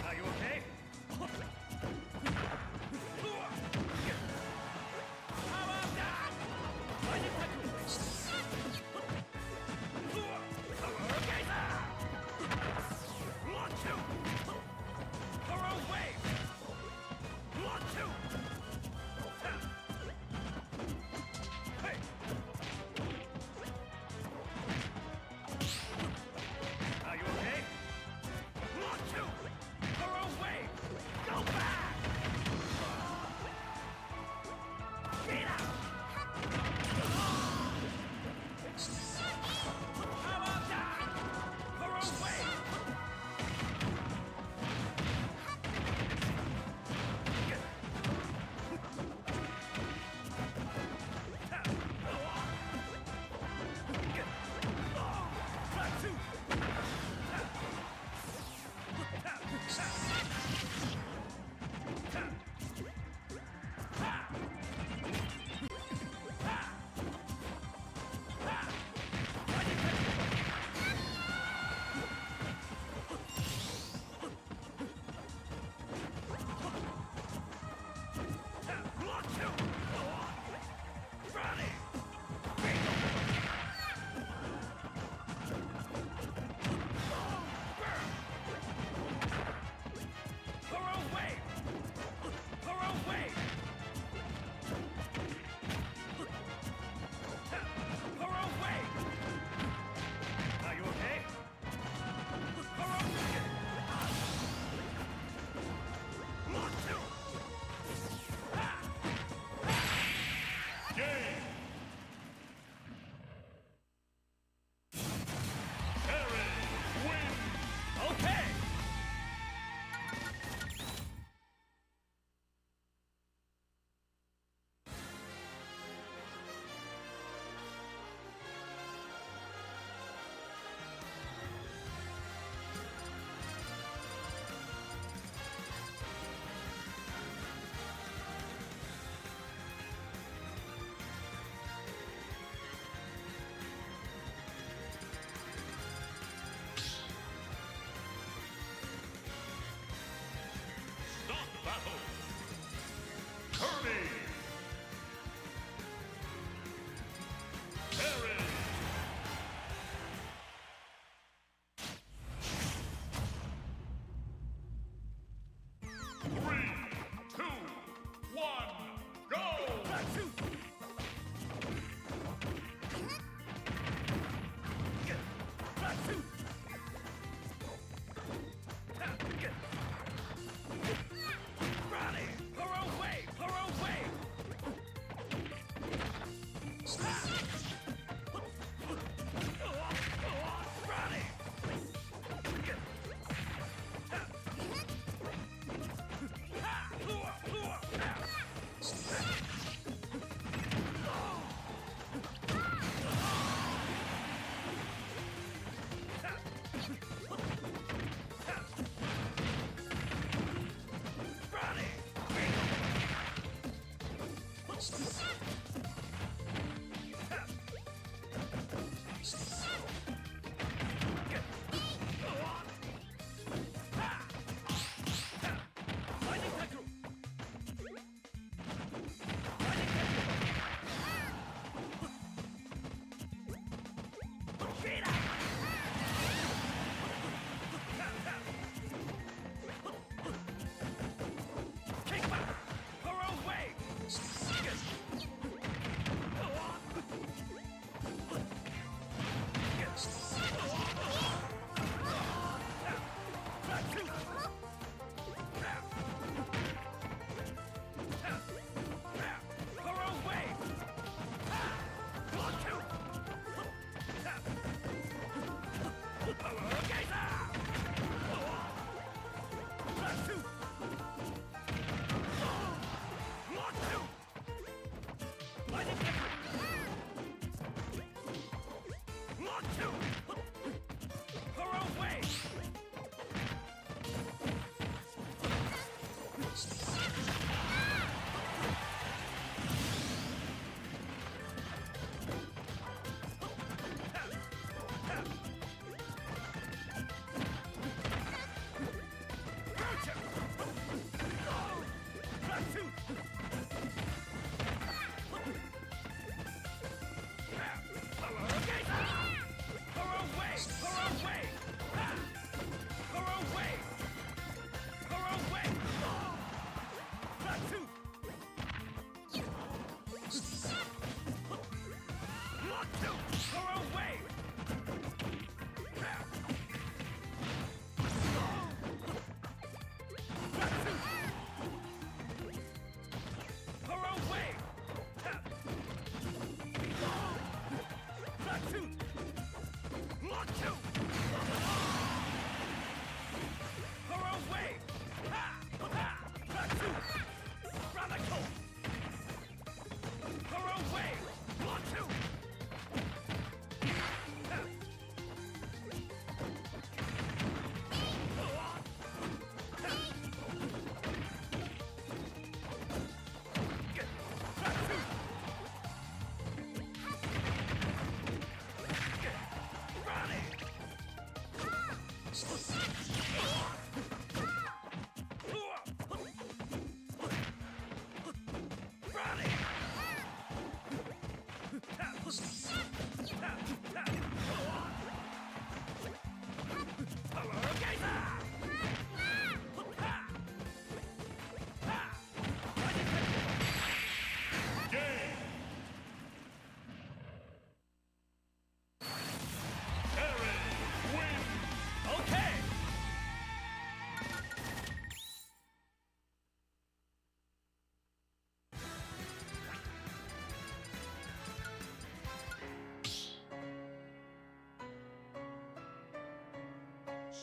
Are you okay? Power geyser! Launch him!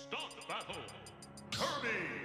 Stock battle. Kirby.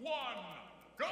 one, go!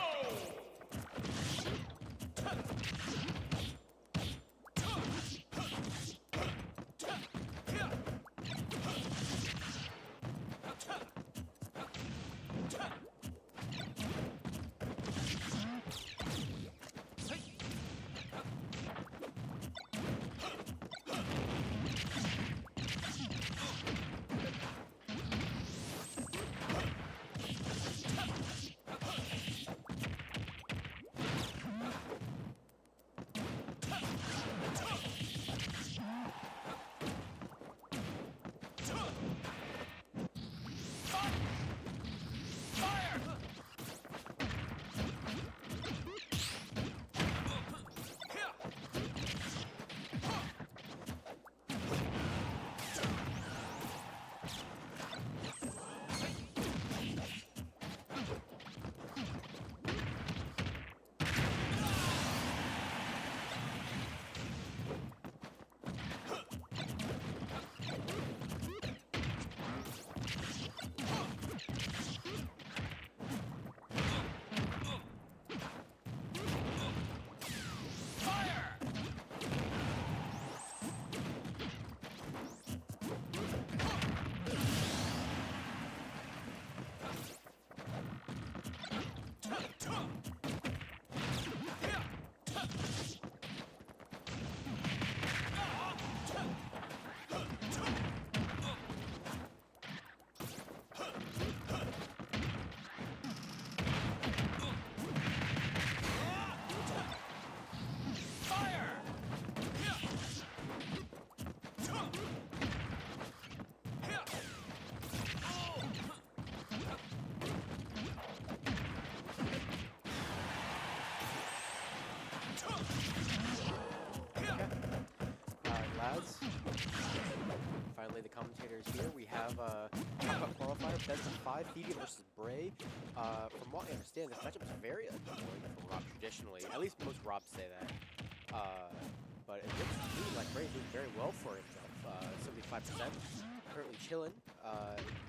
Lads, finally the commentators here. We have top qualifier, best of 5, Thedium versus Bray. From what I understand, this matchup is very annoying for Rob traditionally. At least most Robs say that. But it looks to me like Bray is doing very well for himself. 75%. Currently chilling.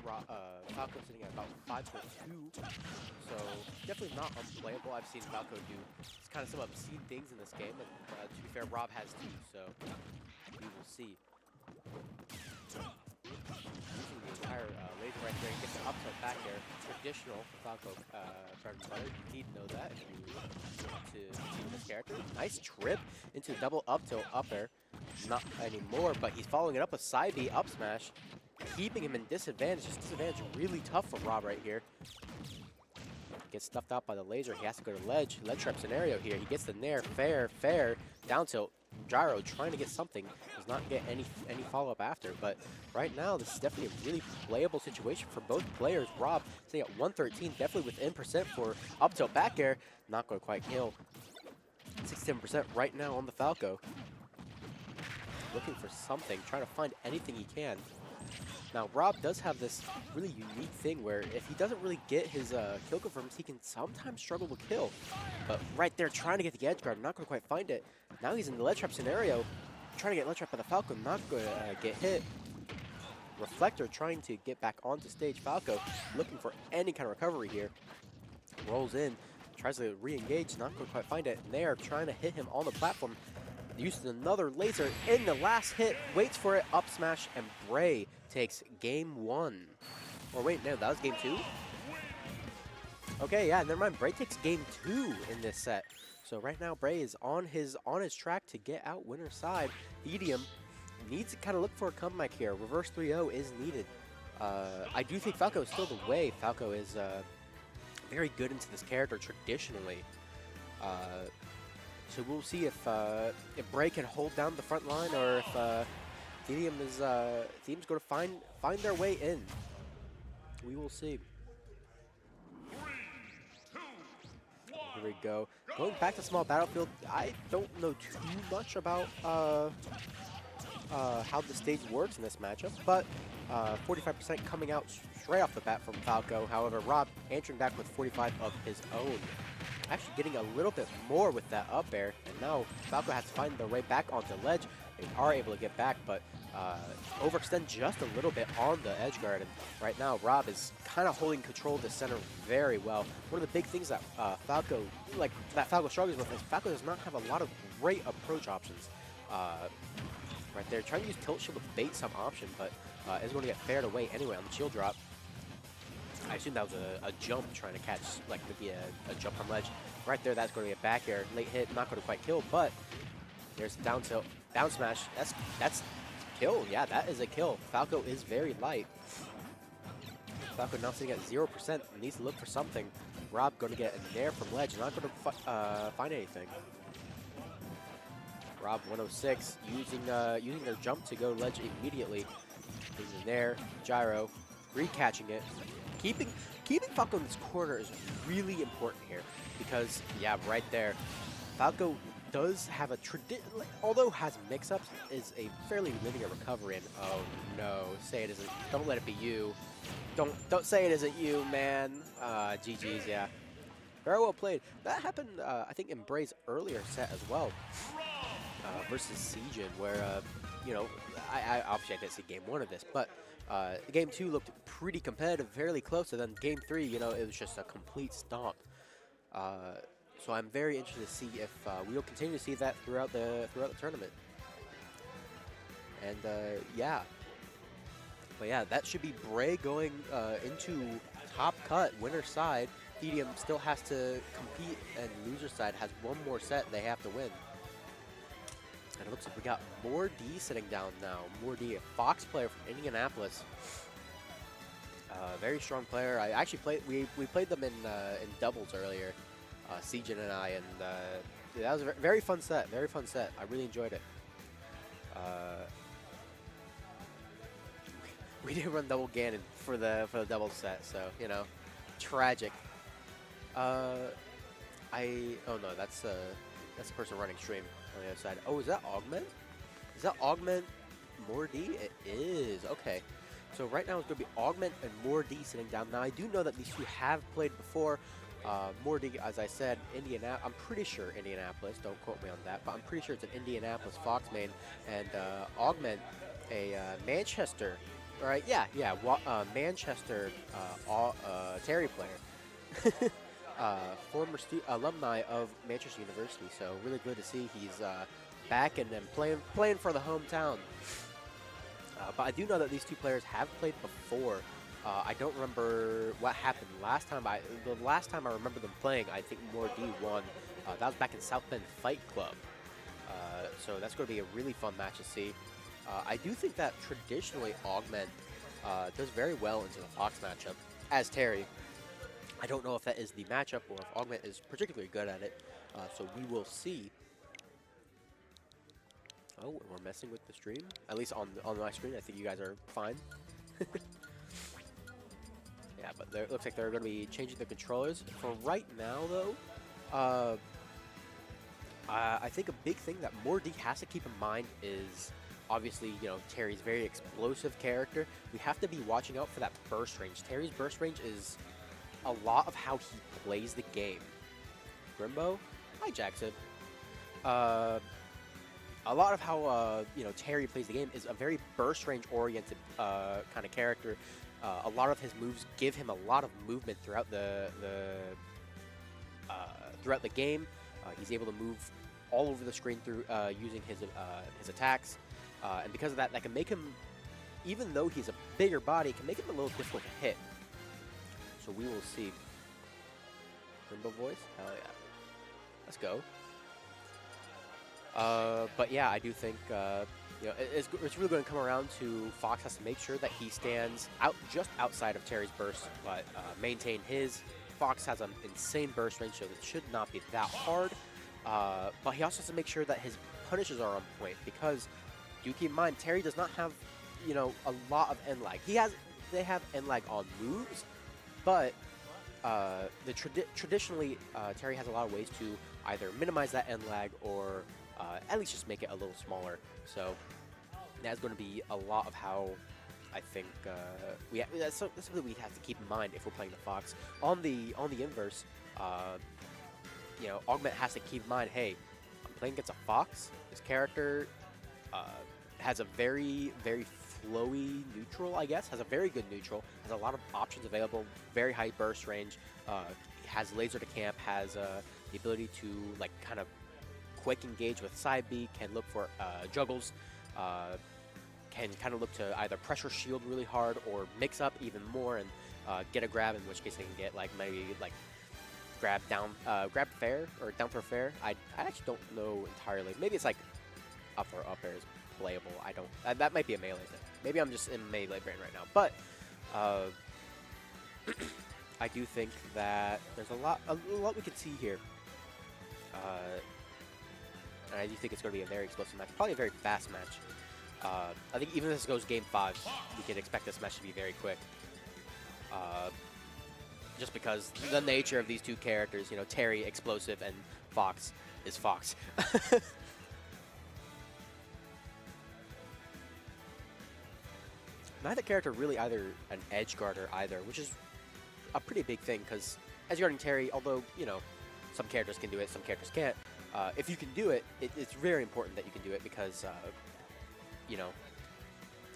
Falco sitting at about 5.2. So definitely not unplayable. I've seen Falco do kind of some obscene things in this game, and to be fair, Rob has too. So we will see. Using the entire laser right there, gets the up tilt back there. Traditional Falco bread and butter. You need to know that if you want to see this character. Nice trip into double up tilt up air. Not anymore, but he's following it up with side B up smash, keeping him in disadvantage. This disadvantage really tough for Rob right here. Gets stuffed out by the laser. He has to go to ledge trap scenario here. He gets the nair, fair, down tilt. Gyro trying to get something, does not get any follow-up after, but right now this is definitely a really playable situation for both players. Rob sitting at 113, definitely within percent for up tilt back air, not going to quite kill. 67% right now on the Falco. Looking for something, trying to find anything he can. Now, Rob does have this really unique thing where if he doesn't really get his kill confirms, he can sometimes struggle to kill. But right there, trying to get the edge guard, not going to quite find it. Now he's in the ledge trap scenario, trying to get ledge trap by the Falco, not going to get hit. Reflector trying to get back onto stage. Falco looking for any kind of recovery here. Rolls in, tries to re-engage, not going to quite find it. And they are trying to hit him on the platform. Uses another laser in the last hit, waits for it, up smash, and Bray takes game 1. Or wait, no, that was game 2? Okay, yeah, never mind. Bray takes game 2 in this set. So right now, Bray is on his track to get out winner's side. Thedium needs to kind of look for a comeback here. Reverse 3-0 is needed. I do think Falco is still the way. Falco is very good into this character traditionally. So we'll see if Bray can hold down the front line, or if Thedium's going to find their way in. We will see. 3, 2, 1, Here we go. Going back to small battlefield, I don't know too much about how the stage works in this matchup, but 45% coming out straight off the bat from Falco. However, Rob answering back with 45 of his own. Actually getting a little bit more with that up air, and now Falco has to find their way back onto ledge. They are able to get back, but overextend just a little bit on the edge guard. And right now, Rob is kind of holding control of the center very well. One of the big things that Falco struggles with is Falco does not have a lot of great approach options. Right there, trying to use tilt shield to bait some option, but is going to get fared away anyway on the shield drop. I assume that was a jump, trying to catch, like, maybe a jump from ledge. Right there, that's going to be a back air. Late hit, not going to quite kill, but there's down tilt, down smash. That's kill. Yeah, that is a kill. Falco is very light. Falco now sitting at 0%. Needs to look for something. Rob going to get a nair from ledge. Not going to find anything. Rob 106 using their jump to go ledge immediately. Using the nair, gyro, recatching it. Keeping Falco in this corner is really important here because, yeah, right there, Falco does have a although has mix-ups, is a fairly linear recovery. And oh no, say it isn't. Don't let it be you. Don't say it isn't you, man. GG's, yeah. Very well played. That happened, I think, in Bray's earlier set as well, versus Siegen, where you know, I obviously didn't see game 1 of this, but game 2 looked pretty competitive, fairly close, and then game 3, you know, it was just a complete stomp. So I'm very interested to see if we'll continue to see that throughout the tournament. And yeah, but yeah, that should be Bray going into top cut, winner side. Thedium still has to compete, and loser side has one more set they have to win. And it looks like we got More D sitting down now. More D, a Fox player from Indianapolis. Very strong player. I actually played. We played them in doubles earlier, Siegen and I, and that was a very fun set. Very fun set. I really enjoyed it. We did run double Ganon for the double set, so you know, tragic. Oh no, that's the person running stream on the other side. Oh, is that Augment? Is that Augment More D? It is. Okay. So right now it's going to be Augment and More D sitting down. Now I do know that these two have played before. More D, as I said, I'm pretty sure Indianapolis. Don't quote me on that, but I'm pretty sure it's an Indianapolis Fox main. And Augment, a Manchester. All right, yeah, Manchester Terry player. Former alumni of Manchester University, so really good to see he's back and playing for the hometown. But I do know that these two players have played before. I don't remember what happened last time. The last time I remember them playing, I think More D won. That was back in South Bend Fight Club. So that's going to be a really fun match to see. I do think that traditionally Augment does very well into the Fox matchup as Terry. I don't know if that is the matchup or if Augment is particularly good at it, so we will see. Oh, we're messing with the stream. At least on my screen, I think you guys are fine. Yeah, but it looks like they're going to be changing the controllers. For right now, though, I think a big thing that More D has to keep in mind is, obviously, you know, Terry's very explosive character. We have to be watching out for that burst range. Terry's burst range is a lot of how he plays the game. Grimbo? Hi, Jackson. A lot of how, you know, Terry plays the game is a very burst range oriented kind of character. A lot of his moves give him a lot of movement throughout the game. He's able to move all over the screen through using his attacks. And because of that, that can make him, even though he's a bigger body, it can make him a little difficult to hit. So we will see. Rainbow voice? Hell yeah. Let's go. But yeah, I do think you know, it's really going to come around to Fox has to make sure that he stands just outside of Terry's burst, but maintain his. Fox has an insane burst range, so it should not be that hard. But he also has to make sure that his punishes are on point, because do keep in mind, Terry does not have, you know, a lot of end lag. They have end lag on moves, but traditionally Terry has a lot of ways to either minimize that end lag or at least just make it a little smaller. So that's going to be a lot of how I think that's something we have to keep in mind if we're playing the Fox. On the inverse, you know, Augment has to keep in mind, hey, I'm playing against a Fox. This character has a very, very flowy neutral, I guess. Has a very good neutral. Has a lot of options available. Very high burst range. Has laser to camp. Has the ability to like kind of quick engage with side B. Can look for juggles. Can kind of look to either pressure shield really hard or mix up even more and get a grab. In which case they can get like maybe like grab fair or down throw fair. I actually don't know entirely. Maybe it's like up or up air is playable. I don't. That might be a melee thing. Maybe I'm just in melee brain right now. But I do think that there's a lot we could see here. And I do think it's going to be a very explosive match. Probably a very fast match. I think even if this goes game 5, we can expect this match to be very quick. Just because the nature of these two characters, you know, Terry, explosive, and Fox is Fox. Neither character really either an edge guarder either, which is a pretty big thing because edge guarding Terry, although, you know, some characters can do it, some characters can't. If you can do it, it's very important that you can do it because, you know,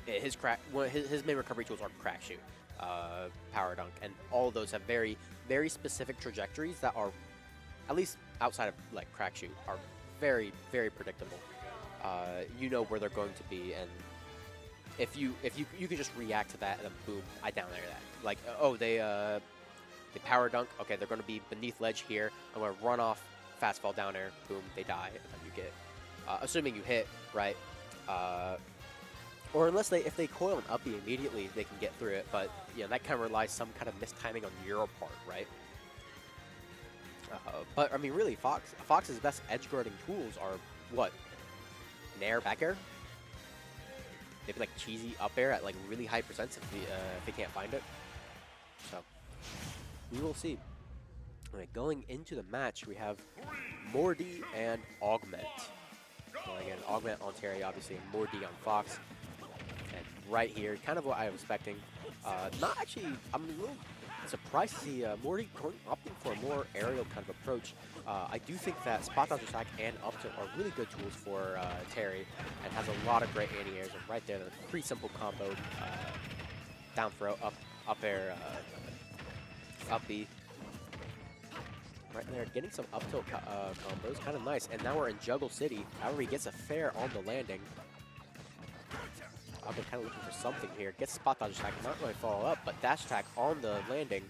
his main recovery tools are crack shoot, power dunk, and all of those have very, very specific trajectories that are, at least outside of like crack shoot, are very, very predictable. You know where they're going to be, and if you can just react to that, and then boom, I down air that. Like, oh, they power dunk. Okay, they're going to be beneath ledge here. I'm going to run off, fast fall down air. Boom, they die, and then you get, assuming you hit right. Or unless if they coil an uppy immediately, they can get through it. But yeah, that kind of relies some kind of mistiming on your part, right? But I mean, really, Fox's best edge guarding tools are what? Nair, back air. Maybe like cheesy up air at like really high percents if they can't find it. So we will see. All right, going into the match, we have Morty and Augment. So again, Augment on Terry, obviously, and Morty on Fox. And right here, kind of what I was expecting. Not actually, I'm a little surprised to see Morty opting for a more aerial kind of approach. I do think that spot dodge attack and up tilt are really good tools for Terry, and has a lot of great anti-airs. And right there, the pretty simple combo, down throw, up air, up B. Right there, getting some up tilt combos, kind of nice. And now we're in Juggle City. However, he gets a fair on the landing. I've been kind of looking for something here. Gets spot dodge attack, not really follow up, but dash attack on the landing.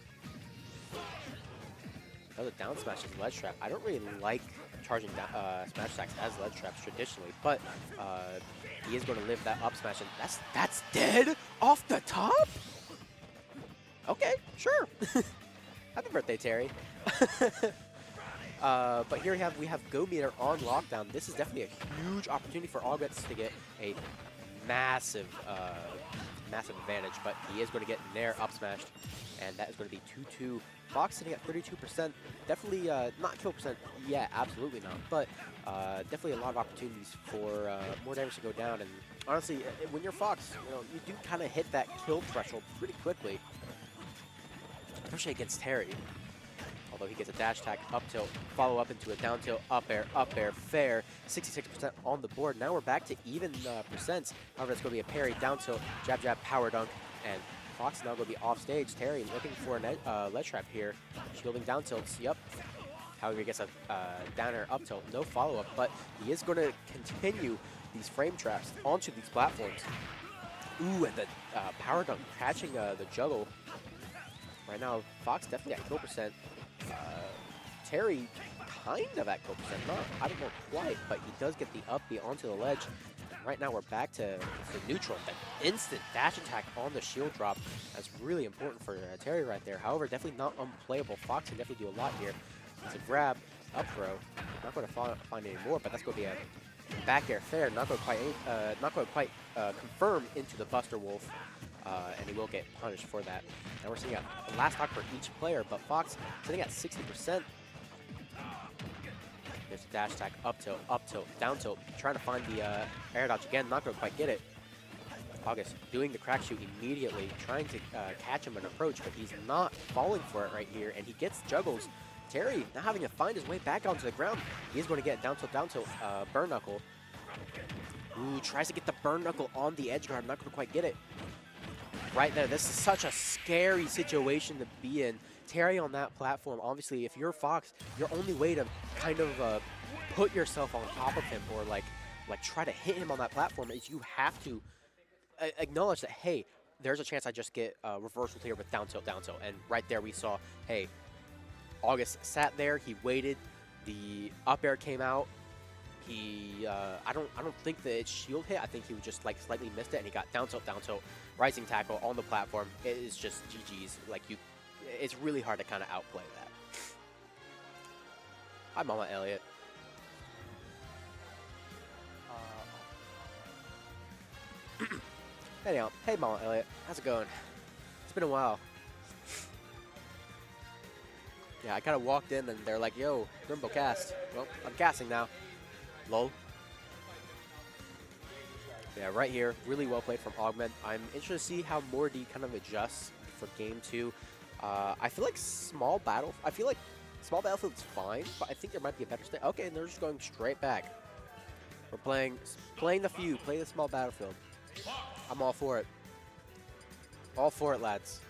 Another down smash is ledge trap. I don't really like charging smash attacks as ledge traps traditionally, but he is going to live that up smash, and that's dead off the top. Okay, sure. Happy birthday, Terry. But here we have Go Meter on lockdown. This is definitely a huge opportunity for Augments to get a massive advantage, but he is going to get Nair up smashed, and that is going to be 2-2. Fox sitting at 32%. Definitely not kill percent. Yeah, absolutely not. But definitely a lot of opportunities for more damage to go down. And honestly, when you're Fox, you know, you do kind of hit that kill threshold pretty quickly, especially against Terry. Although he gets a dash attack, up tilt, follow up into a down tilt, up air, fair, 66% on the board. Now we're back to even percents. However, it's going to be a parry, down tilt, jab, power dunk, and Fox is now going to be off stage. Terry looking for a ledge trap here, shielding down tilts, yep. However, he gets a down air, up tilt, no follow up, but he is going to continue these frame traps onto these platforms. Ooh, and the power dunk catching the juggle. Right now, Fox definitely at kill percent. Terry kind of at kill percent, I don't know quite, but he does get the up B onto the ledge. And right now we're back to the neutral. That instant dash attack on the shield drop. That's really important for Terry right there. However, definitely not unplayable. Fox can definitely do a lot here. It's a grab, up throw. Not going to find any more, but that's going to be a back air fair. Not going to quite confirm into the Buster Wolf. And he will get punished for that. Now we're seeing a last stock for each player, but Fox sitting at 60%. There's a dash attack, up tilt, down tilt, trying to find the air dodge again, not going to quite get it. August doing the crack shoot immediately, trying to catch him an approach, but he's not falling for it right here, and he gets juggles. Terry now having to find his way back onto the ground. He is going to get down tilt, burn knuckle. Ooh, tries to get the burn knuckle on the edge guard. Not going to quite get it. Right there, this is such a scary situation to be in. Terry on that platform, obviously, if you're Fox, your only way to kind of put yourself on top of him or like try to hit him on that platform is you have to acknowledge that, hey, there's a chance I just get reversal here with down tilt. And right there we saw, hey, August sat there, he waited, the up air came out. He, I don't think that it's shield hit. I think he just like slightly missed it, and he got down tilt, rising tackle on the platform. It is just GG's. Like it's really hard to kind of outplay that. Hi, Mama Elliot. Anyhow, hey Mama Elliot, how's it going? It's been a while. Yeah, I kind of walked in and they're like, yo, Grimbo cast. Well, I'm casting now. Lol. Yeah, right here, really well played from Augment. I'm interested to see how Morty kind of adjusts for game 2. I feel like small battlefield's fine, but I think there might be a better state. Okay, and they're just going straight back. We're playing the few, play the small battlefield. I'm all for it. All for it, lads.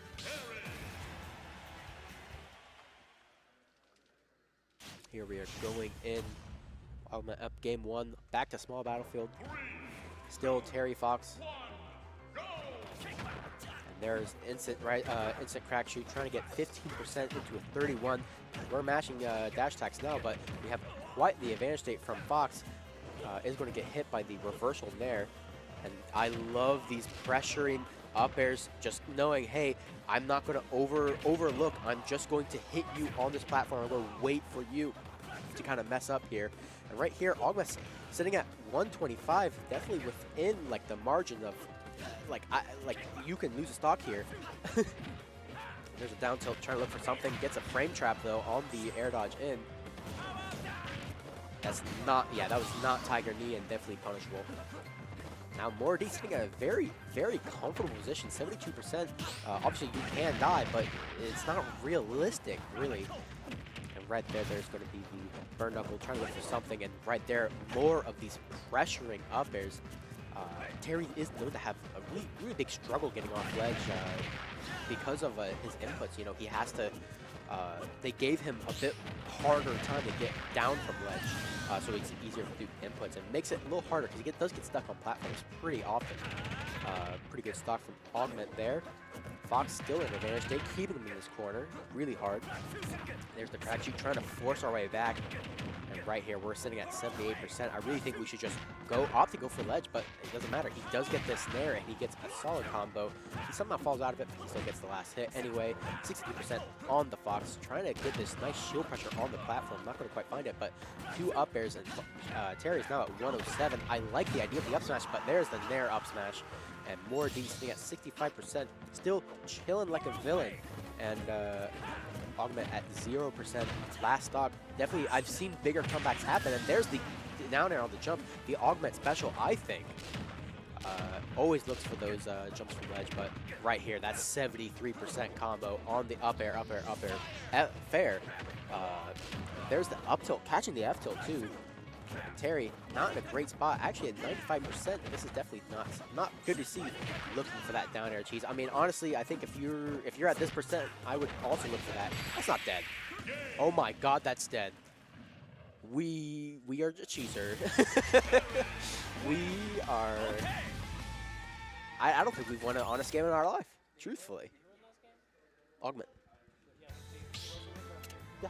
Here we are going in. Augment up game 1, back to small battlefield. Still Terry Fox. And there's instant crack shoot trying to get 15% into a 31. We're mashing dash attacks now, but we have quite the advantage state from Fox. Is going to get hit by the reversal there. And I love these pressuring up airs, just knowing, hey, I'm not going to overlook. I'm just going to hit you on this platform. I'm going to wait for you to kind of mess up here. And right here, August sitting at 125, definitely within like the margin of like you can lose a stock here. There's a down tilt trying to look for something. Gets a frame trap though on the air dodge in. That's not, yeah, that was not Tiger Knee and definitely punishable. Now Morty sitting at a very, very comfortable position, 72%. Obviously you can die, but it's not realistic, really. And right there, there's going to be the burn knuckle trying to look for something, and right there, more of these pressuring up airs. Terry is known to have a really, really big struggle getting off ledge because of his inputs. You know, he has to. They gave him a bit harder time to get down from ledge, so it's easier to do inputs, and makes it a little harder because he does get stuck on platforms pretty often. Pretty good stock from Augment there. Fox still in advantage. They keeping him in this corner really hard. There's the crack shoot trying to force our way back. And right here, we're sitting at 78%. I really think we should just opt to go for ledge, but it doesn't matter. He does get this snare, and he gets a solid combo. He somehow falls out of it, but he still gets the last hit. Anyway, 60% on the Fox, trying to get this nice shield pressure on the platform. Not going to quite find it, but 2 up airs, and Terry's now at 107. I like the idea of the up smash, but there's the nair up smash. And more D sitting at 65%, still chilling like a villain. And Augment at 0%. Last stock, definitely, I've seen bigger comebacks happen. And there's the down air on the jump. The Augment special, I think, always looks for those jumps from ledge. But right here, that's 73% combo on the up air, fair. There's the up tilt, catching the F tilt too. Terry not in a great spot, actually at 95%. This is definitely not good to see. Looking for that down air cheese. I mean, honestly, I think if you're at this percent, I would also look for that. That's not dead. Oh my God, that's dead. We are a cheeser. We are. I don't think we've won an honest game in our life, truthfully. Augment. Yeah,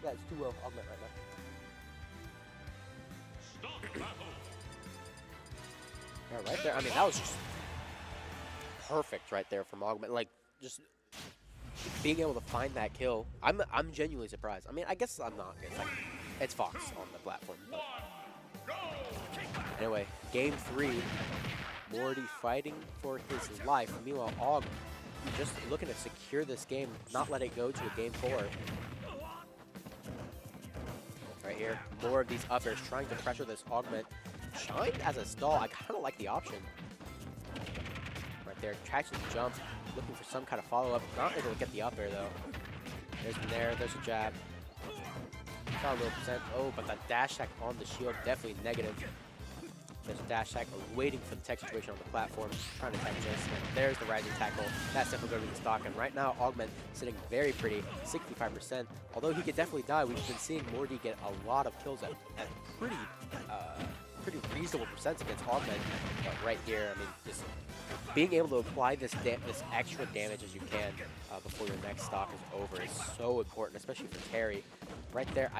it's 2-0 Augment right now. Yeah, right there. I mean, that was just perfect right there from Augment. Like, just being able to find that kill. I'm genuinely surprised. I mean, I guess I'm not. It's Fox on the platform. But. Anyway, game 3. Morty fighting for his life. Meanwhile, Aug just looking to secure this game, not let it go to a game 4. Right here, more of these up airs trying to pressure this Augment. Shined as a stall. I kind of like the option. Right there, catching the jump, looking for some kind of follow-up. Not able to get the up air though. There's an air, there's a jab. Got a little percent. Oh, but the dash attack on the shield, definitely negative. There's a dash tackle waiting for the tech situation on the platform, trying to tech just, and there's the rising tackle. That's definitely going to be the stock, and right now Augment sitting very pretty, 65%. Although he could definitely die, we've been seeing Morty get a lot of kills at pretty reasonable percents against Augment. But right here, I mean, just being able to apply this extra damage as you can before your next stock is over is so important, especially for Terry. Right there,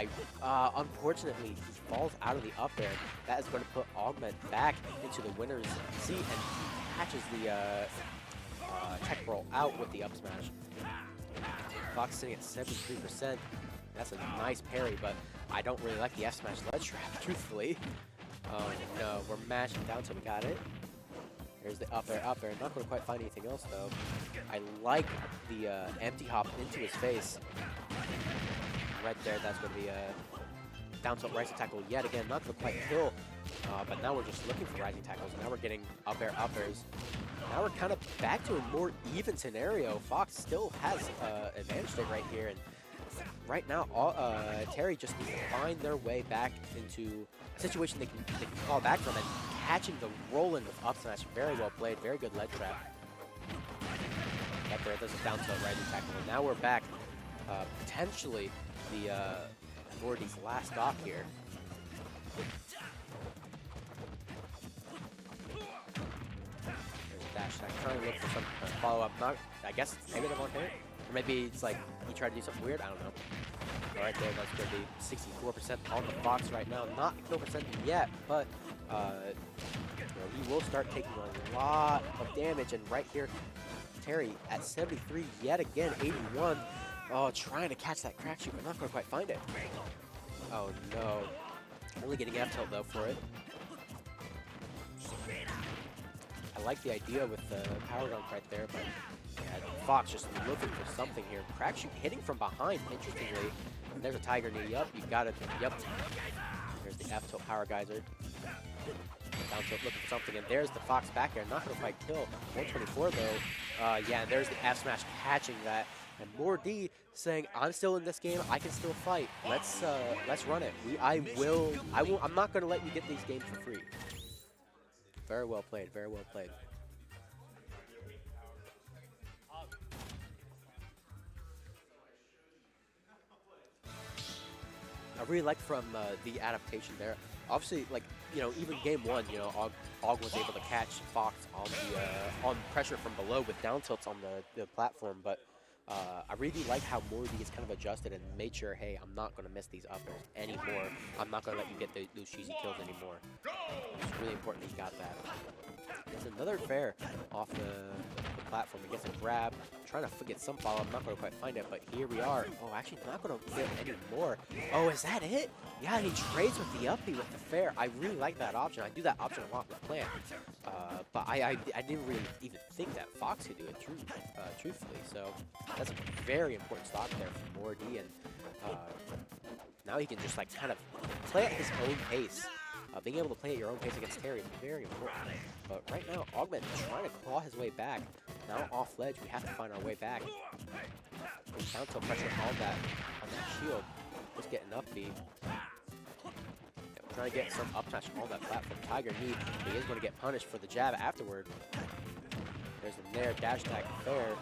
unfortunately, he falls out of the up air. That is going to put Augment back into the winner's seat, and he catches the tech roll out with the up smash. Fox sitting at 73%. That's a nice parry, but I don't really like the F smash ledge trap, truthfully. Oh no, we're mashing down, so we got it. There's the up air. Not going to quite find anything else, though. I like the empty hop into his face. Right there, that's going to be a down tilt rising tackle yet again. Not going to quite kill, but now we're just looking for rising tackles. Now we're getting up airs. Now we're kind of back to a more even scenario. Fox still has advantage state right here, and right now Terry just needs to find their way back into a situation they can call back from, and catching the roll-in with up smash. Very well played, very good ledge trap. Right there, there's a down tilt rising tackle, and now we're back. Potentially the Morty's last stock here. There's a dash attack, trying to look for some follow-up. I guess it's negative on hit, or maybe it's like he tried to do something weird. I don't know. Right there, that's going to be 64% on the Fox right now. Not kill percent yet, but you know, he will start taking a lot of damage. And right here, Terry at 73 yet again, 81. Oh, trying to catch that crack shoot, but not going to quite find it. Oh no. Only getting F tilt though for it. I like the idea with the power dunk right there, but yeah, Fox just looking for something here. Crack shoot hitting from behind, interestingly. And there's a tiger knee. Yup, you got it. Yup. There's the F tilt power geyser. Down tilt looking for something, and there's the Fox back there. Not going to quite kill. 124 though. Yeah, and there's the F smash catching that. And more D saying, I'm still in this game, I can still fight. Let's run it. I'm not gonna let you get these games for free. Very well played, very well played. I really like from the adaptation there. Obviously, like, you know, even game one, you know, Og was able to catch Fox on the on pressure from below with down tilts on the platform, but I really like how Morty is kind of adjusted and made sure, hey, I'm not going to miss these uppers anymore. I'm not going to let you get those cheesy kills anymore. It's really important he got that. There's another fair off the platform. He gets a grab, trying to get some follow-up. Not going to quite find it, but here we are. Oh, actually not going to get any more. Oh, is that it? Yeah, he trades with the uppy with the fair. I really like that option. I do that option a lot with Plant. But I didn't really even think that Fox could do it truthfully. So that's a very important stock there for Morty, and now he can just like kind of play at his own pace. Being able to play at your own pace against Terry is very important. But right now, Augment trying to claw his way back. Now off ledge, we have to find our way back. Down tilt pressure on that shield. Just getting up B. Trying to get some up smash on that platform. Tiger knee. He is going to get punished for the jab afterward. There's the Nair dash tag fair.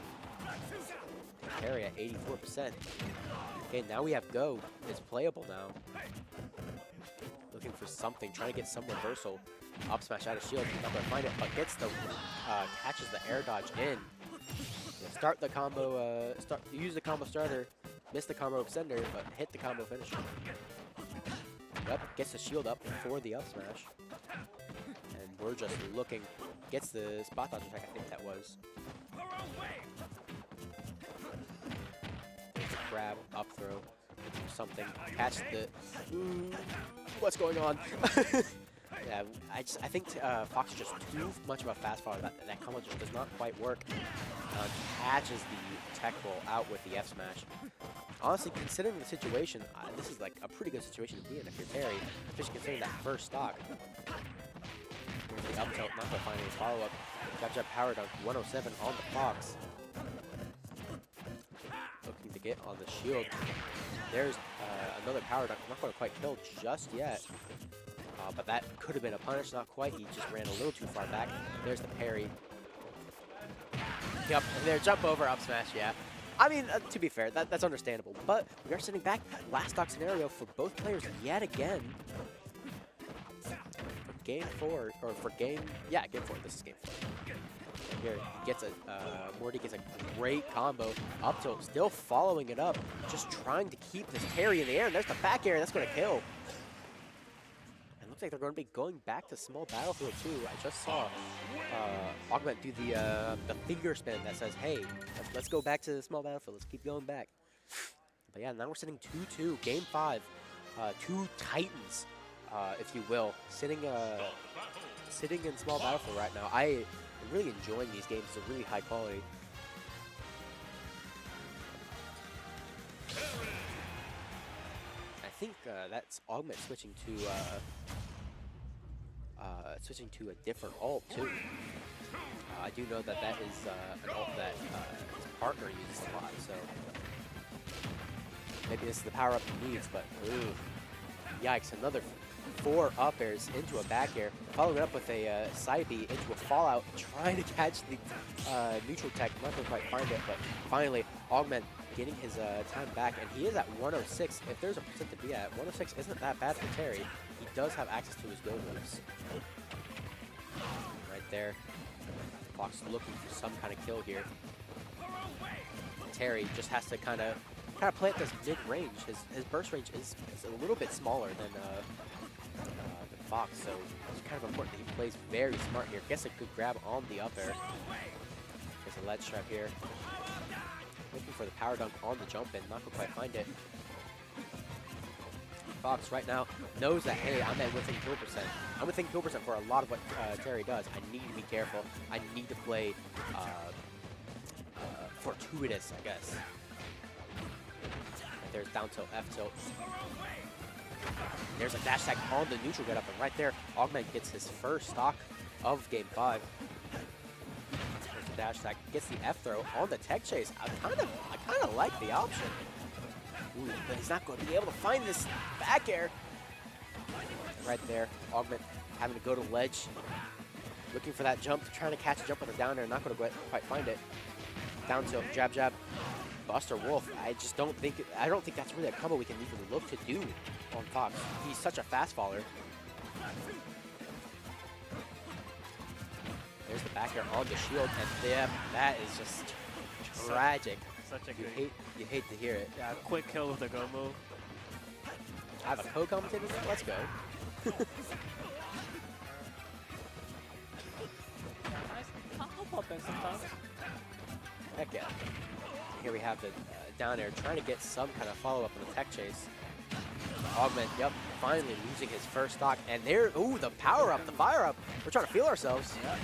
Terry at 84%. Okay, now we have go. It's playable now. Looking for something, trying to get some reversal. Up smash out of shield, not going to find it, but gets the catches the air dodge in. Start the combo. Use the combo starter, miss the combo extender, but hit the combo finisher. Yep, gets the shield up for the up smash, and we're just looking. Gets the spot dodge attack, I think that was. There's a grab, up throw, something. Catch the. What's going on? Yeah, I think Fox is just too much of a fast follower. That combo just does not quite work. Catches the tech roll out with the F smash. Honestly, considering the situation, this is like a pretty good situation to be in if you're Terry, especially considering that first stock. Here's the up tilt, not going to find any follow-up. Jab power dunk, 107 on the Fox. Looking to get on the shield. There's another power dunk, not going to quite kill just yet. But that could have been a punish, not quite. He just ran a little too far back. There's the parry. Yep, and there, jump over, up smash, yeah. I mean, to be fair, that's understandable. But we are sitting back. Last stock scenario for both players yet again. For game 4, or for game, yeah, game 4. This is game 4. Here, gets Morty gets a great combo. Up tilt, still following it up. Just trying to keep this parry in the air. And there's the back air, that's going to kill. And looks like they're going to be going back to small battlefield too. I just saw Augment do the finger spin that says, hey, let's go back to the small battlefield. Let's keep going back. But yeah, now we're sitting 2-2, game 5. Two titans, if you will, sitting in small battlefield right now. I'm really enjoying these games. They're really high quality. I think that's Augment switching to a different ult too. I do know that that is an ult that his partner uses a lot. So maybe this is the power up he needs. But ooh, yikes! Another 4 up airs into a back air, following it up with a side B into a fallout, trying to catch the neutral tech. Not going to quite find it, but finally Augment getting his time back, and he is at 106. If there's a percent to be at, 106 isn't that bad for Terry. He does have access to his go moves. Right there, Fox looking for some kind of kill here. Terry just has to kind of play at this mid range. His burst range is a little bit smaller than Fox, so it's kind of important that he plays very smart here. Gets a good grab on the up air. There's a ledge trap here. Looking for the power dunk on the jump in, not gonna quite find it. Fox right now knows that, hey, I'm at within kill percent. I'm within kill percent for a lot of what Terry does. I need to be careful. I need to play fortuitous, I guess. There's down tilt, F tilt. There's a dash tag on the neutral get up, and right there, Augment gets his first stock of game 5. There's the dash tag, gets the F throw on the tech chase. I kind of like the option. Ooh, but he's not going to be able to find this back air. Right there, Augment having to go to ledge, looking for that jump, trying to catch a jump with a down air, not going to quite find it. Down tilt, jab jab, Buster Wolf. I don't think that's really a combo we can even look to do on Fox. He's such a fast faller. There's the back air on the shield, and yeah, that is just tragic. Such a great. You hate to hear it. Yeah, quick kill with the go move. I have a co-commentator. Let's go. I'll pop in sometimes. Heck yeah. Here we have the down air, trying to get some kind of follow-up on the tech chase. Augment, yep, finally losing his first stock. And there, ooh, the power-up, the fire-up. We're trying to feel ourselves. Yeah.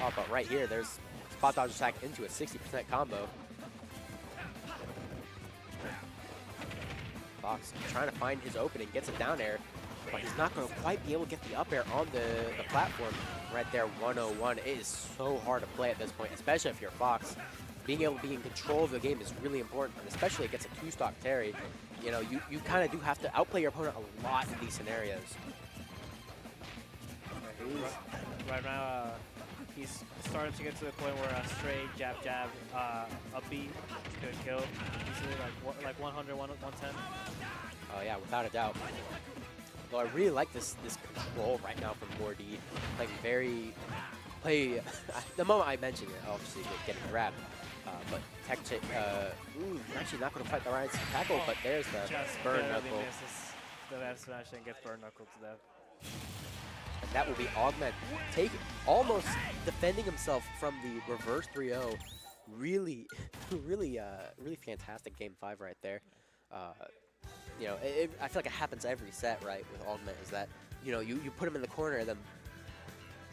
Oh, but right here, there's spot dodge attack into a 60% combo. Fox trying to find his opening, gets a down air, but he's not going to quite be able to get the up air on the platform. Right there, 101. It is so hard to play at this point, especially if you're Fox. Being able to be in control of the game is really important, and especially against a 2-stock Terry. You know, you kind of do have to outplay your opponent a lot in these scenarios. Right now, he's starting to get to the point where a straight jab jab up B could kill easily, like 100, 110. Oh yeah, without a doubt. Though I really like this control right now from Morty, the moment I mentioned it, obviously getting grabbed. But tech check, ooh, actually not going to fight the right tackle, but there's the burn knuckle. Misses the left smash and gets burn knuckle to death. And that will be Augment almost defending himself from the reverse 3-0. Really fantastic game 5 right there. You know, I feel like it happens every set, right, with Augment, is that, you know, you put him in the corner and then,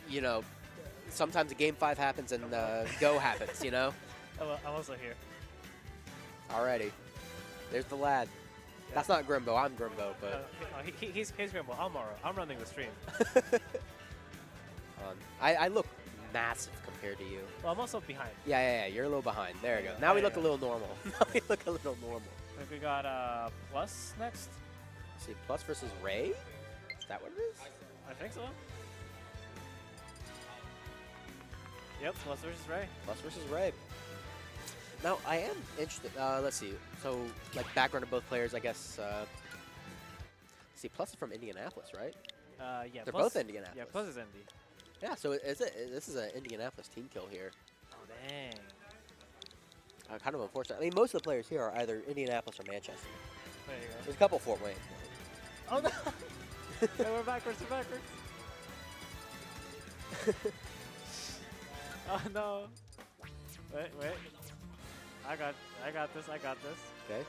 you know, sometimes a game 5 happens and go happens, you know? I'm also here. Alrighty. There's the lad. Yeah. That's not Grimbo, I'm Grimbo, but... he's Grimbo, I'm Moro. I'm running the stream. I look massive compared to you. Well, I'm also behind. Yeah, you're a little behind. There you go. Now we look a little normal. Now we look a little normal. I think we got Plus next. Let's see, Plus versus Ray? Is that what it is? I think so. Yep, Plus versus Ray. Plus versus Ray. Now, I am interested. Let's see. So, like, background of both players, I guess. Let's see, Plus is from Indianapolis, right? Yeah. They're Plus, both Indianapolis. Yeah, Plus is Indy. Yeah, so this is an Indianapolis team kill here. Oh, dang. Kind of unfortunate. I mean, most of the players here are either Indianapolis or Manchester. There you go. There's a couple Fort Wayne. Oh, no. Hey, we're backwards, we're backwards. Oh, no. Wait. I got this. Okay.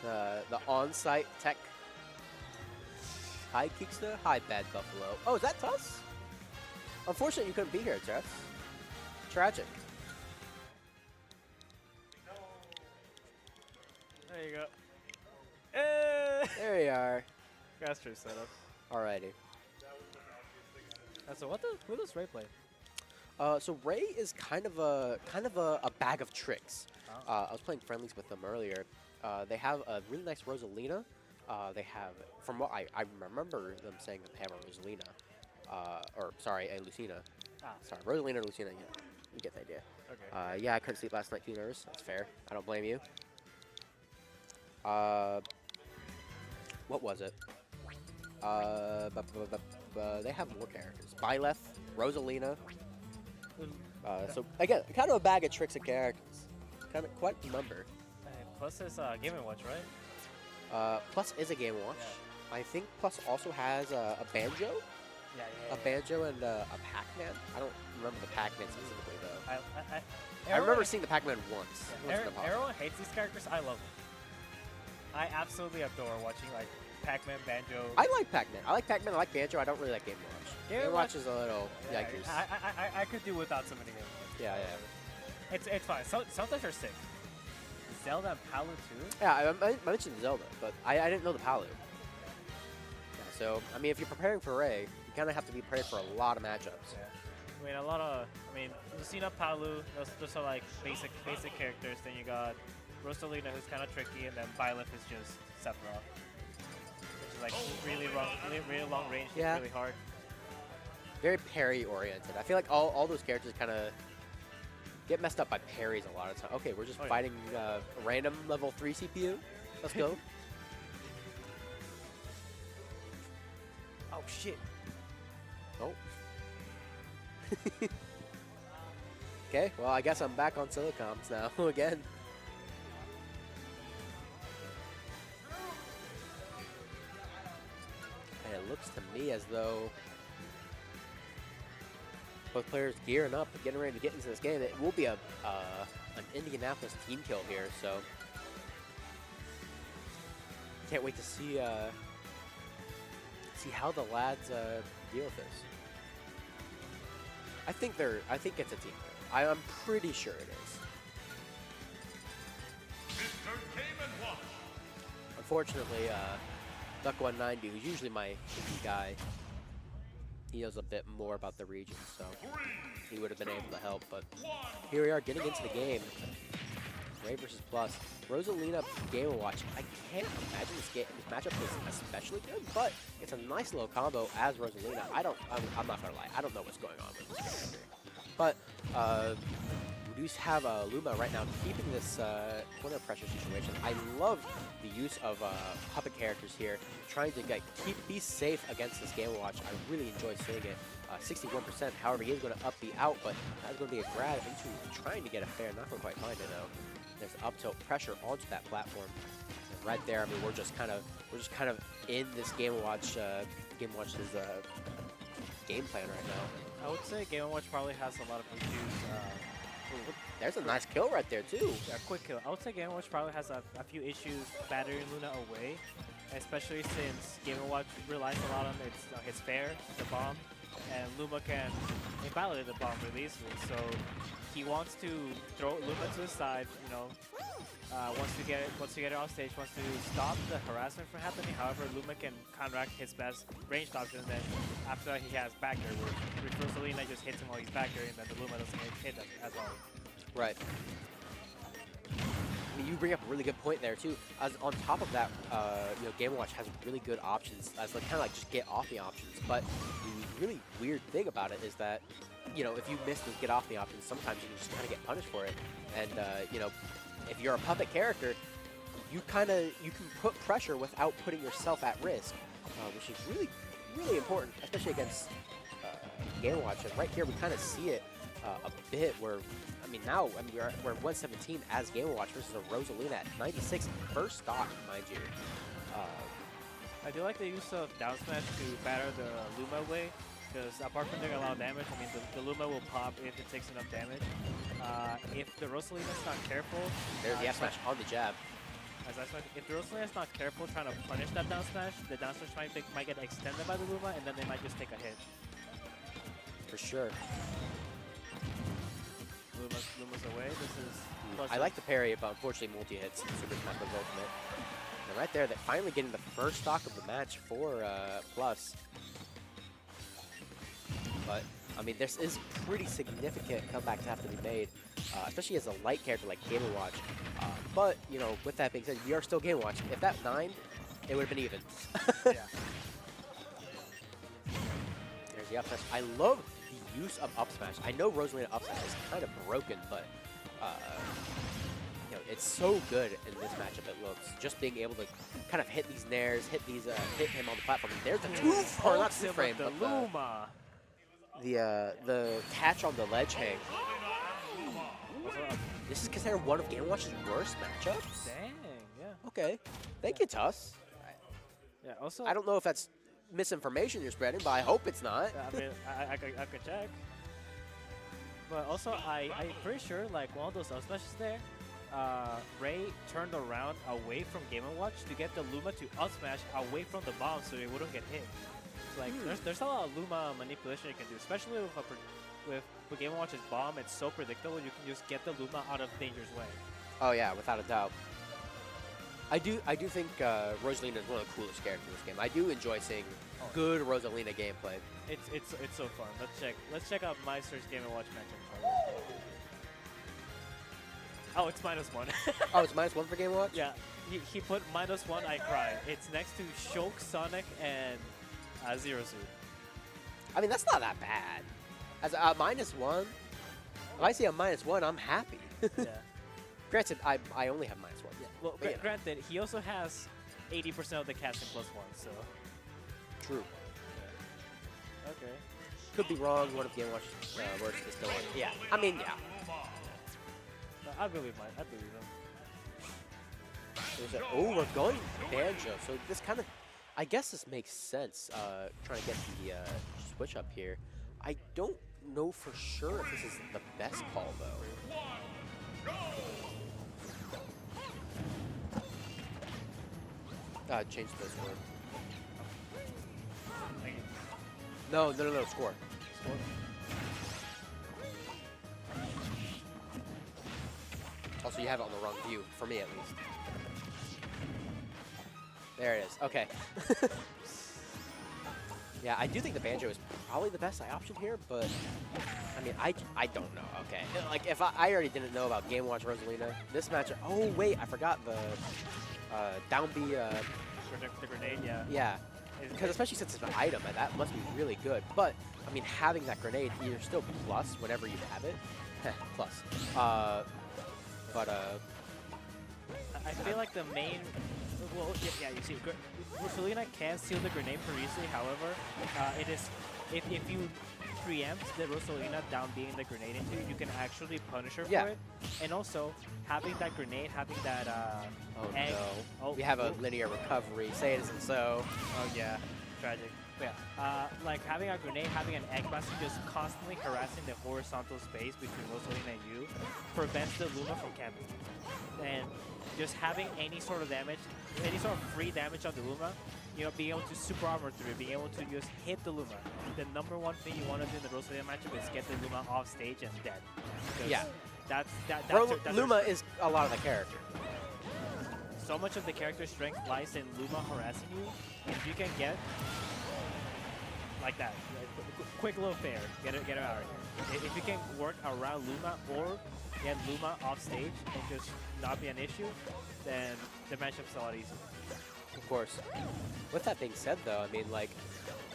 The on-site tech. Hi, Kickster. Hi, Bad Buffalo. Oh, is that Tuss? Unfortunately, you couldn't be here, Tuss. Tragic. There you go. Hey! There you are. That's true setup. Alrighty. So who does Ray play? So Ray is kind of a bag of tricks. Oh. I was playing friendlies with them earlier. They have a really nice Rosalina. They have, from what I remember them saying that they have a Rosalina, or sorry, a Lucina. Ah. Sorry, Rosalina or Lucina. Yeah, you get the idea. Okay. Yeah, I couldn't sleep last night, too nervous. That's fair. I don't blame you. What was it? They have more characters. Byleth, Rosalina. So again, kind of a bag of tricks and characters. Kind of quite a number. Plus is Game & Watch, right? Plus is a Game & Watch. Yeah. I think Plus also has a Banjo. Yeah. A Banjo and a Pac-Man. I don't remember the Pac-Man specifically though. I remember everyone- seeing the Pac-Man once. Yeah, once in a pop. everyone hates these characters. I love them. I absolutely adore watching like Pac-Man, Banjo. I like Pac-Man. I like Pac-Man. I like Banjo. I don't really like Game & Watch. Game & Watch is a little Yeah, yikers. I could do without so many Game & Watch. Yeah. It's fine. Sometimes they're sick. Zelda and Palu too. Yeah, I mentioned Zelda, but I didn't know the Palu. Yeah, so, I mean, if you're preparing for Ray, you kind of have to be prepared for a lot of matchups. Yeah. I mean, Lucina, Palu, those are like basic characters. Then you got Rosalina, who's kind of tricky, and then Byleth is just Sephiroth, which is like really long range, Yeah. really hard. Very parry-oriented. I feel like all those characters kind of get messed up by parries a lot of time. Okay, we're just fighting a random level 3 CPU. Let's go. Oh shit! Oh. Okay, well, I guess I'm back on Silicoms now again. And it looks to me as though both players gearing up and getting ready to get into this game. It will be an Indianapolis team kill here, so can't wait to see how the lads deal with this. I think it's a team kill. I'm pretty sure it is. Mr. Game & Watch. Unfortunately, duck190, who's usually my indie guy, he knows a bit more about the region, so he would have been able to help. But here we are getting into the game. Ray versus Plus. Rosalina Game & Watch. I can't imagine this matchup is especially good, but it's a nice little combo as Rosalina. I'm not gonna lie, I don't know what's going on with this character. But we do have Luma right now keeping this corner pressure situation. I love the use of puppet characters here, trying to be safe against this Game & Watch. I really enjoy seeing it. 61%, however, he is going to up the out, but that's going to be a grab into trying to get a fair. Not going to quite find it though. There's up tilt pressure onto that platform. And right there, I mean, we're just kind of in this Game & Watch's game plan right now. I would say Game & Watch probably has a lot of issues. There's a nice kill right there too. Yeah, quick kill. I would say Game & Watch probably has a few issues battering Luna away, especially since Game & Watch relies a lot on its fair, the bomb, and Luma can invalidate the bomb really easily. So he wants to throw Luma to the side, you know, wants to get it off stage, wants to stop the harassment from happening. However, Luma can counteract his best ranged option, and then after that he has back air, where Rosalina just hits him while he's back air, and then the Luma doesn't hit him as well. Right. mean, you bring up a really good point there too. As on top of that, you know, Game & Watch has really good options as like kind of like just get off me options. But the really weird thing about it is that, you know, if you miss those get off me options, sometimes you can just kind of get punished for it. And you know, if you're a puppet character, you can put pressure without putting yourself at risk, which is really important, especially against Game & Watch. And right here, we kind of see it a bit where. I mean, now we're 117 as Game & Watch versus a Rosalina at 96, first stock, mind you. I do like the use of down smash to batter the Luma away, because apart from doing a lot of damage, I mean, the Luma will pop if it takes enough damage. If the Rosalina's not careful... There's the F smash on the jab. If the Rosalina's not careful trying to punish that down smash, the down smash might get extended by the Luma, and then they might just take a hit. For sure. Luma's away. This is. I like the parry, but unfortunately, multi-hits Super Smash Bros. Ultimate. And right there, they're finally getting the first stock of the match for Plus. But I mean, this is pretty significant comeback to have to be made, especially as a light character like Game & Watch. But you know, with that being said, we are still Game & Watch. If that 9'd, it would have been even. Yeah. There's the up smash. I love the use of up smash. I know Rosalina up smash is kind of broken, but you know, it's so good in this matchup. It looks just being able to kind of hit these nairs, hit him on the platform. And there's the not two frame, the but Luma. The catch on the ledge hang. This is considered one of Game & Watch's worst matchups. Dang, yeah. Okay, thank you, Tuss. Yeah. Also, I don't know if that's misinformation you're spreading, but I hope it's not. I mean, I could check. But also, I'm pretty sure like one of those up smashes there, Bray turned around away from Game & Watch to get the Luma to up smash away from the bomb so it wouldn't get hit. So, like, there's a lot of Luma manipulation you can do, especially with Game & Watch's bomb. It's so predictable. You can just get the Luma out of danger's way. Oh yeah, without a doubt. I do think Rosalina is one of the coolest characters in this game. I do enjoy seeing good Rosalina gameplay. It's so fun. Let's check out Meister's Game & Watch matchup. Oh, it's -1. Oh, it's -1 for Game & Watch? Yeah, he put -1. I cry. It's next to Shulk, Sonic, and Zero Suit. I mean, that's not that bad. As a -1, if I see a -1, I'm happy. Yeah. Granted, I only have -1. Yeah. Well, granted, he also has 80% of the casting +1, so. True. Yeah. Okay. Could be wrong. One of Game & Watch's worst is still on. Yeah. I mean, yeah. No, I believe him. Oh, we're going Banjo. So this kind of, I guess this makes sense. Trying to get the switch up here. I don't know for sure if this is the best call though. Change the score. No, score. Also, you have it on the wrong view, for me at least. There it is. Okay. Yeah, I do think the Banjo is probably the best option here, but I mean, I don't know. Okay, like if I already didn't know about Game & Watch Rosalina, this matchup. Oh wait, I forgot the down B. The grenade, yeah. Yeah, because especially since it's an item, that must be really good. But I mean, having that grenade, you're still plus whenever you have it. Plus. But I feel like the main. Well, yeah, you see, Rosalina can steal the grenade pretty easily. However, it is if you preempt the Rosalina down being the grenade into you, you can actually punish her for it. And also, having that grenade, having that egg. No. We have a linear recovery. Say it isn't so. Oh yeah, tragic. But yeah, like having a grenade, having an egg blast, just constantly harassing the horizontal space between Rosalina and you prevents the Luma from camping. And just having any sort of damage, any sort of free damage on the Luma, you know, being able to super armor through it, being able to just hit the Luma. The #1 thing you want to do in the Rosalina matchup is get the Luma off stage and dead. Yeah. That's Luma is a lot of the character. So much of the character's strength lies in Luma harassing you, and if you can get like that, quick little fair, get it out of here. If you can work around Luma or get Luma off stage and just not be an issue, then the matchup's a lot easier. Of course. With that being said, though, I mean, like,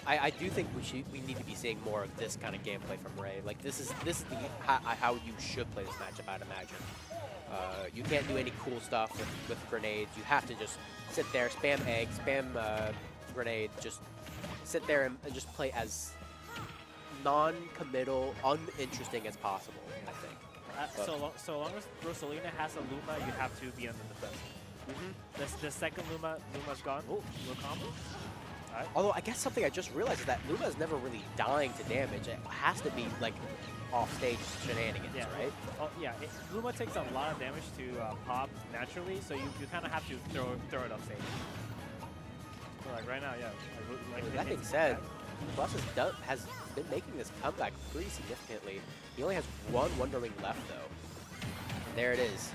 I do think we need to be seeing more of this kind of gameplay from Ray. Like, this is how you should play this matchup, I'd imagine. You can't do any cool stuff with grenades. You have to just sit there, spam egg, spam grenade, just sit there and just play as non-committal, uninteresting as possible, I think. So long as Rosalina has a Luma, you have to be on the defense. The second Luma's gone. Oh, little combo. Right. Although I guess something I just realized is that Luma is never really dying to damage. It has to be like off-stage shenanigans, right? Oh yeah, Luma takes a lot of damage to pop naturally, so you kind of have to throw it off stage. So like right now, yeah. With that being said, Plus has been making this comeback pretty significantly. He only has one Wonderwing left though. And there it is.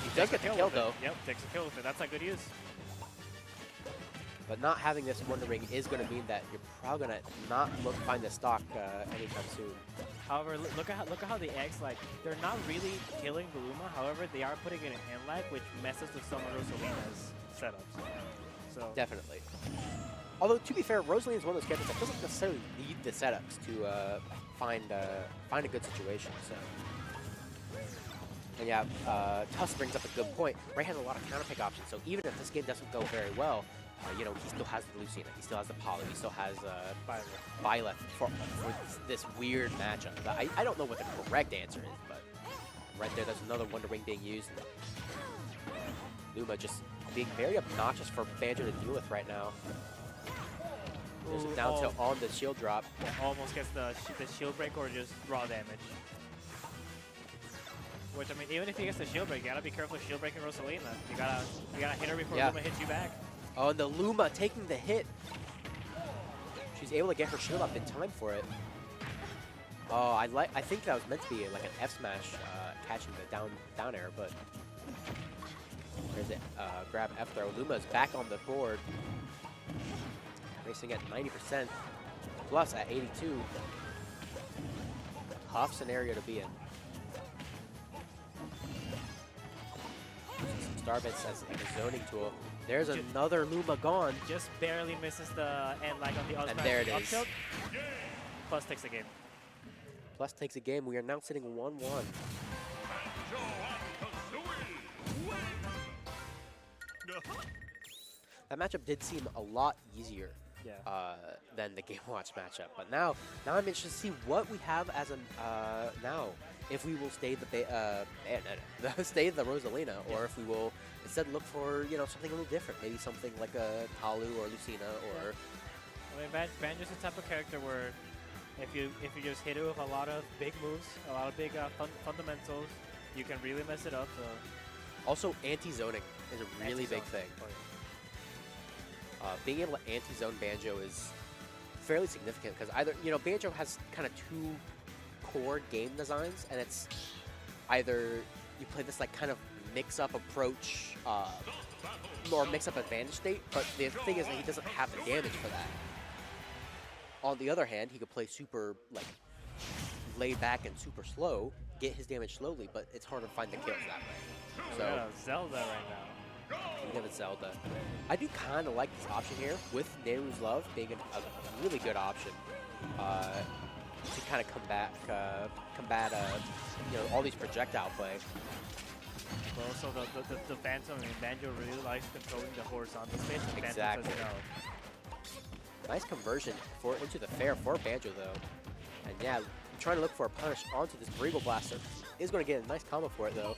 He does get the kill though. Yep, takes a kill with it. That's a good use. But not having this Wonder Ring is going to mean that you're probably going to not find the stock anytime soon. However, look at how the eggs, like, they're not really killing the Luma. However, they are putting it in hand lag, which messes with some of Rosalina's setups. So definitely. Although, to be fair, Rosalina is one of those characters that doesn't necessarily need the setups to find a good situation. So. And yeah, Tuss brings up a good point. Ray has a lot of counter pick options, so even if this game doesn't go very well, you know, he still has the Lucina, he still has the Poly, he still has Violet for this weird matchup. I don't know what the correct answer is, but right there's another Wonder Wing being used. Luma just being very obnoxious for Banjo to deal with right now. There's a down tilt on the shield drop. Yeah, almost gets the shield break or just raw damage. Which, I mean, even if he gets the shield break, you gotta be careful shield breaking Rosalina. You gotta hit her before Luma hits you back. Oh, and the Luma taking the hit. She's able to get her shield up in time for it. Oh, I think that was meant to be like an F smash, catching the down air, but there's it. Grab F throw. Luma's back on the board, racing at 90%, plus at 82. Tough scenario to be in. Some star bits as like a zoning tool. There's another Luma gone. Just barely misses the end lag on the other side. And there it is. Plus takes the game. Plus takes a game. We are now sitting 1-1. That matchup did seem a lot easier than the Game & Watch matchup. But now I'm interested to see what we have as a now. If we will stay stay the Rosalina, or if we will instead look for something a little different, maybe something like a Talu or Lucina, or. I mean, Banjo's the type of character where if you just hit it with a lot of big moves, a lot of big fundamentals, you can really mess it up. So. Also, anti-zoning is a really big thing. Being able to anti-zone Banjo is fairly significant because either Banjo has kind of two core game designs, and it's either you play this like kind of mix-up approach or mix-up advantage state, but the thing is that he doesn't have the damage for that. On the other hand, he could play super like laid back and super slow, get his damage slowly, but it's hard to find the kills that way. So yeah, Zelda right now. We have a Zelda. I do kind of like this option here with Nehru's Love being a really good option to kind of combat all these projectile play. But also the Phantom, I mean, Banjo really likes controlling the horizontal space. Exactly. Nice conversion into the fair for Banjo though. And yeah, trying to look for a punish onto this Regal Blaster. Is going to get a nice combo for it though.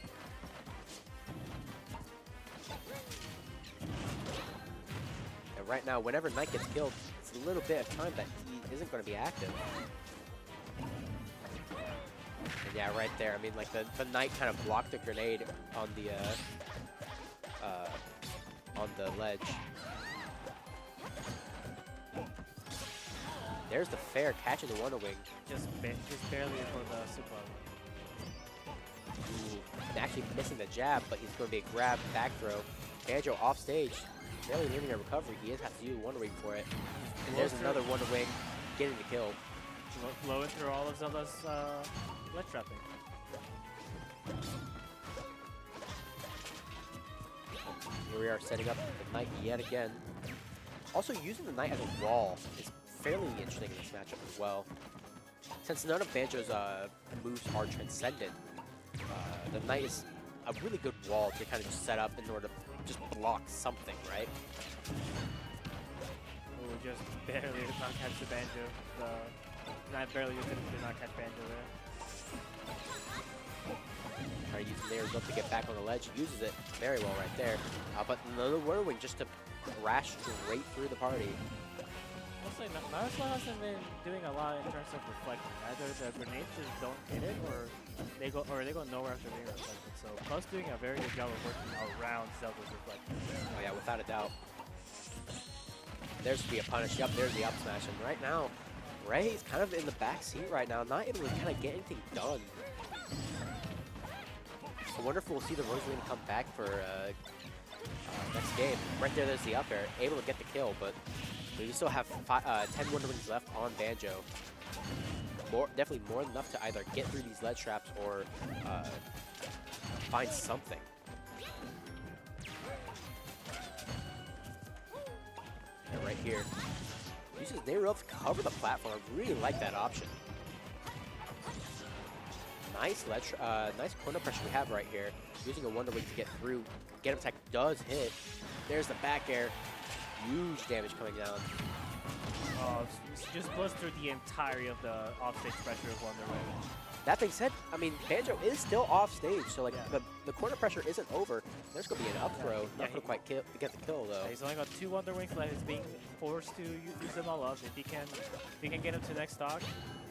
And right now, whenever Knight gets killed, it's a little bit of time that he isn't going to be active. And yeah, right there. I mean, like the Knight kind of blocked the grenade on the ledge. There's the fair catching the Wonder Wing. Just barely for the super. Ooh, and actually missing the jab, but he's going to be a grab back throw. Banjo off stage, barely needing a recovery. He is have to do Wonder Wing for it. And there's another Wonder Wing getting the kill. Blowing through all of Zelda's ledge trapping. Here we are setting up the Knight yet again. Also, using the Knight as a wall is fairly interesting in this matchup as well. Since none of Banjo's moves are transcendent, the Knight is a really good wall to kind of just set up in order to just block something, right? Ooh, just barely did not catch the Banjo. Not barely did not catch Banjo there. Trying to use Nair's up to get back on the ledge. Uses it very well right there. But another Whirlwind just to crash straight through the party. Honestly, Mashoff hasn't been doing a lot in terms of reflecting. Either the grenades just don't hit it, or they go nowhere after being reflected. So Plus doing a very good job of working around Zelda's reflection. Oh yeah, without a doubt. There's the punish. Yep, there's the up smash. And right now, Bray is kind of in the back seat right now, not able to kind of get anything done. I wonder if we'll see the Rosaline come back for next game. Right there's the up air, able to get the kill, but we still have 10 Wonder Wings left on Banjo. Definitely more than enough to either get through these ledge traps or find something. And right here, uses Nair to cover the platform. I really like that option. Nice nice corner pressure we have right here. Using a Wonder Wing to get through. Get him attack does hit. There's the back air. Huge damage coming down. Just blows through the entirety of the offstage pressure of Wonder Wing. That being said, I mean, Banjo is still off stage, so like the corner pressure isn't over. There's going to be an up throw. Not going to quite get the kill though. Yeah, he's only got 2 Wonder Wings left. He's being forced to use them all up. If he can get him to next stock,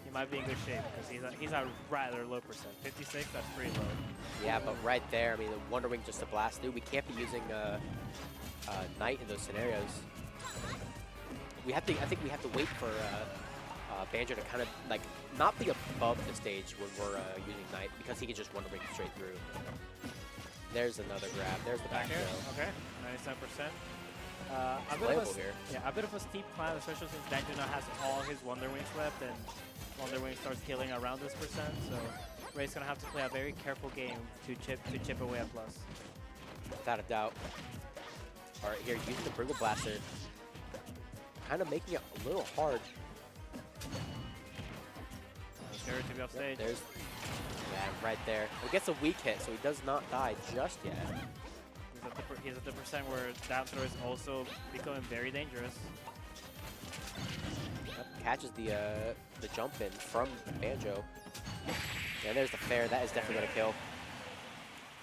he might be in good shape because he's a rather low percent. 56, that's pretty low. Yeah, but right there, I mean, the Wonder Wing just to blast through. We can't be using Knight in those scenarios. I think we have to wait for Banjo to kind of like not be above the stage when we're using Knight, because he can just Wonder Wing straight through. There's another grab. There's the back throw. Okay, 97%. A bit of a steep climb, especially since Banjo now has all his Wonder Wings left, and Wonder Wing starts healing around this percent. So Ray's gonna have to play a very careful game to chip away at Plus. Without a doubt. All right, here using the Brittle Blaster, kind of making it a little hard. Sure to be off stage. There's right there. He gets a weak hit, so he does not die just yet. He's at the percent where down throw is also becoming very dangerous. Yep, catches the jump in from Banjo. And there's the fair. That is definitely going to kill.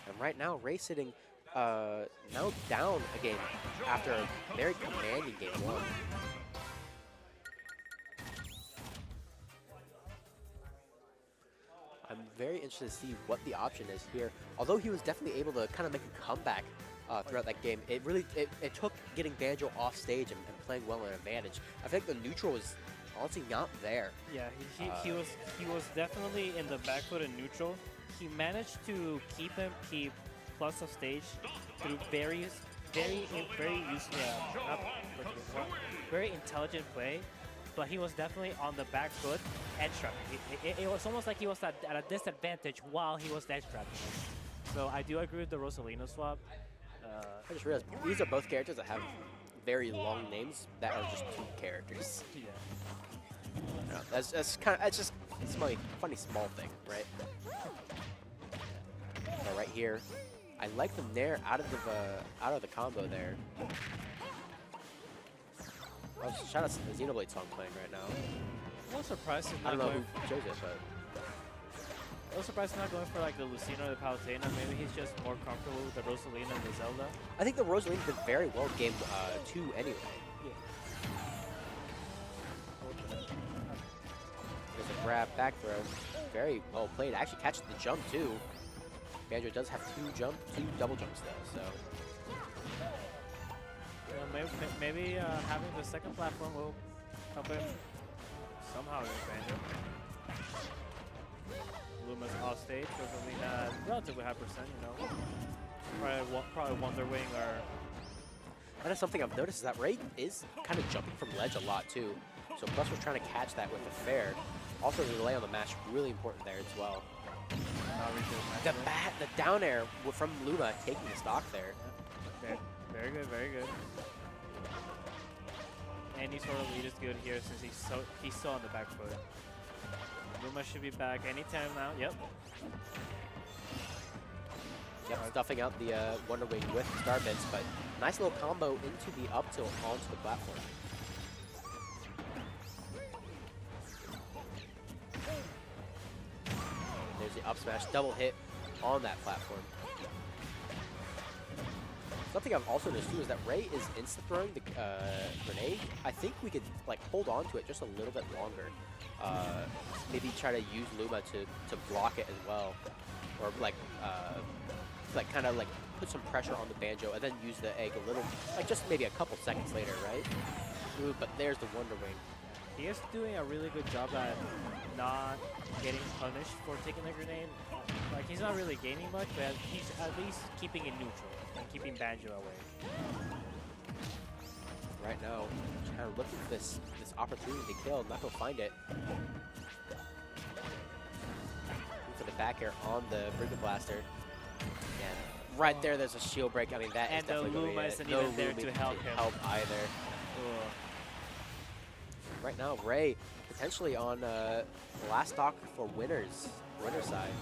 And right now, Ray sitting now down a game after a very commanding game 1. I'm very interested to see what the option is here. Although he was definitely able to kind of make a comeback throughout that game, it took getting Banjo off stage and playing well an advantage. I think the neutral was honestly not there. Yeah, he was definitely in the back foot in neutral. He managed to keep Plus off stage through very intelligent play. But he was definitely on the back foot, edge trapping. It was almost like he was at a disadvantage while he was edge trapping. So I do agree with the Rosalino swap. I just realized these are both characters that have very long names that are just 2 characters. Yeah. That's just it's a funny small thing, right? So right here, I like the Nair out of the combo there. Oh, shout out to the Xenoblade song playing right now. I'm a little surprised he's I not don't know going. who chose it, but A little surprised he's not going for like the Lucina or the Palutena. Maybe he's just more comfortable with the Rosalina and the Zelda. I think the Rosalina did very well game 2 anyway. Yeah. There's a grab, back throw. Very well played. Actually catches the jump too. Banjo does have 2 double jumps though, so. Maybe having the second platform will help him somehow against Banjo. Luma's off stage, Rosalina relatively high percent, you know. Probably Wonder Wing or. That is something I've noticed, is that Ray is kind of jumping from ledge a lot too. So Plus was trying to catch that with a fair. Also the delay on the match, really important there as well. The down air from Luma taking the stock there. Yeah. Very good, very good. Any sort of lead is good here since he's so on the back foot. Luma should be back anytime now. Yep. Yep, stuffing out the Wonder Wing with Star Bits, but nice little combo into the up tilt onto the platform. There's the up smash, double hit on that platform. Something I've also noticed too is that Ray is insta throwing the grenade. I think we could like hold on to it just a little bit longer. Maybe try to use Luma to block it as well, or like kind of like put some pressure on the Banjo and then use the egg a little, like just maybe a couple seconds later, right? Ooh, but there's the Wonder Wing. He is doing a really good job at not getting punished for taking the grenade. Like, he's not really gaining much, but he's at least keeping it neutral and keeping Banjo away. Right now, kind of looking for this opportunity to kill, not gonna find it. Looking for the back air on the Brigade Blaster. And right there's a shield break. I mean, that is definitely going to be it. And the Luma isn't even there to help him. Either. Ugh. Right now, Ray potentially on last stock for winner side.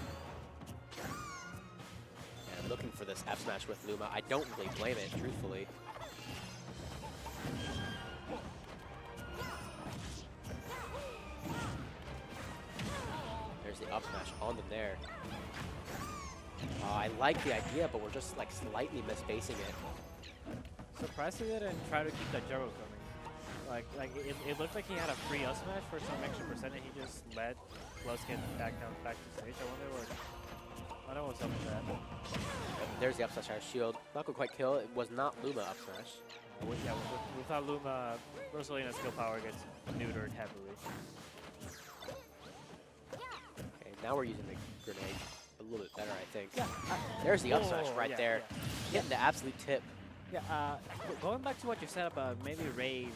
And looking for this F smash with Luma. I don't really blame it, truthfully. There's the up smash on the nair. I like the idea, but we're just like slightly misspacing it. Surprised he didn't try to keep that Jaro coming. Like it looked like he had a free up smash for some extra percent, and he just let Plus get back to stage. I wonder what's up with that. There's the up smash shield. Not gonna quite kill. It was not Luma up smash. Yeah, without Luma, Rosalina's skill power gets neutered heavily. Okay, now we're using the grenade a little bit better, I think. Yeah. There's the up smash right there. Yeah. Hitting the absolute tip. Yeah, going back to what you said about maybe Ray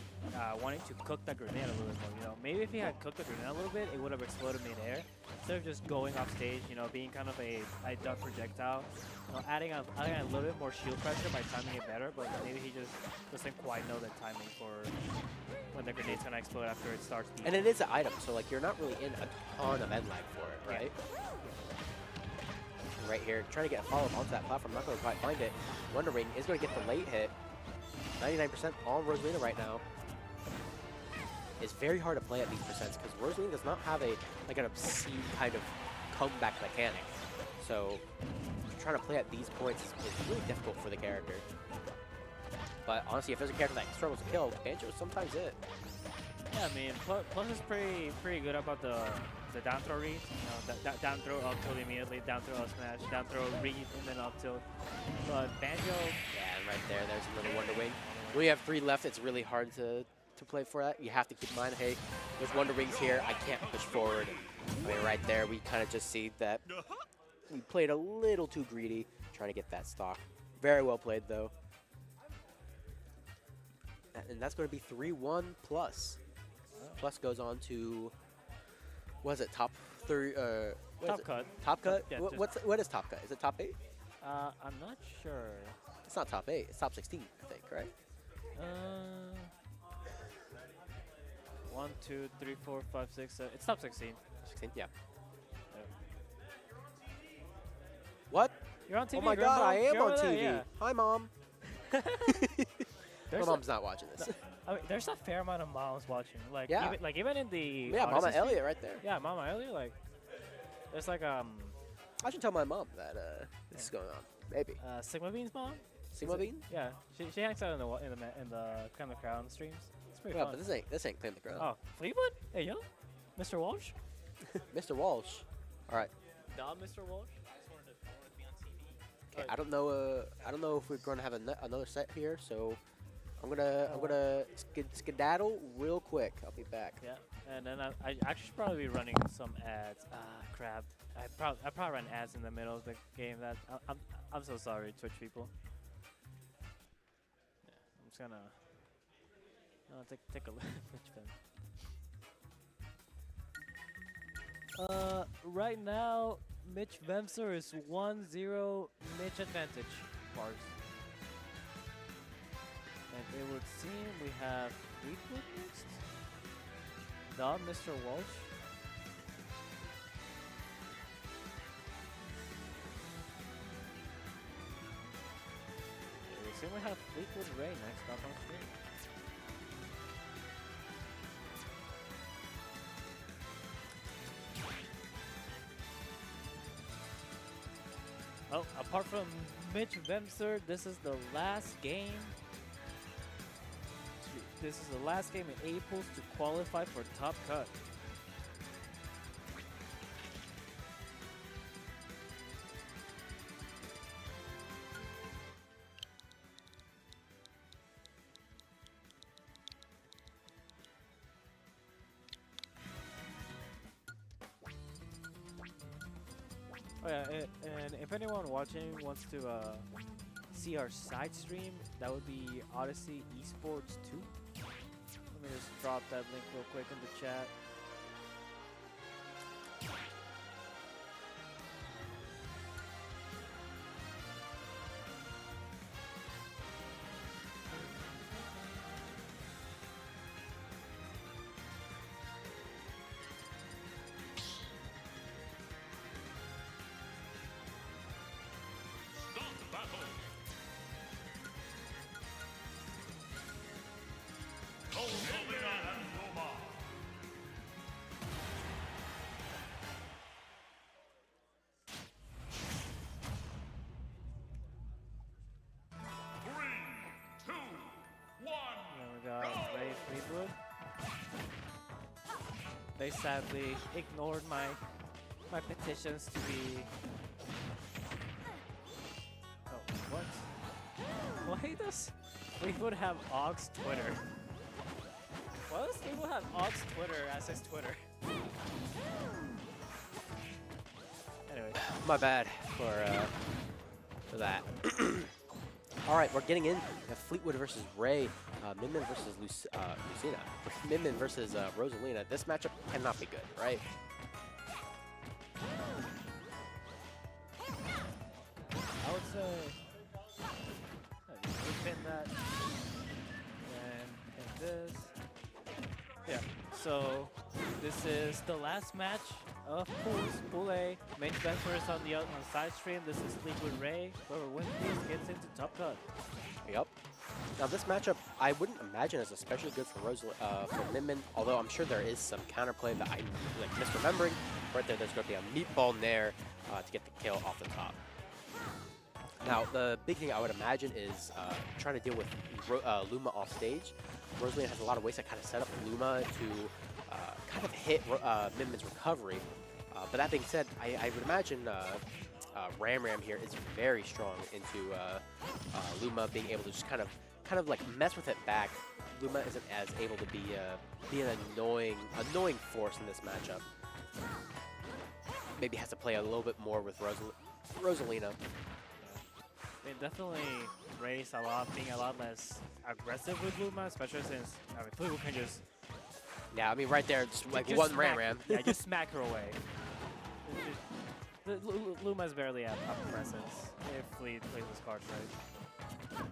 wanting to cook that grenade a little bit more, you know, maybe if he had cooked the grenade a little bit, it would have exploded mid-air. Instead of just going off stage, you know, being kind of a duck projectile, you know, adding a little bit more shield pressure by timing it better, but maybe he just doesn't quite know the timing for when the grenade's gonna explode after it starts beating. And it is an item, so like you're not really in a ton of end lag for it, right? Yeah. Right here, trying to get a follow-up onto that platform, not going to quite find it. Wonder Wing is going to get the late hit. 99% on Rosalina right now. It's very hard to play at these percents because Rosalina does not have an obscene kind of comeback mechanic. So trying to play at these points is really difficult for the character. But honestly, if there's a character that struggles to kill, Banjo is sometimes it. Yeah, I mean, Plus is pretty good about the down throw read. You know, down throw up tilt immediately, down throw up smash, down throw read, and then up tilt. But Banjo, yeah, and right there's another Wonder Wing. When you have 3 left, it's really hard to play for that. You have to keep in mind, hey, there's Wonder Wings here. I can't push forward. I mean, right there, we kind of just see that we played a little too greedy, trying to get that stock. Very well played, though. And that's going to be 3-1 Plus. Plus goes on to, what is it, top 3? top cut. Top cut? Yeah, what is top cut? Is it top 8? I'm not sure. It's not top 8. It's top 16, I think, right? 1, 2, 3, 4, 5, 6, 7. It's top 16. 16, yeah. What? You're on TV. Oh my God, I am on TV. Yeah. Hi, Mom. My mom's not watching this. I mean, there's a fair amount of moms watching. Like, yeah. even in the yeah, Mama Elliot right there. Yeah, Mama Elliot. Like, there's like I should tell my mom that this is going on. Maybe. Sigma Bean's mom. Sigma Bean? Yeah, she hangs out in the kind of crown streams. It's pretty fun. But this ain't Claim the Crown. Oh, Fleetwood? Hey yo, Mr. Walsh. Mr. Walsh. All right. Not Mr. Walsh. Okay, I don't know if we're going to have another set here, so I'm gonna skedaddle real quick. I'll be back. Yeah, and then I actually should probably be running some ads. Crap. I probably run ads in the middle of the game. That I'm so sorry, Twitch people. Yeah, I'm just gonna take a look. Right now, Mitch Vemser is 1-0 Mitch advantage. Bars. And it would seem we have Fleetwood next. Not Mr. Walsh. It would seem we have Fleetwood Ray next up on screen. Oh, apart from Mitch Vemser, this is the last game. This is the last game in A-Pools to qualify for Top Cut. Oh yeah, and if anyone watching wants to see our side stream, that would be Odyssey Esports 2. Let me just drop that link real quick in the chat. Start battle. Olivia and Roma. Three, two, one. Then we got Ray Fleetwood. They sadly ignored my petitions to be. Oh, what? Why does Fleetwood have Aug's Twitter? Why does Fleetwood have Aug's Twitter as his Twitter? Anyway. My bad for that. All right, we're getting in. We have Fleetwood versus Ray, Minmin versus Lucina, Minmin versus Rosalina. This matchup cannot be good, right? I would say. Pin that. And pin this. Yeah. So this is the last match of Pool A. Main Spencer is on the side stream. This is Fleetwood Ray. Whoever wins this gets into Top Cut. Yep. Now this matchup, I wouldn't imagine is especially good for for Minmin, although I'm sure there is some counterplay that I'm like misremembering. Right there, there's going to be a meatball nair to get the kill off the top. Now the big thing I would imagine is trying to deal with Luma off stage. Rosalina has a lot of ways to kind of set up Luma to kind of hit Minmin's recovery. But that being said, I would imagine Ram here is very strong into Luma being able to just kind of like mess with it back. Luma isn't as able to be an annoying force in this matchup. Maybe has to play a little bit more with Rosalina. I mean, definitely Ray's being a lot less aggressive with Luma, especially since Fleetwood can just. Yeah, I mean, right there, just like just one smack, Ram. Yeah, just smack her away. Luma's barely a presence if Fleet plays his cards right.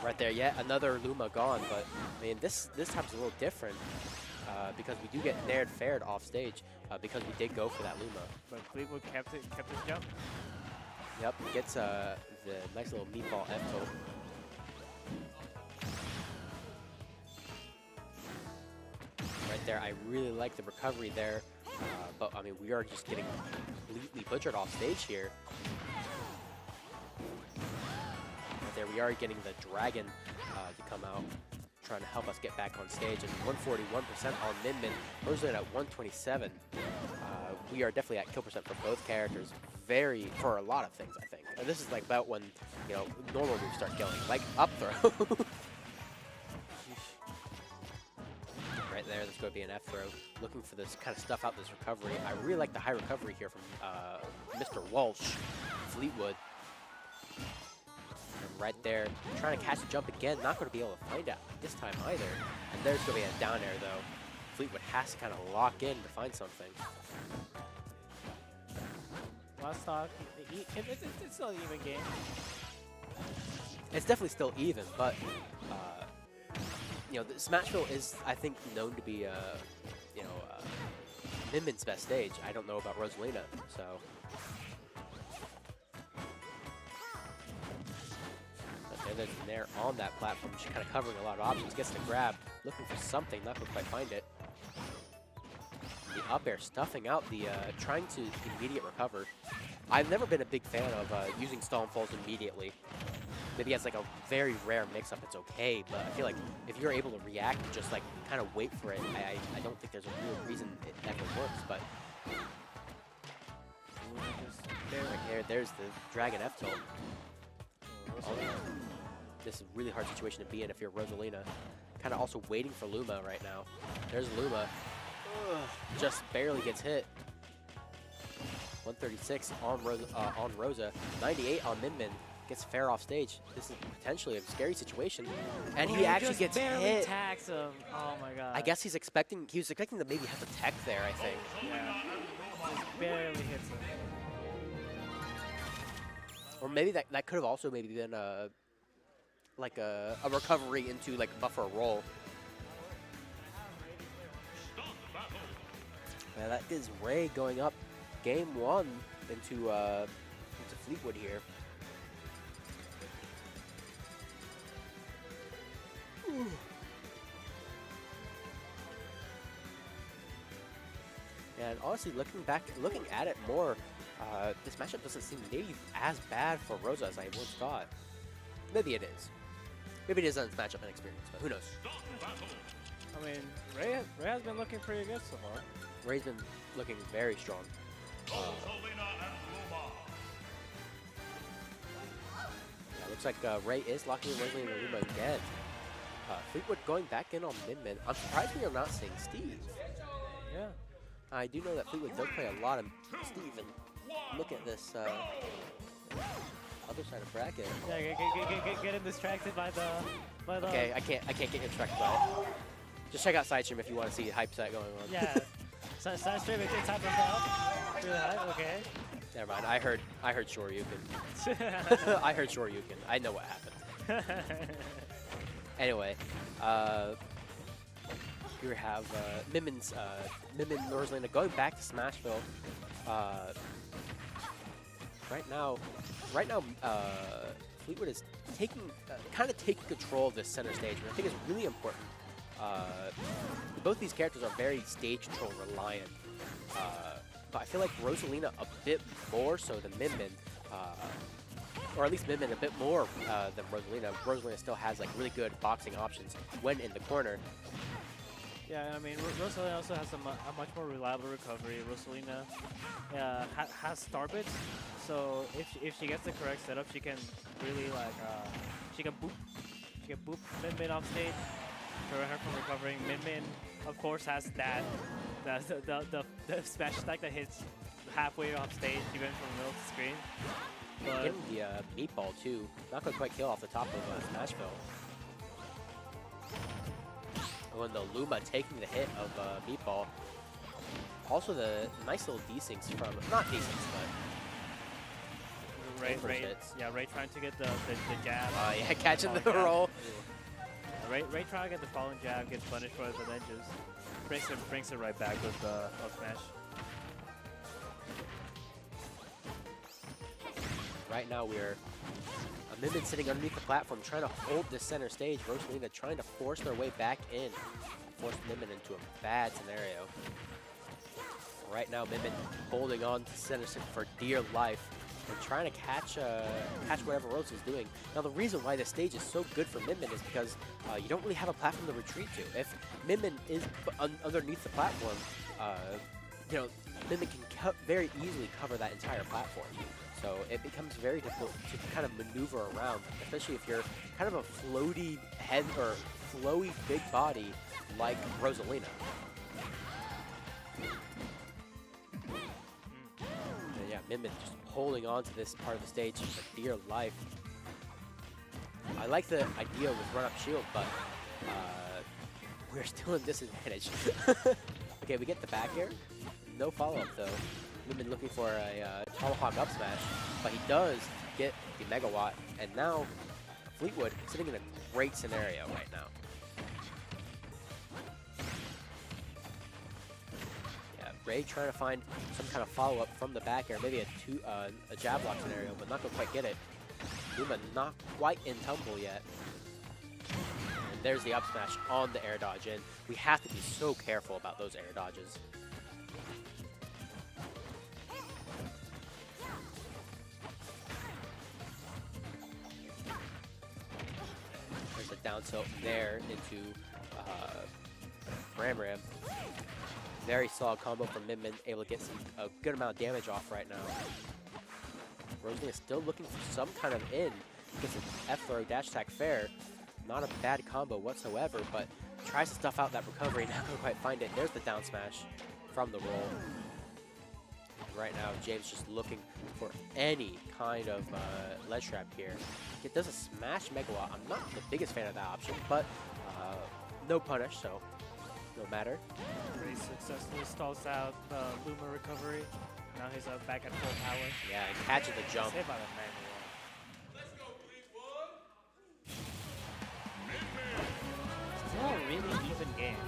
Right there, yet another Luma gone, but I mean, this time's a little different because we do get nared fared off stage because we did go for that Luma. But Fleetwood kept his jump. Yep, gets the nice little meatball F-tilt. Right there, I really like the recovery there, but I mean, we are just getting completely butchered off stage here. Right there, we are getting the dragon to come out, trying to help us get back on stage, and 141% on Minmin, Rosalina at 127. We are definitely at kill percent for both characters, for a lot of things, I think. And this is like about when, you know, normal moves start killing, like up throw. Right there, there's going to be an F throw. Looking for this kind of stuff out this recovery. I really like the high recovery here from Mr. Walsh, Fleetwood. And right there, trying to catch a jump again, not going to be able to find out this time either. And there's going to be a down air though. Fleetwood has to kind of lock in to find something. last stock. It's still an even game. It's definitely still even, but you know, the Smashville is, I think, known to be you know, Min Min's best stage. I don't know about Rosalina, so. But there's Nair on that platform. She's kind of covering a lot of options. Gets the grab, looking for something, not going to quite find it. The up air stuffing out the, trying to immediate recover. I've never been a big fan of using stall and falls immediately. Maybe as like a very rare mix-up, it's okay, but I feel like if you're able to react and just like kind of wait for it, I don't think there's a real reason it ever works, but right here, there's the Dragon F tilt. Oh, this is a really hard situation to be in if you're Rosalina. Kind of also waiting for Luma right now. There's Luma. Ugh, just barely gets hit. 136 on Rosa, 98 on Min Min. Gets fair off stage. This is potentially a scary situation, and he actually gets hit. Tags him. Oh my god. I guess he was expecting to maybe have a tech there, I think. Yeah. Just barely hits him. Or maybe that could have also maybe been like a recovery into like buffer roll. Yeah, that is Ray going up game 1 into Fleetwood here. And honestly, looking at it more, this matchup doesn't seem maybe as bad for Rosa as I once thought. Maybe it is. Maybe it is on its matchup inexperience, but who knows? I mean, Ray has been looking pretty good so far. Ray's been looking very strong. Rosalina and Luma. Yeah, looks like Ray is locking in Rosalina and Luma again. Fleetwood going back in on Min Min. I'm surprised we are not seeing Steve. Yeah. I do know that Fleetwood does play a lot of Steve, and look at this other side of bracket. Yeah, getting distracted by the. Okay, I can't get distracted by it. Just check out Sidestream if you want to see the hype set going on. Yeah. Sidestream, it's happening now. Really high, okay. Never mind. I heard Shoryuken. I heard Shoryuken. I know what happened. Anyway, here we have Min Min Rosalina going back to Smashville. Right now, Fleetwood is kind of taking control of this center stage, which I think is really important. Both these characters are very stage control reliant, but I feel like Rosalina a bit more so than Min Min. Or at least Min Min a bit more than Rosalina. Rosalina still has like really good boxing options when in the corner. Yeah, I mean, Rosalina also has a much more reliable recovery. Rosalina has starbits, so if she gets the correct setup, she can really like she can boop Min Min off stage, prevent her from recovering. Min Min, of course, has the smash attack that hits halfway off stage, even from the middle of the screen. But Getting the meatball too. Not gonna quite kill off the top of Smashville. When the Luma taking the hit of meatball. Also the nice little desyncs from not desyncs, but Ray hits. Yeah, Ray trying to get the jab. Yeah, catching the jab. roll. Ray trying to get the falling jab, gets punished for it, but then just brings it right back with the up smash. Right now we're Min Min sitting underneath the platform trying to hold this center stage. Rosalina trying to force their way back in. Force Min Min into a bad scenario. Right now Min Min holding on to center stage for dear life and trying to catch whatever Rosa is doing. Now the reason why this stage is so good for Min Min is because you don't really have a platform to retreat to. If Min Min is underneath the platform, you know, Min Min can very easily cover that entire platform. So it becomes very difficult to kind of maneuver around, especially if you're kind of a floaty head or flowy big body like Rosalina. And yeah, Min Min just holding on to this part of the stage for dear life. I like the idea with run-up shield, but we're still in disadvantage. Okay, we get the back air. No follow-up though. Min looking for a Tomahawk up smash, but he does get the Megawatt, and now Fleetwood sitting in a great scenario right now. Yeah, Bray trying to find some kind of follow-up from the back air, maybe a jab lock scenario, but not gonna quite get it. Luma not quite in tumble yet. And there's the up smash on the air dodge, and we have to be so careful about those air dodges. There's a down tilt there into Ram Ram. Very solid combo from Min, able to get a good amount of damage off right now. Rosalina is still looking for some kind of in. Gets an F throw dash attack fair. Not a bad combo whatsoever, but tries to stuff out that recovery. Not going to quite find it. There's the down smash from the roll. And right now, James just looking for any kind of ledge trap here. It does a smash Megawatt. I'm not the biggest fan of that option, but no punish, so no matter. Pretty successfully stalls out the Luma recovery. Now he's back at full power. Yeah, and catches the jump. Save by the manual. Still a really even game.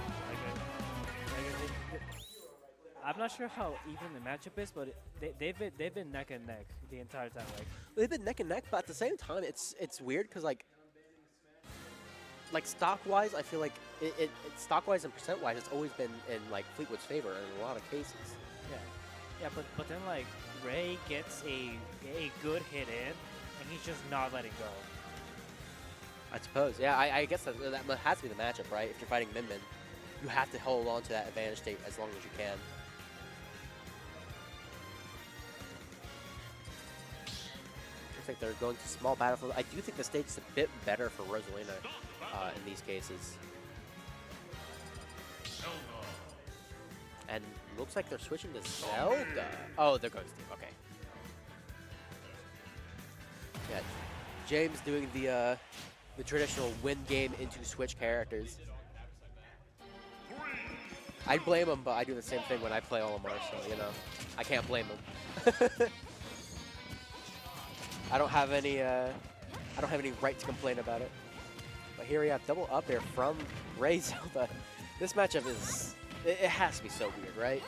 I'm not sure how even the matchup is, but they've been neck and neck the entire time. They've been neck and neck, but at the same time, it's weird because like stock wise, I feel like it stock wise and percent wise, it's always been in like Fleetwood's favor in a lot of cases. Yeah. Yeah, but then like Ray gets a good hit in, and he's just not letting go. I suppose. Yeah, I guess that has to be the matchup, right? If you're fighting Min, you have to hold on to that advantage state as long as you can. Looks like they're going to small battlefield. I do think the stage is a bit better for Rosalina in these cases. And looks like they're switching to Zelda. Oh, they're going Steve. Okay. Yeah, James doing the traditional win game into switch characters. I blame him, but I do the same thing when I play Olimar, so you know, I can't blame him. I don't have any right to complain about it. But here we have double up air from Ray Zelda. This matchup is. It has to be so weird, right?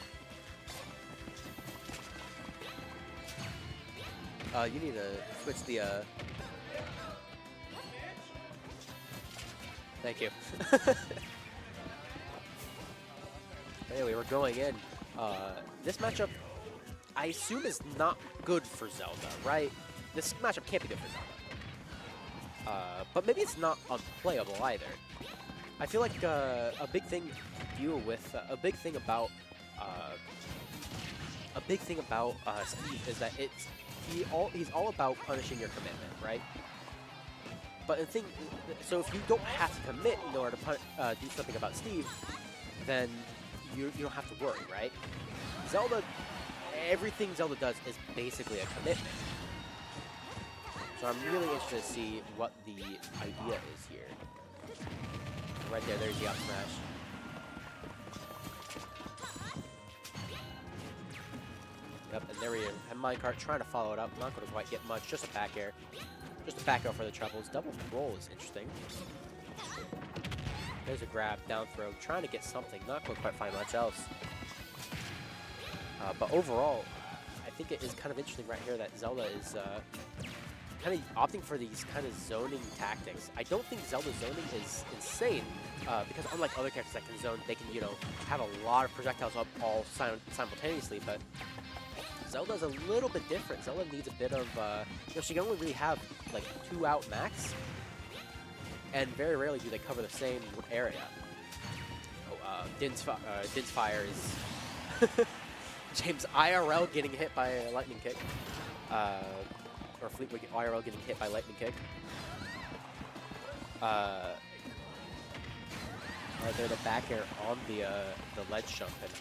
You need to switch the, Thank you. Anyway, we're going in. This matchup, I assume, is not good for Zelda, right? This matchup can't be good for Zelda. But maybe it's not unplayable either. I feel like a big thing to deal with, a big thing about Steve is that he's all about punishing your commitment, right? But so if you don't have to commit in order to do something about Steve, then you don't have to worry, right? Zelda, everything Zelda does is basically a commitment. So I'm really interested to see what the idea is here. Right there's the up smash. Yep, and there we are. And Minecart trying to follow it up. Not going to quite get much. Just a back air. Just a back air for the troubles. Double roll is interesting. There's a grab, down throw. Trying to get something. Not going to quite find much else. But overall, I think it is kind of interesting right here that Zelda is kind of opting for these kind of zoning tactics. I don't think Zelda's zoning is insane, because unlike other characters that can zone, they can, you know, have a lot of projectiles up all simultaneously, but Zelda's a little bit different. Zelda needs a bit of, you know, she can only really have, like, 2 out max, and very rarely do they cover the same area. Oh, Din's Fire is... James IRL getting hit by a lightning kick. Or Fleetwood IRL getting hit by lightning kick. Right there, the back air on the ledge jump. And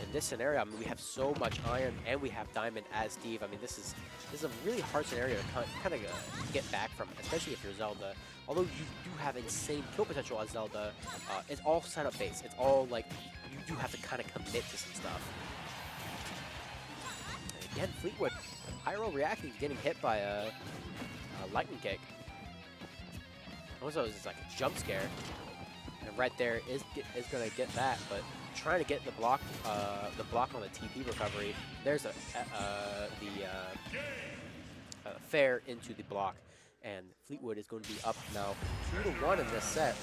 in this scenario, I mean, we have so much iron and we have diamond as Steve. I mean, this is a really hard scenario to kind of get back from, especially if you're Zelda. Although you do have insane kill potential as Zelda, it's all setup based. It's all like you do have to kind of commit to some stuff. again, Fleetwood, high roll reacting, getting hit by a lightning kick. Also, it's like a jump scare. And right there is going to get that, but trying to get the block on the TP recovery. There's the fair into the block, and Fleetwood is going to be up now 2-1 in this set.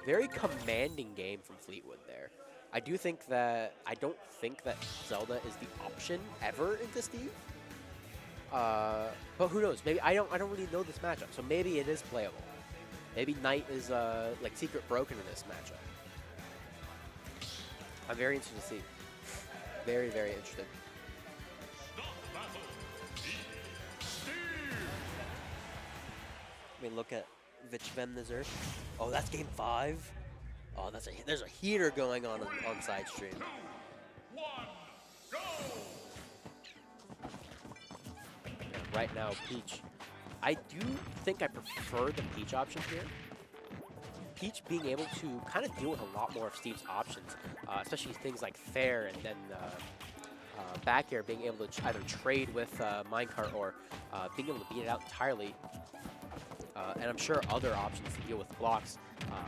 Very commanding game from Fleetwood there. I don't think that Zelda is the option ever into Steve. But who knows? Maybe I don't really know this matchup, so maybe it is playable. Maybe Knight is like secret broken in this matchup. I'm very interested to see. Very, very interested. I mean, look at Vichvem Nazir. Oh, that's game 5. Oh, there's a heater going on side stream. 2, 1, go! Right now, Peach. I do think I prefer the Peach option here. Peach being able to kind of deal with a lot more of Steve's options, especially things like fair and then back air, being able to either trade with minecart or being able to beat it out entirely. And I'm sure other options to deal with blocks,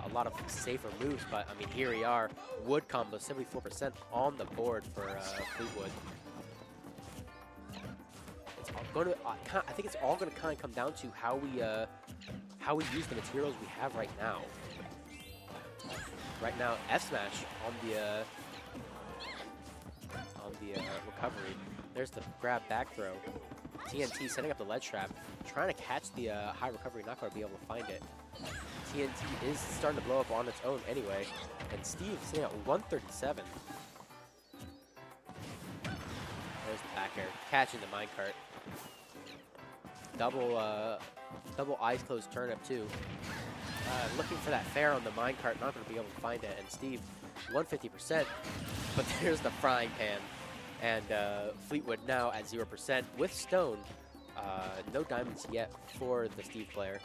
a lot of safer moves, but I mean, here we are, wood combo, 74% on the board for Fleetwood. It's all going to, I think it's all going to kind of come down to how we use the materials we have right now. Right now, F smash on the recovery. There's the grab back throw. TNT setting up the ledge trap, trying to catch the high recovery, not going to be able to find it. TNT is starting to blow up on its own anyway, and Steve sitting at 137. There's the back air, catching the minecart. Double eyes closed turnip too. Looking for that fair on the minecart, not going to be able to find it, and Steve 150%, but there's the frying pan. And Fleetwood now at 0% with Stone. No diamonds yet for the Steve player.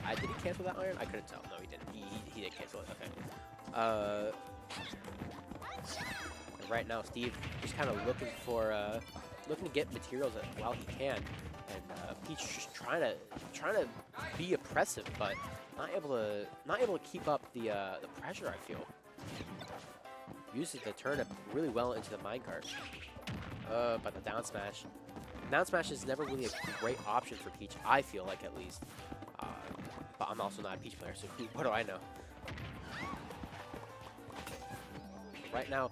Did he cancel that iron? I couldn't tell. No, he didn't. He did cancel it. Okay. And right now, Steve just kind of looking to get materials while he can, and Peach just trying to be oppressive, but not able to keep up the pressure. I feel. Uses the turnip really well into the minecart. But the down smash. Down smash is never really a great option for Peach, I feel like, at least. But I'm also not a Peach player, so what do I know? Right now,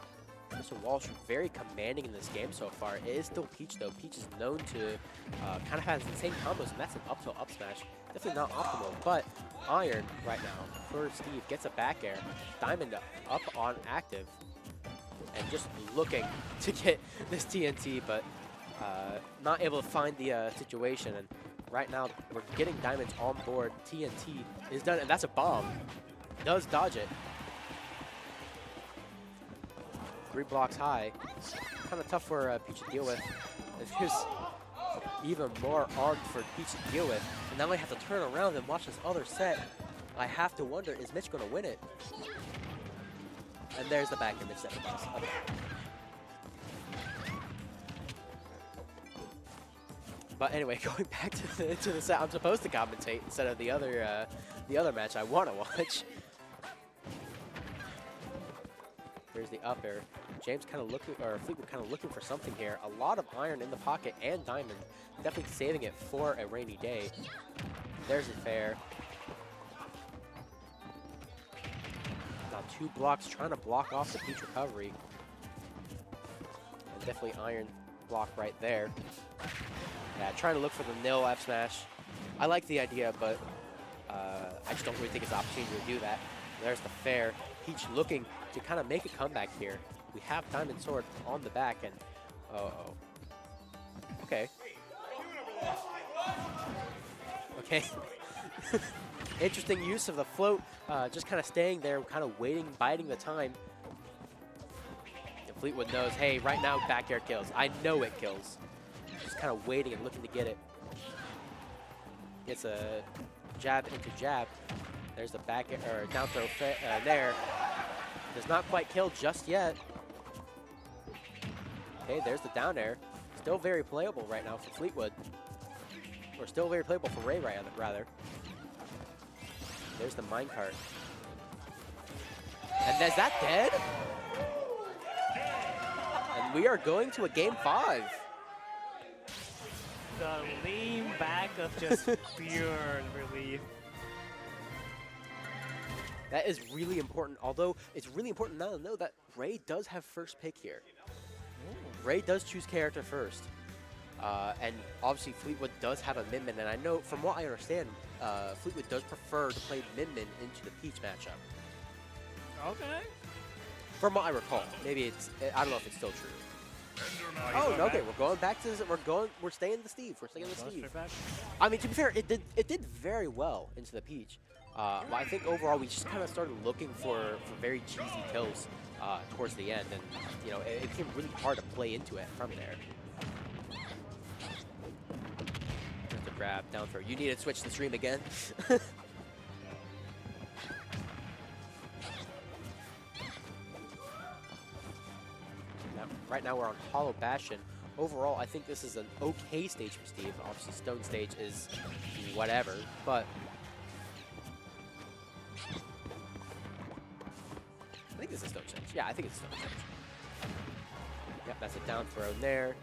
Mr. Walsh very commanding in this game so far. It is still Peach, though. Peach is known to kind of have insane combos, and that's an up tilt up smash. Definitely not optimal, but Iron right now for Steve gets a back air. Diamond up on active. And just looking to get this TNT, but not able to find the situation. And right now, we're getting diamonds on board. TNT is done, and that's a bomb. Does dodge it. 3 blocks high. Kind of tough for Peach to deal with. And there's even more armed for Peach to deal with. And now I have to turn around and watch this other set. I have to wonder, is Mitch going to win it? And there's the back end set of us. Okay. But anyway, going back to the set I'm supposed to commentate instead of the other match I want to watch. There's the up air. James kind of looking, or Fleetwood kind of looking for something here. A lot of iron in the pocket and diamond. Definitely saving it for a rainy day. There's the fair. Now 2 blocks trying to block off the Peach recovery. And definitely iron block right there. Yeah, trying to look for the nil F smash. I like the idea, but I just don't really think it's an opportunity to do that. There's the fair. Peach looking to kind of make a comeback here. We have Diamond Sword on the back, and uh-oh. Okay. Okay. Interesting use of the float, just kind of staying there, kind of waiting, biding the time. And Fleetwood knows, hey, right now back air kills. I know it kills. Just kind of waiting and looking to get it. Gets a jab into jab. There's the back air, or down throw there. Does not quite kill just yet. Okay, there's the down air. Still very playable right now for Fleetwood. Or still very playable for Ray, rather. There's the minecart. And is that dead? And we are going to a game 5. The lean back of just pure relief. That is really important, although it's really important now to know that Ray does have first pick here. Ray does choose character first. And obviously Fleetwood does have a Min Min, and I know, from what I understand, Fleetwood does prefer to play Min Min into the Peach matchup. Okay. From what I recall. Maybe it's, I don't know if it's still true. Oh, no, okay, we're going back to this, we're staying with Steve. We're staying with Steve. I mean, to be fair, it did very well into the Peach. Well, I think overall we just kind of started looking for very cheesy kills towards the end, and you know it became really hard to play into it from there. There's the grab, down throw. You need to switch the stream again. Right now we're on Hollow Bastion. Overall, I think this is an okay stage for Steve. Obviously, Stone Stage is whatever, but I think this is Stone Stage. Yeah, I think it's Stone Stage. Yep, that's a down throw there.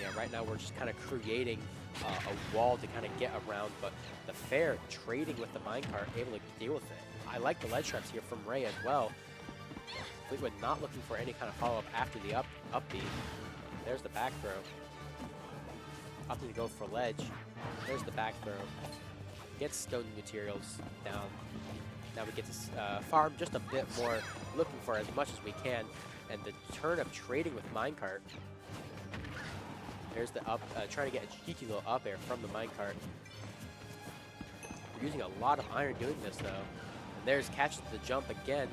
Yeah, right now we're just kind of creating a wall to kind of get around, but the fair trading with the minecart, able to deal with it. I like the ledge traps here from Ray as well. Fleetwood not looking for any kind of follow-up after the up B. There's the back throw. Opting to go for ledge. There's the back throw. Gets stone materials down. Now we get to farm just a bit more, looking for as much as we can. And the turn of trading with minecart. There's the up, trying to get a cheeky little up air from the minecart. We're using a lot of iron doing this though. And there's catches the jump again.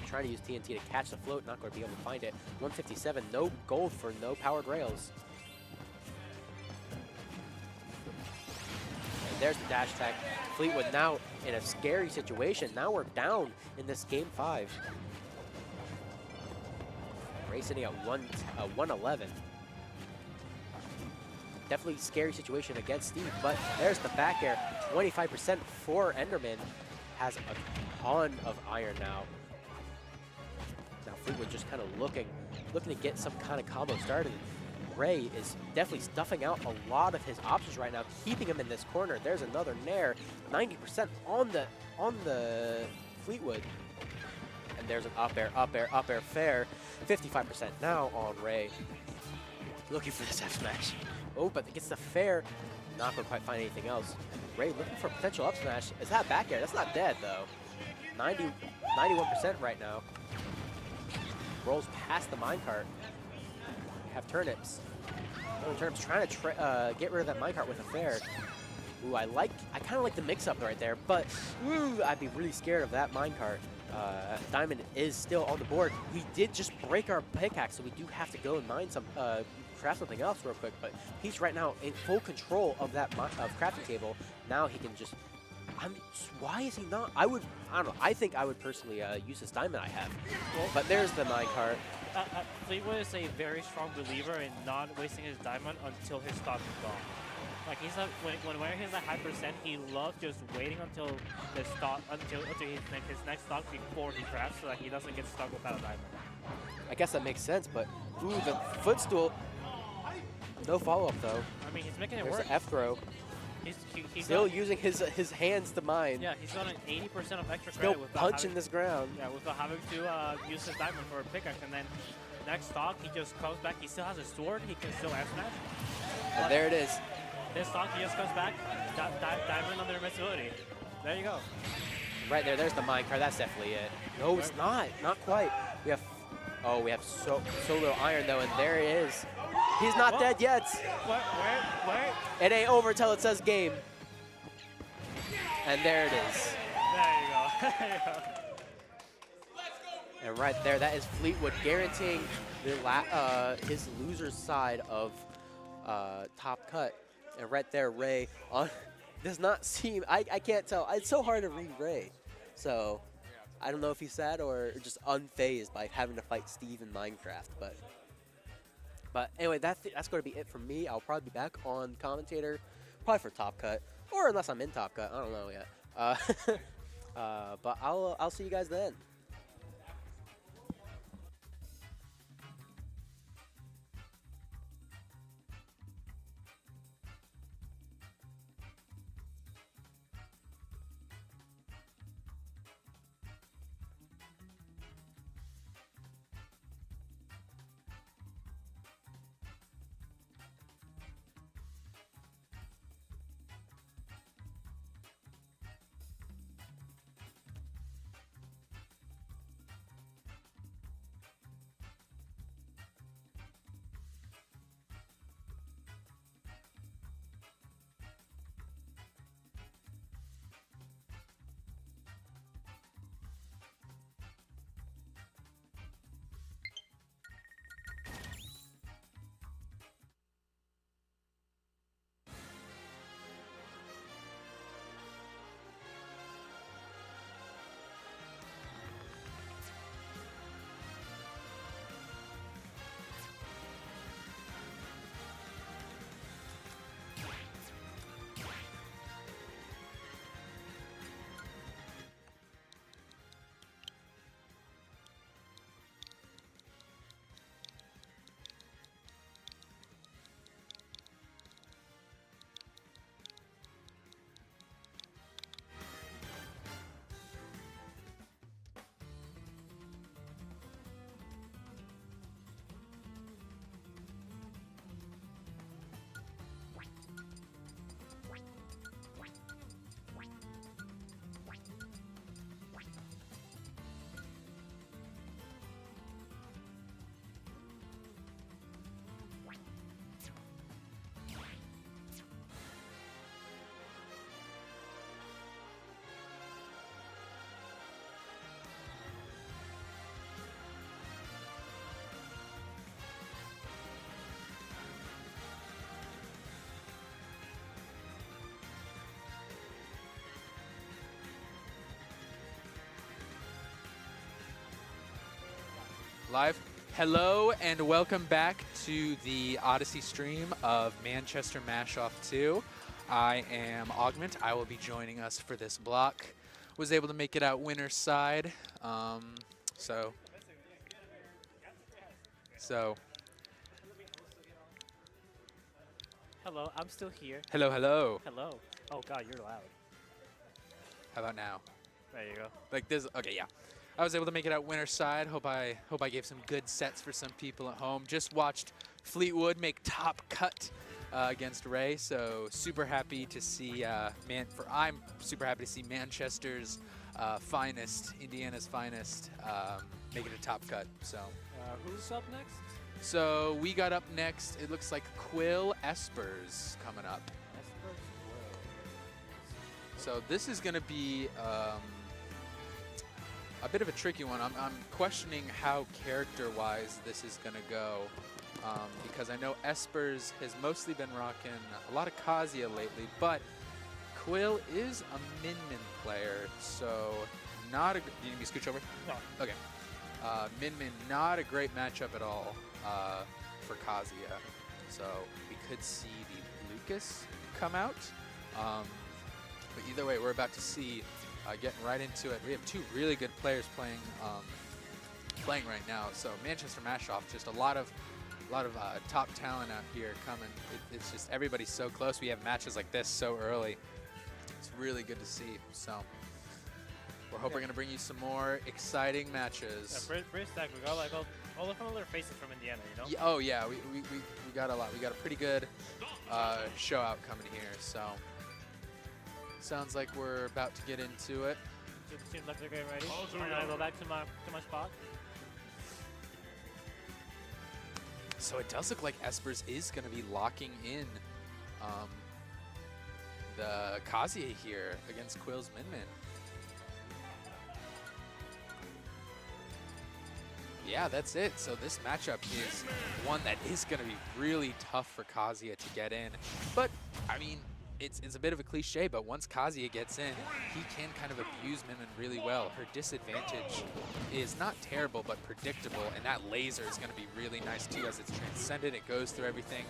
Trying to use TNT to catch the float, not going to be able to find it. 157, no gold for no powered rails. And there's the dash attack. Fleetwood now in a scary situation. Now we're down in this game 5. Ray sitting at 111. Definitely scary situation against Steve, but there's the back air. 25% for Enderman. Has a ton of iron now. Now Fleetwood just kind of looking to get some kind of combo started. Ray is definitely stuffing out a lot of his options right now, keeping him in this corner. There's another nair, 90% on the Fleetwood. And there's an up air fair, 55% now on Ray. Looking for this F smash. Oh, but it gets the fair. Not going to quite find anything else. Ray looking for a potential up smash. Is that back air? That's not dead, though. 91% right now. Rolls past the minecart. Have turnips. Oh, turnips trying to get rid of that minecart with a fair. Ooh, I kind of like the mix-up right there, but ooh, I'd be really scared of that minecart. Diamond is still on the board. We did just break our pickaxe, so we do have to go and mine some, craft something else real quick. But he's right now in full control of that crafting table. Now he can just. Why is he not? I don't know. I think I would personally use this diamond I have. Well, but there's the minecart. Fleetwood is a very strong believer in not wasting his diamond until his stock is gone. Like he's not, when he's at high percent, he loves just waiting until the stock until his next stock before he crafts, so that he doesn't get stuck without a diamond. I guess that makes sense, but ooh, the footstool. No follow up though. I mean, he's making it There's work. The F throw. He's still using his hands to mine. Yeah, he's got an 80% of extra still credit punching this ground. Yeah, without having to use his diamond for a pickaxe, and then next stock he just comes back. He still has a sword. He can still F smash. And there it is. This stock he just comes back. Diamond under invincibility. There you go. Right there. There's the minecart. That's definitely it. No, it's not. Not quite. We have so little iron though, and there it is. He's not dead yet. Where? It ain't over till it says game. And there it is. There you go. There you go. And right there, that is Fleetwood guaranteeing his loser's side of top cut. And right there, Ray does not seem, I can't tell. It's so hard to read Ray. So I don't know if he's sad or just unfazed by having to fight Steve in Minecraft. But anyway, that's going to be it from me. I'll probably be back on commentator, probably for Top Cut, or unless I'm in Top Cut. I don't know yet. But I'll see you guys then. Live. Hello and welcome back to the Odyssey stream of Manchester Mashoff 2. I am Augment. I will be joining us for this block. Was able to make it out winner's side. So. Hello, I'm still here. Hello, hello. Hello. Oh God, you're loud. How about now? There you go. Like this. Okay, yeah. I was able to make it out winner's side. Hope I gave some good sets for some people at home. Just watched Fleetwood make Top Cut against Ray, so super happy to see I'm super happy to see Manchester's finest, Indiana's finest, make it a Top Cut. So Who's up next? so we got up next. It looks like Quill Espers coming up. So this is going to be a bit of a tricky one. I'm questioning how character-wise this is going to go, because I know Espers has mostly been rocking a lot of Kazuya lately, but Quill is a Min player, so not a... Do you need me to scooch over? No. Okay. Min, not a great matchup at all for Kazuya, so we could see the Lucas come out. But either way, we're about to see... getting right into it. We have two really good players playing right now. So Manchester Mashoff, just a lot of top talent out here coming. It's just everybody's so close. We have matches like this so early. It's really good to see. So we're hoping we're gonna bring you some more exciting matches. Yeah, pretty stacked. We got like all the familiar faces from Indiana, you know. Yeah, oh yeah, we got a lot. We got a pretty good show out coming here. So. Sounds like we're about to get into it. Seems like they're getting ready. And I go back to my spot. So it does look like Espers is going to be locking in the Kazuya here against Quill's Min. Yeah, that's it. So this matchup is one that is going to be really tough for Kazuya to get in. But, I mean, it's a bit of a cliche, but once Kazuya gets in, he can kind of abuse Min Min really well. Her disadvantage is not terrible, but predictable, and that laser is going to be really nice too as it's transcendent. It goes through everything,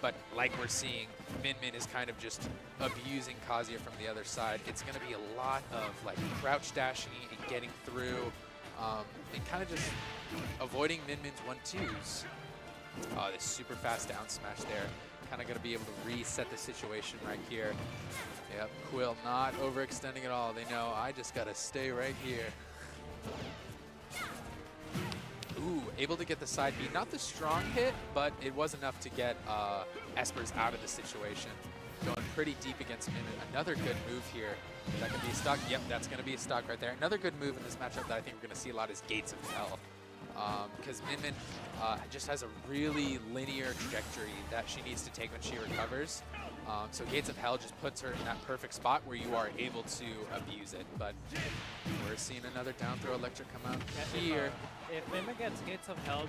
but like we're seeing, Min Min is kind of just abusing Kazuya from the other side. It's going to be a lot of like crouch dashing and getting through, and kind of just avoiding Min Min's 1-2s. Oh, this super fast down smash there. Kind of going to be able to reset the situation right here. Yep, Quill not overextending at all. They know, I just got to stay right here. Ooh, able to get the side B. Not the strong hit, but it was enough to get Espers out of the situation. Going pretty deep against Min Min. Another good move here. Is that going to be a stock? Yep, that's going to be a stock right there. Another good move in this matchup that I think we're going to see a lot is Gates of Hell. Because Min Min just has a really linear trajectory that she needs to take when she recovers. So Gates of Hell just puts her in that perfect spot where you are able to abuse it. But we're seeing another down throw electric come out here. If Min Min gets Gates of Hell,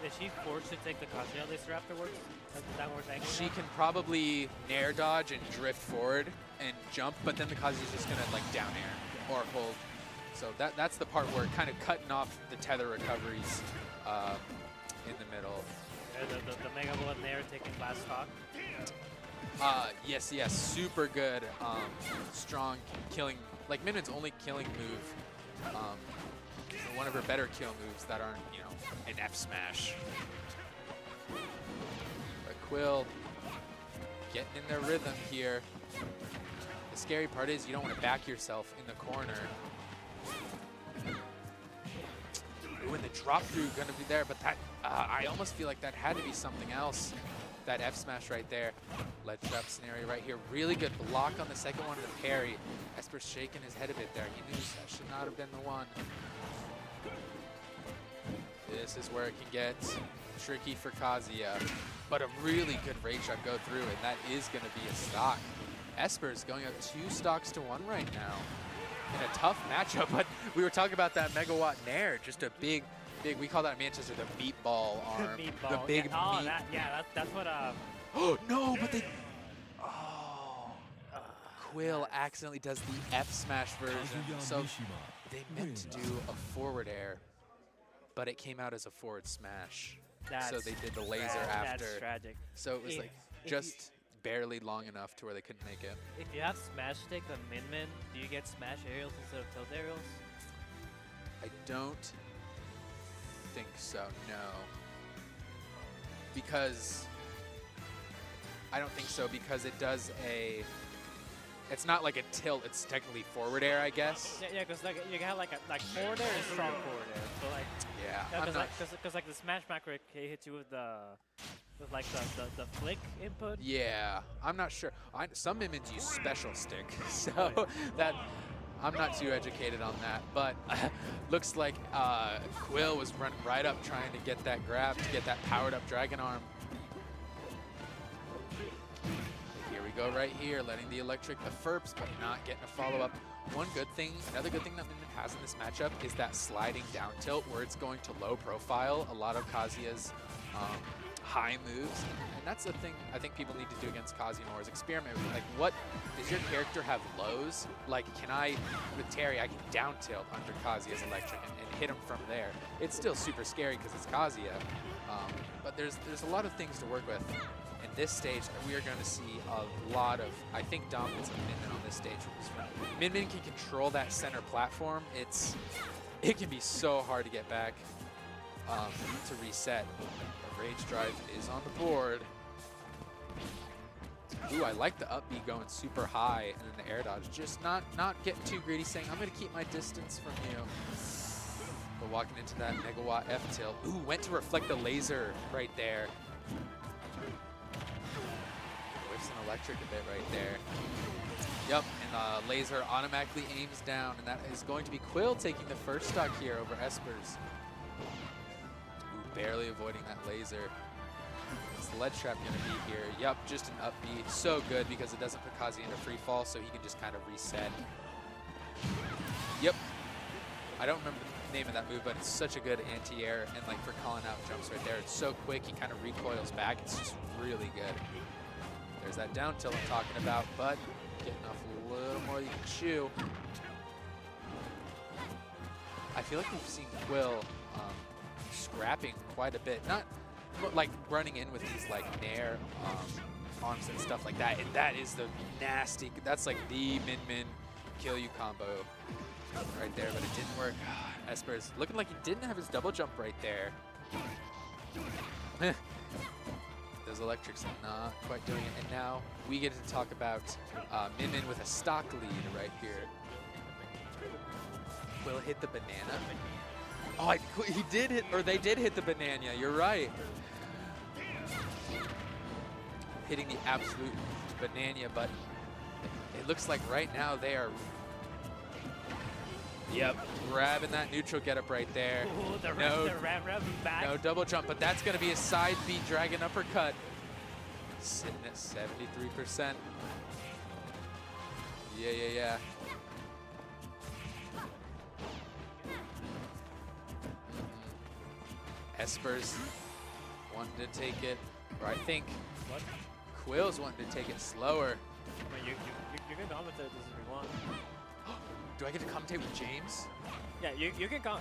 is she forced to take the Kazuya laser afterwards? That works angry? She can probably nair dodge and drift forward and jump, but then the Kazuya's just going to like down air or hold. So that's the part where kind of cutting off the tether recoveries in the middle. The Mega Bullet Nair taking last stock. Yes, super good, strong killing, like Min Min's only killing move, one of her better kill moves that aren't, you know, an F smash. But Quill getting in their rhythm here. The scary part is you don't want to back yourself in the corner. Ooh, and the drop through going to be there, but that I almost feel like that had to be something else. That F smash right there. Ledge trap scenario right here. Really good block on the second one of the parry. Esper's shaking his head a bit there. He knew that should not have been the one. This is where it can get tricky for Kazuya. But a really good rage shot go through, and that is going to be a stock. Esper's going up 2 stocks to 1 right now. In a tough matchup, but we were talking about that megawatt nair, just a big, we call that in Manchester the meatball arm. Meatball. The big meat. That's what. Oh no, but they. Oh, Quill accidentally does the F smash version. So they meant to do a forward air, but it came out as a forward smash. So they did the laser after. That's tragic. So it was like just barely long enough to where they couldn't make it. If you have smash stick on Min Min, do you get smash aerials instead of tilt aerials? I don't think so, no. Because I don't think so, because it does a, it's not like a tilt, it's technically forward air, I guess. Yeah, because like you have like forward air and strong forward air. So like yeah, because like the smash macro hits you with the the flick input. Yeah, I'm not sure. Some Min-Mins use special stick, so that I'm not too educated on that. But looks like Quill was running right up trying to get that grab, to get that powered up dragon arm. Here we go right here, letting the electric FERPs, but not getting a follow-up. One good thing, another good thing that Min Min has in this matchup is that sliding down tilt where it's going to low profile a lot of Kazuya's high moves, and that's the thing I think people need to do against Kazuya more is experiment with, like, what does your character have lows? Like, can I, with Terry, I can down tilt under Kazuya's electric and hit him from there. It's still super scary because it's Kazuya, but there's a lot of things to work with. In this stage, we are going to see a lot of, I think, dominance of Min Min on this stage. Min Min can control that center platform. It can be so hard to get back to reset. Rage drive is on the board. Ooh, I like the up B going super high, and then the air dodge. Just not getting too greedy, saying, I'm going to keep my distance from you. But walking into that megawatt F tilt. Ooh, went to reflect the laser right there. Whiffs an electric a bit right there. Yep, and laser automatically aims down, and that is going to be Quill taking the first stock here over Espers. Barely avoiding that laser. Is the ledge trap going to be here? Yep, just an up B. So good because it doesn't put Kazuya into free fall, so he can just kind of reset. Yep. I don't remember the name of that move, but it's such a good anti-air and like for calling out jumps right there. It's so quick, he kind of recoils back. It's just really good. There's that down tilt I'm talking about, but getting off a little more than you can chew. I feel like we've seen Quill scrapping quite a bit. Not like running in with these like nair arms and stuff like that. And that is the nasty, that's like the min-min kill you combo right there, but it didn't work. Esper's looking like he didn't have his double jump right there. Those electrics not quite doing it. And now we get to talk about Min-Min with a stock lead right here. Will hit the banana. Oh, he did hit, or they did hit the banana. You're right. Hitting the absolute banana, but it looks like right now they are. Yep, grabbing that neutral getup right there. Ooh, the back. No double jump, but that's going to be a side B dragon uppercut. Sitting at 73%. Yeah. Esper's wanting to take it, or I think Quill's wanting to take it slower. You can commentate this if you want. Do I get to commentate with James? Yeah, you can come.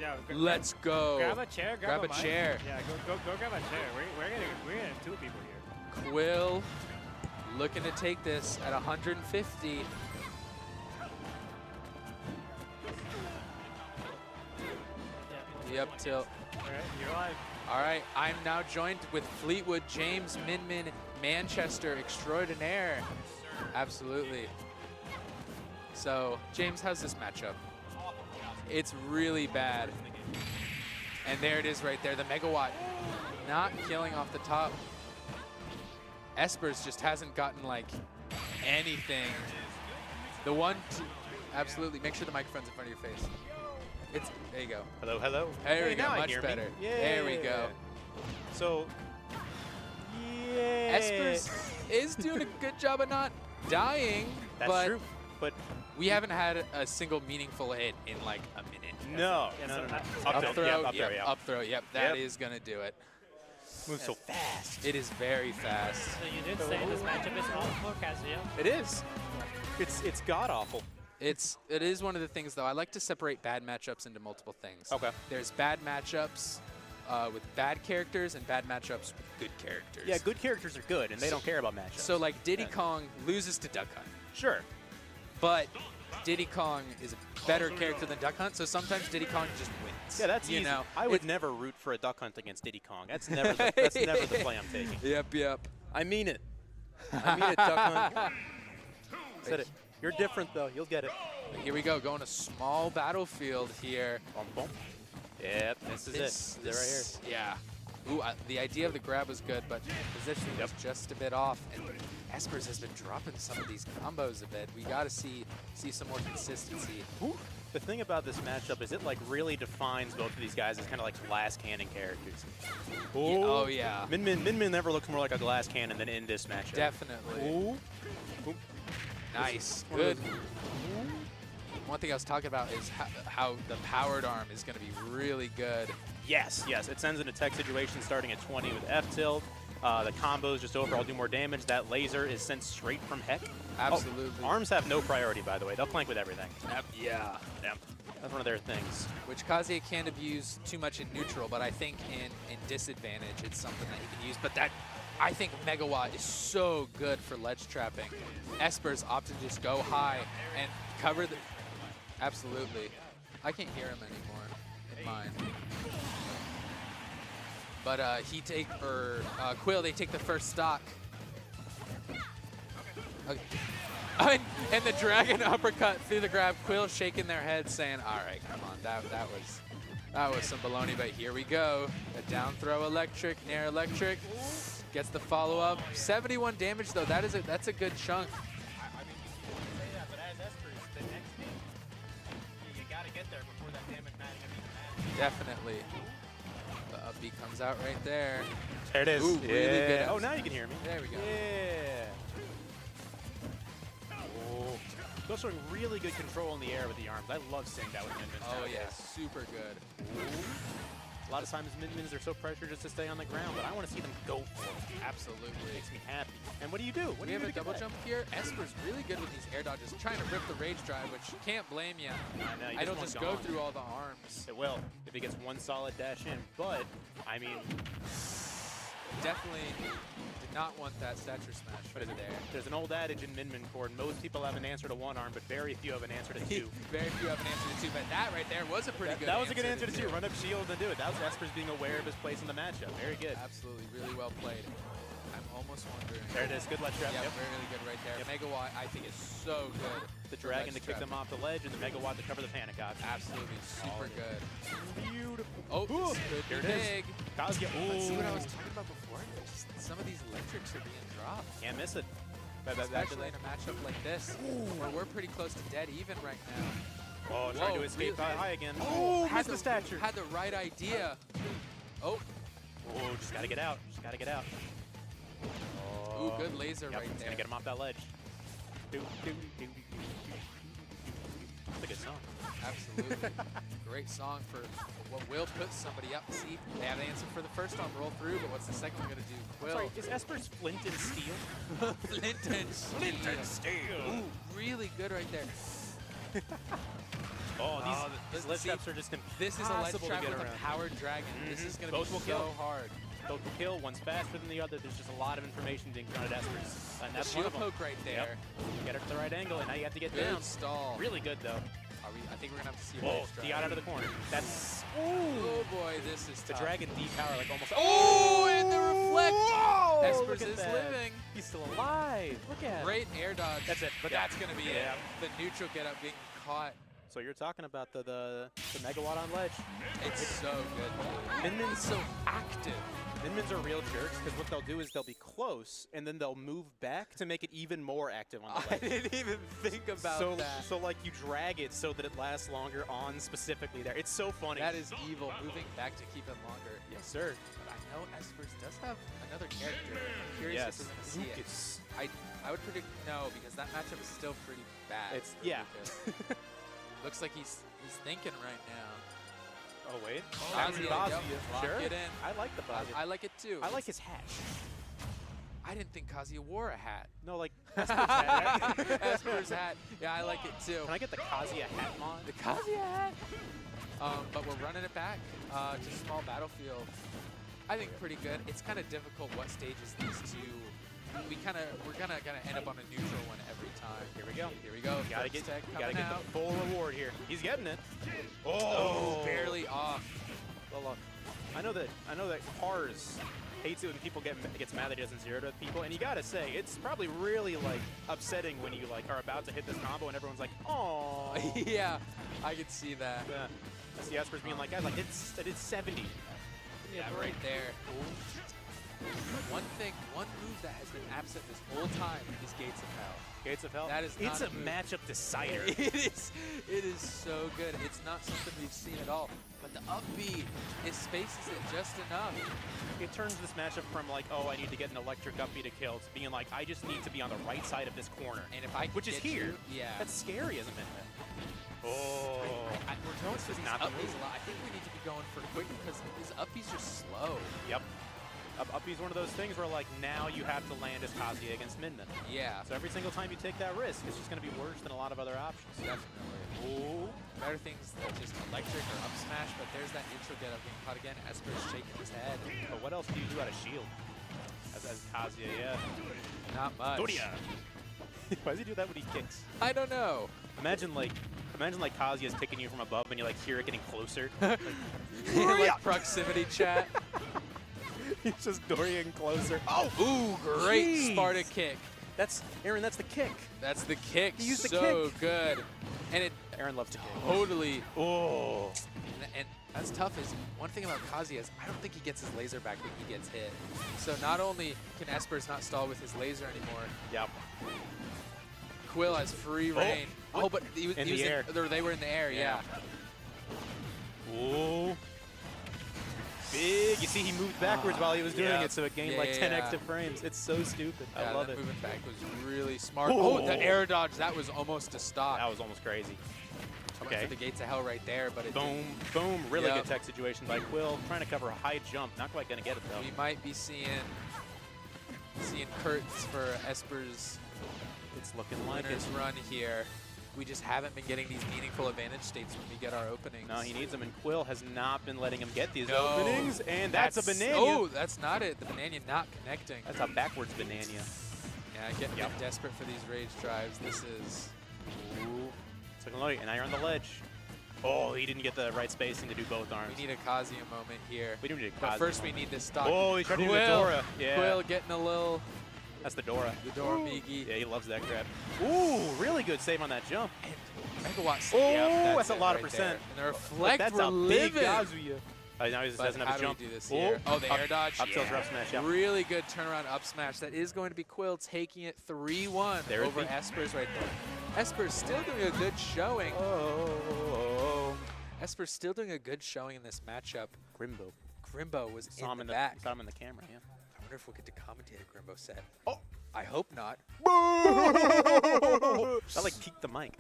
Yeah. Let's go. Grab a chair. Grab a mic. chair. Yeah, go grab a chair. We're gonna have 2 people here. Quill looking to take this at 150. The up tilt. All right, you're live. All right, I'm now joined with Fleetwood James Min-Min Manchester extraordinaire. Absolutely. So, James, how's this matchup? It's really bad. And there it is right there, the megawatt. Not killing off the top. Esper's just hasn't gotten like anything. The one, absolutely, make sure the microphone's in front of your face. There you go. Hello. There we Hey, go, now I much hear me. better. Yeah. There we go. So, yeah. Esper's is doing a good job of not dying, That's but true. But we haven't had a single meaningful hit in like a minute. no. Up throw, yeah. up throw, yep, that Yep. is gonna do it. Moves so fast. It is very fast. So you did say this matchup is awful, Casio. It is. It's god awful. It is one of the things, though. I like to separate bad matchups into multiple things. Okay. There's bad matchups with bad characters and bad matchups with good characters. Yeah, good characters are good, and they don't care about matchups. So, like, Diddy Kong loses to Duck Hunt. Sure. But Diddy Kong is a better character than Duck Hunt, so sometimes Diddy Kong just wins. Yeah, that's you easy. know? I would never root for a duck hunt against Diddy Kong. That's never the play I'm taking. Yep. I mean it. I mean it, Duck Hunt. Said it. You're different, though. You'll get it. Here we go, going a small battlefield here. Bum, bum. Yep, this is it. This is it right here. Yeah. Ooh, the idea of the grab was good, but positioning was just a bit off. And Esper's has been dropping some of these combos a bit. We got to see some more consistency. Ooh. The thing about this matchup is it like really defines both of these guys as kind of like glass cannon characters. Yeah, oh yeah. Min-Min never looks more like a glass cannon than in this matchup. Definitely. Ooh. Ooh. Nice. Good. One thing I was talking about is how the powered arm is going to be really good. Yes. It sends in a tech situation starting at 20 with F-tilt. The combos just overall do more damage. That laser is sent straight from Heck. Absolutely. Oh, arms have no priority, by the way. They'll flank with everything. Yeah. That's one of their things. Which Kazuya can't abuse too much in neutral, but I think in disadvantage it's something that he can use. But I think Megawatt is so good for ledge trapping. Esper's opted to just go high and cover the... Absolutely. I can't hear him anymore in mine. But Quill, they take the first stock. Okay. And the dragon uppercut through the grab. Quill shaking their head, saying, "All right, come on, that was some baloney." But here we go. A down throw electric, nair electric, gets the follow up. 71 damage though. That's a good chunk. I mean, you can say that, but as Esper's, the next thing, you got to get there before that damage match. Definitely. The up B comes out right there. There it is. Ooh, yeah. really good. Oh, now you can hear me. There we go. Yeah. Oh. Still showing really good control in the air with the arms. I love seeing that with Min-Min's Oh nowadays. yeah, super good. A lot of times minions are so pressured just to stay on the ground, but I want to see them go for it. Absolutely. It makes me happy. And what do you do? What do We you have do a to get double that? jump here. Esper's really good with these air dodges, trying to rip the rage drive, which can't blame you. I know, you It'll want just go gone. through all the arms. It will, if he gets one solid dash in. But, I mean, Definitely did not want that stature smash what is right it? there. There's an old adage in Min Min Cord. Most people have an answer to one arm, but very few have an answer to two. Very few have an answer to two, but that right there was a pretty good That was a good answer to two. two. Run up shield and do it. That was Esper's being aware of his place in the matchup. Very good. Absolutely, really well played. I'm almost wondering. There it is. Good ledge trap. Yeah, Yep. really good right there. Yep. Megawatt, I think, is so good. The for dragon ledge to kick trap. them off the ledge and the megawatt to cover the panic option. Absolutely, super Oh. good. Beautiful. Oh, Ooh, this could there be it is. big. Kazuya. Let's see what I was Ooh. talking about before. Just some of these electrics are being dropped. Can't miss it. Especially in a matchup like this, where we're pretty close to dead even right now. Oh, trying to Whoa, escape really? high again. Oh, missed the stature. Had the right idea. Oh, Oh, just gotta get out. Just gotta get out. ooh, good laser Yep, right it's there. gonna get him off that ledge. That's a good song. Absolutely. Great song for what will put somebody up. See, they have an answer for the first one, roll through, but what's the second one going to do? Quill. Sorry, is Esper's Flint and Steel? Flint and Steel. Ooh, really good right there. Oh, Oh, these this- ledge see, traps are just This is a ledge impossible to trap get with around. a powered dragon. This is going to be Both will so kill. hard. Both will kill. One's faster than the other. There's just a lot of information being thrown at Esper's. And The that's one shield of them. poke right there. Yep. Get her to the right angle, and now you have to get Good down. stall. Really good, though. I think we're going to have to see a Oh, ledge trap. Dion out of the corner. That's... Oh boy, this is The tough. dragon depower like almost... Oh, and the reflect. Whoa, Esper's look at is that. living. He's still alive. Look at Great air dodge. That's it. But Yeah. that's going to be Yeah. it. The neutral get up getting caught. So you're talking about the megawatt on ledge. It's so good. Min Min's so active. Min Mins are real jerks because what they'll do is they'll be close and then they'll move back to make it even more active on the I ledge. didn't even think about so, that. So like you drag it so that it lasts longer on specifically there. It's so funny. That is evil, moving back to keep it longer. Yes, sir. But I know Esper's does have another character. I'm curious Yes. if we're going to see it. Lucas. I would predict no, because that matchup is still pretty bad. It's for yeah. Lucas. Looks like he's thinking right now. Oh wait. Kazuya, Kazuya. yep, lock Sure. it in. I like the Kazuya. I like it too. I like his hat. I didn't think Kazuya wore a hat. No, like Esper's hat. Esper's hat. Yeah, I like it too. Can I get the Kazuya hat mod? The Kazuya hat. But we're running it back to small battlefield. I think pretty good. It's kind of difficult what stages these two. We're gonna end up on a neutral one every time. Here we go. Here we go. Gotta First get, tech you gotta coming get out. the full reward here. He's getting it. Oh, barely off. Well, I know that Cars hates it when people gets mad that he doesn't zero to people, and you gotta say it's probably really like upsetting when you like are about to hit this combo and everyone's like, oh. Yeah, I could see that. Yeah. I see Esper's being like, guys, like I did 70. Yeah, right there. One move that has been absent this whole time is Gates of Hell. Gates of Hell. That is not it's a a move. matchup decider. It is so good. It's not something we've seen at all. But the up B, it spaces it just enough. It turns this matchup from like, oh, I need to get an electric up B to kill, to being like, I just need to be on the right side of this corner. And if I can Which is get here. you, yeah. That's scary as a minute. Oh. We're going for these not the up Bs move. a lot. I think we need to be going for quick because these up Bs are slow. Yep. Up B's one of those things where like now you have to land as Kazuya against Min Min. Yeah, So every single time you take that risk, it's just going to be worse than a lot of other options. definitely. Oh. Better things than just electric or up smash, but there's that intro get up getting caught again. Esper's shaking his head. But what else do you do out of shield? As Kazuya, yeah. Not much. Doria. Why does he do that when he kicks? I don't know. Imagine like Kazuya's kicking you from above and you like hear it getting closer. Like proximity chat. He's just Dorian closer. Oh, ooh, great Jeez. Sparta kick. That's Aaron. That's the kick. That's the kick. He used the so kick. good. And it Aaron loves to kick. totally. Oh. And that's tough. Is one thing about Kazuya is I don't think he gets his laser back when he gets hit. So not only can Esper's not stall with his laser anymore, Yep. Quill has free reign. Oh, but he was In he the was air. or they were in the air. Yeah. Oh. Big. You see, he moved backwards while he was doing yeah. it, so it gained Yeah, like 10 yeah. extra frames. It's so stupid. Yeah, I love that it. moving back was really smart. Oh. Oh, the air dodge. That was almost a stop. That was almost crazy. Went Okay. for the gates of hell right there, but it Boom, boom. Really Yep. good tech situation by Quill. Trying to cover a high jump. Not quite going to get it, though. we might be seeing Kurtz for Esper's It's looking like it. winner's run here. We just haven't been getting these meaningful advantage states when we get our openings. No, he needs them, and Quill has not been letting him get these No. openings, and that's a banana. Oh, that's not it. The banana not connecting. That's a backwards banana. Yeah, getting Yep. desperate for these rage drives. This is... Ooh. It's looking like, and now you're on the ledge. Oh, he didn't get the right spacing to do both arms. We need a Kazuya moment here. We do need a But Kazuya first we moment. need this stock. Oh, he tried to do the Quill. Dora. Yeah. Quill getting a little... That's the Dora. The Dora Migi. Yeah, he loves that grab. Ooh, really good save on that jump. Megawatt. Oh, Yep, that's a it lot of right percent. there. And the But reflect, that's we're a big living. Kazuya. Now he just But doesn't have how a do we jump. do this here? Oh, the air dodge. Up tilts, up smash, yep. Really good turnaround up smash. That is going to be Quill taking it 3-1 There it over be. Esper's right there. Esper's still doing a good showing. Oh. Esper's still doing a good showing in this matchup. Grimbo. Grimbo was Saw him in the back. Saw him in the camera, yeah. I wonder if we'll get to commentate a Grimbo set. Oh. I hope not. That like peaked the mic.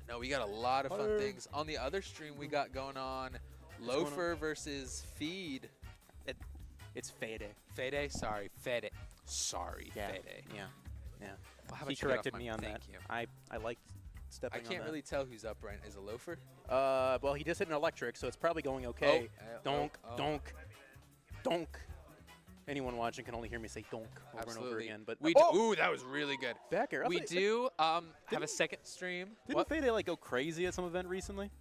No, we got a lot of fun things. On the other stream, we got going on going Loafer versus Feed. It's Fede. Fede? Sorry, Fede. Sorry, Yeah. Fede. Yeah. Yeah. Well, how He about you get off corrected my- me on thank that. you. I liked I stepping on can't that. really tell who's up right. Is it Loafer? Well, he just hit an electric, so it's probably going okay. Donk, donk, donk. Anyone watching can only hear me say donk over and over Absolutely. again. But we ooh, that was really good. back air. We do have a second stream. Didn't Fede like go crazy at some event recently?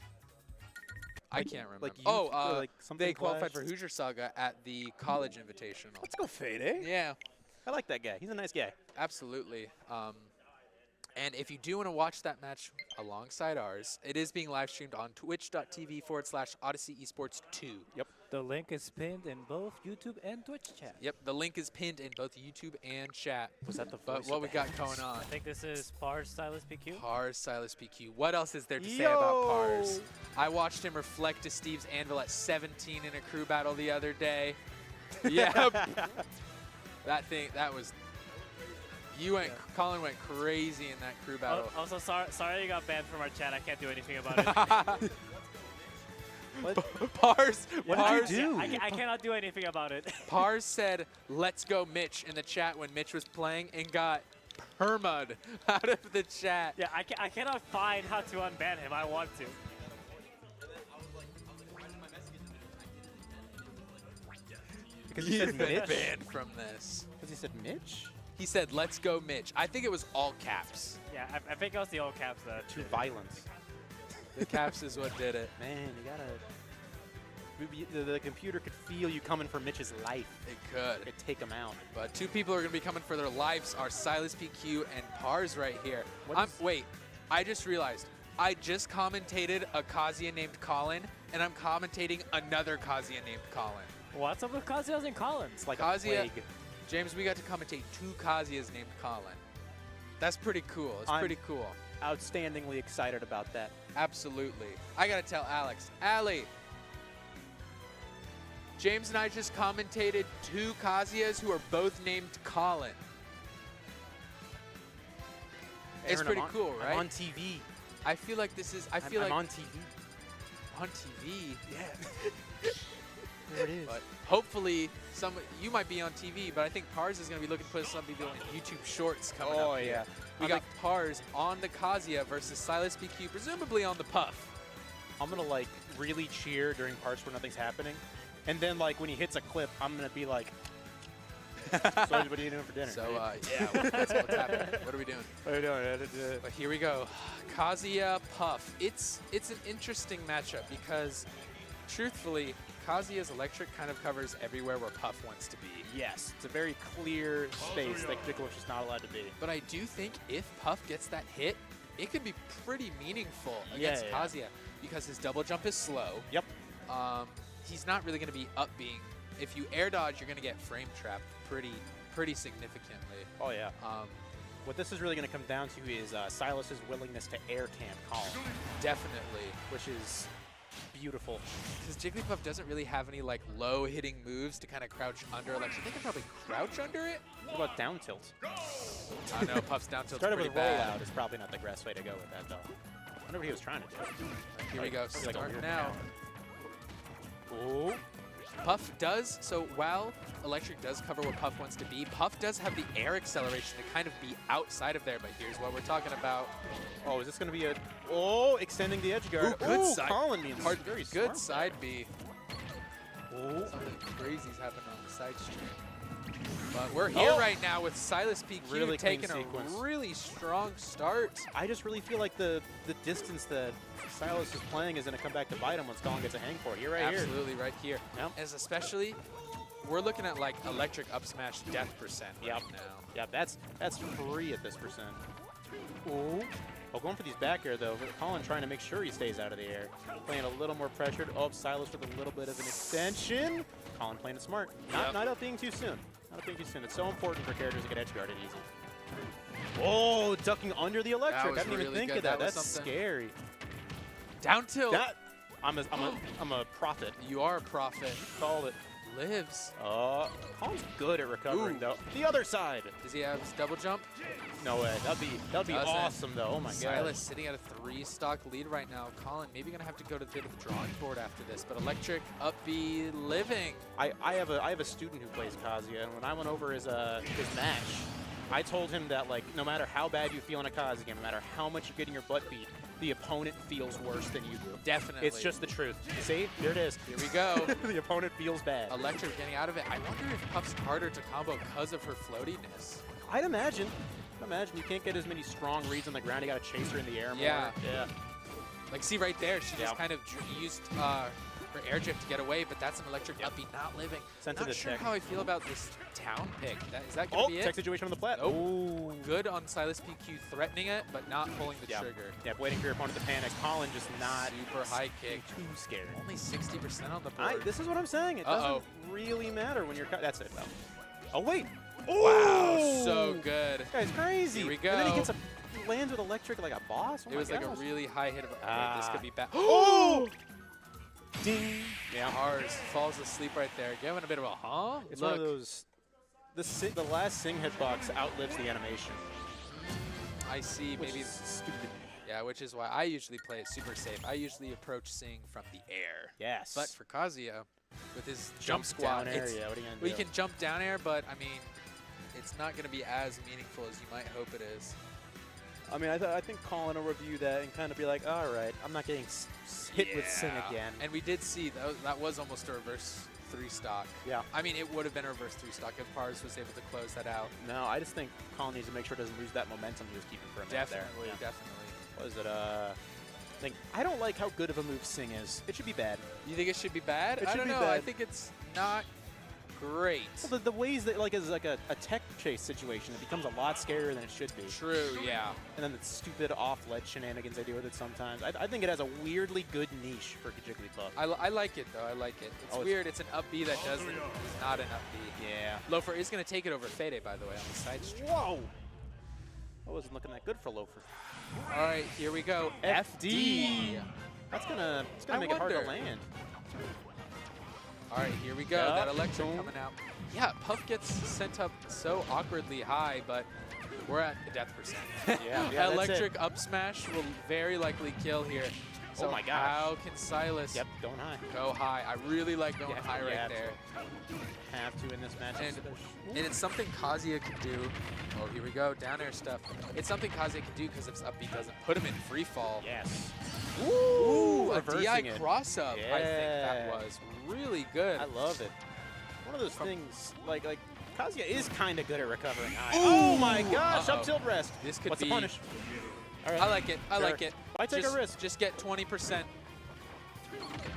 I can't remember. Like youth, oh, like something they qualified Clash? for Hoosier Saga at the College Invitational. Let's go Fede. Yeah, I like that guy. He's a nice guy. absolutely. And if you do want to watch that match alongside ours, it is being live streamed on twitch.tv/Odyssey Esports 2. Yep. The link is pinned in both YouTube and Twitch chat. Yep, the link is pinned in both YouTube and chat. Was that the But voice what of we the got Heavens? going on? I think this is Pars Stylus PQ. Pars, Silas PQ. What else is there to say about Pars? I watched him reflect to Steve's anvil at 17 in a crew battle the other day. Yep. that was... Colin went crazy in that crew battle. Also, sorry you got banned from our chat. I can't do anything about it. Pars, What Pars, did you do? I cannot do anything about it. Pars said, "Let's go, Mitch," in the chat when Mitch was playing and got perma'd out of the chat. Yeah, I cannot find how to unban him. I want to. Because he said He's been Mitch. banned from this. Because he said Mitch. He said, "Let's go, Mitch." I think it was all caps. Yeah, I think it was the old caps that. To violence. The caps is what did it. Man, you gotta. The computer could feel you coming for Mitch's life. It could. It could take him out. But two people are going to be coming for their lives are Silas PQ and Pars right here. What is- Wait, I just realized. I just commentated a Kazuya named Colin, and I'm commentating another Kazuya named Colin. What's up with Kazuya's and Collins? It's like Kazuya- a plague. James, we got to commentate two Kazuyas named Colin. That's pretty cool. It's I'm- pretty cool. Outstandingly excited about that. Absolutely. I got to tell Alex. Allie, James and I just commentated two Kazuyas who are both named Colin. It's Aaron, pretty I'm on- cool, right? I'm on TV. I feel like this is. I feel I'm like on TV. on TV. Yeah. There it is. But hopefully, you might be on TV, but I think Pars is going to be looking to put somebody doing YouTube Shorts coming up. Oh, here. yeah. We I'm got Pars on the Kazuya versus Silas PQ, presumably on the Puff. I'm gonna like really cheer during parts where nothing's happening, and then like when he hits a clip, I'm gonna be like, "So what are you doing for dinner?" So yeah, that's what's happening. What are we doing? What are you doing? But here we go, Kazuya Puff. It's an interesting matchup because, truthfully, Kazuya's electric kind of covers everywhere where Puff wants to be. Yes, it's a very clear space that Piccolo's just not allowed to be. But I do think if Puff gets that hit, it could be pretty meaningful against Yeah. Kazuya because his double jump is slow. Yep. He's not really going to be up being. If you air dodge, you're going to get frame trapped pretty significantly. Oh yeah. What this is really going to come down to is Silas's willingness to air camp Colin, Definitely. which is beautiful. Because Jigglypuff doesn't really have any like low hitting moves to kind of crouch under Electric. They can probably crouch under it. What about down tilt? I know Puff's down tilt's Started pretty with bad. rollout is probably not the best way to go with that, though. I wonder what he was trying to do. Here we go. Like a Start weird now. Oh. Puff does, so while Electric does cover what Puff wants to be, Puff does have the air acceleration to kind of be outside of there, but here's what we're talking about. Oh, is this going to be a... Oh, extending the edge guard. Ooh, good side. Colin being Hard, very good smart. side B. Oh. Something crazy's happening on the side stream. But we're here right now with Silas PQ Really clean taking sequence. a really strong start. I just really feel like the distance that Silas is playing is going to come back to bite him once Colin gets a hang for it. You're right here. Absolutely right here. Yep. As especially, we're looking at like Electric up smash death percent right now. Yeah, that's free at this percent. Oh, going for these back air though. Colin trying to make sure he stays out of the air. Playing a little more pressured. Oh, Silas with a little bit of an extension. Colin playing it smart. Not up being too soon. Not up being too soon. It's so important for characters to get edge guarded easy. Oh, ducking under the electric. was I didn't even really think good. of that. That was That's something. scary. Down tilt. I'm a prophet. You are a prophet. Called it. Lives. Colin's good at recovering Ooh. though. The other side. Does he have his double jump? No way. That'd be Doesn't. awesome though. Oh my god. Silas sitting at a 3-stock lead right now. Colin maybe gonna have to go to a bit of the drawing board after this, but Electric up B living. I have a student who plays Kazuya, and when I went over his match, I told him that like no matter how bad you feel in a Kazuya game, no matter how much you're getting your butt beat, the opponent feels worse than you do. Definitely. It's just the truth. See, here it is. Here we go. The opponent feels bad. Electric getting out of it. I wonder if Puff's harder to combo because of her floatiness. I'd imagine. You can't get as many strong reads on the ground. You got to chase her in the air more. Yeah. Yeah. Like, see right there, she Yeah. just kind of used her air drift to get away, but that's an Electric up B not living. Sent to Not the sure tech. how I feel about this town pick. Is that going Oh, to be tech it? situation on the plat. Nope. Oh. Good on Silas PQ threatening it, but not pulling the Yeah. trigger. Yeah, waiting for your opponent to panic. Colin just not Super high kick. too scared. Only 60% on the board. This is what I'm saying. It Uh-oh. doesn't really matter when you're. That's it, though. Oh wait. Wow, Ooh! so good. This guy's crazy. Here we And then he go. gets lands with electric like a boss. Oh It my was like a gosh. really high hit of this Ah. could be bad. Oh! Ding. Yeah. Ours falls asleep right there. Giving a bit of a huh? It's Look, one of those. The last sing hitbox outlives the animation. I see Which maybe. is stupid. Yeah, which is why I usually play it super safe. I usually approach Sing from the air. Yes. But for Kazuya, with his jump Jump squat, down air, it's- yeah, what are you gonna well, you do? can jump down air, but I mean, it's not going to be as meaningful as you might hope it is. I mean, I think Colin will review that and kind of be like, all right, I'm not getting hit with Sing Yeah. again. And we did see that was almost a reverse 3-stock. Yeah. I mean, it would have been a reverse 3-stock if Pars was able to close that out. No, I just think Colin needs to make sure it doesn't lose that momentum he was keeping for a minute Definitely, there. Yeah. definitely. What is it? I don't like how good of a move Sing is. It should be bad. You think it should be bad? It I should don't be know. I bad. think it's not great. Well, the ways that is like a tech chase situation, it becomes a lot scarier than it should be. True, yeah. And then the stupid off-ledge shenanigans they do with it sometimes. I think it has a weirdly good niche for Jigglypuff. I like it, though. I like it. It's Oh, it's- weird. It's an up B that is not an up B. Yeah. Loafer is going to take it over Fede, by the way, on the side stream. Whoa! That wasn't looking that good for Loafer. All right, here we go. FD. It's gonna make it hard to wonder. land. All right, here we go. Yeah. That electric coming out. Yeah, Puff gets sent up so awkwardly high, but we're at the death percent. Yeah, That that's electric up smash will very likely kill here. So Oh my gosh. how can Silas Yep, going high. go high? I really like going Yeah, high you right have there. Have to in this match. And it's something Kazuya can do. Oh, here we go, down air stuff. It's something Kazuya can do because if his up B doesn't put him in free fall. Yes. Ooh, a reversing DI it. cross up. I think that Yeah. was really good. I love it. One of those things, like Kazuya is kind of good at recovering high. Ooh. Oh my gosh, Uh-oh. up tilt rest. This could What's be. the punish? All right. I like it. I like Sure. it. Why take a Just- risk? Just get 20%.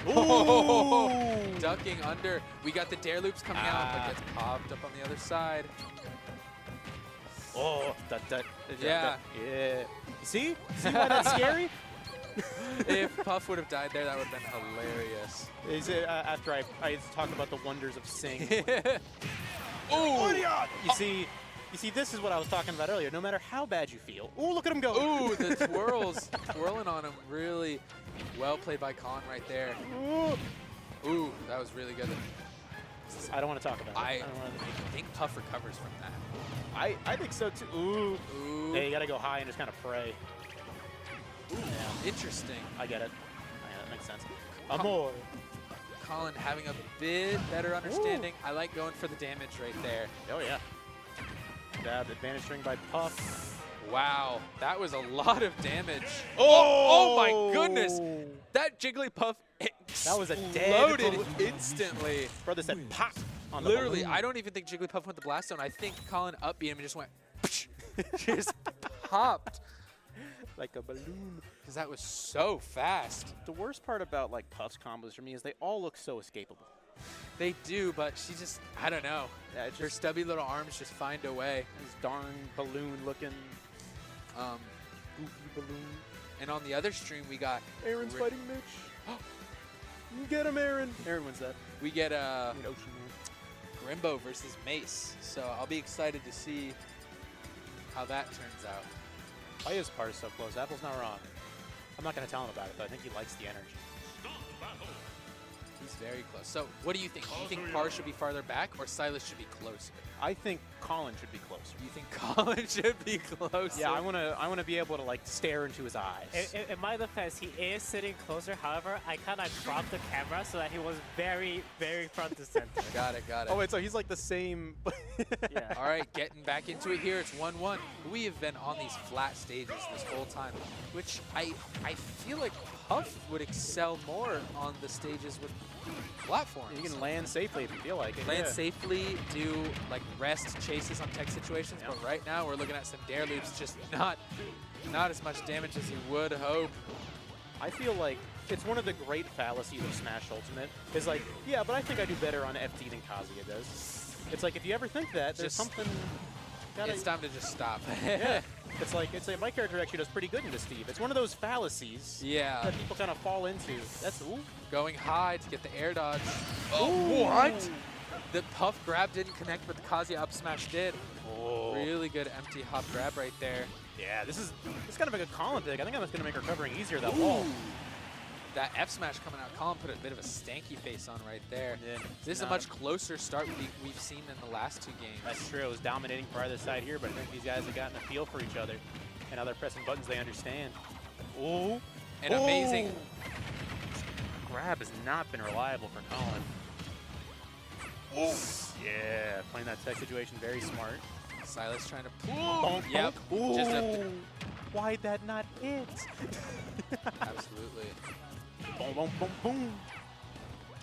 Ooh. Ducking under. We got the dare loops coming out, but gets popped up on the other side. Oh, Yeah. Yeah. See? See why that's scary? If Puff would have died there, that would have been hilarious. Is it, after I talk about the wonders of Sing. Ooh. You see, You see, this is what I was talking about earlier. No matter how bad you feel. Ooh, look at him go. Ooh, the twirls. Twirling on him. Really well played by Colin right there. Ooh, that was really good. I don't want to talk about it. I don't wanna think Puff recovers from that. I think so too. Ooh. Ooh. Hey, you gotta go high and just kind of pray. Ooh. Interesting. I get it. Yeah, that makes sense. Amor. Colin having a bit better understanding. I like going for the damage right there. Oh yeah. That advantage string by Puff. Wow, that was a lot of damage. Oh my goodness. That Jigglypuff That was a exploded dead instantly. Brother said pop on the Literally, balloon. I don't even think Jigglypuff went the blast zone. I think Colin up beat him and just went, just popped. Like a balloon. Because that was so fast. The worst part about like Puff's combos for me is they all look so escapable. They do, but she just, I don't know. Yeah, it's Her just stubby little arms just find a way. this darn balloon looking goofy balloon. And on the other stream, we got, Aaron's Rick. fighting Mitch. You get him, Aaron. Aaron wins that. we get I mean, Ocean Man. Grimbo versus Mace. So I'll be excited to see how that turns out. Why is Pars so close? Apple's not wrong. I'm not going to tell him about it, but I think he likes the energy. He's very close. So what do you think? Do you think Par should be farther back or Silas should be closer? I think Colin should be closer. You think Colin should be closer? Yeah, I want to be able to like stare into his eyes. In my defense, he is sitting closer. However, I kind of dropped the camera so that he was very, very front to center. Got it, got it. Oh wait, so he's like the same. Yeah. All right, getting back into it here. It's 1-1. We have been on these flat stages this whole time, which I feel like Puff would excel more on the stages with platforms. You can land safely if you feel like it. Land yeah. safely, do like rest chases on tech situations, but right now we're looking at some dare loops, just not as much damage as you would hope. I feel like it's one of the great fallacies of Smash Ultimate is like, yeah, but I think I do better on FD than Kazuya does. It's like if you ever think that, there's Just- something. It's time to just stop. Yeah. It's like my character actually does pretty good into Steve. It's one of those fallacies Yeah. that people kind of fall into. That's ooh. Going high to get the air dodge. Oh, what? The Puff grab didn't connect, but the Kazuya up smash did. Oh. Really good empty hop grab right there. Yeah, this is kind of a good Colin pick. I think that's going to make recovering easier, that wall. That F smash coming out, Colin put a bit of a stanky face on right there. Yeah. This is a much closer start we've seen in the last two games. That's true. It was dominating for either side here, but I think these guys have gotten a feel for each other. And now they're pressing buttons they understand. Ooh. An amazing. Grab has not been reliable for Colin. Yeah, playing that tech situation very smart. Silas trying to pull. Bonk, Yep. bonk. Just Ooh. Why'd that not hit? absolutely. Boom, boom, boom, boom.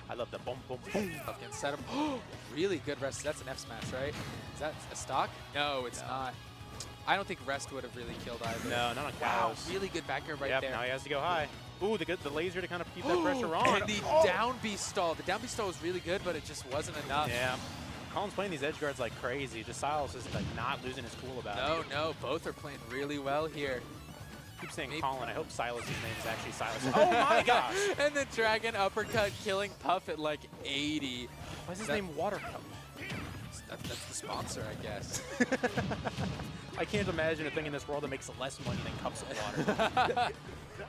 I love the boom, boom, boom. Up against setup. Really good rest. That's an F smash, right? Is that a stock? No, it's not. I don't think rest would have really killed either. No, not on Wow, cows. really good back air right Yep, there. now he has to go high. Ooh, the laser to kind of keep that pressure on. And the down B stall. The down B stall was really good, but it just wasn't enough. Yeah. Colin's playing these edge guards like crazy. Just Silas is like not losing his cool about it. No, both are playing really well here. I keep saying Maybe- Colin. I hope Silas's name is actually Silas. Oh my gosh! And the dragon uppercut killing Puff at like 80. Why is his That- name Watercup? That's the sponsor, I guess. I can't imagine a thing in this world that makes less money than cups of water.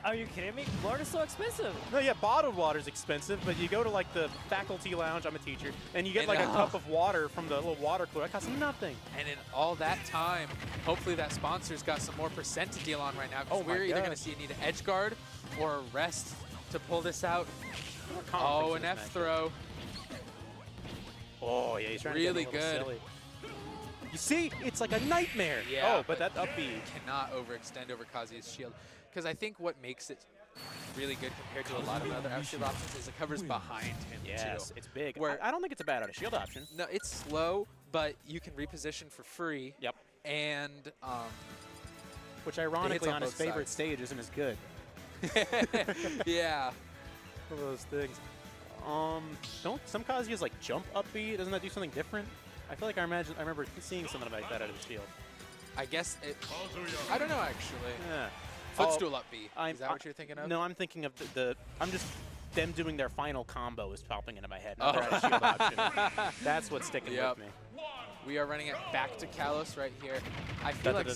Are you kidding me? Water's so expensive. No, yeah, bottled water's expensive, but you go to like the faculty lounge, I'm a teacher, and you get And, like a cup of water from the little water cooler. That costs nothing. And in all that time, hopefully that sponsor's got some more percent to deal on right now. Oh Because my we're either going to gosh. see need an edge guard or a rest to pull this out. Colin Oh, thinks an of this F matchup. throw. Oh, yeah, he's trying Really to get a little good. silly. You see, it's like a nightmare. Yeah, Oh, but that up B. Cannot overextend over Kazuya's shield. Because I think what makes it really good compared to a lot of other out shield options is it covers behind him Yes, too. it's big. Where- I don't think it's a bad out of shield option. No, it's slow, but you can reposition for free. Yep. And Which ironically on on his both favorite sides. stage isn't as good. yeah. One of those things. Don't some Kazuyas like jump up B? Doesn't that do something different? I feel like I remember seeing something like that out of this field. I guess it. I don't know actually. Yeah. Footstool up B. I'm- Is that what you're thinking of? No, I'm thinking of I'm just them doing their final combo is popping into my head. Not their out of shield option. That's what's sticking Yep. with me. We are running it back to Kalos right here. I feel like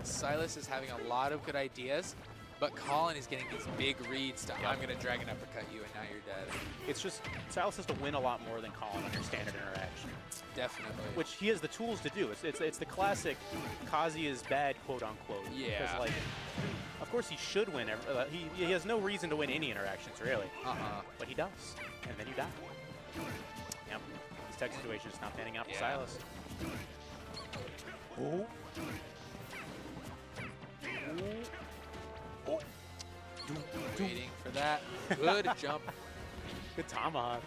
Silas is having a lot of good ideas, but Colin is getting these big reads to, I'm going to Dragon Uppercut you, and now you're dead. It's just, Silas has to win a lot more than Colin on your standard interaction. Definitely. Which he has the tools to do. It's the classic Kazi is bad, quote unquote. Yeah. Because, like, of course he should win. He has no reason to win any interactions, really. But he does. And then you die. Yep. This tech situation is not panning out for Silas. Oh. Waiting for that. Good jump. Good tomahawk.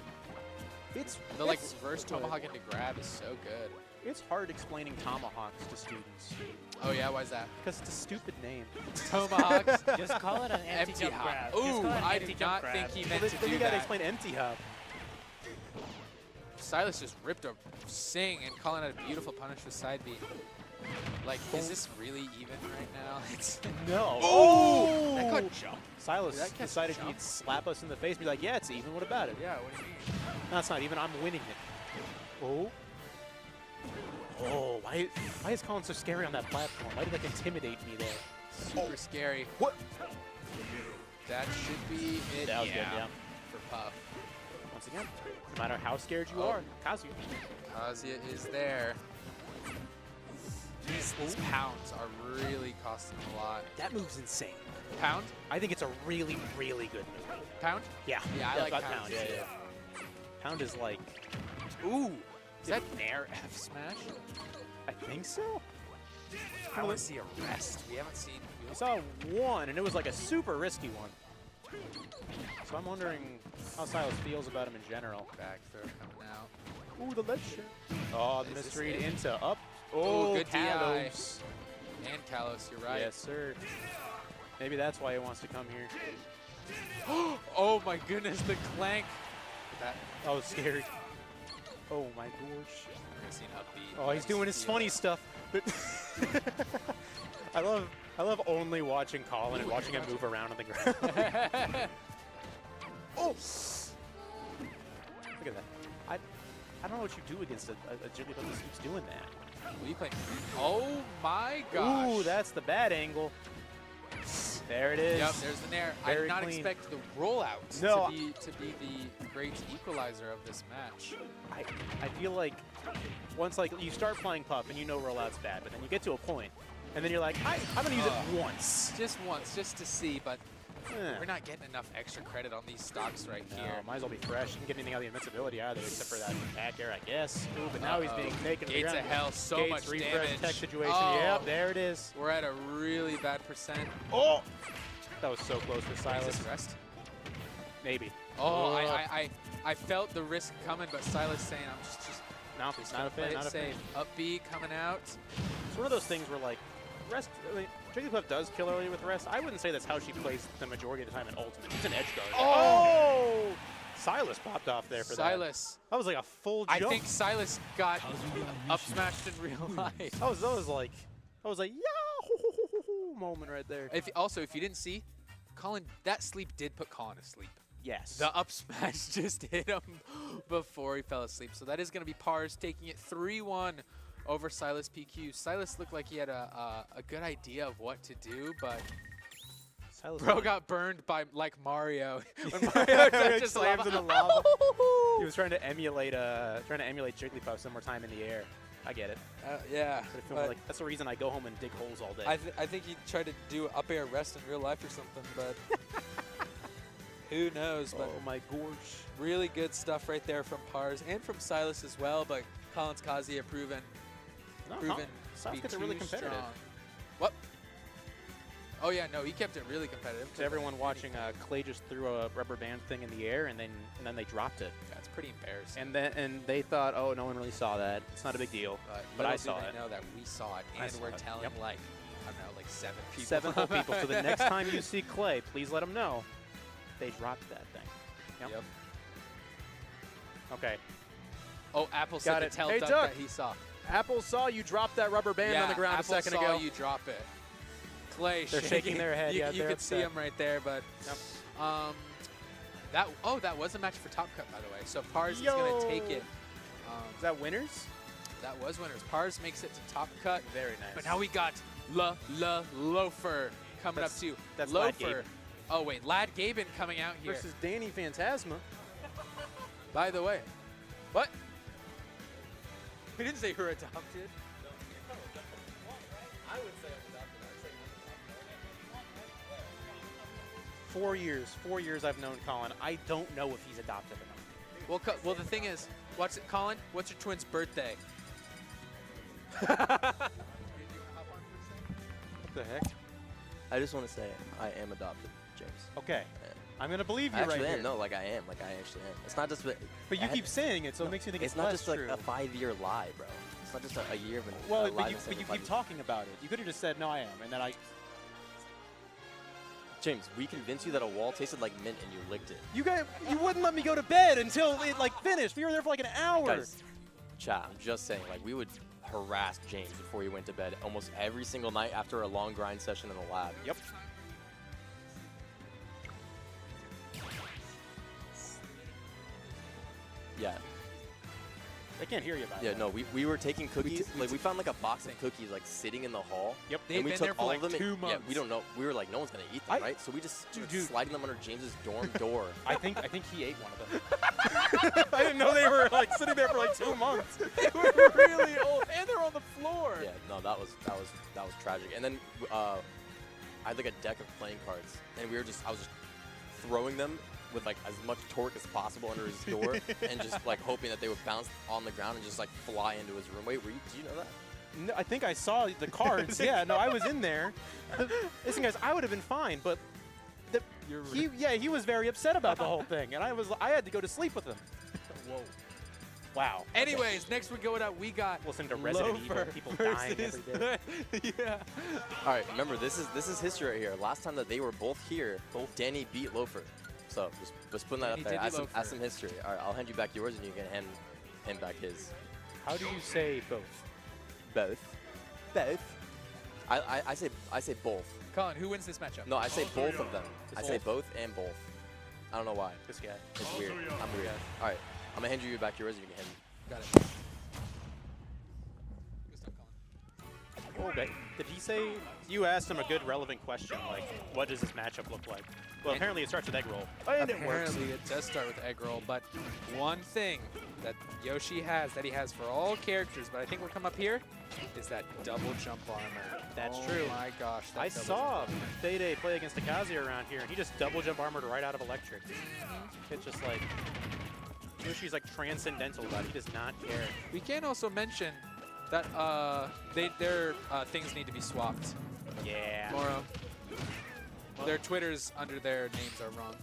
It's The like reverse tomahawk into grab is so good. It's hard explaining tomahawks to students. Oh yeah, why is that? Because it's a stupid name. Tomahawks. Just call it an Empty anti-jump hop. grab. Just Ooh, call it an I do anti-jump not grab. think he Well, meant then, to then do you gotta that. explain empty hop. Silas just ripped a sing and Colin had a beautiful punish with side B. Like, is this really even right now? It's No. Oh! That got jump. Silas Did that catch decided jump? he'd slap us in the face and be like, yeah, it's even. What about it? Yeah, what do you mean? No, it's not even. I'm winning it. Oh. Oh, why is Colin so scary on that platform? Why did that intimidate me there? Super scary. What? That should be it. That was good, yeah. For Puff. Once again, no matter how scared you are, Kazuya. Kazuya is there. These pounds are really costing a lot. That move's insane. Pound? I think it's a really, really good move. Pound? Yeah. Yeah, I like got pound. Yeah. Pound is like, Ooh. Is that Nair F smash? I think so. I want to see a rest. We haven't seen. I saw one, and it was like a super risky one. So I'm wondering how Silas feels about him in general. Back throw coming out. Ooh, the ledge shot. Oh, the Is this misread it? into up. Oh, good Kalos. DI. And Kalos, you're right. Yes, sir. Maybe that's why he wants to come here. Oh my goodness, the clank. That That was scary. Oh my gosh. I've never seen upbeat. Oh, he's doing his funny stuff. But I love only watching Colin and watching him move around on the ground. Oh! Look at that. I don't know what you do against a Jigglypuff that keeps doing that. What are you playing? Oh my gosh. Ooh, that's the bad angle. There it is. Yep, there's the Nair. I Very did not clean. expect the rollout No, to be the great equalizer of this match. I feel like once like you start playing Puff and you know rollout's bad, but then you get to a point and then you're like, I'm gonna use it once. Just once, just to see, but Eh. we're not getting enough extra credit on these stocks right No, here. might as well be fresh. Didn't get anything out of the invincibility either, except for that back air, I guess. Ooh, but now he's being taken to the Gates ground. of hell, so Gates much refresh damage. tech situation. Oh. Yep, there it is. We're at a really bad percent. Oh, that was so close for Is Silas. this rest? Maybe. Oh, I felt the risk coming, but Silas saying, I'm just No, just not a play fan. it Not a fan. safe. Up B coming out. It's one of those things where like rest. I mean, Jigglypuff does kill early with rest. I wouldn't say that's how she plays the majority of the time in Ultimate. She's an edge guard. Oh! Silas popped off there for Silas. that. That was like a full I jump. think Silas got up smashed in real life. that was like yeah moment right there. If you didn't see, Colin, that sleep did put Colin asleep. Yes. The up smash just hit him before he fell asleep. So that is going to be Pars taking it 3-1 over Silas PQ. Silas looked like he had a good idea of what to do, but Silas bro got burned by like Mario. When Mario touches slams lava. in the lava. He was trying to emulate Jigglypuff some more time in the air. I get it. Yeah. But I feel like that's the reason I go home and dig holes all day. I think he tried to do up air rest in real life or something, but who knows? But oh my gosh. really good stuff right there from Pars and from Silas as well. But Colin's Kazuya proven to Silas be gets too really competitive. strong. What? Oh yeah, no, he kept it really competitive. To everyone watching, Clay just threw a rubber band thing in the air and then they dropped it. That's pretty embarrassing. And they thought, oh, no one really saw that. It's not a big deal. But I saw it. Know that we saw it, I and saw we're it. telling Yep. like I don't know, like 7 people. 7 whole people. So the next time you see Clay, please let him know they dropped that thing. Yep. Okay. Oh, Apple Got said it. to tell Hey, Duck Duck. that he saw. Apple saw you drop that rubber band on the ground Apple a second saw ago. you drop it. Clay They're shaking their head. You, Yeah, you they're could see upset. him right there, but Yep. that was a match for Top Cut, by the way. So Pars is Yo. gonna take it. Is that winners? That was winners. Pars makes it to top cut. Very nice. But now we got Loafer coming up to that's Lad Loafer. Gaben. Oh wait, Lad Gaben coming out here. Versus Danny Phantasma. By the way, what? We didn't say you're adopted. I would say I'm adopted. 4 years. 4 years I've known Colin. I don't know if he's adopted or not. Well, the thing is, Colin? What's your twin's birthday? What the heck? I just want to say I am adopted, James. Okay. I'm going to believe you I actually right am. here. No, like I am. Like I actually am. It's not just. But you keep saying it, so it makes you think it's not less just like true. a 5-year lie, bro. It's not just a year of an. Well, a lie but you that's keep talking about it. You could have just said, no, I am. And then James, we convinced you that a wall tasted like mint and you licked it. You wouldn't let me go to bed until it like finished. We were there for like an hour. Guys, chat, I'm just saying, like we would harass James before he went to bed almost every single night after a long grind session in the lab. Yep. Yeah. I can't hear you about Yeah, that. no, we were taking cookies. We found like a box of cookies like sitting in the hall. Yep. And They've we been took there for all like of them. 2 Yeah, months. we don't know. We were like, no one's gonna eat them, right? So we just started sliding them under James's dorm door. I think he ate one of them. I didn't know they were like sitting there for like 2 months. They were really old, and they're on the floor. Yeah, no, that was tragic. And then I had like a deck of playing cards, and I was just throwing them with like as much torque as possible under his door, and just like hoping that they would bounce on the ground and just like fly into his room. Wait, do you know that? No, I think I saw the cards. Yeah, no, I was in there. Listen, guys, I would have been fine, but he was very upset about the whole thing, and I had to go to sleep with him. Whoa. Wow. Anyways, next we got Listen to Resident Evil, Loafer people dying every day. yeah. All right, remember this is history right here. Last time that they were both here, Danny beat Loafer. So just putting that Danny up there did beat as Loafer. some history. All right, I'll hand you back yours, and you can hand him back his. How do you say both? Both. I say both. Colin, who wins this matchup? No, I say both of them. I say both and both. I don't know why. This guy. It's weird. I'm weird. All right, I'm gonna hand you back yours. You can hand. Got it. Okay. Did he say, you asked him a good relevant question, like, what does this matchup look like? Well, apparently it starts with egg roll. And it works. Apparently it does start with egg roll, but one thing that Yoshi has, that he has for all characters, but I think will come up here, is that double jump armor. That's oh true. My gosh. I saw Fede play against Akazi around here, and he just double jump armored right out of electric. It's just like, Yoshi's like transcendental about it. He does not care. We can also mention that their things need to be swapped. Yeah. Moro. Their Twitters under their names are wrong.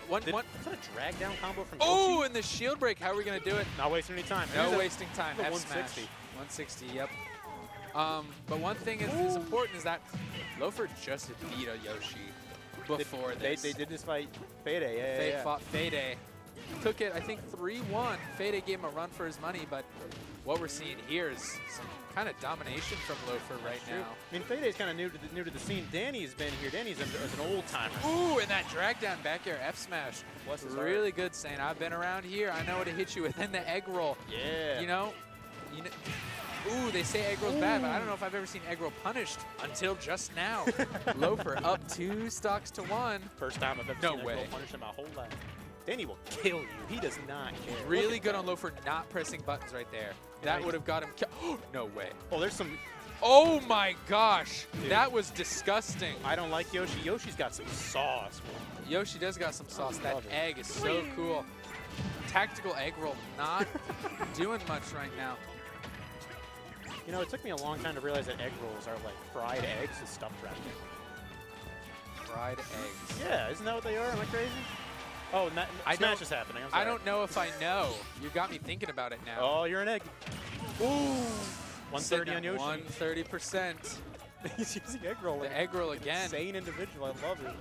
Was that a drag down combo from Oh, Yoshi? and the shield break. How are we going to do it? Not wasting any time. No wasting time. The F 160. smash. 160, yep. But one thing is important is that Loafer just beat a Yoshi before this. They did this fight. Fede, Fade yeah. fought Fede. Took it, I think, 3-1. Fede gave him a run for his money, but what we're seeing here is some kind of domination from Loafer right now. I mean, Fede's kind of new to the scene. Danny's been here. Danny's an old timer. Ooh, and that drag down back air F smash. Bless his heart. Really good, saying I've been around here. I know what to hit you with. And the egg roll. Yeah. You know, ooh, they say egg roll's bad, but I don't know if I've ever seen egg roll punished until just now. Loafer up 2 stocks to 1. First time I've ever No seen a way. girl punish him my whole life. Danny will kill you. He does not care. Really good on Loafer not pressing buttons right there. That would have got him killed. No way. Oh, there's some. Oh my gosh. Dude. That was disgusting. I don't like Yoshi. Yoshi's got some sauce. Yoshi does got some sauce. That love it. egg is so cool. Tactical egg roll not doing much right now. You know, it took me a long time to realize that egg rolls are like fried eggs with stuffed wrapped. Fried eggs. Yeah, isn't that what they are? Am I crazy? Oh, Smash is happening. I'm sorry. I don't know if I know. You got me thinking about it now. Oh, you're an egg. Ooh. 130 on Yoshi. 130%. He's using egg roll. The egg roll again. Insane individual. I love it.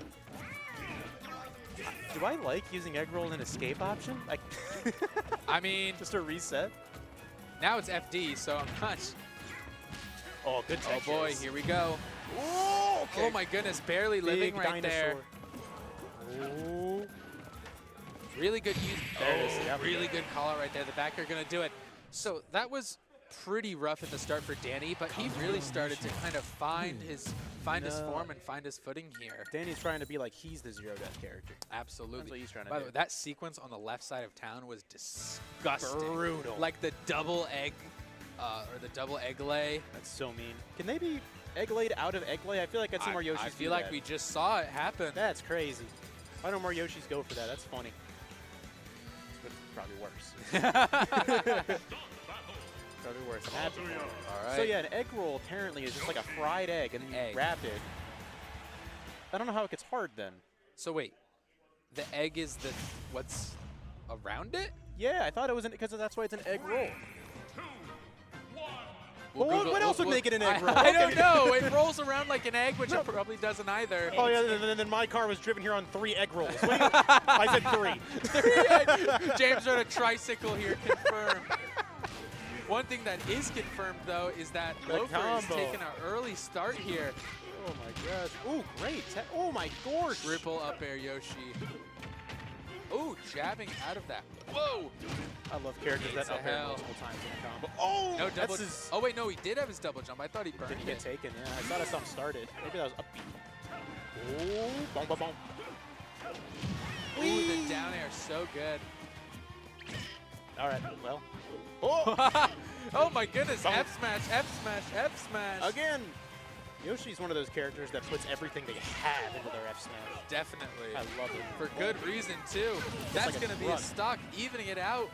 Do I like using egg roll as an escape option? Like, I mean, just a reset? now it's FD, so I'm not. Oh, good Oh textures. boy, here we go. Oh, Oh my goodness, barely living Big right there. dinosaur. Oh. Really good use. There it is. Yep. Really good call out right there. The back air going to do it. So that was pretty rough at the start for Danny, but he really started to kind of find his form and find his footing here. Danny's trying to be like he's the Zero Death character. Absolutely. That's what he's trying to By do. the way, that sequence on the left side of town was disgusting. Brutal. Like the double egg, or the double egg lay. That's so mean. Can they be egg laid out of egg lay? I feel like I'd see more Yoshis I do feel like that. we just saw it happen. That's crazy. Why don't more Yoshis go for that? That's funny. But probably worse. Probably worse. All right. So yeah, an egg roll apparently is just like a fried egg, and then you wrap it. I don't know how it gets hard then. So wait, the egg is what's around it? Yeah, I thought it was because that's why it's an egg roll. We'll Well, Google- what else would make it an egg roll? I don't Okay. know. It rolls around like an egg, which it probably doesn't either. Oh yeah, then my car was driven here on 3 egg rolls. What do you- I said 3. James rode a tricycle here, confirmed. One thing that is confirmed, though, is that The Loafer is combo. taking an early start here. Oh my gosh. Ooh, great. Oh my gosh. Ripple up air Yoshi. Ooh, jabbing out of that. Whoa! I love characters Gates that of up air hell. multiple times in a combo. Oh, No double. that's his, Oh wait, no, he did have his double jump. I thought he burned did he get it. taken? Yeah, I thought I saw him started. Maybe that was upbeat. Oh, boom, boom, boom. Ooh, the down air, so good. All right, well. Oh, Oh my goodness! Boom. F smash, F smash, F smash. again. Yoshi's one of those characters that puts everything they have into their F smash. Definitely. I love it. For good reason too. That's like a gonna be run. a stock, evening it out.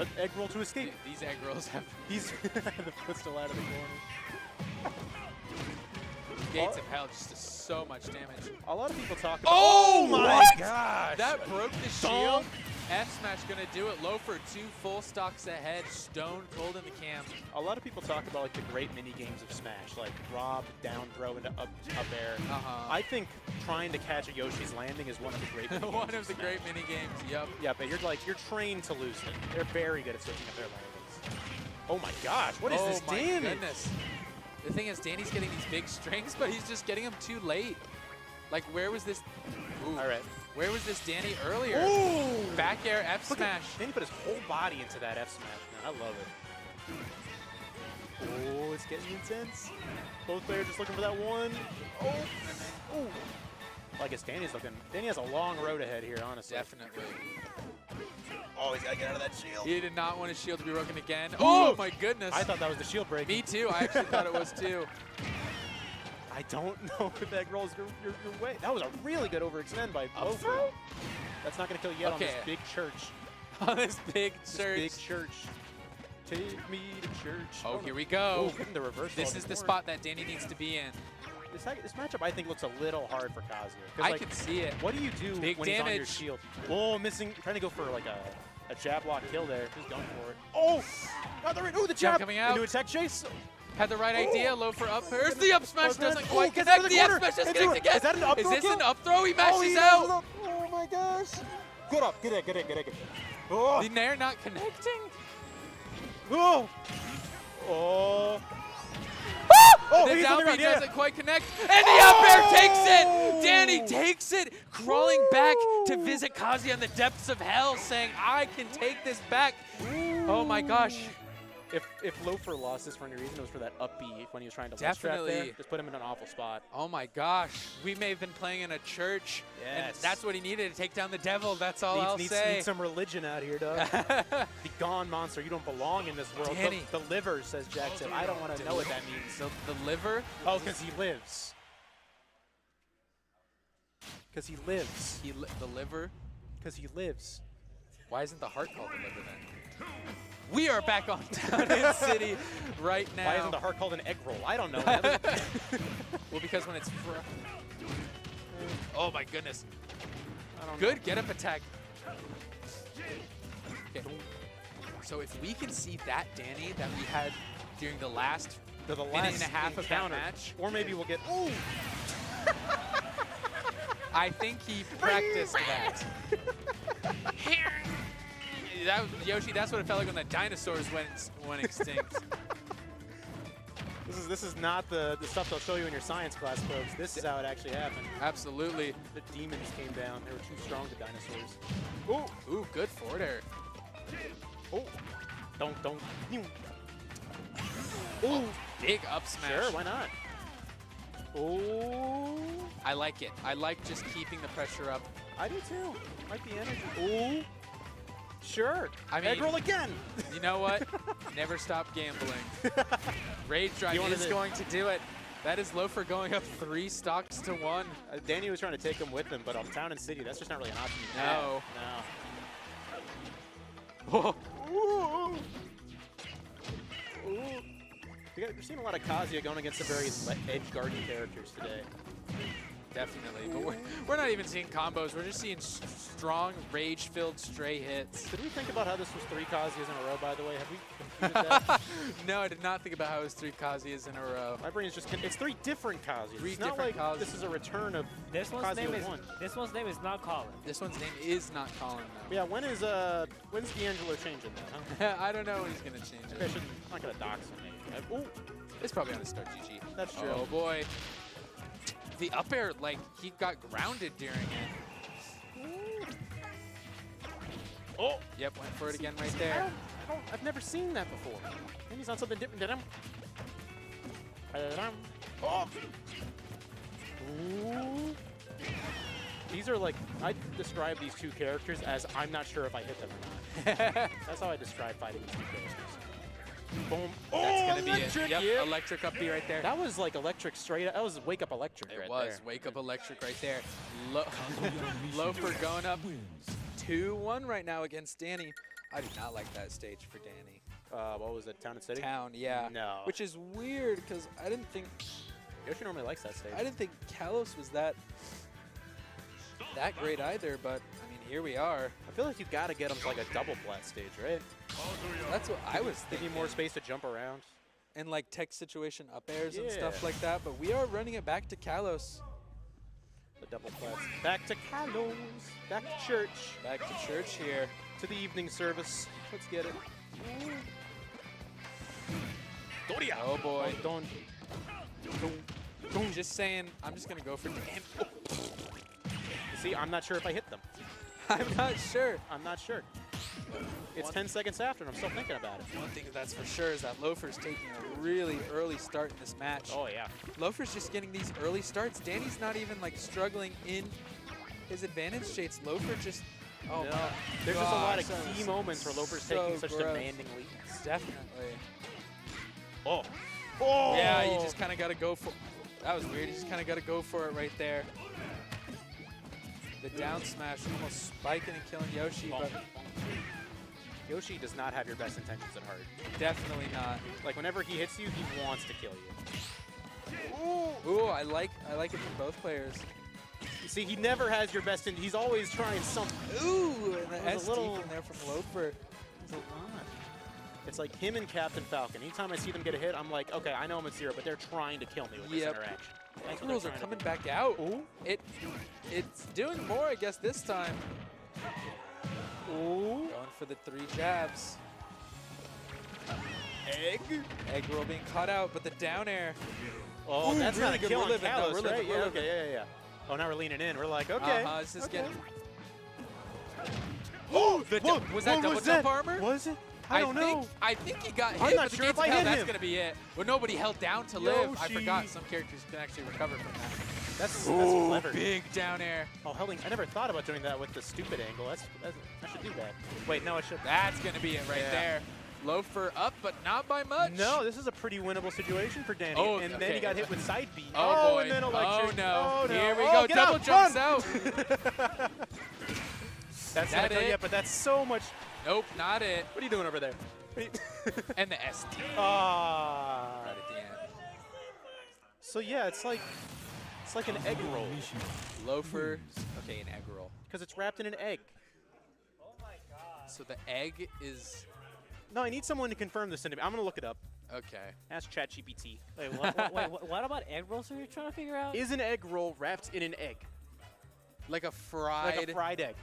An egg roll to escape. These egg rolls have He's the pistol out of the corner. gates of hell, just does so much damage. A lot of people talk. Oh my what? gosh! That broke the shield. Dong. F smash gonna do it. Loafer 2 full stocks ahead. Stone cold in the camp. A lot of people talk about like the great mini games of Smash, like Rob down throw into up air. I think trying to catch a Yoshi's landing is one of the great mini games One of the Smash. great mini games. Yep. Yeah, but you're trained to lose it. They're very good at switching up their landings. Oh my gosh, what is this my damage? goodness. The thing is, Danny's getting these big strings, but he's just getting them too late. Like, where was this? Ooh. All right. Where was this Danny earlier? Ooh! Back air F Look at- smash. Danny put his whole body into that F smash, man. I love it. Oh, it's getting intense. Both players just looking for that one. Oh, oh. Well, I guess Danny has a long road ahead here, honestly. Definitely. Oh, he's got to get out of that shield. He did not want his shield to be broken again. Ooh. Oh my goodness. I thought that was the shield break. Me too. I actually thought it was too. I don't know if that rolls your way. That was a really good overextend by Up Loafer. throw? That's not going to kill you yet on this Okay. big church. On this big This church. big church. Take me to church. Oh, no. here we go. Oh, getting the reverse. This roll is the more. spot that Danny needs to be in. This matchup, I think, looks a little hard for Kazuya. 'Cause, I like, can see it. what do you do Big when he's on your damage. shield? Oh, missing. Trying to go for like a jab block kill there. Just going for it. Oh! Oh, the Jab jab coming out. into attack chase. Had the right idea. Low for up. Here's the up smash. Oh, Doesn't oh, quite gets out connect. of the The up corner. smash doesn't Into connect it. again. Is that an up Is throw this kill? an up throw? He Oh, mashes he out. does it. Oh my gosh. Get up. Get it. Oh. The nair not connecting. Oh. Oh. Oh, The he's on down the B run, yeah. doesn't quite connect. And the up air takes it. Danny takes it. Crawling back to visit Kazuya in the depths of hell, saying, I can take this back. Oh my gosh. If Loafer lost this for any reason, it was for that up B when he was trying to ledge trap there. Definitely. Just put him in an awful spot. Oh my gosh. We may have been playing in a church. And Yes. that's what he needed to take down the devil. That's all I'll say. Needs some religion out here, dog. Be gone, monster. You don't belong in this world. Danny. The liver, says Jackson. I don't want to know what that means. The liver. Oh, because he lives. Because he lives. The liver. Because he lives. Why isn't the heart called the liver then? We are back on Town and City right now. Why isn't the heart called an egg roll? I don't know. Well, because when it's oh my goodness. I don't know. Good get up attack. Okay. So if we can see that Danny that we had during the last To the minute and last a half of that encounter. match, Or maybe we'll get. Ooh! I think he practiced that. Yoshi, that's what it felt like when the dinosaurs went extinct. This is not the stuff they'll show you in your science class, folks. This is how it actually happened. Absolutely. The demons came down. They were too strong, the dinosaurs. Ooh, good forward air. Oh, don't. Ooh, big up smash. Sure, why not? Oh, I like it. I like just keeping the pressure up. I do too. Might be energy. Oh, sure. I mean, egg roll again. You know what? Never stop gambling. Rage Drive is going to do it. That is Loafer going up 3 stocks to 1. Danny was trying to take him with him, but on Town and City, that's just not really an option. No. No. Ooh. Ooh. We're seeing a lot of Kazuya going against the various edge guarding characters today. Definitely. But we're not even seeing combos. We're just seeing strong, rage-filled stray hits. Did we think about how this was 3 Kazuyas in a row, by the way? Have we computed that? No, I did not think about how it was 3 Kazuyas in a row. My brain is just, it's 3 different Kazuyas. 3 it's not different like Kazuyas. this is a return of This one's Kazuya name is 1. this one's name is not Colin. This one's name is not Colin, though. Yeah, when's D'Angelo changing that, huh? I don't know when he's going to change I it. should, I'm not going to dox him. Ooh, It's probably on the start GG. that's true. Oh, boy. The up air, like, he got grounded during it. Oh, Yep, went for it again right there. I've never seen that before. Maybe he's on something different than him. Oh. Ooh. These are like, I describe these 2 characters as I'm not sure if I hit them or not. That's how I describe fighting these 2 characters. Boom. That's going to be it. electric, Yep, yeah. electric up B right there. That was like electric straight up. That was wake up electric It right was. there. Wake up electric right there. Loafer going up 2-1 right now against Danny. I do not like that stage for Danny. What was it? Town and City? Town, yeah. No. Which is weird because I didn't think Yoshi normally likes that stage. Kalos was that great either, but I mean here we are. I feel like you gotta get him to like a double flat stage, right? That's what I was Give thinking. you more space to jump around. And like tech situation up airs and stuff Yeah. like that, but we are running it back to Kalos. The double flats. Back to Kalos. Back to church. Back to church here. To the evening service. Let's get it. Doria. Oh boy. Don't. Just saying, I'm just gonna go for damn. See, I'm not sure if I hit them. I'm not sure. I'm not sure. It's 10 seconds after, and I'm still thinking about it. One thing that's for sure is that Loafer's taking a really early start in this match. Oh, yeah. Loafer's just getting these early starts. Danny's not even like struggling in his advantage states. Loafer just, oh No. my There's just a lot of gosh, key moments where Loafer's so taking such gross. demanding leads. Definitely. Oh. Oh. Yeah, you just kind of got to go for. That was weird. You just kind of got to go for it right there. The down smash almost spiking and killing Yoshi, but Yoshi does not have your best intentions at heart. definitely not. Like, whenever he hits you, he wants to kill you. Ooh, I like it from both players. You see, he never has your best he's always trying something. Ooh, and the That was SD a little- from there from Loafer. It's a lot. It's like him and Captain Falcon. Anytime I see them get a hit, I'm like, okay, I know I'm at 0, but they're trying to kill me with this Yep. interaction. That's Egg what rolls they're are trying to coming do. back out. Ooh. It's doing more, I guess, this time. Ooh. Going for the 3 jabs. Egg. Egg roll being caught out, but the down air. Oh, Ooh, that's really not a good. kill We're on living, though. Kalos, We're living, right? we're Yeah, living. okay, yeah. Oh, now we're leaning in. We're like, okay. It's just okay. getting. Oh, Was that double jump armor? Was it? I don't know. I think he got hit. I'm not but the sure gates if I of hell, hit that's him. gonna be it. Well, nobody held down to live. I Yoshi. forgot some characters can actually recover from that. That's Ooh, clever. big down air. Oh, holding. I never thought about doing that with the stupid angle. I should do that. Wait, no, I should. That's gonna be it right Yeah. there. Loafer up, but not by much. No, this is a pretty winnable situation for Danny. Oh, and then okay. he got hit with side B. Oh, boy. And then electric. Oh, no. Oh, no. Here we Oh, go. get Double out. jumps Run. out. That's That not done it? yet, but that's so much. Nope, not it. What are you doing over there? And the SD Ah. right at the end. So yeah, it's like an egg roll Loafer. Okay, an egg roll. because it's wrapped in an egg. So the egg is No, I need someone to confirm this. I'm gonna look it up. okay. Ask ChatGPT. Wait, what about egg rolls are you trying to figure out? Is an egg roll wrapped in an egg? Like a fried. Like a fried egg.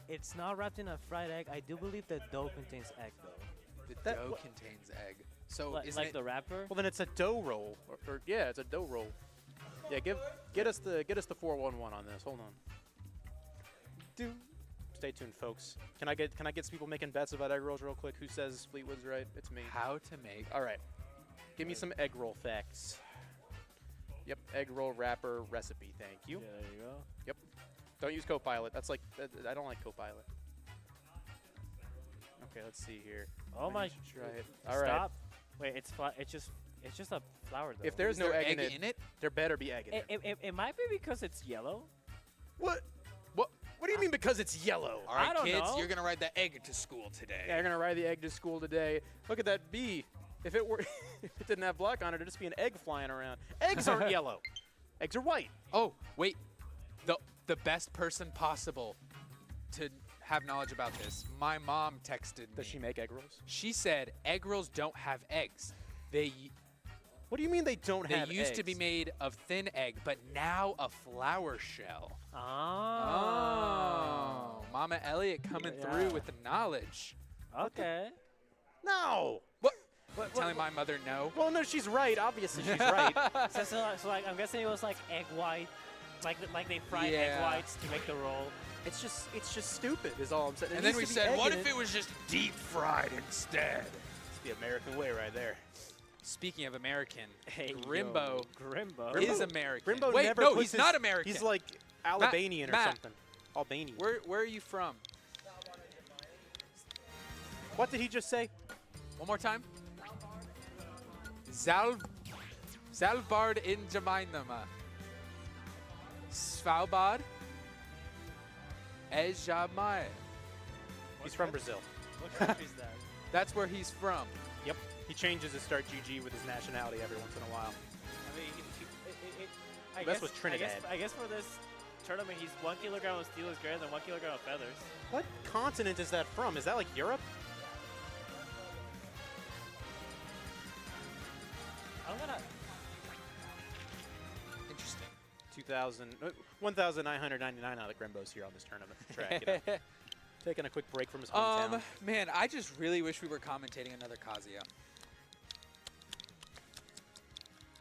It's not wrapped in a fried egg. I do believe the dough contains egg though. The That- dough what- contains egg. So Like, isn't like it? the wrapper? Well, then it's a dough roll. Or yeah, it's a dough roll. Yeah, get us the 411 on this. Hold on. Stay tuned, folks. Can I get some people making bets about egg rolls real quick? Who says Fleetwood's right? It's me. How to make? All right. Give me some egg roll facts. Yep, egg roll wrapper recipe. Thank you. Yeah, there you go. Yep. Don't use Copilot. That's like I don't like Copilot. Okay, let's see here. Oh I my! need to try it. All right. Stop. Wait, it's just a flower though. If there's Is no there egg in it? there better be egg in it. it might be because it's yellow. What? What do you mean because it's yellow? All right, I don't kids, know. you're gonna ride the egg to school today. Yeah, you're gonna ride the egg to school today. Look at that bee. If it were, if it didn't have black on it, it'd just be an egg flying around. Eggs aren't yellow. Eggs are white. Oh, wait. The best person possible to have knowledge about this. My mom texted me. Does she make egg rolls? She said egg rolls don't have eggs. They What do you mean they don't have used to be eggs? made of thin egg, but now a flour shell. Oh. Mama Elliott coming through Yeah. with the knowledge. Okay. No. What? Telling my mother no. Well, no, she's right. Obviously, she's right. So like I'm guessing it was like egg white, like they fried egg Yeah. whites to make the roll. It's just stupid. Is all I'm saying. And then we said, what if it was just deep fried instead? It's the American way right there. Speaking of American, Hey, Grimbo yo, Grimbo. is American. Grimbo Wait, never no, puts he's his- not American. He's like Albanian or Matt. something. Albanian. Where are you from? What did he just say? One more time. Svalbard in Jemima. Svalbard. Ejamai. He's from Brazil. What country is that? That's where he's from. Yep. He changes his start GG with his nationality every once in a while. I mean, I That's guess, with Trinidad. I guess for this tournament, he's 1 kilogram of steel is greater than 1 kilogram of feathers. What continent is that from? Is that like Europe? I'm gonna. Interesting. 1,999 out of Grimbo's here on this tournament track. You know. Taking a quick break from his hometown. Man, I just really wish we were commentating another Kazuya.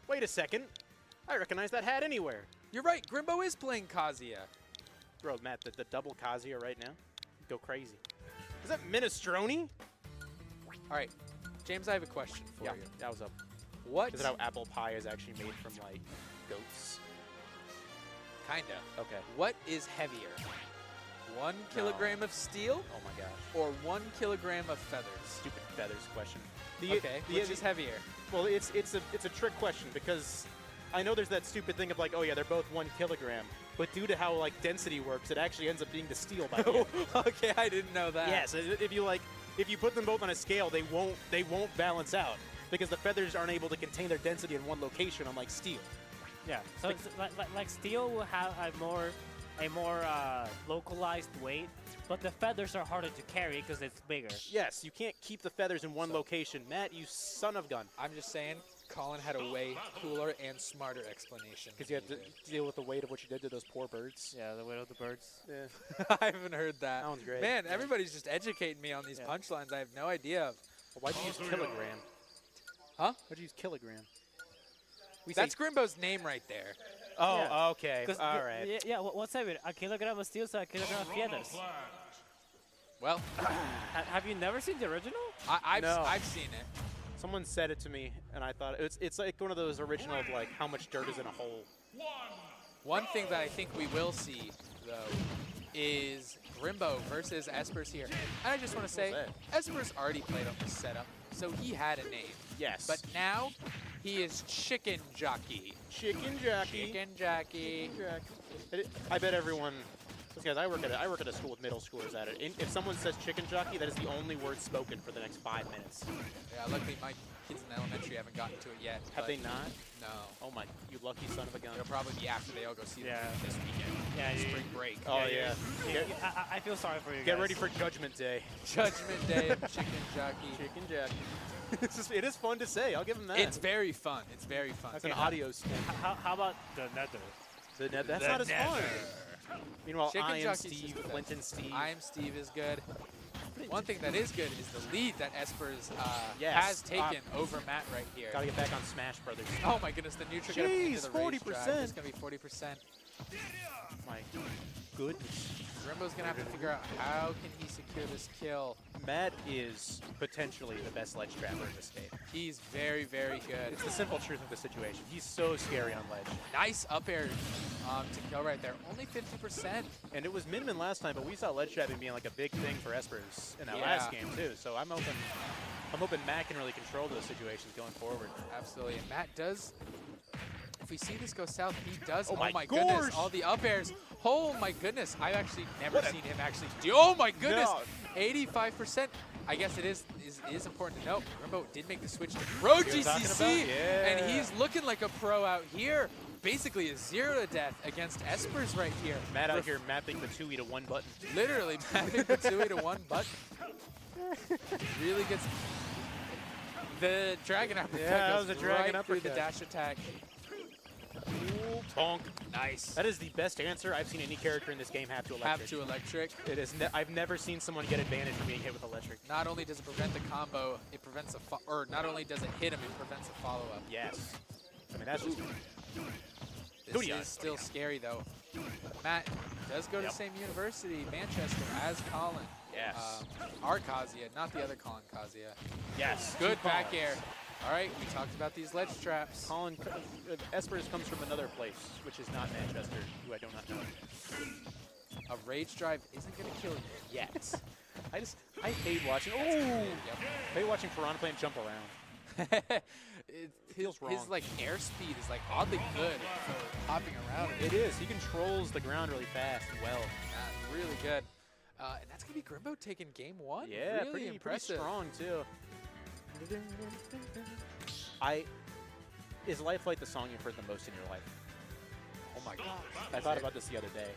Wait a second. I recognize that hat anywhere. You're right, Grimbo is playing Kazuya. Bro, Matt, the double Kazuya right now. Go crazy. Is that minestrone? All right, James, I have a question for Yeah, you. that was up. What? Is it how apple pie is actually made from, like, goats? Kinda. Okay. What is heavier? 1 kilogram of steel Oh, my gosh. or 1 kilogram of feathers? Stupid feathers question. Okay, which is heavier? Well, it's a trick question because I know there's that stupid thing of like, oh yeah, they're both 1 kilogram, but due to how like density works, it actually ends up being the steel by the end. Okay, I didn't know that. Yeah, so if you put them both on a scale, they won't balance out because the feathers aren't able to contain their density in one location, unlike steel. Yeah. So it's like steel will have a more localized weight, but the feathers are harder to carry because it's bigger. Yes, you can't keep the feathers in one location. Matt, you son of a gun. I'm just saying, Colin had a way cooler and smarter explanation. Because you have to deal with the weight of what you did to those poor birds. Yeah, the weight of the birds. Yeah. I haven't heard that. That one's great. Man, everybody's just educating me on these punchlines I have no idea of. Well, why'd you use kilogram? Huh? Why'd you use kilogram? That's Grimbo's name right there. Oh, Yeah. okay. 'Cause All right. Yeah, what's heavier? A kilogram of steel, so a kilogram of feathers. Well, Have you never seen the original? I've seen it. Someone said it to me, and I thought it's like one of those original of like how much dirt is in a hole. One thing that I think we will see, though, is Grimbo versus Espers here. And I just want to say, Espers already played on this setup, so he had a name. Yes. But now, he is Chicken Jockey. Chicken Jockey. Chicken Jockey. I bet everyone. Guys, I work at a school with middle schoolers at it. If someone says chicken jockey, that is the only word spoken for the next 5 minutes. Yeah, luckily my kids in elementary haven't gotten to it yet. Have but they not? No. Oh my, you lucky son of a gun. It'll probably be after they all go see them this weekend. Yeah, Spring break. Oh yeah. I feel sorry for you Get guys. ready for Judgment Day. Judgment Day of Chicken Jockey. Chicken jockey. It is fun to say. I'll give them that. It's very fun. It's very fun. That's an audio sting. How about the nether? That's not as fun. Meanwhile, Chicken I am Jockey's Steve, just the Clinton Steve. I am Steve is good. One thing that is good is the lead that Espers Yes. has taken over Matt right here. Gotta get back on Smash Brothers. Oh my goodness, the neutral gonna Jeez, into the rage drive. 40%. It's gonna be 40%. My goodness. Rimbo's gonna have to figure out how can he secure this kill. Matt is potentially the best ledge trapper in this game. He's very, very good. It's the simple truth of the situation. He's so scary on ledge. Nice up air to kill right there. Only 50%. And it was Min last time, but we saw ledge trapping being like a big thing for Espers in that Yeah. last game too. So I'm hoping Matt can really control those situations going forward. Absolutely. And Matt does, if we see this go south, he does. Oh my goodness. gosh. All the up airs. Oh my goodness. I've actually never seen him actually do. Oh my goodness. No. 85%. I guess it is important to note. Rimbo did make the switch to pro He was talking GCC. about? Yeah. And he's looking like a pro out here. Basically a 0 to death against Espers right here. Matt out here mapping the 2E to 1 button. Literally mapping the 2 to 1 button. Really gets the dragon uppercut. Yeah, that goes was a dragon right through the uppercut. dash attack. Ooh, bonk. Nice. That is the best answer I've seen any character in this game have to electric. Have to electric. It is. I've never seen someone get advantage from being hit with electric. Not only does it prevent the combo, it prevents a or not only does it hit him, it prevents a follow up. Yes. I mean that's just. This Hootie-on. is still scary though. Matt does go to the same university, Manchester, as Colin. Yes. Our Kazuya, not the other Colin Kazuya. Yes. Good Two back Collins. air. All right, we talked about these ledge traps. Colin Espers comes from another place, which is not Manchester, who I do not know. A rage drive isn't going to kill you yet. I hate watching. That's Oh, good, I hate watching Piranha Plant jump around. yep. Feels wrong. His like airspeed is like oddly good for hopping around. It is. He controls the ground really fast and well. Really good. And that's gonna be Grimbo taking game 1. Yeah, really pretty impressive. strong too. Is Life Like the song you've heard the most in your life? Oh my god. I thought about this the other day.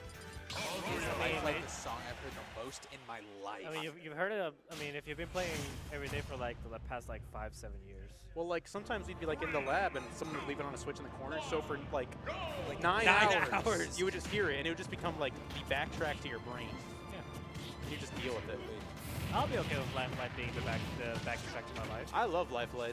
Is Life Like the song I've heard the most in my life. I mean, you've heard it. I mean, if you've been playing every day for like the past like 5-7 years. Well, like sometimes we'd be like in the lab and someone would leave it on a switch in the corner. So for like 9 hours, you would just hear it and it would just become like the backtrack to your brain. Yeah. And you just deal with it. I'll be okay with Life being the backtrack to my life. I love Lifeline.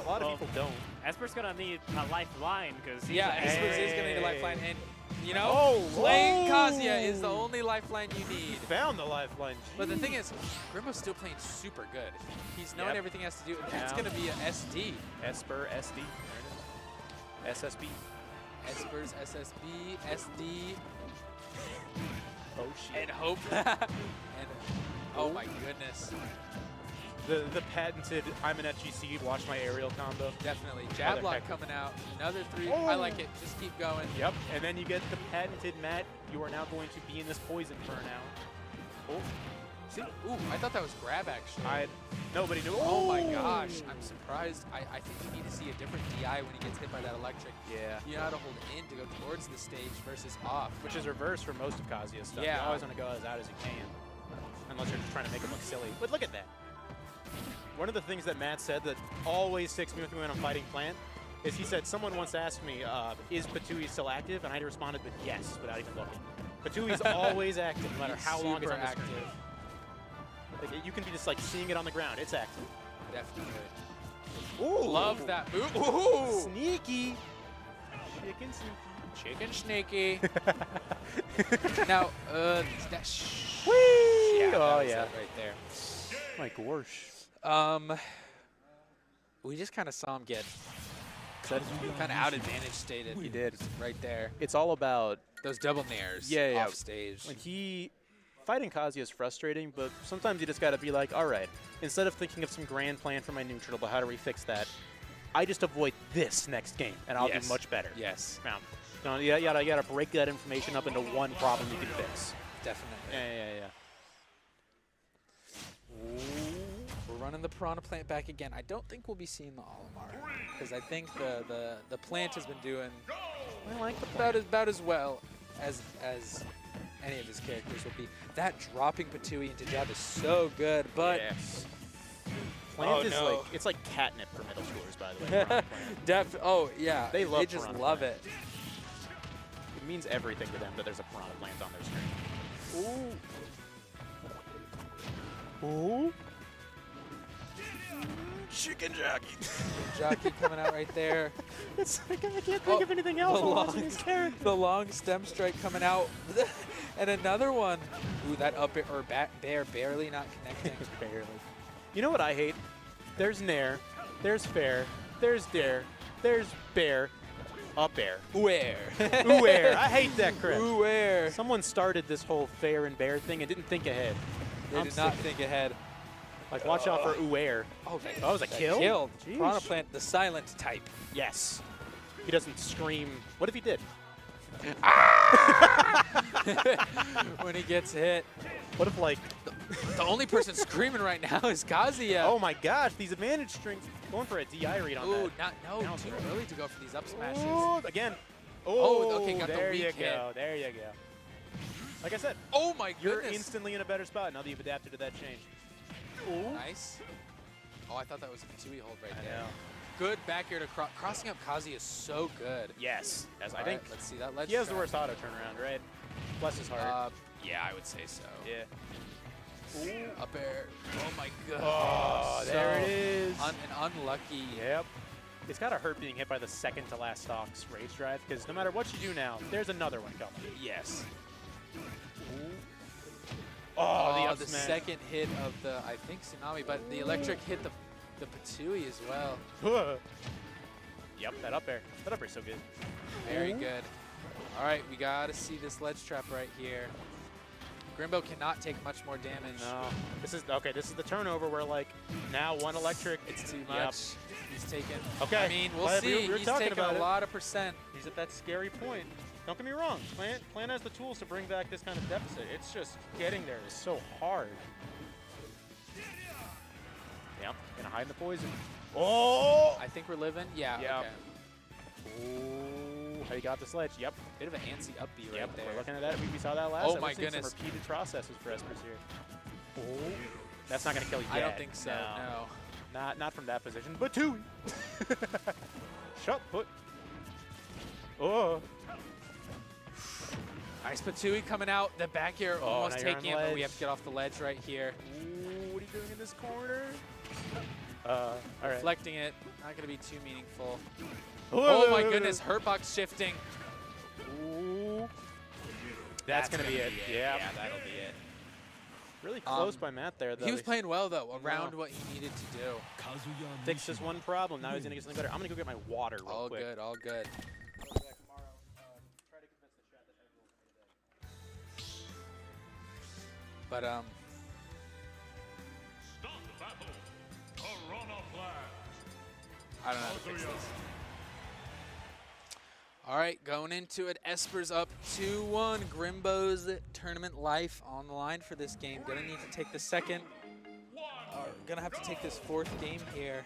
A lot of people don't. Esper's gonna need a lifeline because yeah, Espers is gonna need a lifeline, and you know, Oh, playing whoa. Kazuya is the only lifeline you need. Found the Lifeline. But the thing is, Grimbo's still playing super good. He's knowing Yep. everything he has to do, and that's Yeah. gonna be an SD. Esper, SD. SSB. Espers, SSB, SD, Oh shit. and Hope. And oh my goodness. The patented I'm an FGC, watch my aerial combo. Definitely. Jab Other lock heck. coming out. Another 3. Oh. I like it. Just keep going. Yep. And then you get the patented Matt. You are now going to be in this poison for now. Oh. See? Ooh, I thought that was grab actually. Nobody knew. Oh my gosh. I'm surprised. I think you need to see a different DI when he gets hit by that electric. Yeah. You know how to hold in to go towards the stage versus off. Which is reverse for most of Kazuya's stuff. Yeah. You always want to go as out as you can. Unless you're just trying to make him look silly. But look at that. One of the things that Matt said that always sticks me with me when I'm fighting Plant is he said, someone once asked me, is Patui still active? And I responded with yes, without even looking. Patui's always active, no matter how long it's Super on the active. screen. Like, you can be just like seeing it on the ground. It's active. Definitely. Ooh. Love that move. Ooh. Sneaky. Chicken sneaky. Chicken sneaky. Now, that Whee! yeah, that Oh, was yeah. it right there. My gosh. We just kind of saw him get kind of out advantage stated. He did. Right there. It's all about Those double nairs Yeah. off stage. when fighting Kazuya is frustrating, but sometimes you just got to be like, all right, instead of thinking of some grand plan for my neutral, but how do we fix that? I just avoid this next game, and I'll Yes. do much better. Yes, Now, you gotta break that information up into one problem you can fix. definitely. Yeah. We're running the Piranha Plant back again. I don't think we'll be seeing the Olimar because I think the plant has been doing I like the about as well as any of his characters will be. That dropping Patui into jab is so good, but yes. Plant is no. like, it's like catnip for middle schoolers, by the way. Piranha Plant. oh yeah, They love just Piranha love Plant. it. It means everything to them that there's a Piranha Plant on their screen. Ooh. Ooh. Chicken jockey. Jockey coming out right there. It's like, I can't think of anything else. the while long- watching his character. The long stem strike coming out. And another one. Ooh, that up air or back bear barely not connecting. Barely. You know what I hate? There's Nair, there's Fair, there's Dare, there's Bear, up air. Ooh air. Ooh air. I hate that crap. Ooh air. Someone started this whole Fair and Bear thing and didn't think ahead. They I'm did not sick. think ahead. Like, watch out for ooh air. Oh, that was a kill? Killed. Jeez. Piranha Plant, the silent type. Yes. He doesn't scream. What if he did? When he gets hit. What if, like, The only person screaming right now is Kazuya. oh my gosh, these advantage strings. Going for a DI read on Ooh, that. no, Down too throw. early to go for these up smashes. Ooh, again. Oh, okay, got the there you weak hit. go. There you go. Like I said, Oh my you're goodness. instantly in a better spot now that you've adapted to that change. Ooh. Nice. Oh, I thought that was a Matsui hold right I there. know. Good back air to crossing up Kazuya is so good. Yes. Yes, I All think right, let's see that ledge he has the trap. worst auto turnaround, right? Bless his heart. Yeah, I would say so. Yeah. Up air. Oh my god. Oh, there it is. An unlucky. Yep. It's gotta hurt being hit by the second to last stock's rage drive, because no matter what you do now, there's another one coming. Yes. Oh, the up the smash. second hit of the, I think, Tsunami, but the electric hit the Patsui as well. Yep, that up air. That up air's so good. Very good. All right, we gotta see this ledge trap right here. Grimbo cannot take much more damage. No. This is okay, this is the turnover where like now one electric. It's too Yep. much. He's taken. Okay. I mean, we'll But see. we were He's talking taken about a it. lot of percent. He's at that scary point. Don't get me wrong. Plan has the tools to bring back this kind of deficit. It's just getting there is so hard. Yep. Gonna hide the poison. Oh! I think we're living. Yeah. Yeah. Okay. Oh, how you got the sledge? Yep. Bit of an antsy up B right Yep. there. We're looking at that. We saw that last. Oh time. my We're seeing goodness. Some repeated processes for Espers here. Oh. That's not gonna kill you I yet. don't think so. No. Not from that position. But two. Shut put. Oh. Nice Patsui coming out. The back air almost now you're taking on it, but we ledge. have to get off the ledge right here. Ooh, what are you doing in this corner? All right. Reflecting it. Not going to be too meaningful. Oh, Oh my goodness. Hurtbox shifting. Ooh. That's gonna be it. Yeah. Yeah, that'll be it. Really close by Matt there, though. He was playing well, though, around Yeah. what he needed to do. Fixed this one problem. Now he's gonna get something better. I'm gonna go get my water real All quick. good, all good. But, Stop the battle. Piranha Plant. I don't know how to fix this. All right, going into it, Esper's up 2-1. Grimbo's tournament life on the line for this game. Gonna need to take the second. Gonna have to take this fourth game here.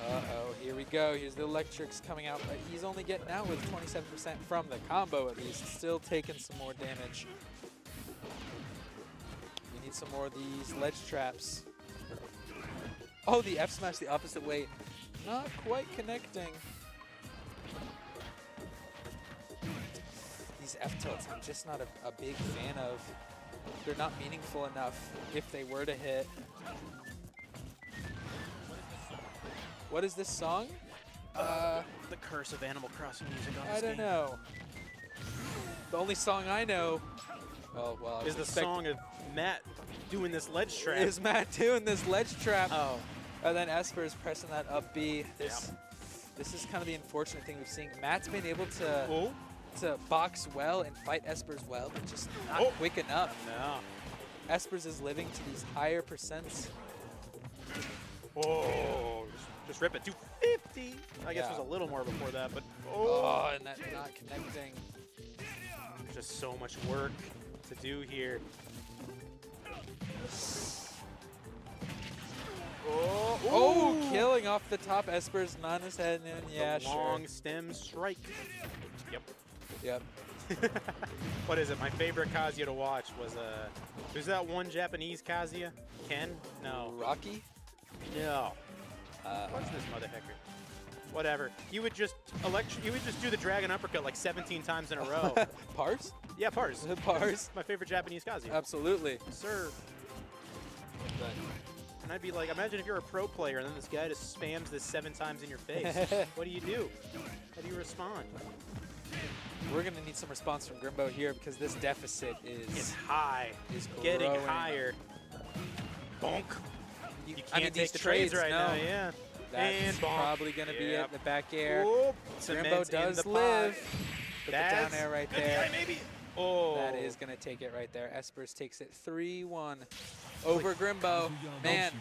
Uh-oh, here we go. Here's the electrics coming out, but he's only getting out with 27% from the combo at least. Still taking some more damage. We need some more of these ledge traps. Oh, the F smash the opposite way. Not quite connecting. These F tilts, I'm just not a big fan of. They're not meaningful enough if they were to hit. What is this song? The curse of Animal Crossing music on I this don't game. know. The only song I know, well, I Is was the song of Matt doing this ledge trap. is Matt doing this ledge trap. Oh. And then Esper is pressing that up B. This is kind of the unfortunate thing we've seen. Matt's been able to box well and fight Espers well, but just not quick enough. No. Espers is living to these higher percents. Oh, just rip it. 250. I guess Yeah. it was a little more before that, but Oh, and that not connecting. there's just so much work to do here. Oh, killing off the top. Esper's not his head in. Yeah, The long sure. stem strike. Yep. Yep. What is it? My favorite Kazuya to watch was who's that one Japanese Kazuya? Ken? No. Rocky? No. What's this mother hecker? Whatever. You would just do the dragon uppercut like 17 times in a row. Pars? Yeah, Pars. Pars? My favorite Japanese Kazuya. Absolutely. Sir. But And I'd be like, imagine if you're a pro player and then this guy just spams this 7 times in your face. What do you do? How do you respond? we're going to need some response from Grimbo here because this deficit It's is high. is Getting growing. higher. Bonk. You can't I mean, take these the trades right no. now, yeah. That's And bonk. probably going to be Yep. it. The back air. Whoop. Grimbo Cement in does the pot. live. Put the down That's air right maybe, there. maybe. Oh. That is going to take it right there. Espers takes it 3-1 over Grimbo. Man,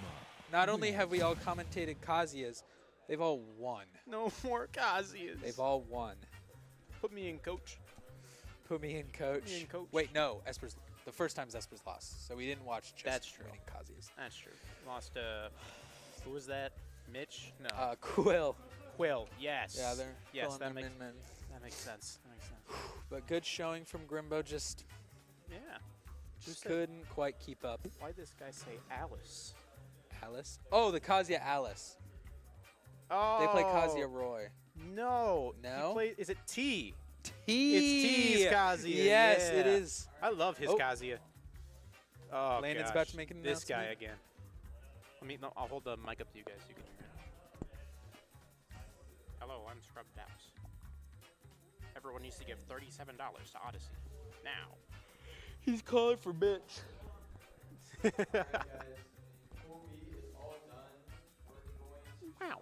not only have we all commentated Kazuya's, they've all won. No more Kazuyas. They've all won. Put me in, coach. Put me in, coach. Put me in, coach. Wait, no. Espers. The first time Espers lost, so we didn't watch just That's true. winning Kazuya's. That's true. Lost, who was that? Mitch? No. Quill. Quill. Yes. Yeah, they're Yes, pulling that their makes, min-min. that makes sense. That makes sense. But good showing from Grimbo. Just Yeah. just said- couldn't quite keep up. Why'd this guy say Alice? Alice. Oh, the Kazuya Alice. Oh. They play Kazuya Roy. No. No? He played, is it T? T. It's T's Kazuya. Yes, it yeah. is. I love his Oh. Kazuya. Oh, Landon's gosh. about to make an This guy announcement. again. No, I'll hold the mic up to you guys. You can hear it. Hello, I'm Scrub Dallas. Everyone needs to give $37 to Odyssey. Now. He's calling for Mitch. Wow.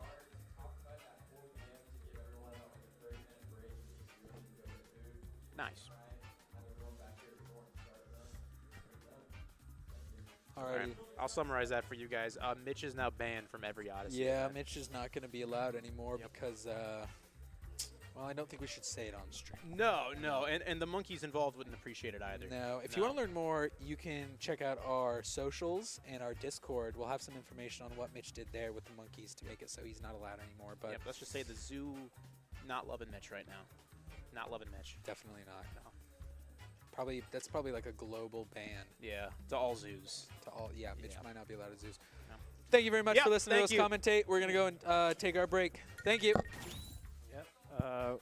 Nice. All Alrighty. right. I'll summarize that for you guys. Mitch is now banned from every Odyssey. Yeah, event. Mitch is not going to be allowed anymore Yep. because, well, I don't think we should say it on stream. No, and the monkeys involved wouldn't appreciate it either. No, if you No. want to learn more, you can check out our socials and our Discord. We'll have some information on what Mitch did there with the monkeys to make it so he's not allowed anymore. But Yep, let's just say the zoo not loving Mitch right now. Not loving Mitch. definitely not. No. That's probably like a global ban Yeah, to all zoos. to all. Yeah, Mitch Yeah. might not be allowed to zoos. No. Thank you very much Yep, for listening to us thank you. commentate. We're gonna go and take our break. Thank you. Yep.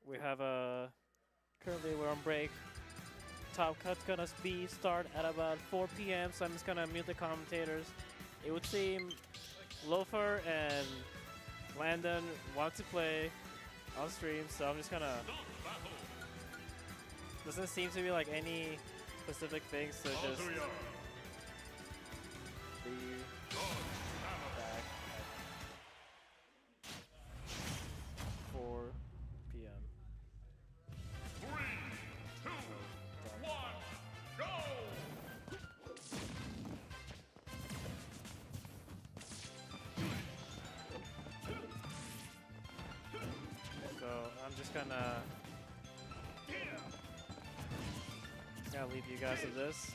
We have currently we're on break. Top cut's gonna be start at about 4 p.m. So I'm just gonna mute the commentators. It would seem Loafer and Landon want to play on stream, so I'm just gonna. Doesn't seem to be like any specific things, so just Kazuya. be back at 4 p.m. 3, 2, 1, go! So I'm just gonna leave you guys with this.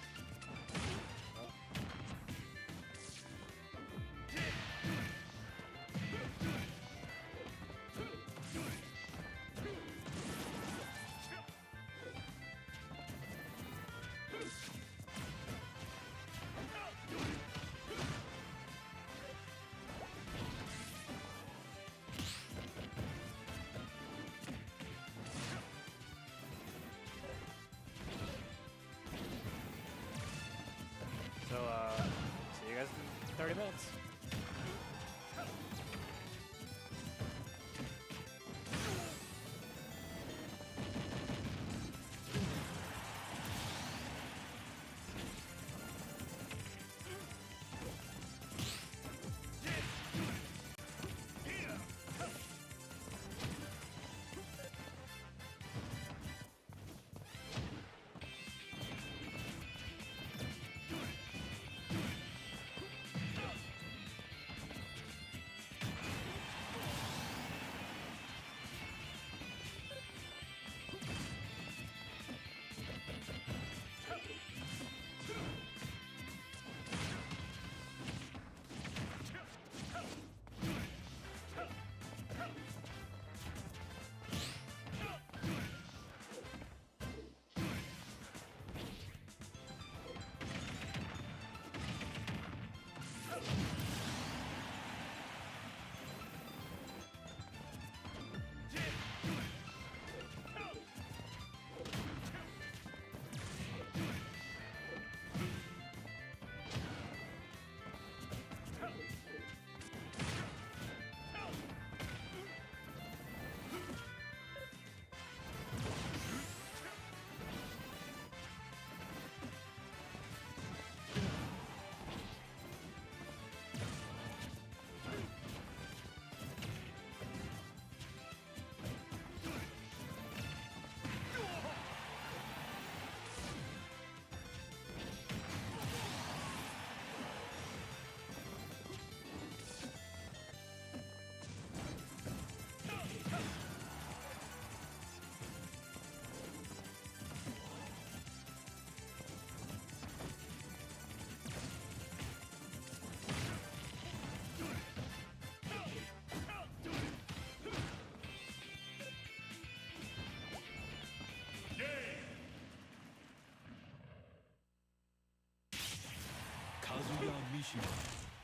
Kazuya Mishima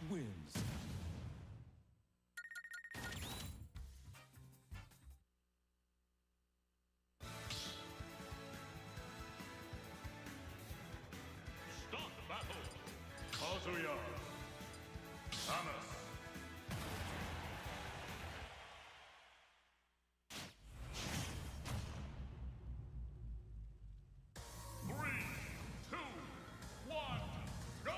wins. Start the battle. Kazuya Samus. Three, two, one, go!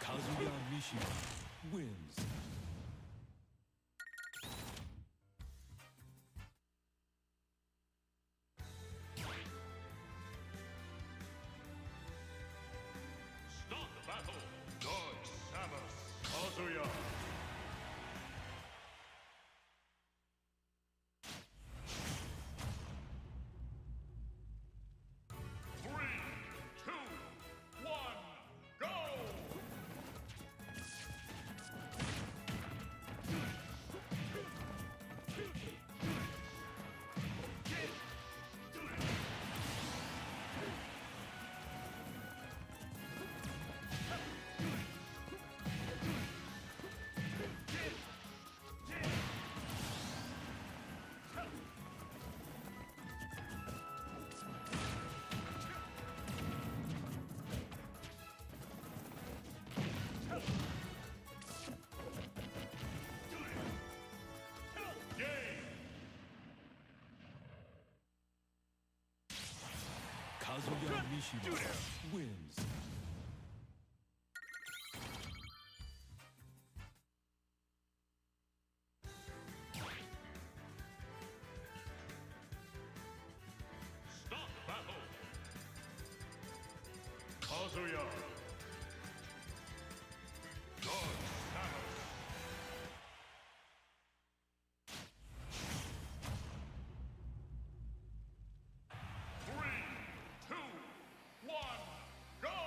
Kazuya Mishima wins. Start the battle. Dodge Samus. Kazuya. Three, two, one, go! Kazuya Mishima wins. Stop battle. Kazuya. Dodge Samus. Three, two, one, go!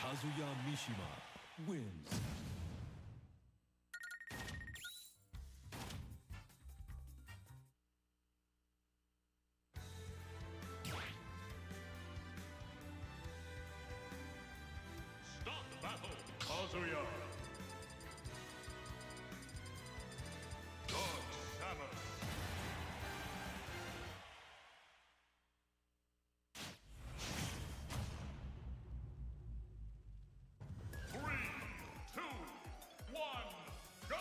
Kazuya Mishima wins. Stop battle. Kazuya. Dog Samus. Three, two, one, go!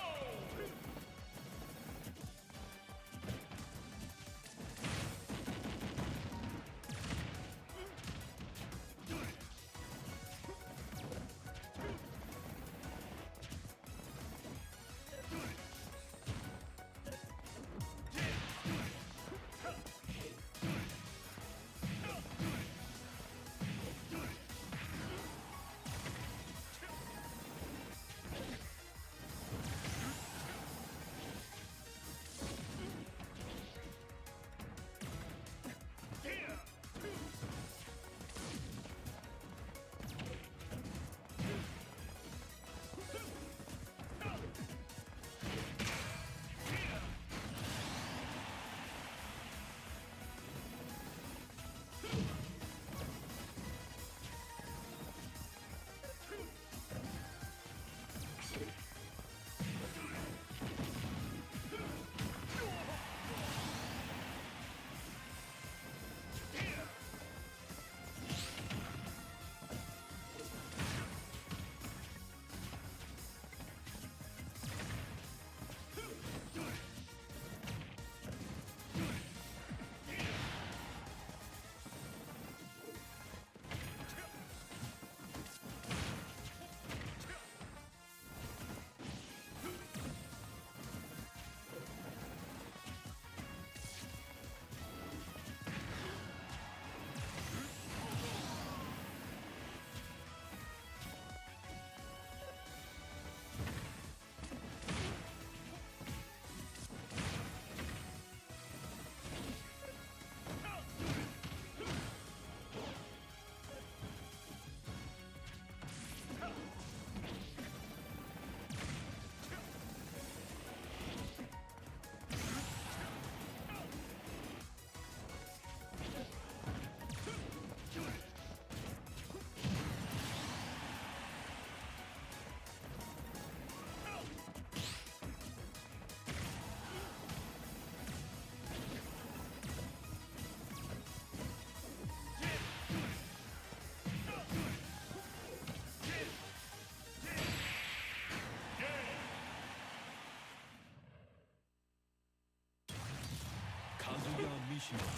Kazuya Mishima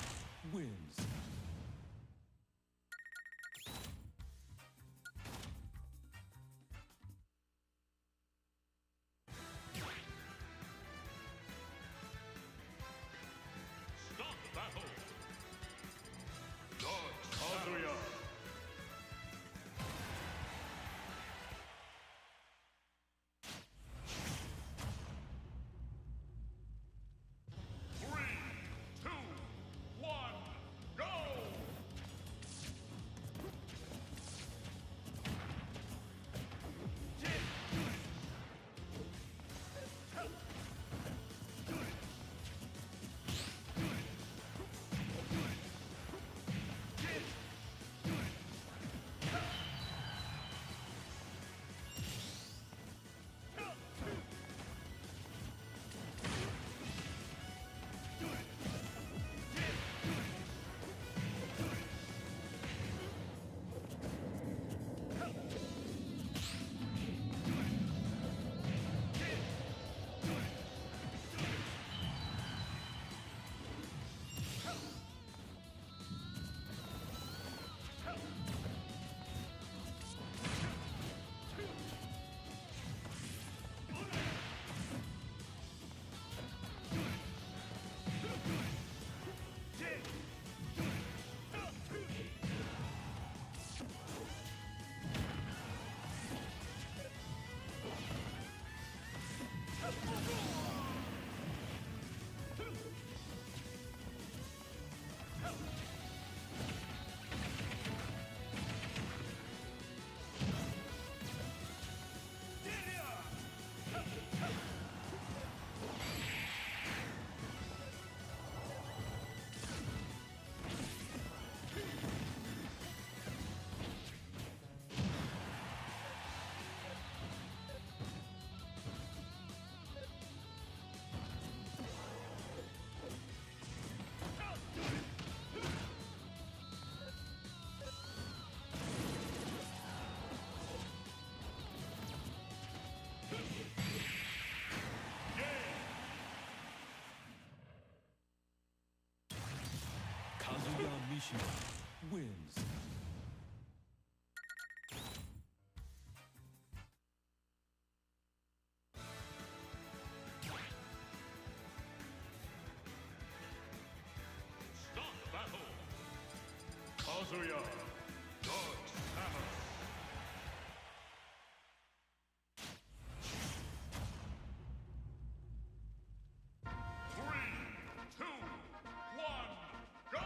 wins. Stop battle. Dog Kazuya. Three, two, one, go! Mishima wins. Stop battle. Kazuya. Dark Samus. Three, two, one, go!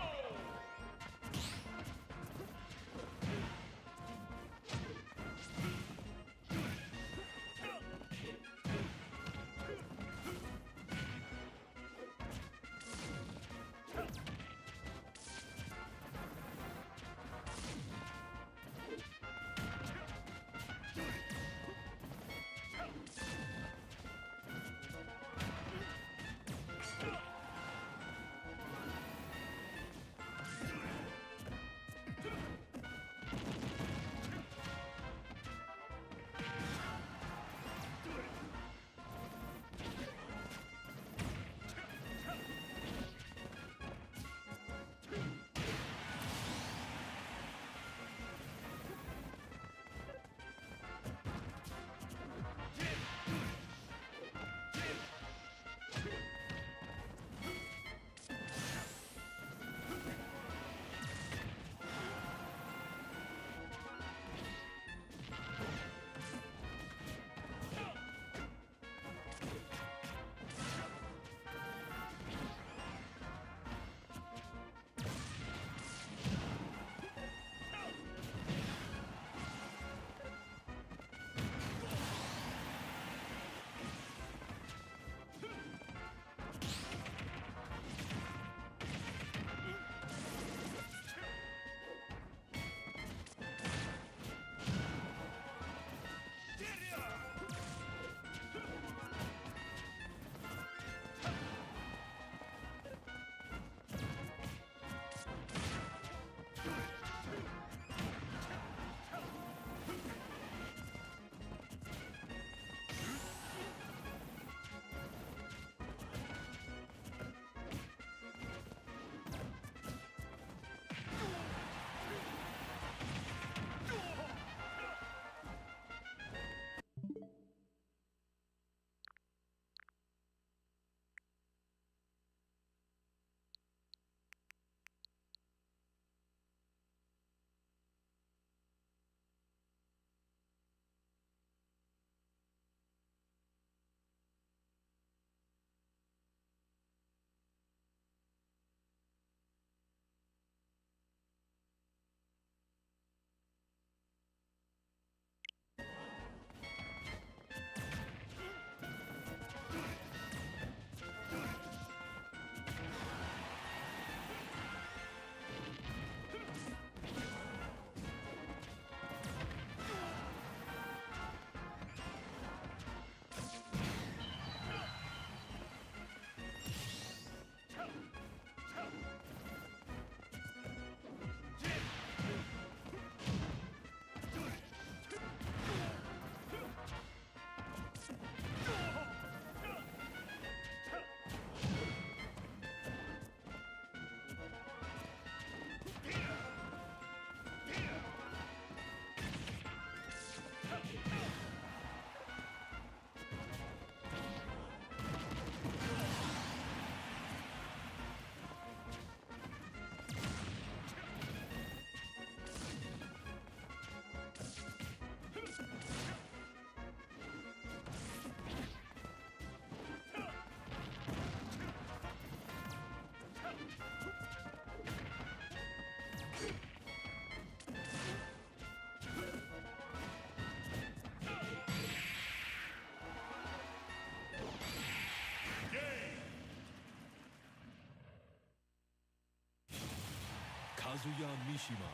Kazuya Mishima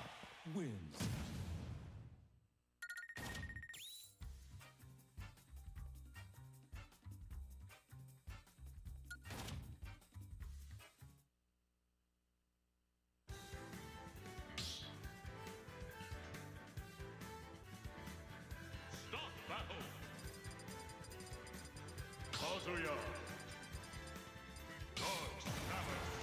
wins. Stop battle. Kazuya. Dark Samus.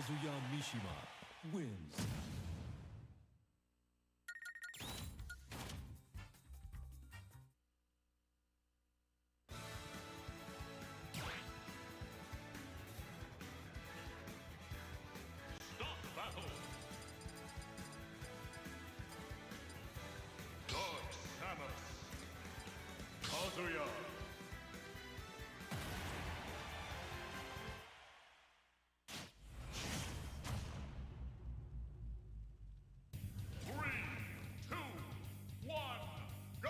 Kazuya Mishima wins. Stop the battle. Dark Samus. Kazuya. Three, two, one, go!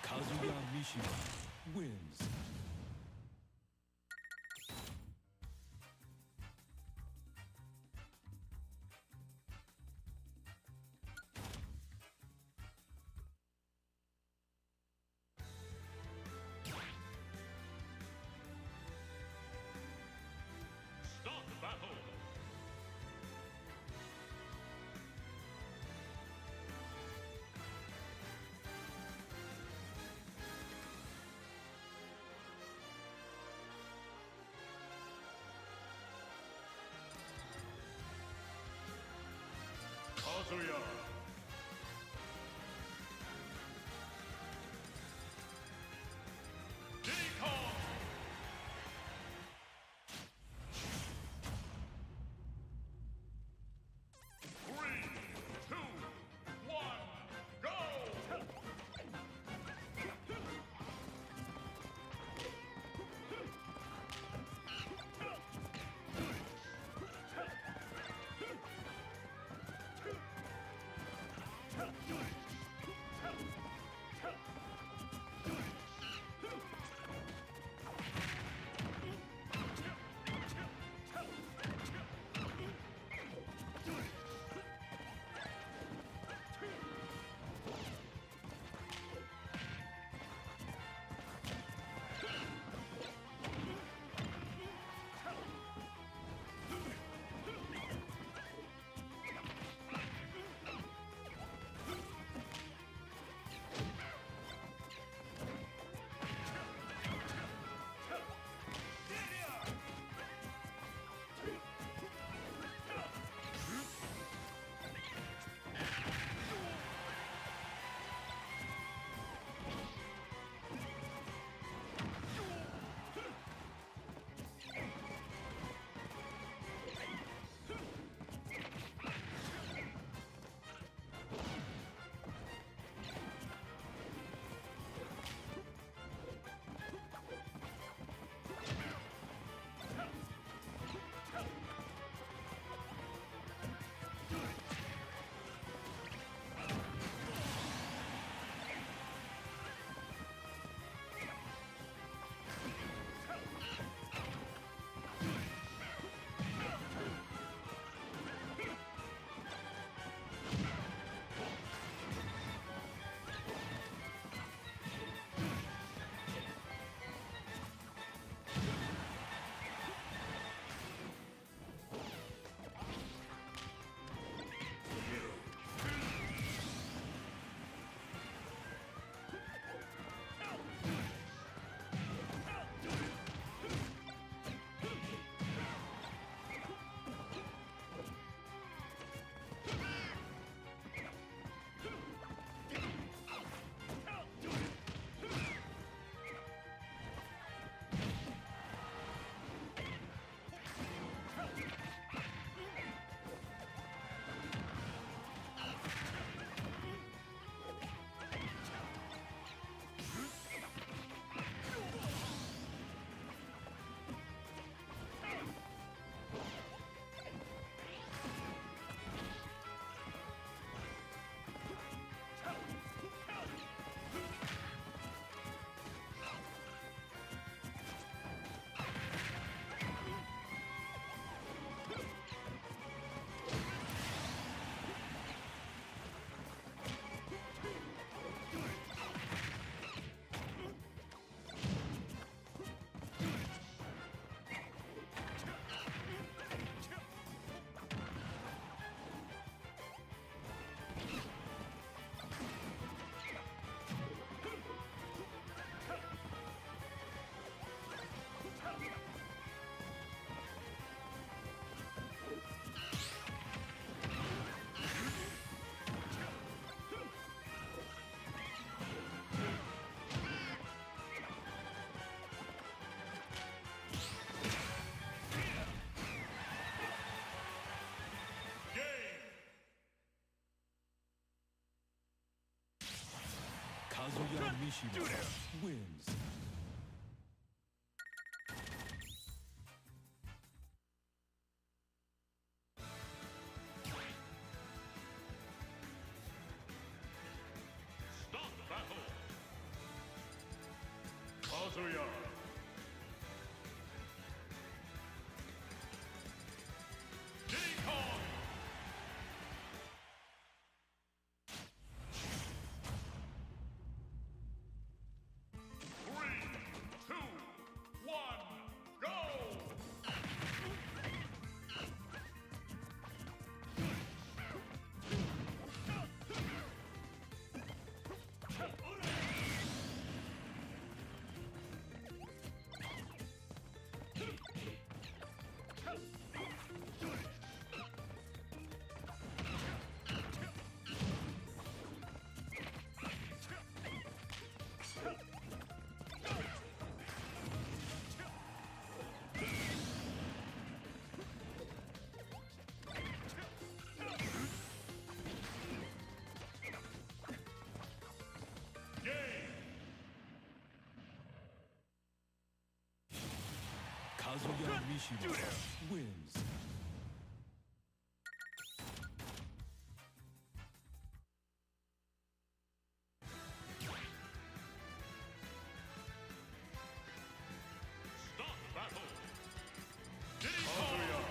Kazuya Mishima wins. Start the battle. Mishima wins. Start battle. Kazuya. Diddy Kong. Three, two, one, go! Game! Kazuya Mishima wins. Start battle. Diddy Kong.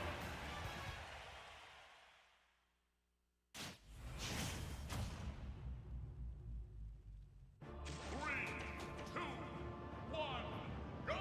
Three, two, one, go!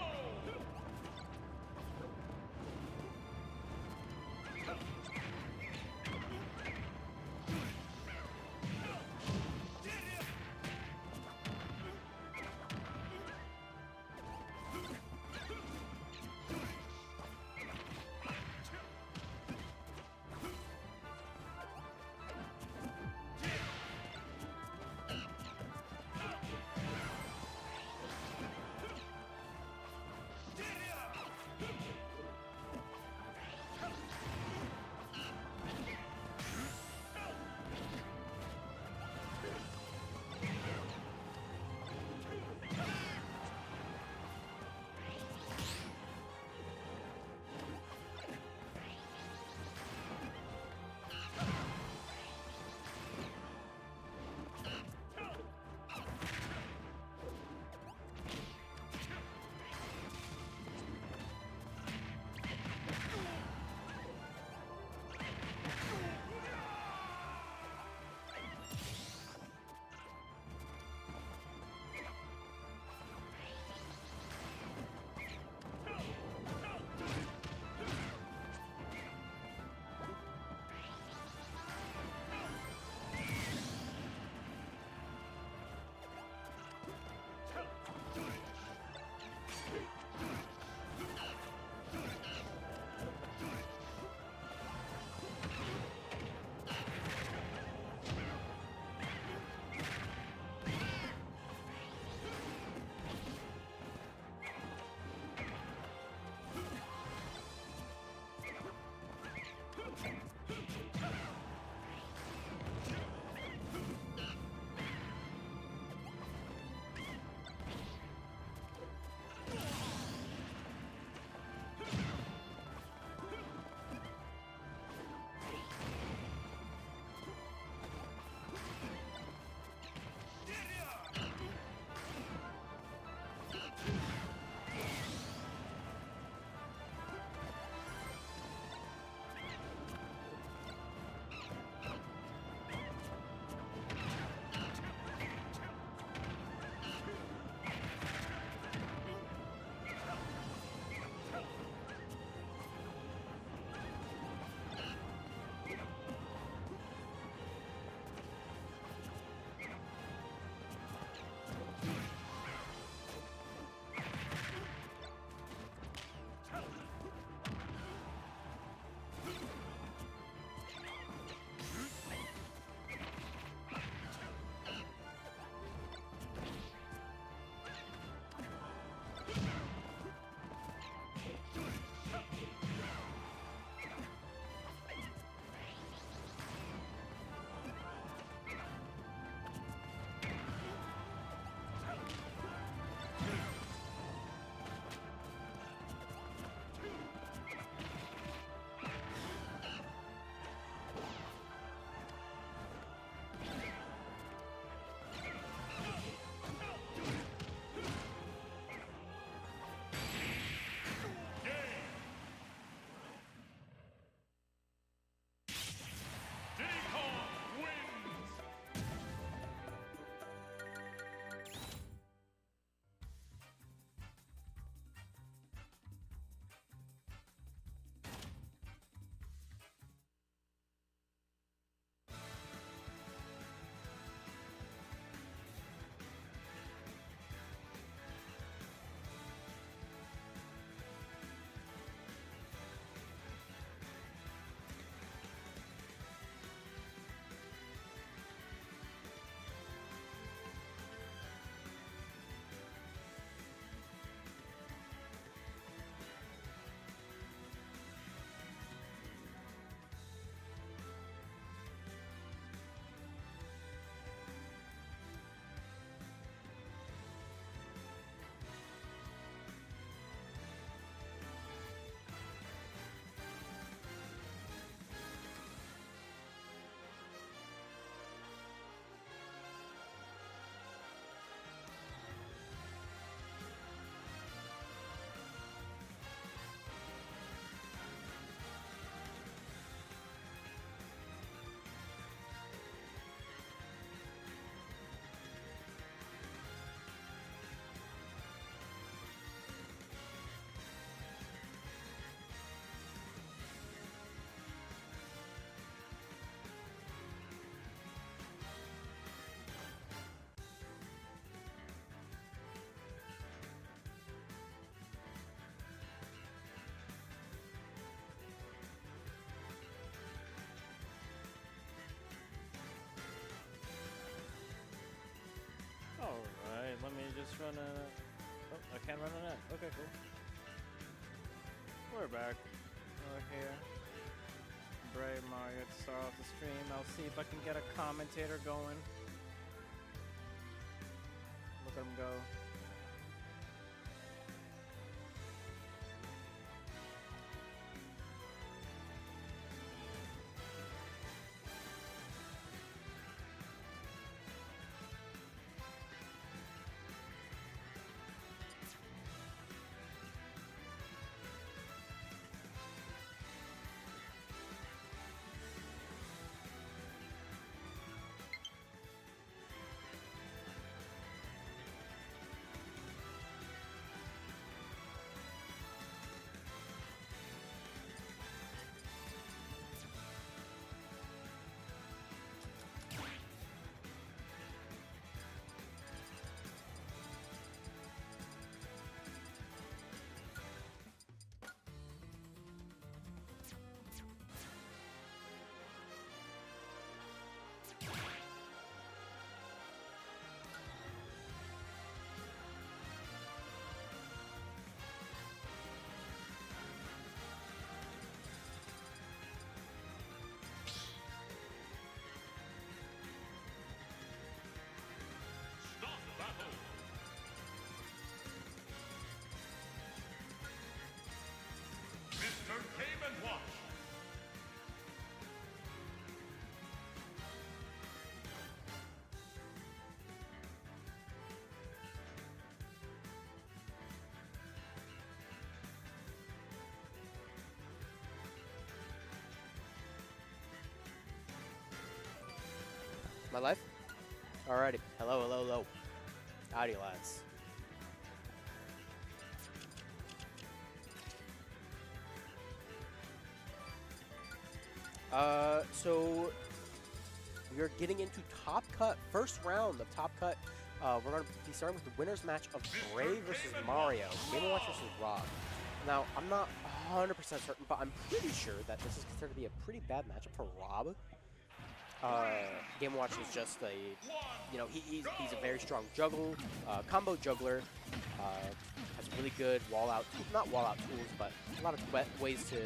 just run a... Oh, I can't run a net. Okay, cool. We're back. Over here. Bray, Mario to start off the stream. I'll see if I can get a commentator going. Look at him go. Stop battle. Mr. Game and Watch. My life? Alrighty. Hello, hello, hello. Howdy, lads. So we are getting into Top Cut, first round of Top Cut. We're going to be starting with the winner's match of Bray versus Mario, Game & Watch versus Rob. Now, I'm not 100% certain, but I'm pretty sure that this is considered to be a pretty bad matchup for Rob. Game & Watch is just a, you know, he's a very strong combo juggler, has really good not wall out tools, but a lot of ways to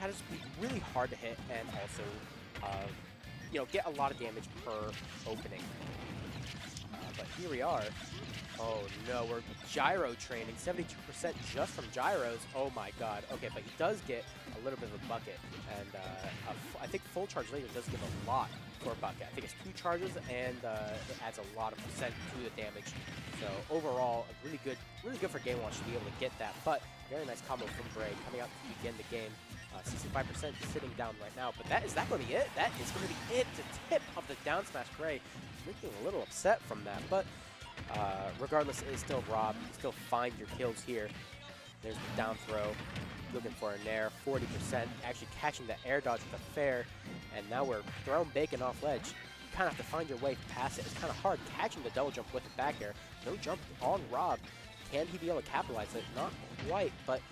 kind of just be really hard to hit and also, you know, get a lot of damage per opening. But here we are. Oh no, we're gyro training, 72% just from gyros. Oh my god. Okay, but he does get a little bit of a bucket, and I think full charge laser does give a lot for a bucket. I think it's 2 charges, and it adds a lot of percent to the damage. So overall, really good for Game Watch to be able to get that. But very nice combo from Bray coming out to begin the game. 65% sitting down right now, but is that going to be it? That is going to be it. The tip of the down smash. Bray making a little upset from that, but regardless, it is still Rob. You still find your kills here. There's the down throw, looking for a nair, 40%, actually catching the air dodge with a fair, and now we're throwing bacon off ledge. You kind of have to find your way past it. It's kind of hard catching the double jump with the back air. No jump on Rob. Can he be able to capitalize it? Not quite, but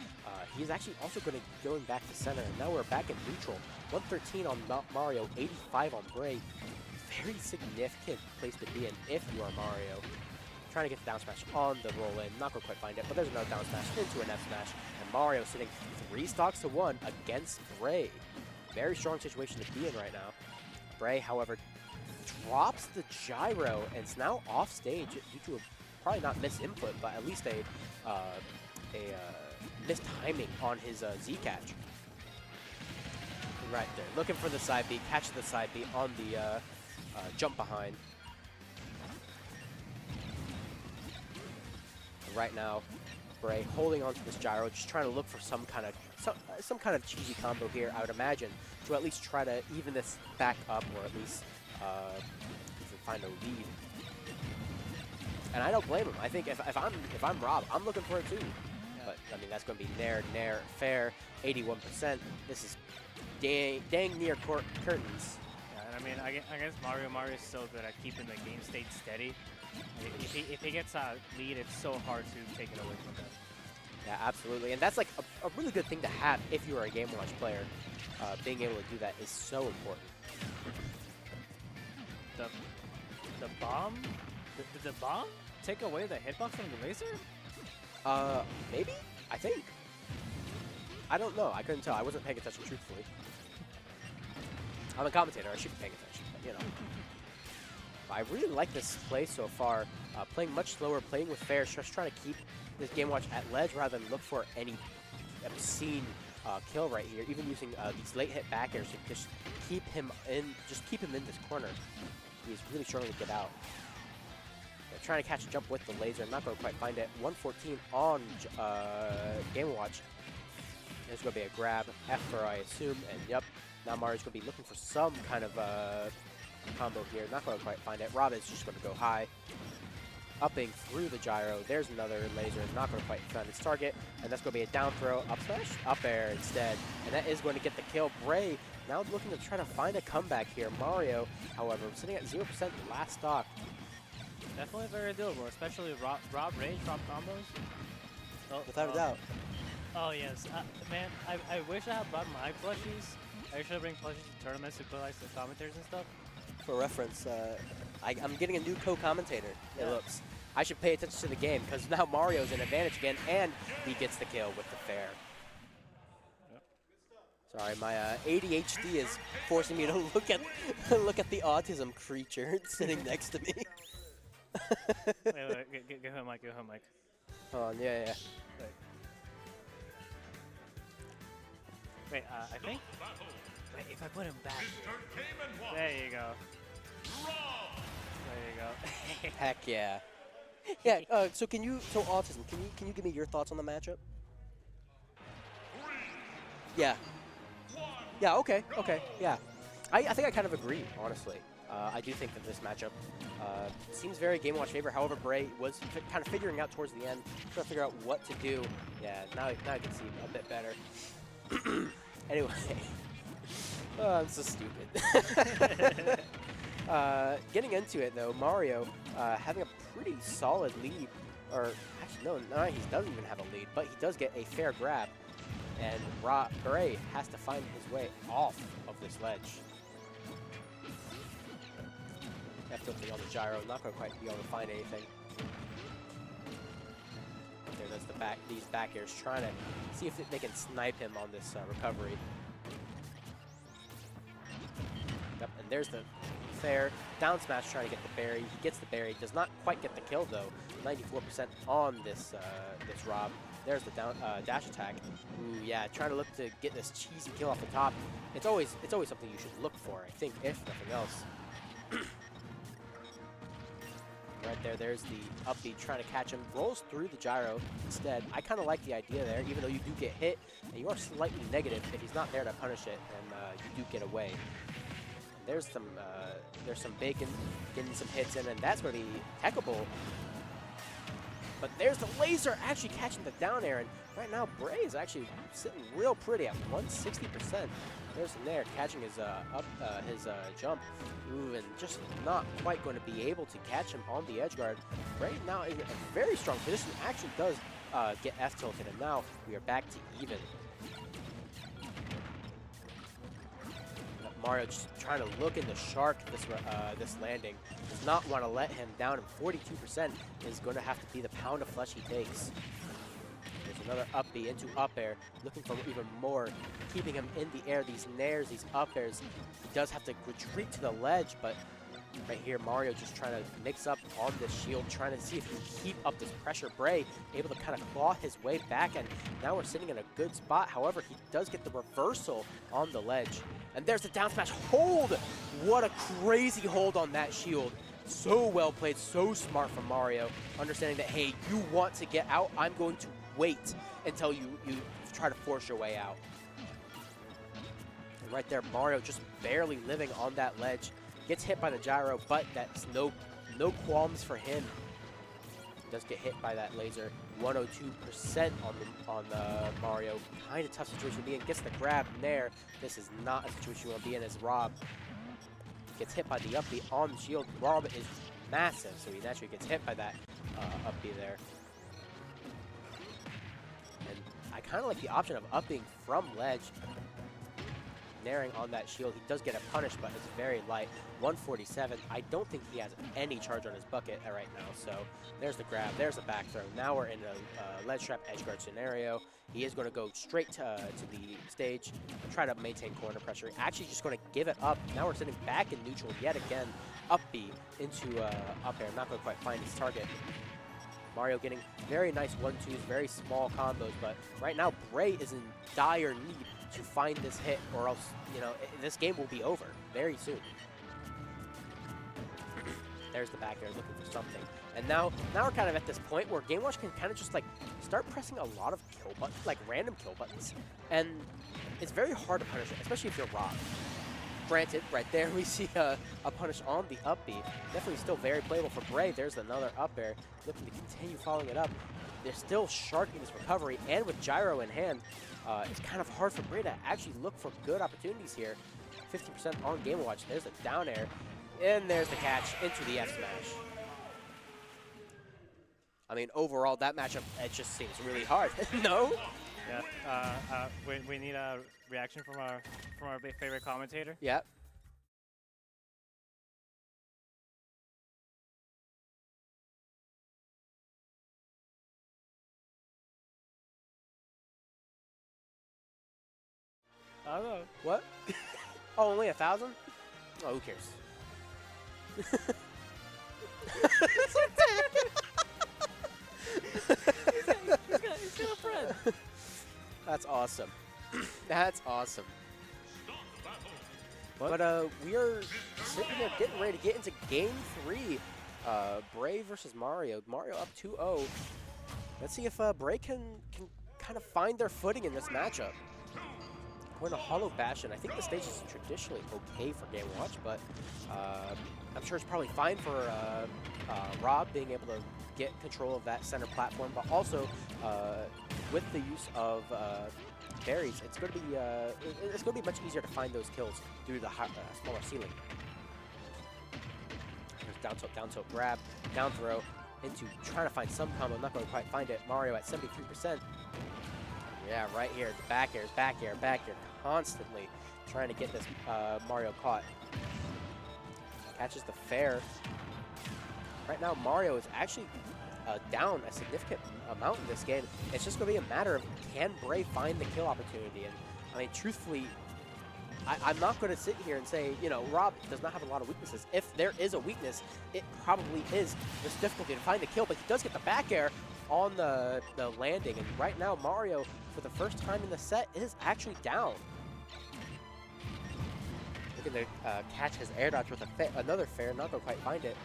he's actually also going back to center, and now we're back in neutral. 113 on Mario, 85 on Bray. Very significant place to be in if you are Mario. Trying to get the down smash on the roll in. Not going to quite find it, but there's another down smash into an F smash. And Mario sitting 3 stocks to 1 against Bray. Very strong situation to be in right now. Bray, however, drops the gyro and is now off stage due to a probably not misinput, but at least a missed timing on his Z catch. Right there, looking for the side B, catches the side B on the jump behind. Right now, Bray holding onto this gyro, just trying to look for some kind of cheesy combo here, I would imagine, to at least try to even this back up, or at least find a lead. And I don't blame him. I think if I'm Rob, I'm looking for it too. Yeah. But I mean, that's going to be nair, fair, 81%. This is dang near curtains. Yeah, and I mean, I guess Mario is so good at keeping the game state steady. If he gets a lead, it's so hard to take it away from him. Yeah, absolutely. And that's like a really good thing to have if you are a Game & Watch player. Being able to do that is so important. The bomb? The bomb? take away the hitbox from the laser? Maybe? I think. I don't know. I couldn't tell. I wasn't paying attention, truthfully. I'm a commentator. I should be paying attention, but, you know. I really like this play so far. Playing much slower, playing with fair, just trying to keep this Game & Watch at ledge rather than look for any obscene kill right here. Even using these late hit back airs to just keep him in this corner. He's really struggling to get out. They're trying to catch a jump with the laser. I'm not going to quite find it. 114 on Game & Watch. There's going to be a grab, F I assume, and yep. Now Mario's going to be looking for some kind of combo here. Not going to quite find it. Rob is just going to go high. Upping through the gyro. There's another laser. Not going to quite find its target. And that's going to be a down throw. Up smash? Up air instead. And that is going to get the kill. Bray now looking to try to find a comeback here. Mario, however, sitting at 0% last stock. Definitely very doable, especially Rob Rage, Rob combos. Oh, Without a doubt. Oh, yes. Man, I wish I had brought my plushies. I usually bring plushies to tournaments to put like the commentators and stuff. For reference, I'm getting a new co-commentator, it Yeah. looks. I should pay attention to the game because now Mario's in advantage again, and he gets the kill with the fair. Yep. Sorry, my ADHD is forcing me to look at the autism creature sitting next to me. Wait, give him a mic, give him a mic. Hold on, yeah. Wait, I think. Wait, if I put him back. Mr. Game & Watch. There you go. Raw. There you go. Heck yeah. Yeah, so autism, can you give me your thoughts on the matchup? Yeah. Yeah, okay, yeah. I think I kind of agree, honestly. I do think that this matchup seems very Game & Watch favor. However, Bray was kind of figuring out towards the end, trying to figure out what to do. Yeah, now I can see a bit better. Anyway. Oh, I'm so stupid. Getting into it, though, Mario having a pretty solid lead. Or, actually, no, he doesn't even have a lead, but he does get a fair grab. And Bray has to find his way off of this ledge. F-tilting on the gyro, not going to quite be able to find anything. There, that's these back airs, trying to see if they can snipe him on this recovery. Yep, and there's the fair down smash trying to get the berry. He gets the berry, does not quite get the kill though. 94% on this this Rob. There's the down dash attack. Ooh, yeah, trying to look to get this cheesy kill off the top. It's always something you should look for, I think, if nothing else. Right there, there's the up B trying to catch him. Rolls through the gyro instead. I kind of like the idea there, even though you do get hit, and you are slightly negative if he's not there to punish it, and you do get away. There's some bacon getting some hits in, and that's going to be techable. But there's the laser actually catching the down air, and right now Bray is actually sitting real pretty at 160%. There's him there catching his jump. Ooh, and just not quite going to be able to catch him on the edge guard. Bray now in a very strong position, actually does get F-tilted, and now we are back to even. Mario just trying to look in the shark this landing. Does not want to let him down, and 42% is going to have to be the pound of flesh he takes. There's another up B into up air, looking for even more, keeping him in the air. These nairs, these up airs, he does have to retreat to the ledge, but right here, Mario just trying to mix up on this shield, trying to see if he can keep up this pressure. Bray able to kind of claw his way back, and now we're sitting in a good spot. However, he does get the reversal on the ledge. And there's the down smash hold. What a crazy hold on that shield. So well played, so smart from Mario. Understanding that, hey, you want to get out, I'm going to wait until you try to force your way out. And right there, Mario just barely living on that ledge. Gets hit by the gyro, but that's no qualms for him. Does get hit by that laser. 102% on Mario. Kind of tough situation to be in. Gets the grab there. This is not a situation you want to be in as Rob gets hit by the up B on the shield. Rob is massive, so he naturally gets hit by that up B there. And I kind of like the option of upping from ledge. naring on that shield. He does get a punish, but it's very light. 147. I don't think he has any charge on his bucket right now. So there's the grab. There's the back throw. Now we're in a ledge trap edge guard scenario. He is going to go straight to the stage and try to maintain corner pressure. Actually just going to give it up. Now we're sitting back in neutral yet again. Up B into up air. Not going to quite find his target. Mario getting very nice 1-2s, very small combos, but right now Bray is in dire need to find this hit, or else, you know, this game will be over very soon. There's the back air looking for something. And now we're kind of at this point where Game Watch can kind of just like start pressing a lot of kill buttons, like random kill buttons. And it's very hard to punish it, especially if you're Rob. Granted, right there we see a punish on the up B. Definitely still very playable for Bray. There's another up air. Looking to continue following it up. They're still sharking this recovery, and with gyro in hand, it's kind of hard for Bray to actually look for good opportunities here. 15% on Game Watch. There's a down air, and there's the catch into the F smash. I mean, overall, that matchup, it just seems really hard. No? Yeah, we need a reaction from our big favorite commentator. Yep. I don't know. What? Oh, only 1,000? Oh, who cares? He's got a friend. That's awesome. That's awesome. But we are sitting here getting ready to get into Game 3. Bray versus Mario. Mario up 2-0. Let's see if Bray can kind of find their footing in this matchup. We're in a hollow bastion. I think the stage is traditionally okay for Game Watch, but I'm sure it's probably fine for Rob being able to get control of that center platform, but also with the use of berries, it's going to be much easier to find those kills through the smaller ceiling. There's down tilt grab, down throw into trying to find some combo. Not going to quite find it. Mario at 73%. Yeah, right here, the back air, constantly trying to get this Mario caught. Catches the fair. Right now, Mario is actually down a significant amount in this game. It's just going to be a matter of, can Bray find the kill opportunity? And I mean, truthfully, I'm not going to sit here and say, you know, Rob does not have a lot of weaknesses. If there is a weakness, it probably is this difficulty to find the kill, but he does get the back air on the landing. And right now, Mario, for the first time in the set, is actually down. Looking to catch his air dodge with another fair, not going to quite find it.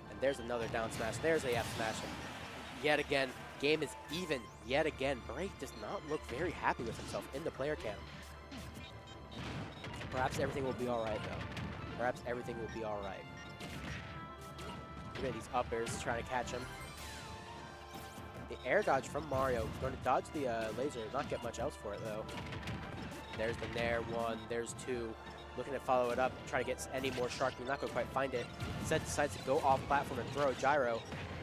And there's another down smash. There's a F smash. And yet again, game is even. Yet again, Bray does not look very happy with himself in the player cam. Perhaps everything will be all right, though. Perhaps everything will be all right. Look at these up airs trying to catch him. The air dodge from Mario. Going to dodge the laser. Not get much else for it, though. There's the Nair 1. There's 2. Looking to follow it up. Try to get any more sharking. Not going to quite find it. Instead decides to go off platform and throw a gyro.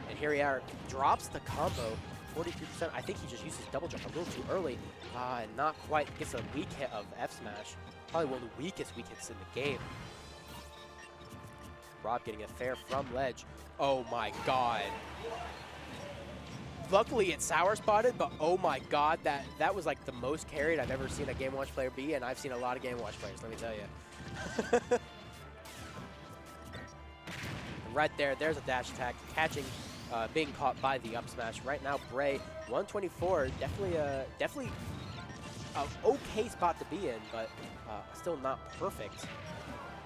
And here we are. Drops the combo. 43%. I think he just uses double jump a little too early. And not quite gets a weak hit of F smash. Probably one of the weakest weak hits in the game. Rob getting a fair from ledge. Oh my god. Luckily it's sour spotted, but oh my god, that was like the most carried I've ever seen a Game Watch player be, and I've seen a lot of Game Watch players, let me tell you. Right there, there's a dash attack, catching, being caught by the up smash. Right now, Bray, 124, definitely an okay spot to be in, but still not perfect.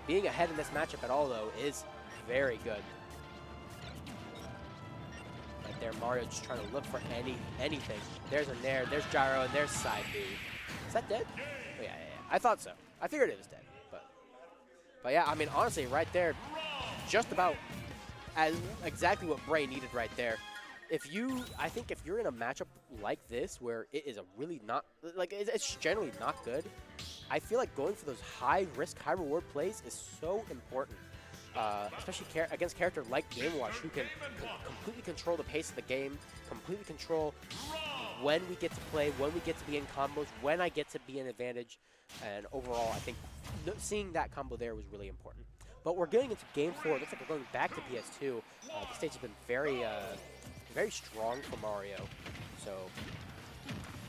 Being ahead in this matchup at all, though, is very good. Right there, Mario just trying to look for anything. There's a Nair, there's gyro, and there's side B. Is that dead? Oh, yeah. I thought so. I figured it was dead. But yeah, I mean, honestly, right there, just about exactly what Bray needed right there. I think if you're in a matchup like this where it is a really not, like it's generally not good, I feel like going for those high risk, high reward plays is so important. Especially against a character like Game Watch, who can completely control the pace of the game, completely control when we get to play, when we get to be in combos, when I get to be an advantage. And overall, I think seeing that combo there was really important. But we're getting into game 4. It looks like we're going back to PS2. The stage has been very, very strong for Mario. So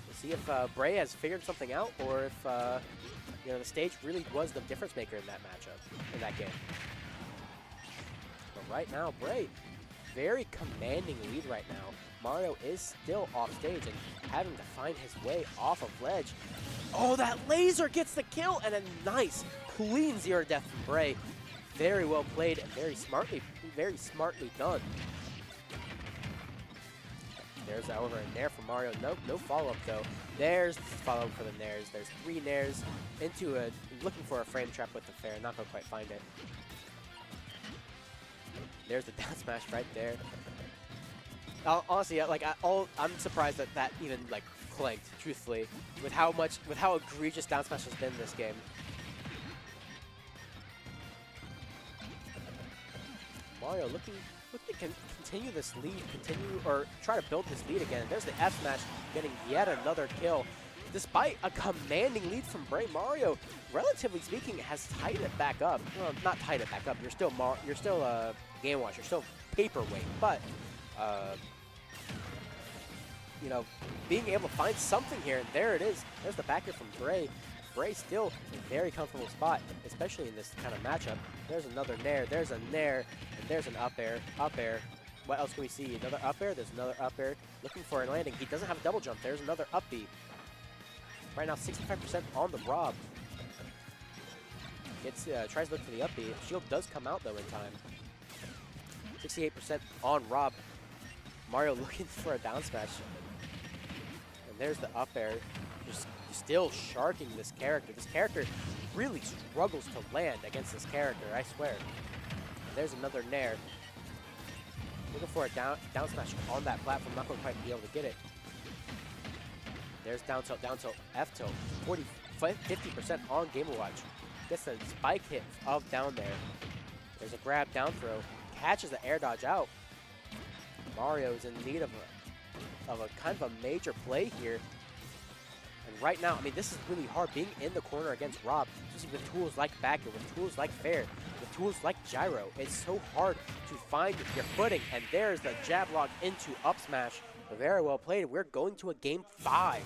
we'll see if Bray has figured something out, or if you know, the stage really was the difference maker in that matchup, in that game. But right now, Bray, very commanding lead right now. Mario is still off stage and having to find his way off of ledge. Oh, that laser gets the kill, and a nice, clean 0 death from Bray. Very well played and very smartly done. There's, however, a nair for Mario. No follow-up, though. There's follow-up for the nairs. There's 3 nairs into a, looking for a frame trap with the fair. Not going to quite find it. There's the down smash right there. Honestly, like, I'm surprised that that even, like, clanked, truthfully, with how egregious down smash has been in this game. Mario looking to continue this lead, or try to build this lead again. There's the F smash, getting yet another kill. Despite a commanding lead from Bray, Mario, relatively speaking, has tied it back up. Well, not tied it back up. You're still Game Watch. You're still paperweight, but you know, being able to find something here, and there it is. There's the backer from Bray. Bray still in a very comfortable spot, especially in this kind of matchup. There's another nair, there's a nair, and there's an up air, up air. What else can we see? Another up air, there's another up air. Looking for a landing. He doesn't have a double jump. There's another up B. Right now, 65% on the Rob. Tries to look for the up B. Shield does come out, though, in time. 68% on Rob. Mario looking for a down smash. And there's the up air. Just still sharking this character. This character really struggles to land against this character, I swear. And there's another nair. Looking for a down smash on that platform. Not going to quite be able to get it. There's down tilt, F tilt. 50% on Game & Watch. Gets a spike hit of down there. There's a grab down throw. Catches the air dodge out. Mario is in need of a kind of a major play here. And right now, I mean, this is really hard being in the corner against Rob, especially with tools like backer, with tools like fair, with tools like gyro. It's so hard to find your footing. And there's the jab lock into up smash. Very well played. We're going to a game 5.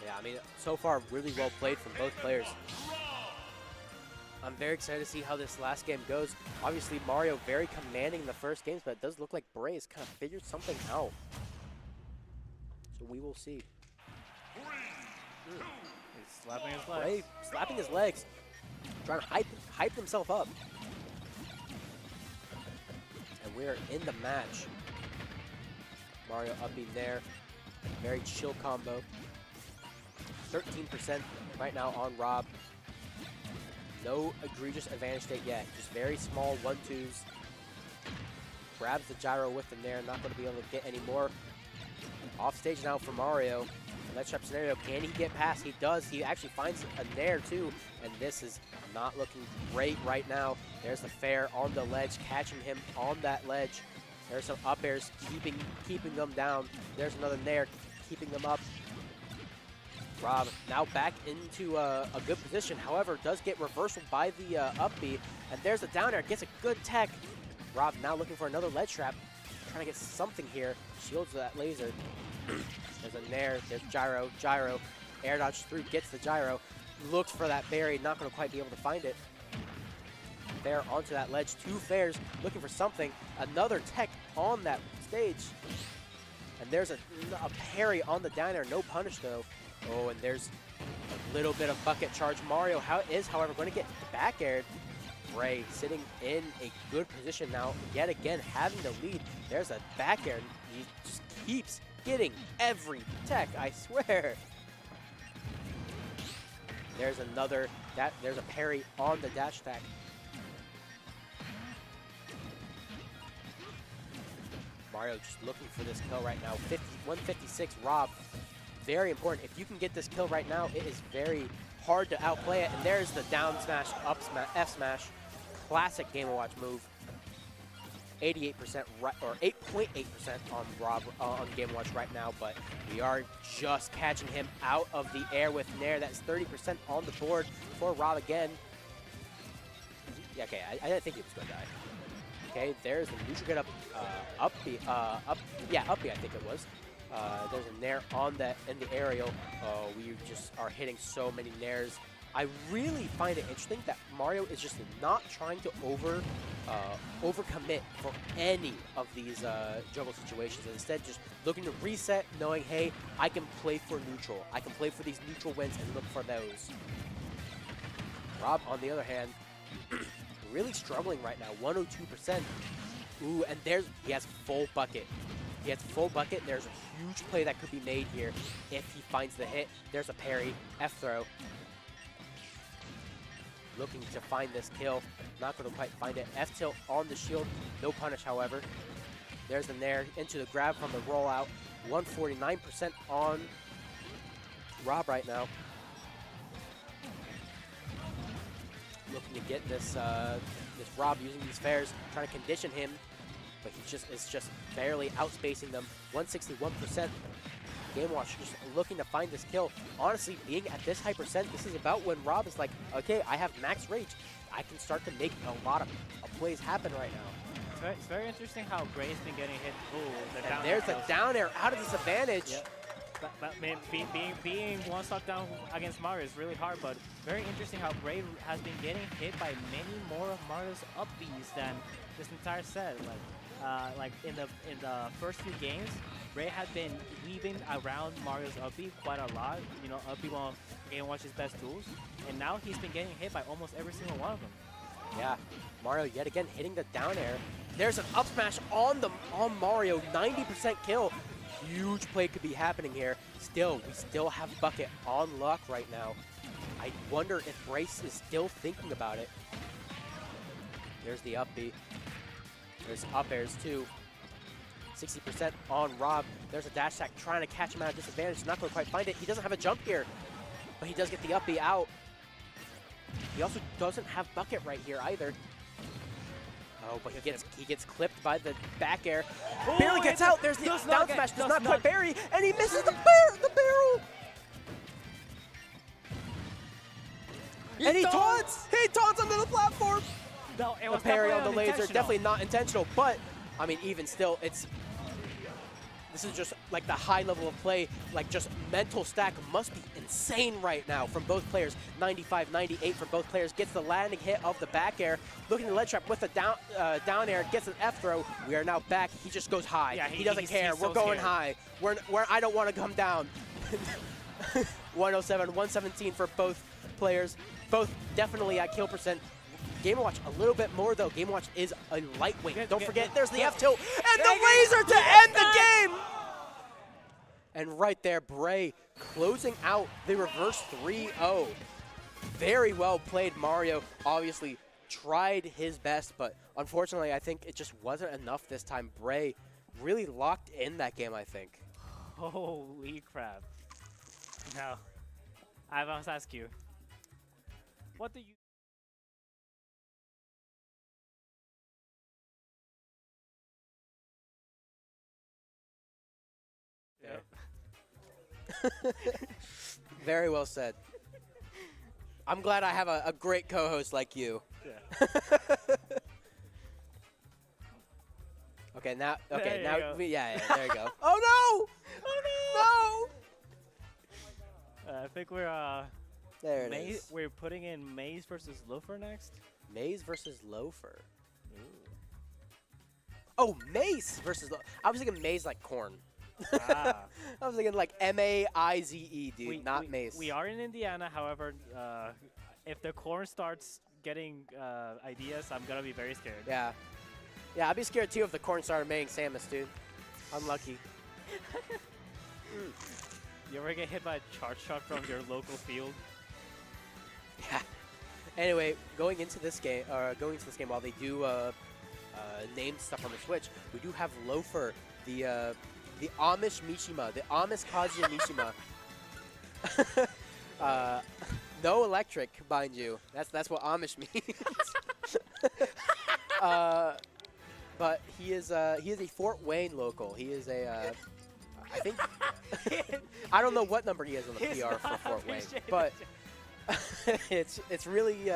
Yeah, I mean, so far, really well played from both players. I'm very excited to see how this last game goes. Obviously, Mario very commanding in the first games, but it does look like Bray has kind of figured something out. So we will see. He's slapping his legs. Bray slapping his legs, trying to hype himself up. And we're in the match. Mario up in there. Very chill combo. 13% right now on Rob. No egregious advantage state yet. Just very small 1-2s. Grabs the gyro with the nair. Not going to be able to get any more. Off stage now for Mario. Ledge trap scenario. Can he get past? He does. He actually finds a nair too. And this is not looking great right now. There's the fair on the ledge, catching him on that ledge. There's some up airs keeping them down. There's another nair keeping them up. Rob now back into a good position. However, does get reversal by the up B. And there's the down air. Gets a good tech. Rob now looking for another ledge trap. Trying to get something here. Shields that laser. There's a nair. There's gyro. Gyro. Air dodge through. Gets the gyro. Looks for that berry. Not going to quite be able to find it. Fair onto that ledge. 2 fairs. Looking for something. Another tech on that stage. And there's a parry on the down air. No punish though. Oh, and there's a little bit of bucket charge. Mario is, however, going to get back aired. Bray sitting in a good position now, yet again having the lead. There's a back air. He just keeps getting every tech, I swear. There's there's a parry on the dash attack. Mario just looking for this kill right now. 156 Rob. very important. If you can get this kill right now, it is very hard to outplay it. And there's the down smash, up smash, F smash. Classic Game & Watch move. 88% right, or 8.8% on Rob on Game & Watch right now, but we are just catching him out of the air with Nair. That's 30% on the board for Rob again. Yeah, okay, I didn't think he was going to die. Okay, there's a neutral get up, up B, I think it was. There's a Nair on that in the aerial. We just are hitting so many Nairs. I really find it interesting that Mario is just not trying to overcommit for any of these juggle situations, and instead just looking to reset, knowing, hey, I can play for neutral. I can play for these neutral wins and look for those. Rob, on the other hand, really struggling right now, 102%. Ooh, and he has full bucket. He has full bucket. There's a huge play that could be made here if he finds the hit. There's a parry, F throw. Looking to find this kill. Not going to quite find it. F tilt on the shield. No punish, however. There's the Nair into the grab from the rollout. 149% on Rob right now. Looking to get this this Rob using these fairs, trying to condition him, but is just barely outspacing them. 161%. Game Watch just looking to find this kill. Honestly, being at this high percent, this is about when Rob is like, okay, I have max rage. I can start to make a lot of plays happen right now. It's very interesting how Bray's been getting hit. Ooh, And there's the down air out of disadvantage. Yep. But man, being one stock down against Mario is really hard, but very interesting how Bray has been getting hit by many more of Mario's up Bs than this entire set. Like in the first few games, Bray had been weaving around Mario's up B quite a lot. You know, up B one of Game & Watch's best tools, and now he's been getting hit by almost every single one of them. Yeah, Mario yet again hitting the down air. There's an up smash on Mario, 90% kill. Huge play could be happening here. We still have bucket on luck right now. I wonder if Brace is still thinking about it. There's the up B. There's up airs too. 60% on Rob. There's a dash attack trying to catch him out of disadvantage. He's not going to quite find it. He doesn't have a jump here, but he does get the up B out. He also doesn't have bucket right here either. Oh, but he gets clipped by the back air. Oh, Barely gets out. There's the down smash. Does not quite bury, and he misses the barrel. And he taunts. He taunts onto the platform. No, it The was parry on the definitely laser, unintentional. definitely not intentional, but I mean, even still, this is just like the high level of play, like just mental stack must be insane right now from both players. 95, 98 for both players. Gets the landing hit of the back air. Looking at the ledge trap with the down air, gets an F throw. We are now back. He just goes high. Yeah, he doesn't care. he's We're so going scared. high. I don't want to come down. 107, 117 for both players. Both definitely at kill percent. Game & Watch a little bit more though. Game & Watch is a lightweight. Don't forget, there's the F tilt and the laser to end the game. And right there, Bray closing out the reverse 3-0. Very well played. Mario obviously tried his best, but unfortunately, I think it just wasn't enough this time. Bray really locked in that game, I think. Holy crap. Now, I must ask you, what do you... Yep. Very well said. I'm glad I have a great co-host like you. Yeah. Okay, now, There you go. yeah, there you go. Oh no! Oh no! I think we're There it is. We're putting in Maze versus Loafer next. Maze versus Loafer. Oh, Maze versus I was thinking Maze like corn. Ah. I was thinking like M-A-I-Z-E, dude, not Maze. We are in Indiana, however, if the corn starts getting ideas, I'm gonna be very scared. Yeah. Yeah, I'd be scared too if the corn started making Samus, dude. Unlucky. You ever get hit by a charge shot from your local field? Yeah. Anyway, going into this game while they do name stuff on the Switch, we do have Loafer, the Amish Mishima, the Amish Kazuya Mishima, No electric, mind you. That's what Amish means. But he is a Fort Wayne local. He is a I think I don't know what number he is on the PR for Fort Wayne, but it's really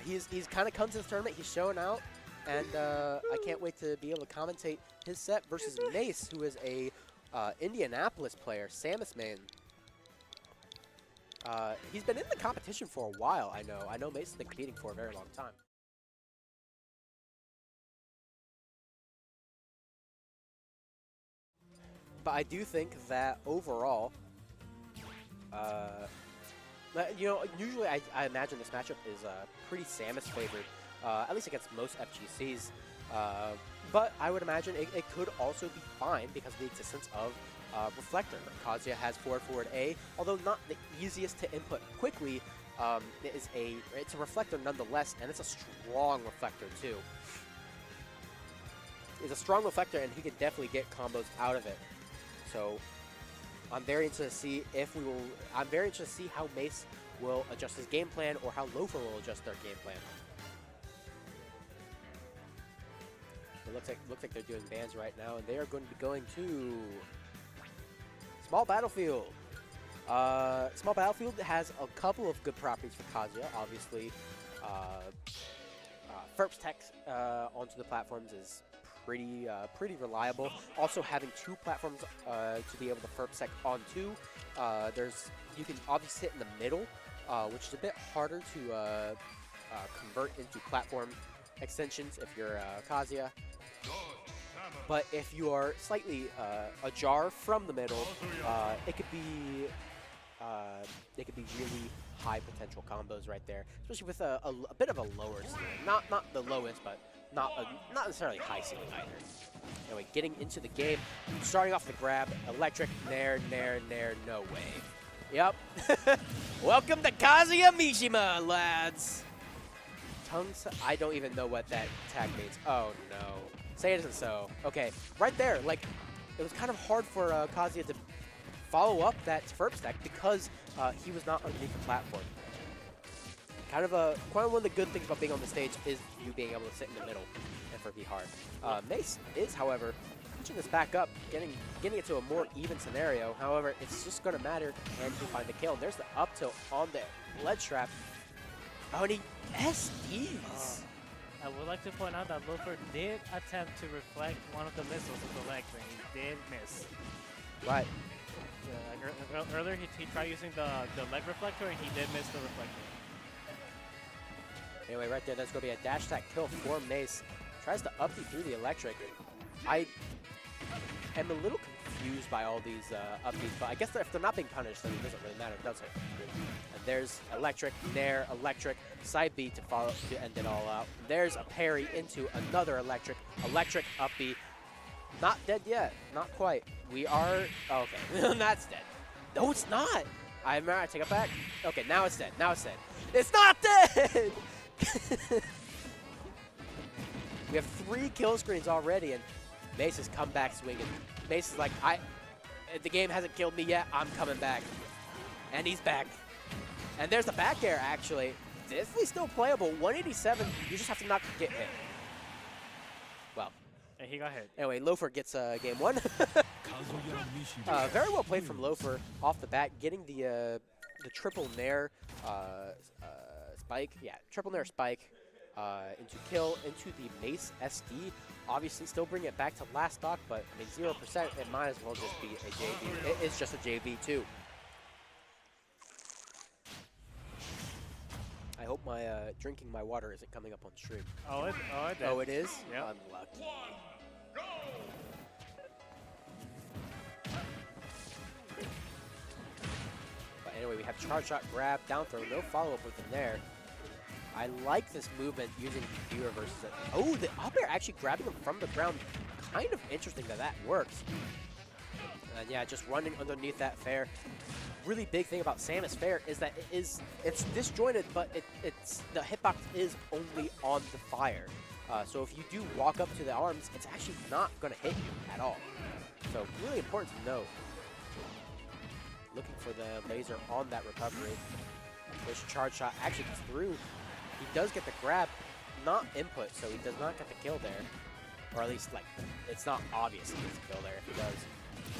he's kind of come to this tournament. He's showing out, and I can't wait to be able to commentate his set versus Mace, who is a Indianapolis player, Samus main. He's been in the competition for a while. I know Mace has been competing for a very long time. But I do think that overall, you know, usually I imagine this matchup is pretty Samus favored, at least against most FGCs. But I would imagine it could also be fine because of the existence of Reflector. Kazuya has forward A, although not the easiest to input quickly. It's a Reflector nonetheless, and it's a strong Reflector too. It's a strong Reflector, and he can definitely get combos out of it. So I'm very interested to see I'm very interested to see how Mace will adjust his game plan, or how Loafer will adjust their game plan. It looks like they're doing bans right now, and they are going to be going to Small Battlefield. Small Battlefield has a couple of good properties for Kazuya. Obviously, Ferps Tech onto the platforms is pretty reliable. Also, having two platforms to be able to Ferps Tech onto, you can obviously sit in the middle, which is a bit harder to convert into platform extensions if you're Kazuya. But if you are slightly ajar from the middle, it could be really high potential combos right there, especially with a bit of a lower ceiling. Not the lowest, but not necessarily high ceiling either. Anyway, getting into the game, starting off the grab, electric, nair, no way. Yep. Welcome to Kazuya Mishima, lads. Tongues, I don't even know what that tag means. Oh no. Say it isn't so. Okay, right there, like, it was kind of hard for Kazuya to follow up that Ferps Tech because he was not underneath the platform. Kind of one of the good things about being on the stage is you being able to sit in the middle and for be hard. Mace is, however, pitching this back up, getting it to a more even scenario. However, it's just going to matter, can he find the kill? And there's the up tilt on the ledge trap. Oh, and he SDs. I would like to point out that Loafer did attempt to reflect one of the missiles with the legs, and he did miss. Right. Like earlier, he tried using the leg reflector, and he did miss the reflector. Anyway, right there, that's going to be a dash attack kill for Mace. Tries to up B through the electric. I am a little confused by all these up Bs, but I guess if they're not being punished, then it doesn't really matter, does it? And there's electric, nair, electric, side B to follow to end it all out. There's a parry into another electric, up B. Not dead yet, not quite. We are, oh, okay, that's dead. No, it's not. I take it back. Okay, now it's dead, It's not dead! We have 3 kill screens already, and Mace has come back swinging. Mace is like, the game hasn't killed me yet, I'm coming back. And he's back. And there's the back air, actually. Definitely still playable. 187, you just have to not get hit. Well. And he got hit. Anyway, Loafer gets game 1. Very well played from Loafer off the bat, getting the triple nair spike. Yeah, triple nair spike into kill, into the Mace SD. Obviously, still bring it back to last stock, but I mean, 0%, it might as well just be a JV. It is just a JV, too. I hope my drinking my water isn't coming up on stream. Oh, it is? Yeah. Unlucky. But anyway, we have charge shot, grab, down throw, no follow-up with him there. I like this movement using B reverses. Oh, the up air actually grabbing him from the ground. Kind of interesting that works. And yeah, just running underneath that fair. Really big thing about Samus fair is that it's disjointed, but it's the hitbox is only on the fire. So if you do walk up to the arms, it's actually not going to hit you at all. So really important to note. looking for the laser on that recovery. This charge shot actually gets through. He does get the grab, not input, so he does not get the kill there. Or at least, like, it's not obvious he gets the kill there if he does.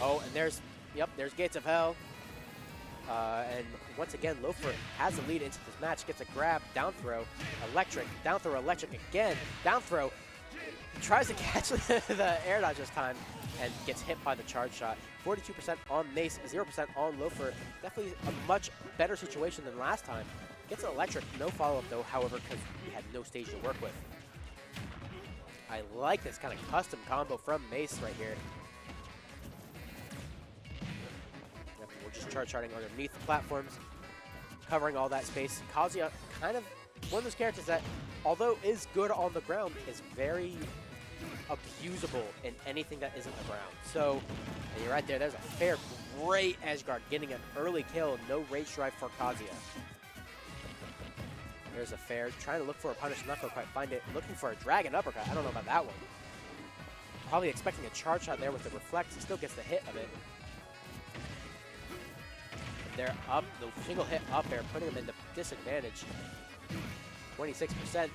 Oh, and there's Gates of Hell. And once again, Loafer has the lead into this match, gets a grab, down throw, electric, down throw, electric again, down throw. Tries to catch the air dodge this time and gets hit by the charge shot. 42% on Mace, 0% on Loafer. Definitely a much better situation than last time. Gets an electric, no follow-up though, however, because we had no stage to work with. I like this kind of custom combo from Mace right here. Yep, we're just charging underneath the platforms, covering all that space. Kazuya, kind of one of those characters that, although is good on the ground, is very abusable in anything that isn't the ground. So, and you're right there, there's a fair, great edge guard, getting an early kill, no rage drive for Kazuya. There's a fair, trying to look for a punish, not going to quite find it. Looking for a dragon uppercut, I don't know about that one. Probably expecting a charge shot there with the reflect, he still gets the hit of it. They're up, the single hit up there, putting him into disadvantage. 26%.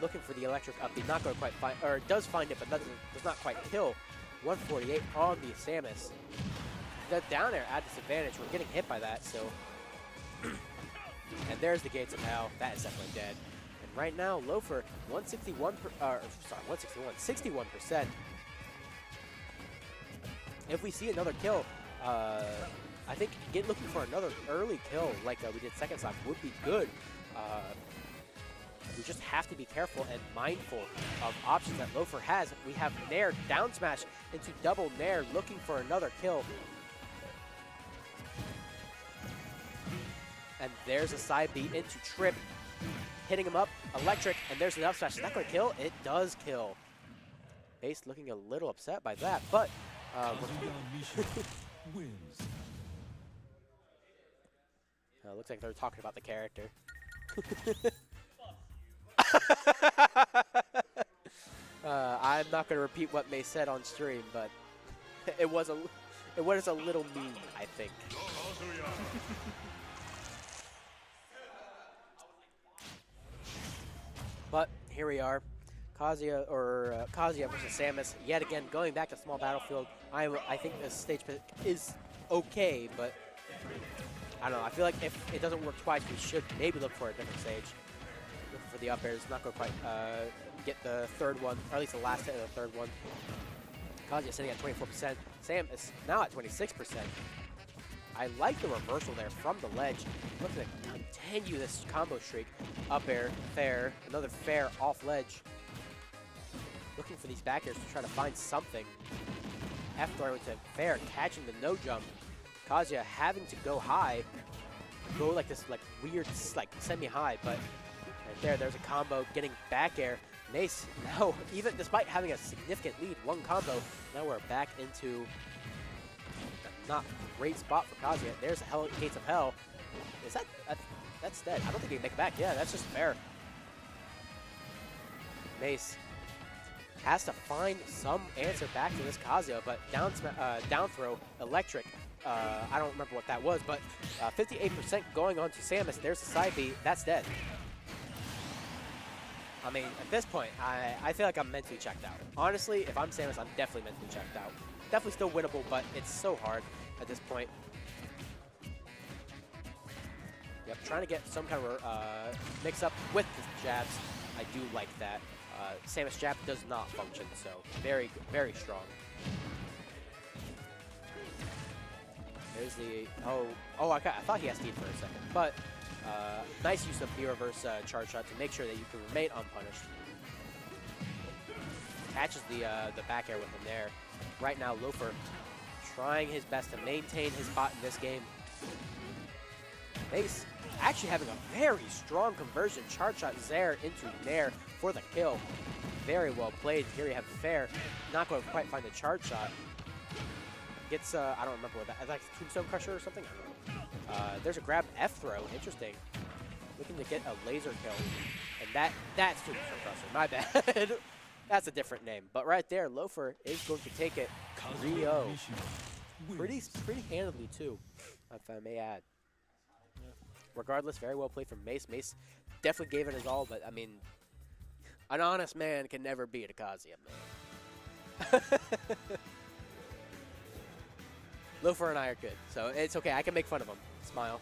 Looking for the electric up, he's not going to quite find, or does find it, but does not quite kill. 148 on the Samus. The down air at disadvantage, we're getting hit by that, so. And there's the Gates of Hell, that is definitely dead. And right now, Loafer, 61%. If we see another kill, I think looking for another early kill like we did second slap would be good. We just have to be careful and mindful of options that Loafer has. We have Nair down smash into double Nair, looking for another kill. And there's a side B into trip, hitting him up, electric, and there's an up smash. Is that going to kill? It does kill. Base looking a little upset by that, but wins. looks like they're talking about the character. I'm not going to repeat what May said on stream, but it was a little mean, I think. But here we are, Kazuya versus Samus yet again, going back to small battlefield. I think this stage pick is okay, but I don't know. I feel like if it doesn't work twice, we should maybe look for a different stage. Looking for the up airs, not going to quite get the third one, or at least the last hit of the third one. Kazuya sitting at 24%. Samus now at 26%. I like the reversal there from the ledge. Looking to continue this combo streak. Up air, fair, another fair off ledge. Looking for these back airs to try to find something. F throw into fair, catching the no jump. Kazuya having to go high, go like this weird semi-high, but right there's a combo, getting back air. Mace now, even despite having a significant lead, one combo, now we're back into not great spot for Kazuya. There's the Gates of Hell. Is that's dead? I don't think he can make it back. Yeah, that's just fair. Mace has to find some answer back to this Kazuya, but down throw, electric. I don't remember what that was, but 58% going on to Samus. There's the side B. That's dead. I mean, at this point, I feel like I'm mentally checked out. Honestly, if I'm Samus, I'm definitely mentally checked out. Definitely still winnable, but it's so hard at this point. Yep, trying to get some kind of mix-up with the jabs. I do like that. Samus jab does not function, so very, very strong. There's the, I thought he has speed for a second, but nice use of the reverse charge shot to make sure that you can remain unpunished. Catches the back air with him there. Right now, Loafer trying his best to maintain his spot in this game. Mace actually having a very strong conversion. Charge shot there into Nair for the kill. Very well played. Here you have fair. Not going to quite find the charge shot. Gets, I don't remember what that, like Tombstone Crusher or something? I don't know. There's a grab F throw. Interesting. Looking to get a laser kill. And that's Tombstone Crusher. My bad. That's a different name. But right there, Loafer is going to take it 3-0. Pretty handedly, too, if I may add. Regardless, very well played from Mace. Mace definitely gave it his all, but, I mean, an honest man can never beat a Kazuya, man. Loafer and I are good, so it's okay. I can make fun of him. Smile.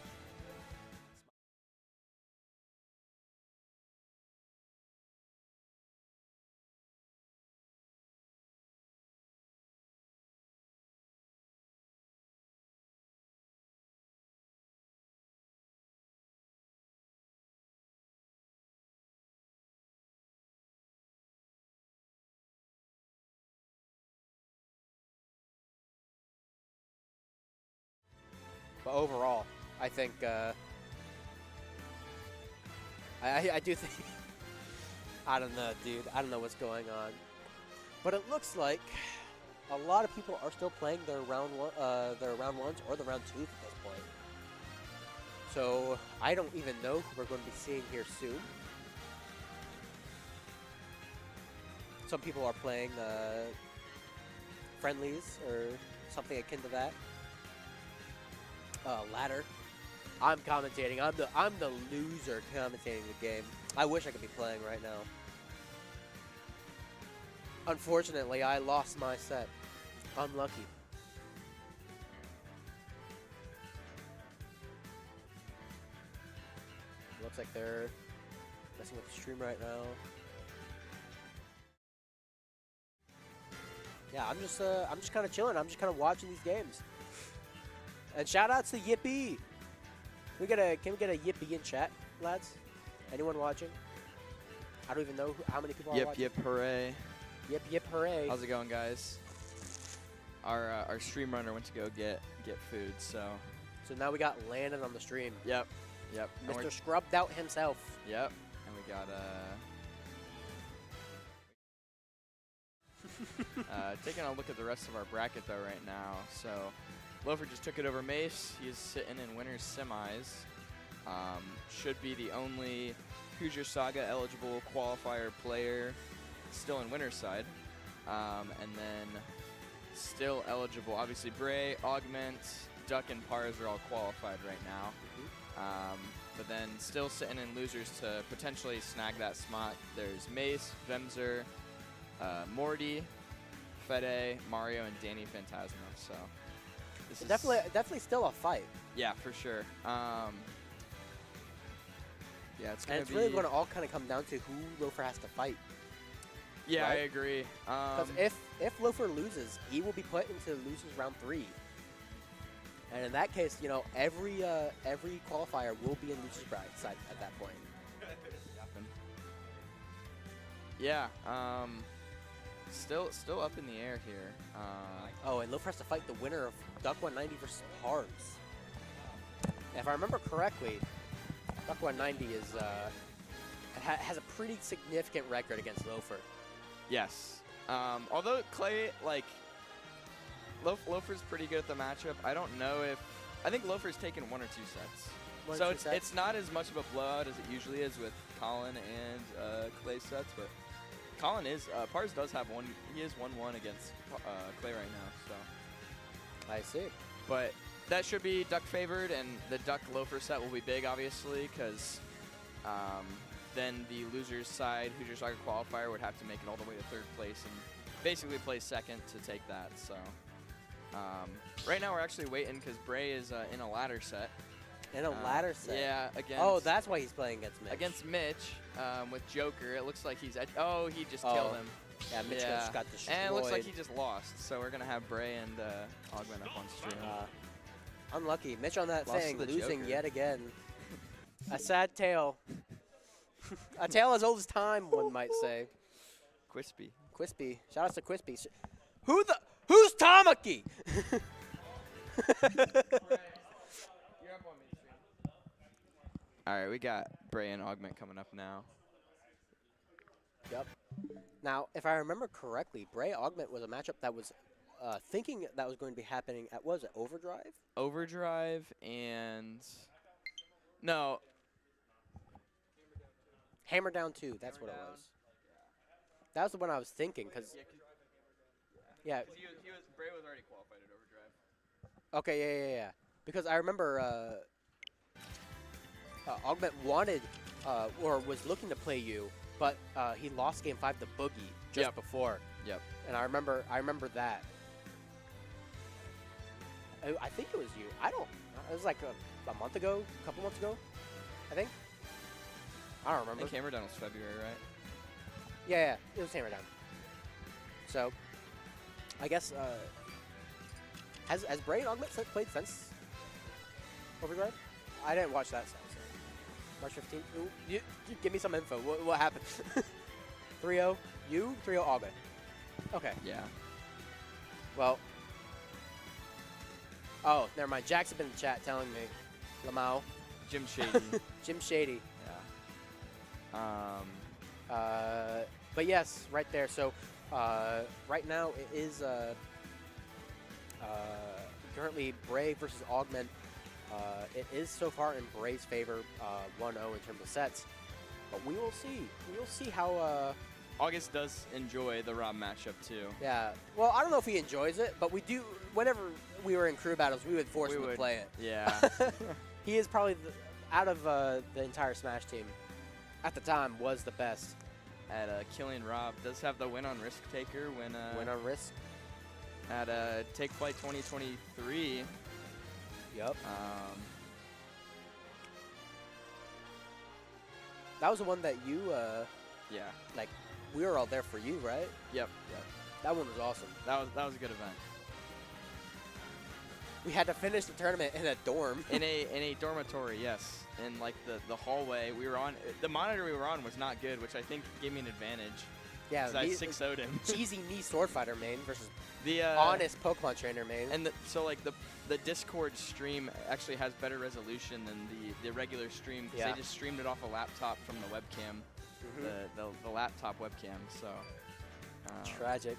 But overall, I think I do think I don't know, dude. I don't know what's going on, but it looks like a lot of people are still playing their round ones or the round twos at this point. So I don't even know who we're going to be seeing here soon. Some people are playing friendlies or something akin to that. Ladder. I'm commentating. I'm the loser commentating the game. I wish I could be playing right now. Unfortunately, I lost my set. Unlucky. Looks like they're messing with the stream right now. Yeah, I'm just kind of chilling. I'm just kind of watching these games. And shout outs to Yippee. Can we get a Yippee in chat, lads? Anyone watching? I don't even know how many people are watching. Yip, hooray. Yip, hooray. How's it going, guys? Our stream runner went to go get food, so. So now we got Landon on the stream. Yep. And Mr. Scrubbed Out himself. Yep. And we got taking a look at the rest of our bracket though right now. So Loafer just took it over Mace. He's sitting in winners semis. Should be the only Hoosier Saga eligible qualifier player still in winner's side. And then still eligible, obviously Bray, Augment, Duck, and Pars are all qualified right now. But then still sitting in losers to potentially snag that spot. There's Mace, Vemzer, Morty, Fede, Mario, and Danny Phantasmo. So this is Definitely still a fight. Yeah, for sure. Yeah, It's really going to all kind of come down to who Loafer has to fight. Yeah, right? I agree. Because if Loafer loses, he will be put into losers round 3. And in that case, you know, every qualifier will be in losers bracket side at that point. Yeah. Still up in the air here. Oh, and Loafer has to fight the winner of duck190 versus Pars. If I remember correctly, duck190 is has a pretty significant record against Loafer. Yes. Although Clay, like, Loafer's pretty good at the matchup. I don't know if... I think Loafer's taken 1 or 2 sets. So it's not as much of a blowout as it usually is with Colin and Clay sets, but Colin is... Pars does have one... He is 1-1 against Clay right now, so... I see. But that should be Duck favored, and the Duck Loafer set will be big, obviously, because then the loser's side, Hoosier Soccer qualifier, would have to make it all the way to 3rd place and basically play 2nd to take that, so... right now we're actually waiting because Bray is in a ladder set. In a ladder set? Yeah, against... Oh, that's why he's playing against Mitch. Against Mitch with Joker. It looks like he's... Oh, he just killed him. Yeah, Mitch just got destroyed. And it looks like he just lost. So we're going to have Bray and Augment up on stream. Unlucky. Mitch on that Lost thing, to the losing Joker. yet again. A sad tale. A tale as old as time, one might say. Quispy. Quispy. Shout out to Quispy. Who's Tamaki? All right, we got Bray and Augment coming up now. Yep. Now, if I remember correctly, Bray Augment was a matchup that was thinking that was going to be happening at, was it Overdrive? Overdrive and... No. Hammer Down 2, that's what it was. That was the one I was thinking, because... Yeah. Bray was already qualified at Overdrive. Okay, yeah. Because I remember Augment wanted or was looking to play you, but he lost Game 5 to Boogie just before. Yep. And I remember that. I think it was you. I don't. It was like a month ago, a couple months ago, I think. I don't I remember. think Hammerdown was February, right? Yeah, it was Hammerdown. So, I guess has Bray and Augment played since Overdrive? I didn't watch that since. March 15th. Ooh, you give me some info. What happened? 3-0. You 3-0 Augment. Okay. Yeah. Well. Oh, never mind. Jack's been in the chat telling me. Lamau. Jim Shady. Jim Shady. Yeah. But yes, right there. So right now it is currently Bray versus Augment. It is so far in Bray's favor, 1-0 in terms of sets. But we will see. We will see how. August does enjoy the Rob matchup too. Yeah. Well, I don't know if he enjoys it, but we do. Whenever we were in crew battles, we would force him to play it. Yeah. He is probably out of the entire Smash team at the time was the best. At Killian Rob does have the win on Risk Taker when Win on Risk. at Take Flight 2023. Yep. That was the one that you Yeah. like. We were all there for you, right? Yep. That one was awesome. That was a good event. We had to finish the tournament in a dorm. in a dormitory, yes. In like the hallway we were on, the monitor we were on was not good, which I think gave me an advantage. Yeah, 'Cause I 6-0'd him. cheesy knee sword fighter main versus The honest Pokemon trainer main. And so like the Discord stream actually has better resolution than the regular stream because Yeah. they just streamed it off a laptop from the webcam, the laptop webcam. So Tragic.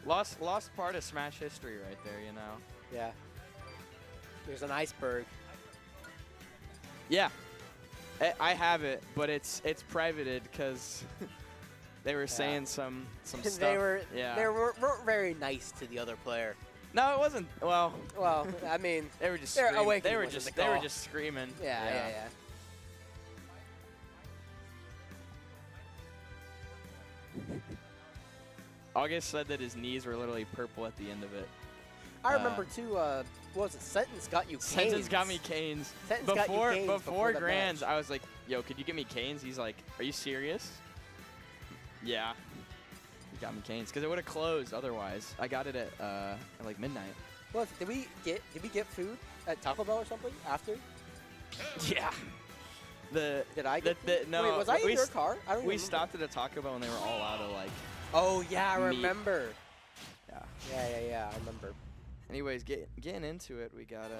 lost part of Smash history right there, you know. Yeah. There's an iceberg. Yeah, I have it, but it's privated because they were saying some stuff. They weren't very nice to the other player. No, it wasn't. Well, I mean, they were just their screaming. awakening They were wasn't just the call. screaming. Yeah. August said that his knees were literally purple at the end of it. I remember too. What was it? Sentence got you canes. Sentence got me canes. Sentence got you canes before the Grands, match. I was like, "Yo, could you get me canes?" He's like, "Are you serious?" Yeah. He got me canes because it would have closed otherwise. I got it at like midnight. What did we get food at Taco Bell or something after? Yeah. Did I get food? no? Wait, was I in your car? I don't We remember. stopped at a Taco Bell and they were all out of like. Oh yeah, I meat. remember. Yeah. Yeah, I remember. Anyways, getting into it, we got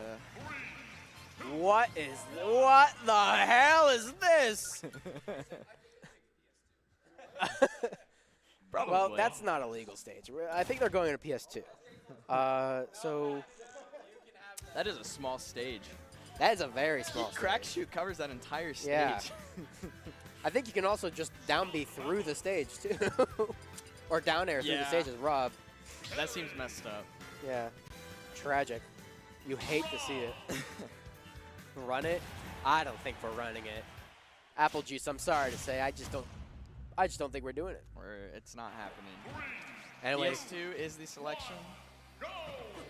What the hell is this? Probably. Well, that's not a legal stage. I think they're going to PS2. So That is a small stage. that is a very small Crack stage. Shoot covers that entire stage. Yeah. I think you can also just down B through the stage too, or down air through the Yeah. stage as Rob. That seems messed up. Yeah, tragic. You hate to see it. Run it? I don't think we're running it. Apple Juice, I'm sorry to say, I just don't think we're doing it. Or it's not happening. Anyways, PS2 is the selection.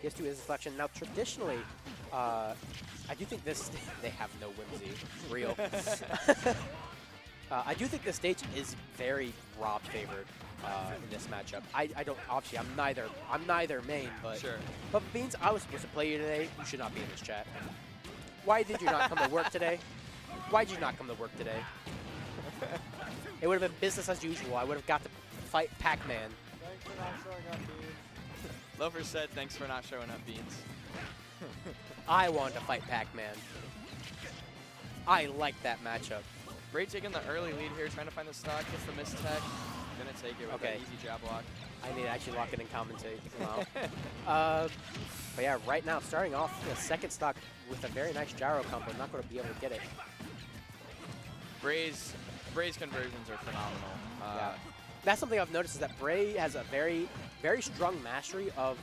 PS2 is a selection. Now, traditionally, I do think this they have no whimsy. Real. I do think this stage is very Rob favored in this matchup. I don't obviously I'm neither main, but Sure. But Beans, I was supposed to play you today. You should not be in this chat. Why did you not come to work today? Why did you not come to work today? It would have been business as usual. I would have got to fight Pac-Man. Thanks for not showing up, Beans. Loafer said, "Thanks for not showing up, Beans." I wanted to fight Pac-Man. I like that matchup. Bray taking the early lead here, trying to find the stock, gets the mistech. Gonna take it with Okay. that easy jab block. I need to actually lock it and commentate. Wow. But yeah, right now, starting off the second stock with a very nice gyro combo. Not going to be able to get it. Bray's conversions are phenomenal. Yeah. That's something I've noticed is that Bray has a very very strong mastery of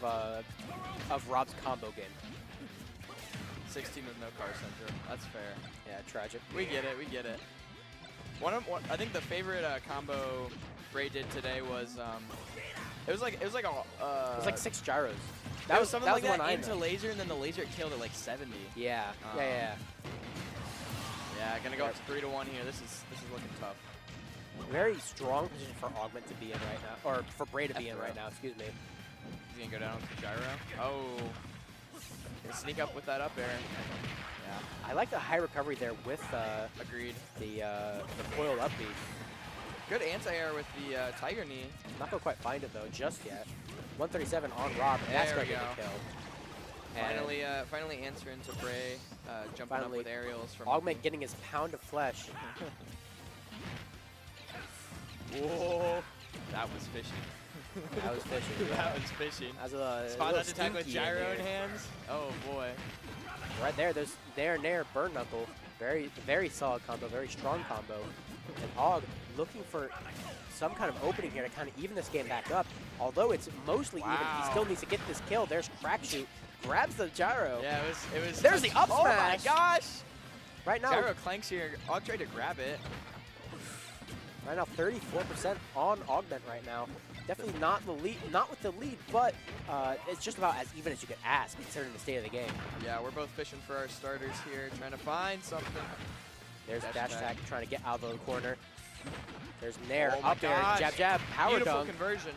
Rob's combo game. 16 with no car center. That's fair. Yeah, tragic. We get it. We get it. I think the favorite combo Bray did today was it was like a It was like 6 gyros. that was something like the one that I into know. laser, and then the laser killed at like 70. Yeah, Um, yeah. Yeah, gonna go up to 3-1 here. This is looking tough. Very strong position for Augment to be in right now, or for Bray to be in right now. Excuse me. He's gonna go down with the gyro. Oh, gonna sneak up with that up air. Yeah, I like the high recovery there with agreed. the coil up B. Good anti-air with the Tiger Knee. Not gonna quite find it though just yet. 137 on Rob, and that's There gonna we get go. the kill. And Finally answering to Bray, jumping Finally, up with aerials from Augment getting his pound of flesh. Whoa, that was fishing. That was fishing. That was fishing. That was a Spot little on attack with stinky in gyro there. in hands. Oh boy. Right there, there's nair, burn knuckle. Very, very solid combo, very strong combo. And Aug looking for some kind of opening here to kind of even this game back up. Although it's mostly even, he Wow. still needs to get this kill. There's crack shoot, grabs the gyro. Yeah, it was. There's the up Oh my smash. gosh! Right now, Gyro clanks here. Og tried to grab it. right now 34% on Augment right now. Definitely not the lead, not with the lead, but it's just about as even as you could ask considering the state of the game. Yeah, we're both fishing for our starters here, trying to find something. There's a Dash dash attack. attack trying to get out of the corner. There's nair Oh my up there, gosh. jab jab, power Beautiful dunk. conversion.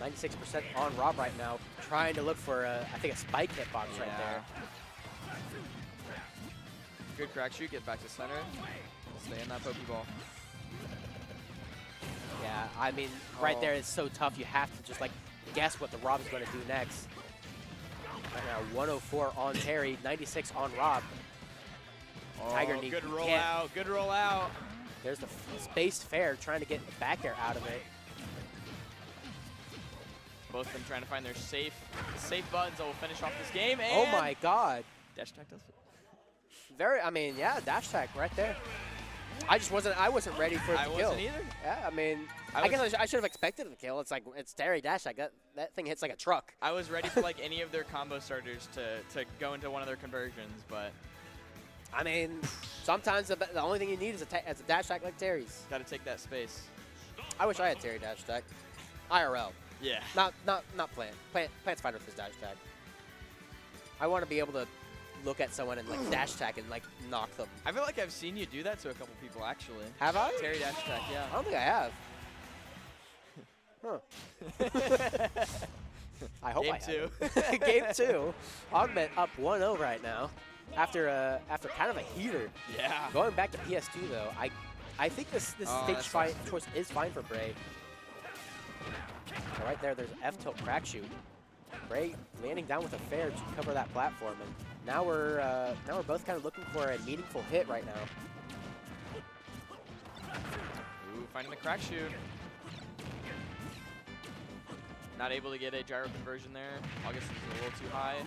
96% on Rob right now, trying to look for I think a spike hitbox right there. Good crack shoot, get back to center. Stay in that Pokeball. Yeah, I mean, right Oh. there it's so tough. You have to just like guess what the Rob is going to do next. Right now, 104 on Terry, 96 on Rob. Tiger knee. Good You roll can't- out, good roll out. There's the spaced fair trying to get the back air out of it. Both of them trying to find their safe buttons that will finish off this game. And Oh my God. Dash attack does it. I mean, yeah, dash tag right there. I wasn't ready for it to I kill. wasn't either. Yeah, I mean, I I guess I should have expected the kill. It's like, it's Terry dash tag. That thing hits like a truck. I was ready for like any of their combo starters to go into one of their conversions, but I mean, sometimes the only thing you need is a dash tag like Terry's. got to take that space. I wish I had Terry dash tag. IRL. Yeah. Not Plant. Plant's fine with his dash tag. I want to be able to look at someone and like dash tag and like knock them. I feel like I've seen you do that to a couple people actually. Have I? Terry dash attack, I yeah. don't think I have. Huh. I hope Game I two. have. Game 2. Augment up 1-0 right now. After kind of a heater. Yeah. Going back to PS2 though, I think this Oh, stage that's choice is fine for Bray. So right there's F tilt crack shoot. Bray landing down with a fair to cover that platform, and now we're both kind of looking for a meaningful hit right now. Ooh, finding the crack shoot. Not able to get a gyro conversion there. August is a little too high.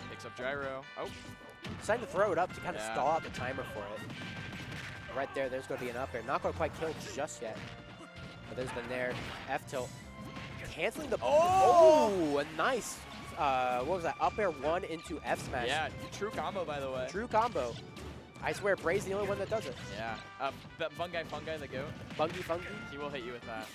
Picks up gyro. Oh, Deciding to throw it up to kind of Yeah. stall out the timer for it. Right there's going to be an up air. Not going to quite kill just yet. But there's been there. F tilt. Canceling the... Oh! A nice... what was that? Up air 1 into F smash. yeah, true combo by the way. True combo. I swear, Bray's the only one that does it. Yeah. But Fungi, the goat, Fungi. he will hit you with that.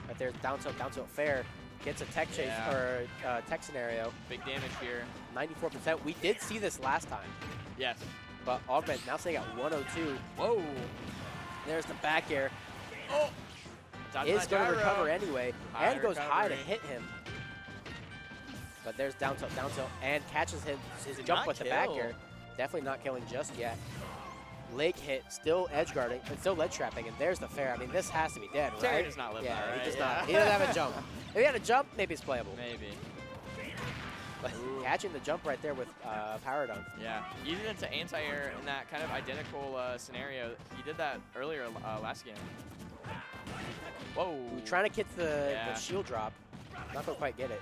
Right there's down tilt fair. Gets a tech chase Yeah. or tech scenario. Big damage here. 94%. We did see this last time, Yes. but Augment now sitting at 102. Whoa. There's the back air. Dodge Is that going to gyro. recover anyway, High and goes high to recovery. hit him. But there's down tilt, and catches his Did jump not with the back kill. air. Definitely not killing just yet. Leg hit, still edge guarding, but still ledge trapping, and there's the fair. I mean, this has to be dead, Terry right? does not live yeah, that, right? he does Yeah. not. He doesn't have a jump. If he had a jump, maybe it's playable. Maybe. But catching the jump right there with power dunk. Yeah. Using it to anti-air in that kind of identical scenario. He did that earlier last game. Whoa. Trying to get the Yeah. shield drop. Not gonna quite get it.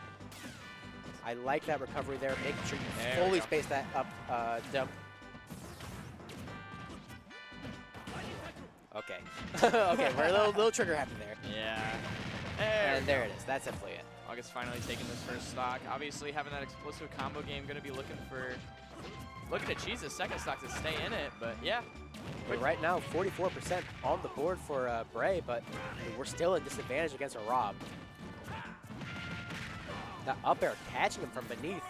I like that recovery there, making sure you There we fully go. space that up jump. Okay. Okay, we're a little trigger happy there. Yeah. And there it is. That's definitely it. August finally taking this first stock. Obviously, having that explosive combo game, going to be looking to cheese his second stock to stay in it. But yeah. But right now, 44% on the board for Bray, but we're still in disadvantage against a Rob. That up air catching him from beneath.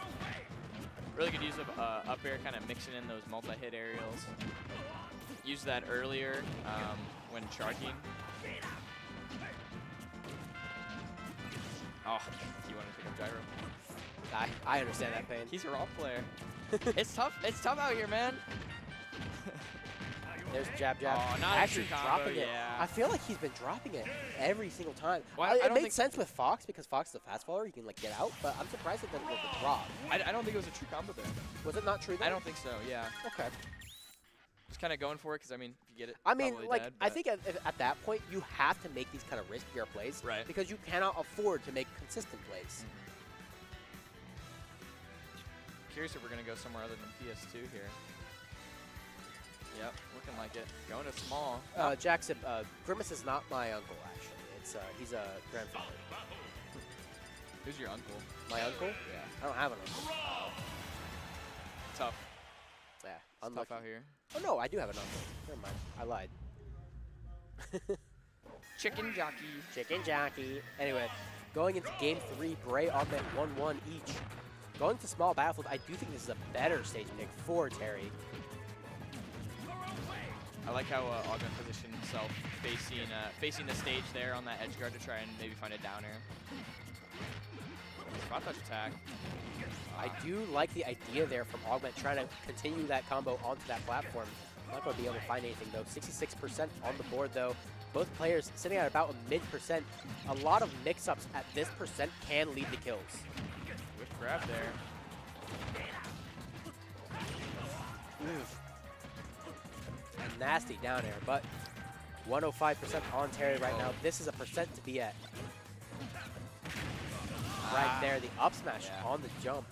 Really good use of up air, kind of mixing in those multi-hit aerials. Used that earlier when charging. Oh, he wanted to pick up gyro. I understand that pain. He's a raw player. It's tough. It's tough out here, man. There's jab, jab. Oh, not actually a true combo, dropping it. yeah. I feel like he's been dropping it every single time. Well, I it don't makes think- sense with Fox because Fox is a fast follower. He can like get out, but I'm surprised it didn't look a drop. I don't think it was a true combo there. Was it not true? Though? I don't think so. Yeah. Okay. Just kind of going for it because I mean, if you get it. I mean, probably like, dead, I but- think at that point you have to make these kind of riskier plays, Right. Because you cannot afford to make consistent plays. Curious if we're gonna go somewhere other than PS2 here. Yep, looking like it. Going to small. Jackson, Grimace is not my uncle actually. It's he's a grandfather. Who's your uncle? My uncle? Yeah. I don't have an uncle. Tough. Yeah, It's unlucky. tough out here. Oh no, I do have an uncle. Never mind, I lied. Chicken jockey. Chicken jockey. Anyway, going into game 3, Bray augment 1-1 each. Going to small battlefield, I do think this is a better stage pick for Terry. I like how Augment positioned himself facing the stage there on that edge guard to try and maybe find a down air. Spot touch attack. I do like the idea there from Augment trying to continue that combo onto that platform. Not going to be able to find anything though. 66% on the board though. Both players sitting at about a mid-percent. A lot of mix-ups at this percent can lead to kills. Good grab there. A nasty down air, but 105% on Terry right now. This is a percent to be at. Right there, the up smash on the jump.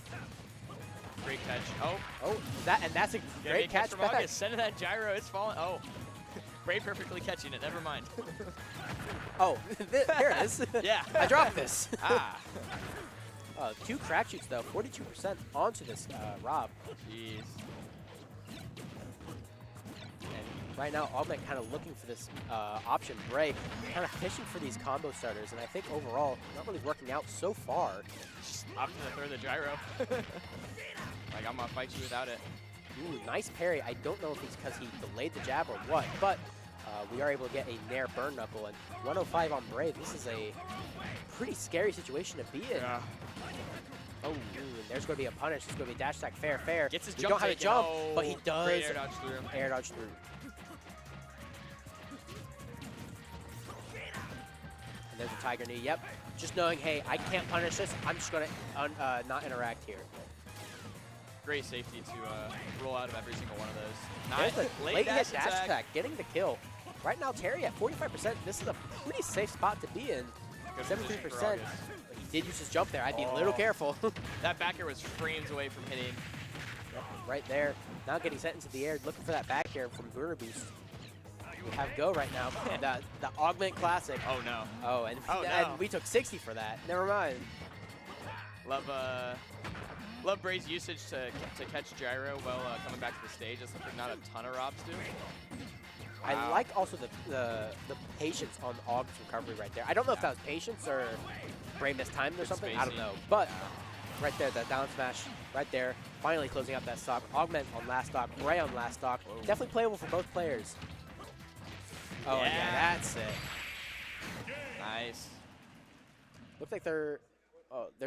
Great catch. Oh. Oh, that's a great catch from back. August. Send that gyro. It's falling. Oh. Bray perfectly catching it. Never mind. Oh, there it is. Yeah. I dropped this. Ah. 2 crack shoots though, 42% onto this Rob. Jeez. And right now, Augment kind of looking for this option. Bray kind of fishing for these combo starters, and I think overall, not really working out so far. Just opting to throw the gyro. Like, I'm going to fight you without it. Ooh, nice parry. I don't know if it's because he delayed the jab or what, but we are able to get a Nair burn knuckle, and 105 on Bray. This is a pretty scary situation to be in. Yeah. Oh, and there's going to be a punish. There's going to be a dash attack, fair. Gets his We jump don't have a taken. jump, Oh, but he does great air dodge through. air dodge through. And there's a tiger knee. Yep. Just knowing, hey, I can't punish this. I'm just going to not interact here. Great safety to roll out of every single one of those. There's Nice. the late hit dash attack, getting the kill. Right now, Terry at 45%. This is a pretty safe spot to be in. Good 73%. position for But August. he did use his jump there. I'd be a little careful. That back air was frames away from hitting. Yep, right there. Now getting sent into the air, looking for that back air from Guru Boost. We have go right now. the Augment Classic. Oh, no. Oh, and, Oh, no. and we took 60 for that. Never mind. Love Bray's usage to catch gyro while coming back to the stage. That's something not a ton of Robs do. I Wow. like also the patience on Aug's recovery right there. I don't know if that was patience or Bray mistimed or Good something. I don't spacing. know. But right there, that down smash right there. Finally closing out that stock. Augment on last stock. Bray on last stock. Whoa. Definitely playable for both players. Oh, yeah, Yeah. that's it. Nice. Looks like they're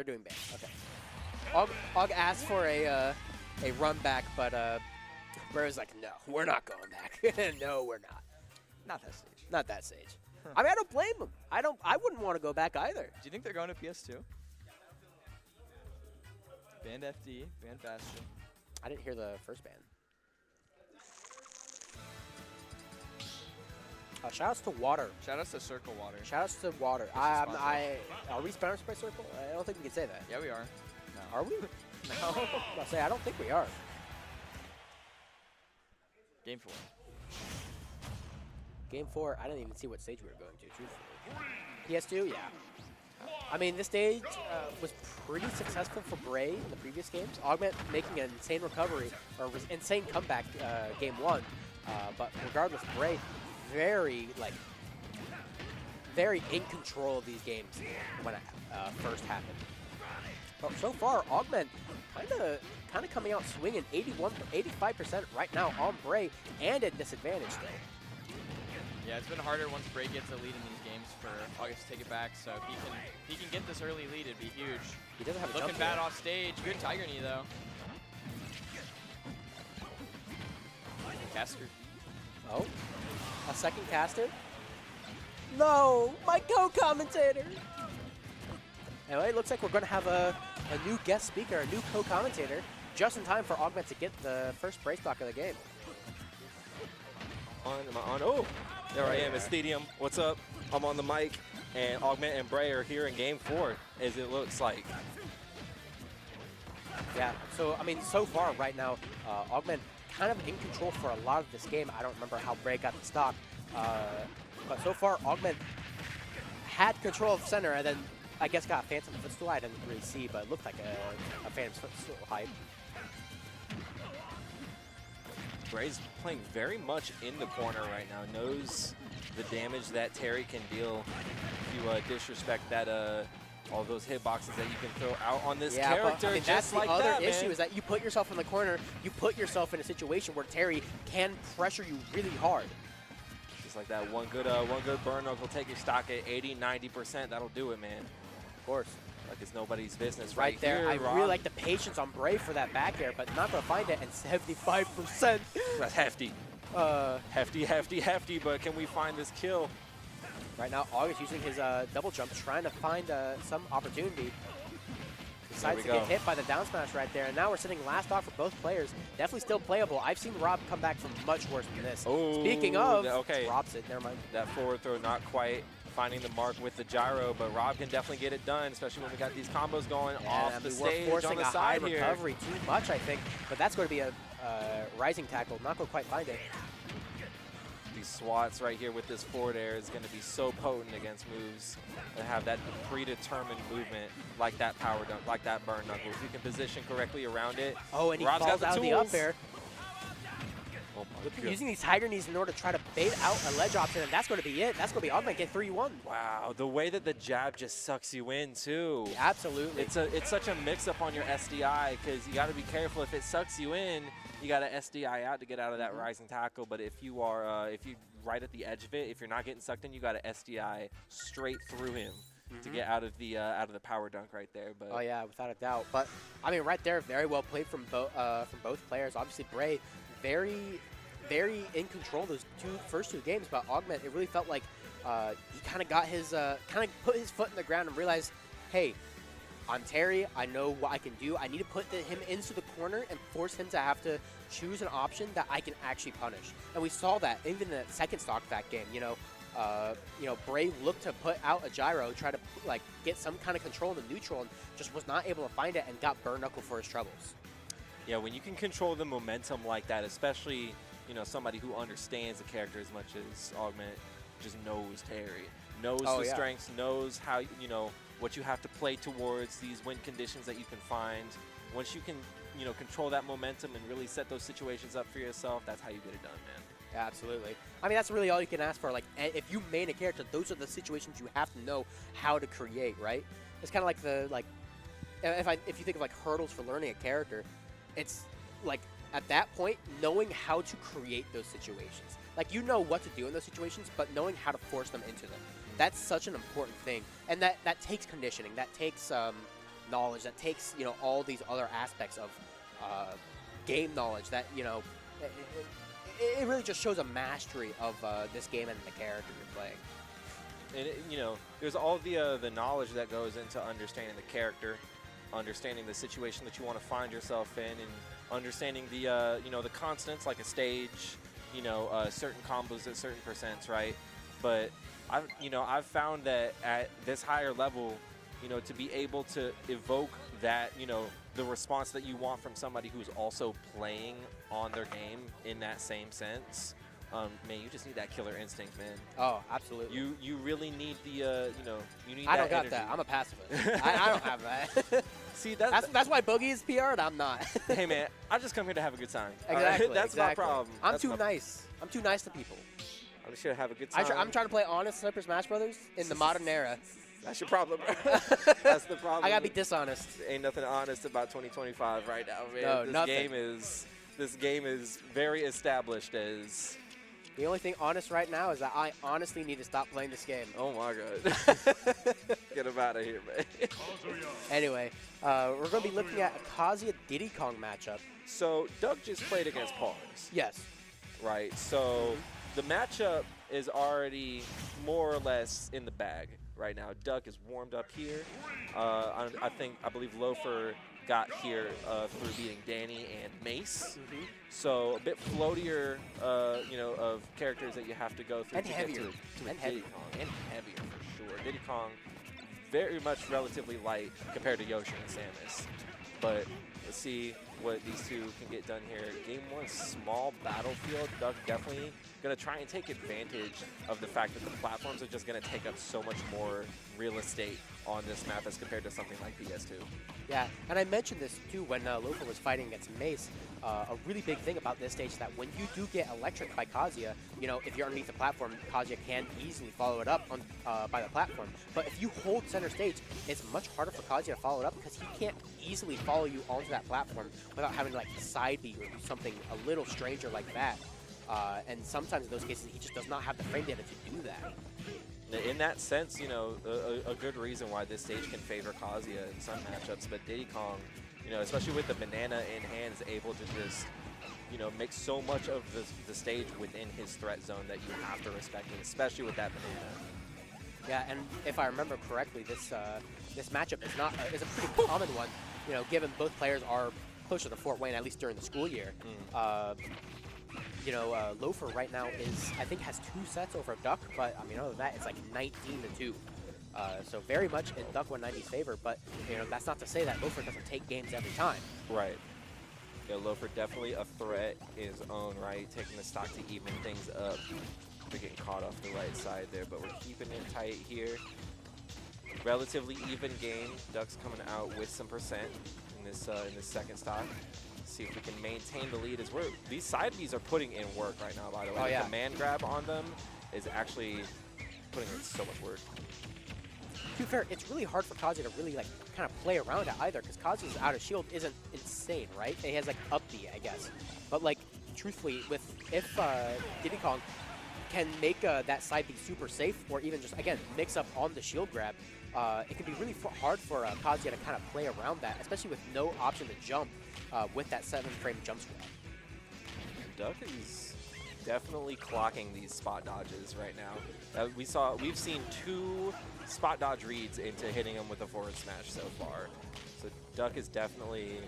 doing bad. Okay. Aug asked for a run back, but Bray was like, no, we're not going back. No, we're not. Not that stage. Not that stage. I mean, I don't blame him. I wouldn't want to go back either. Do you think they're going to PS2? Band FD, Band Bastion. I didn't hear the first band. Shoutouts to Water. Shoutouts to Circle Water. Shoutouts to Water. Are we sponsored by Circle? I don't think we can say that. Yeah, we are. No. Are we? No. I'll say I don't think we are. Game 4. Game 4, I didn't even see what stage we were going to, truthfully. PS2, yeah. I mean, this stage was pretty successful for Bray in the previous games. Augment making an insane recovery, or insane comeback Game 1. But regardless, Bray very in control of these games when it first happened. But so far, Augment kind of coming out swinging 85% right now on Bray and at disadvantage still. Yeah, it's been harder once Bray gets a lead in these games for August to take it back. So if he can get this early lead, it'd be huge. He doesn't have a Looking jump bad yet. off stage. Good Tiger Knee though. Caster. Oh, a second caster? No, my co-commentator. Anyway, it looks like we're going to have a new guest speaker, a new co-commentator, just in time for Augment to get the first Bray stock of the game. Am I on? Oh, there I am at Stadium. What's up? I'm on the mic, and Augment and Bray are here in Game 4, as it looks like. Yeah, so, I mean, so far right now, Augment kind of in control for a lot of this game. I don't remember how Bray got the stock, but so far, Augment had control of center, and then I guess got a Phantom Footstool. I didn't really see, but it looked like a Phantom Footstool hype. Bray's playing very much in the corner right now, knows the damage that Terry can deal if you disrespect that all those hitboxes that you can throw out on this character. But, I mean, just that's the like other that, issue man. is that you put yourself in the corner, you put yourself in a situation where Terry can pressure you really hard. Just like that, one good burn hook will take your stock at 80–90%. That'll do it, man. Of course. Like it's nobody's business Right there. here, I Rob. really like the patience on Bray for that back air, but not going to find it, and 75%. That's hefty. Hefty, but can we find this kill? Right now, August using his double jump, trying to find some opportunity. Decides to get hit by the down smash right there, and now we're sitting last off for both players. Definitely still playable. I've seen Rob come back from much worse than this. Oh, Speaking of, okay. Rob's it. Never mind. That forward throw not quite finding the mark with the gyro, but Rob can definitely get it done, especially when we got these combos going off the stage we're forcing on the a high side here. recovery too much, I think, but that's going to be a rising tackle. Not going to quite find it. These swats right here with this forward air is going to be so potent against moves that have that predetermined movement like that power dunk, like that burn knuckle. If you can position correctly around it. Oh, and he Rob's falls got out of the up air. Oh my God. Using these Tiger Knees in order to try to bait out a ledge option, and that's going to be it. That's going to be Augment get 3-1. Wow, the way that the jab just sucks you in too. Absolutely. It's such a mix-up on your SDI because you got to be careful. If it sucks you in, you got to SDI out to get out of that rising tackle. But if you are right at the edge of it, if you're not getting sucked in, you got to SDI straight through him to get out of the power dunk right there. But oh yeah, without a doubt. But I mean, right there, very well played from both players. Obviously, Bray, very in control those first two games. But Augment, it really felt like he kind of got his kind of put his foot in the ground and realized, hey, I'm Terry. I know what I can do. I need to put him into the corner and force him to have to choose an option that I can actually punish. And we saw that even in that second stock that game. Bray looked to put out a gyro, try to like get some kind of control in the neutral, and just was not able to find it and got burn knuckle for his troubles. yeah, when you can control the momentum like that, especially somebody who understands the character as much as Augment just knows Terry, knows the strengths, knows how what you have to play towards, these win conditions that you can find. Once you can control that momentum and really set those situations up for yourself, that's how you get it done, man. Yeah, absolutely. I mean, that's really all you can ask for. Like, if you main a character, those are the situations you have to know how to create, right? It's kind of like if you think of like hurdles for learning a character, it's like at that point knowing how to create those situations. Like, you know what to do in those situations, but knowing how to force them into them. That's such an important thing, and that takes conditioning. That takes knowledge. That takes all these other aspects of game knowledge. That it really just shows a mastery of this game and the character you're playing. And there's all the knowledge that goes into understanding the character, understanding the situation that you want to find yourself in, and understanding the the constants like a stage, certain combos at certain percents, right? But I've found that at this higher level, to be able to evoke that, the response that you want from somebody who's also playing on their game in that same sense, man, you just need that killer instinct, man. Oh, absolutely. You really need the you need. I don't that got that. energy. I'm a pacifist. I don't have that. See, that's why Boogie is PR and I'm not. hey man, I just come here to have a good time. all Exactly. right? That's exactly. my problem. I'm That's too my- nice. I'm too nice to people. I'm just here to have a good time. I'm trying to play honest Super Smash Brothers in the modern era. That's your problem, bro. That's the problem. I gotta be dishonest. Ain't nothing honest about 2025 right now, man. No, this nothing. This game is very established as. The only thing honest right now is that I honestly need to stop playing this game. Oh my god. Get him out of here, man. Anyway, we're going to be looking at a Kazuya Diddy Kong matchup. So Doug just played against Pars, Yes. right? So the matchup is already more or less in the bag right now. Duck is warmed up here. I believe Loafer got here through beating Danny and Mace. Mm-hmm. So a bit floatier, of characters that you have to go through And to heavier. get to And Diddy heavier. Kong. And heavier for sure. Diddy Kong, very much relatively light compared to Yoshi and Samus. But let's see what these two can get done here. Game 1, small battlefield. Doug definitely going to try and take advantage of the fact that the platforms are just going to take up so much more real estate on this map as compared to something like PS2. Yeah, and I mentioned this too when Loafer was fighting against Mace. A really big thing about this stage is that when you do get electric by Kazuya, if you're underneath the platform, Kazuya can easily follow it up on, by the platform. But if you hold center stage, it's much harder for Kazuya to follow it up because he can't easily follow you onto that platform without having to like side B or do something a little stranger like that. And sometimes in those cases, he just does not have the frame data to do that. In that sense, a good reason why this stage can favor Kazuya in some matchups, but Diddy Kong, especially with the banana in hand, is able to just, make so much of the stage within his threat zone that you have to respect it, especially with that banana. Yeah, and if I remember correctly, this matchup is a pretty common one. Given both players are closer to Fort Wayne, at least during the school year. Loafer right now has 2 sets over Duck, but I mean, other than that, it's like 19-2. So very much in Duck 190's favor, but that's not to say that Loafer doesn't take games every time. Right. Yeah, Loafer definitely a threat in his own right, taking the stock to even things up. They're getting caught off the right side there, but we're keeping it tight here. Relatively even game. Duck's coming out with some percent in this second stock. See if we can maintain the lead as these side Bs are putting in work right now, by the way. Oh, yeah. The command grab on them is actually putting in so much work. To be fair, it's really hard for Kazuya to really kind of play around it either, because Kazuya's out of shield isn't insane, right? He has up B, I guess. But truthfully, if Diddy Kong can make that side B super safe, or even just again mix up on the shield grab, it can be really hard for Kazuya to kind of play around that, especially with no option to jump with that 7-frame jump squat. Duck is definitely clocking these spot dodges right now. We've seen 2 spot dodge reads into hitting him with a forward smash so far. So Duck is definitely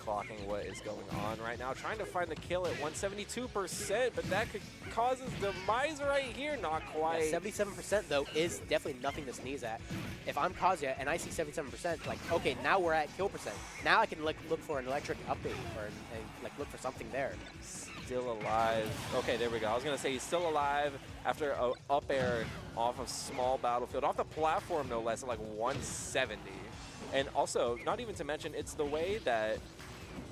clocking what is going on right now, trying to find the kill at 172%, but that could cause his demise right here. Not quite. Yeah, 77% though is definitely nothing to sneeze at. If I'm Kazuya and I see 77%, okay, now we're at kill percent. Now I can look for an electric update or look for something there. Still alive. Okay, there we go. I was gonna say he's still alive after a up air off of small battlefield, off the platform no less, at 170. And also, not even to mention, it's the way that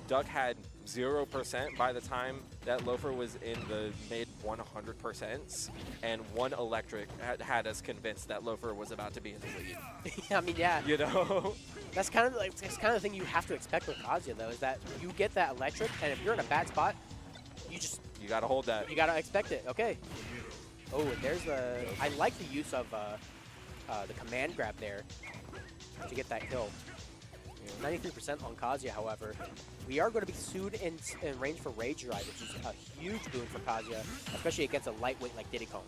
Duck had 0% by the time that Loafer was in the mid 100%, and 1 electric had us convinced that Loafer was about to be in the lead. I mean, yeah. That's kind of the thing you have to expect with Kazuya though, is that you get that electric, and if you're in a bad spot, you gotta hold that. You gotta expect it. Okay. Oh, and there's I like the use of the command grab there to get that kill. 93% on Kazuya, however. We are going to be sued in range for Rage Drive, which is a huge boon for Kazuya, especially against a lightweight like Diddy Kong.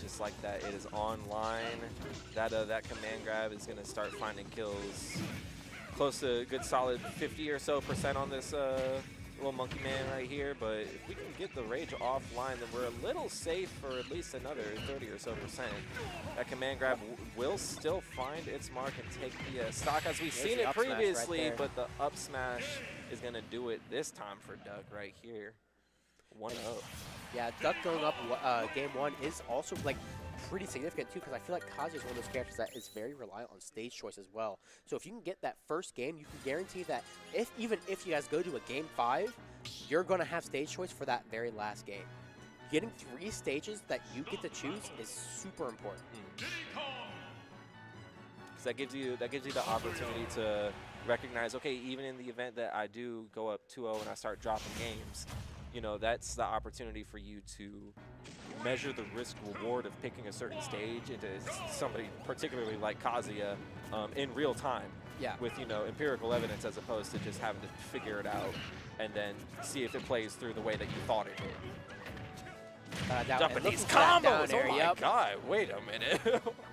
Just like that, it is online. That command grab is going to start finding kills. Close to a good solid 50 or so % on this little monkey man right here, but if we can get the Rage offline, then we're a little safe for at least another 30 or so %. That command grab will still find its mark and take the stock as we've seen it previously, right, but the up smash is going to do it this time for Duck right here. 1-0. Yeah, Duck going up game 1 is also like pretty significant too, because I feel like Kazuya is one of those characters that is very reliant on stage choice as well. So if you can get that first game, you can guarantee that even if you guys go to a game 5, you're going to have stage choice for that very last game. Getting 3 stages that you get to choose is super important. Because that gives you the opportunity to recognize, okay, even in the event that I do go up 2-0 and I start dropping games, you know, that's the opportunity for you to measure the risk reward of picking a certain stage into somebody particularly like Kazuya in real time. Yeah. With, you know, empirical evidence as opposed to just having to figure it out and then see if it plays through the way that you thought it did. Japanese combos! Air, Oh my yep. god, wait a minute.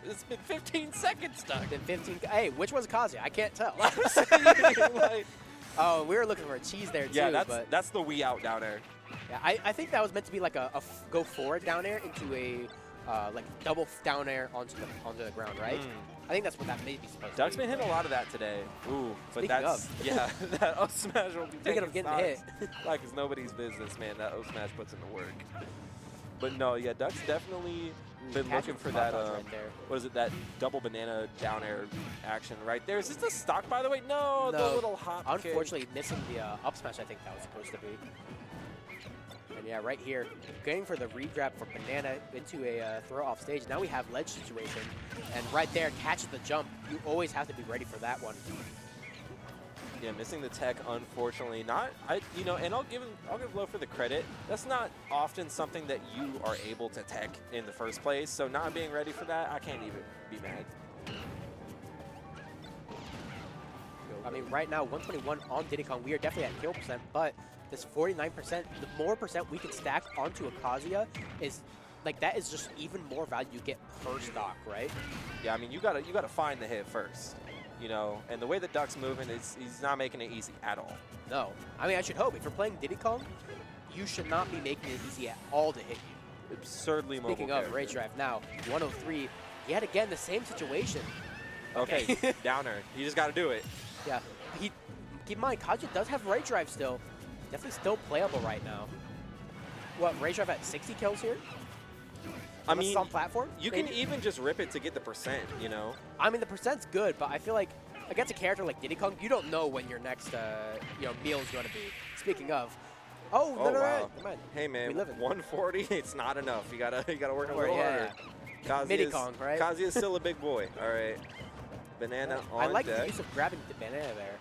It's been 15 seconds stuck. Then 15. Hey, which one's Kazuya? I can't tell. Like, Oh, we were looking for a cheese there too. yeah, but that's the we out down there. yeah, I think that was meant to be like a go forward down air into a like double down air onto the ground, right? I think that's what that may be supposed Duck's to be. been hitting a lot of that today. Ooh, but Speaking that's of. yeah, that up smash will be Speaking of taking getting hit. shots like it's nobody's business, man. That up smash puts in the work. But no, yeah, Duck's definitely been catching looking for front that. dodge right there. What is it? That double banana down air action right there. Is this the stock, by the way? No, the No, little hop kick. Unfortunately, missing the up smash. I think that was supposed to be. And yeah, right here, going for the regrab for banana into a throw off stage. Now we have ledge situation, and right there catches the jump. You always have to be ready for that one. Yeah, missing the tech, unfortunately. You know, and I'll give Loafer the credit. That's not often something that you are able to tech in the first place. So not being ready for that, I can't even be mad. I mean, right now, 121 on Diddy Kong. We are definitely at kill percent, but this 49%, the more percent we can stack onto a Kazuya is, like, that is just even more value you get per stock, right? Yeah, I mean, you gotta find the hit first. You know, and the way that Duck's moving, he's not making it easy at all. No. I mean, I should hope. If you're playing Diddy Kong, you should not be making it easy at all to hit you. Absurdly mobile Speaking of character. Rage Drive, now, 103, yet again, the same situation. Okay, downer. You just gotta do it. Yeah. Keep in mind, Kazuya does have Rage Drive still. Definitely still playable right now. What, Rage Drive at 60 kills here? I mean, on platform? you maybe? can even just rip it to get the percent, you know? I mean, the percent's good, but I feel like against a character like Diddy Kong, you don't know when your next meal is going to be. Speaking of, no, wow. Never mind. Hey man, We live in 140, it's not enough. You gotta work a Or, little yeah. harder. Midi Kong, right? Kazuya's still a big boy. All right. Banana on I like deck. the use of grabbing the banana there.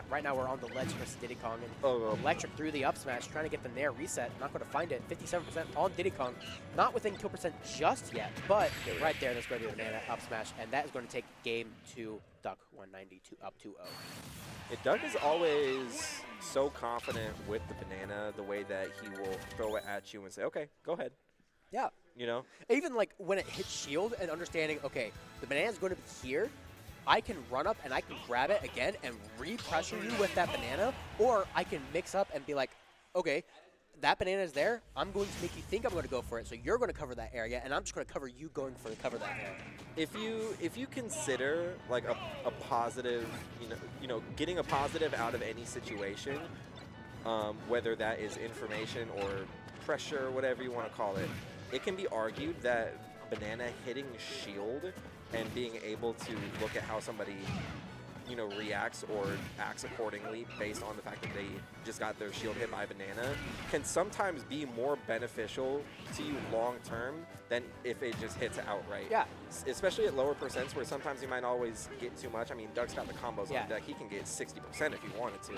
Right now we're on the ledge versus Diddy Kong, and Electric through the up smash, trying to get the Nair reset. Not going to find it. 57% on Diddy Kong. Not within kill percent just yet, but right there, there's going to be a banana up smash, and that is going to take game 2, duck190 to up 2-0. Yeah, Duck is always so confident with the banana, the way that he will throw it at you and say, okay, go ahead. Yeah. You know? Even like when it hits shield and understanding, okay, the banana's going to be here, I can run up and I can grab it again and re-pressure you with that banana, or I can mix up and be like, okay, that banana is there, I'm going to make you think I'm going to go for it, so you're going to cover that area, and I'm just going to cover you going for cover that area. If you consider like a positive, you know, getting a positive out of any situation, whether that is information or pressure, whatever you want to call it, it can be argued that banana hitting shield and being able to look at how somebody, you know, reacts or acts accordingly based on the fact that they just got their shield hit by a banana can sometimes be more beneficial to you long term than if it just hits outright. Yeah. Especially at lower percents where sometimes you might always get too much. I mean, Duck's got the combos on deck. He can get 60% if he wanted to.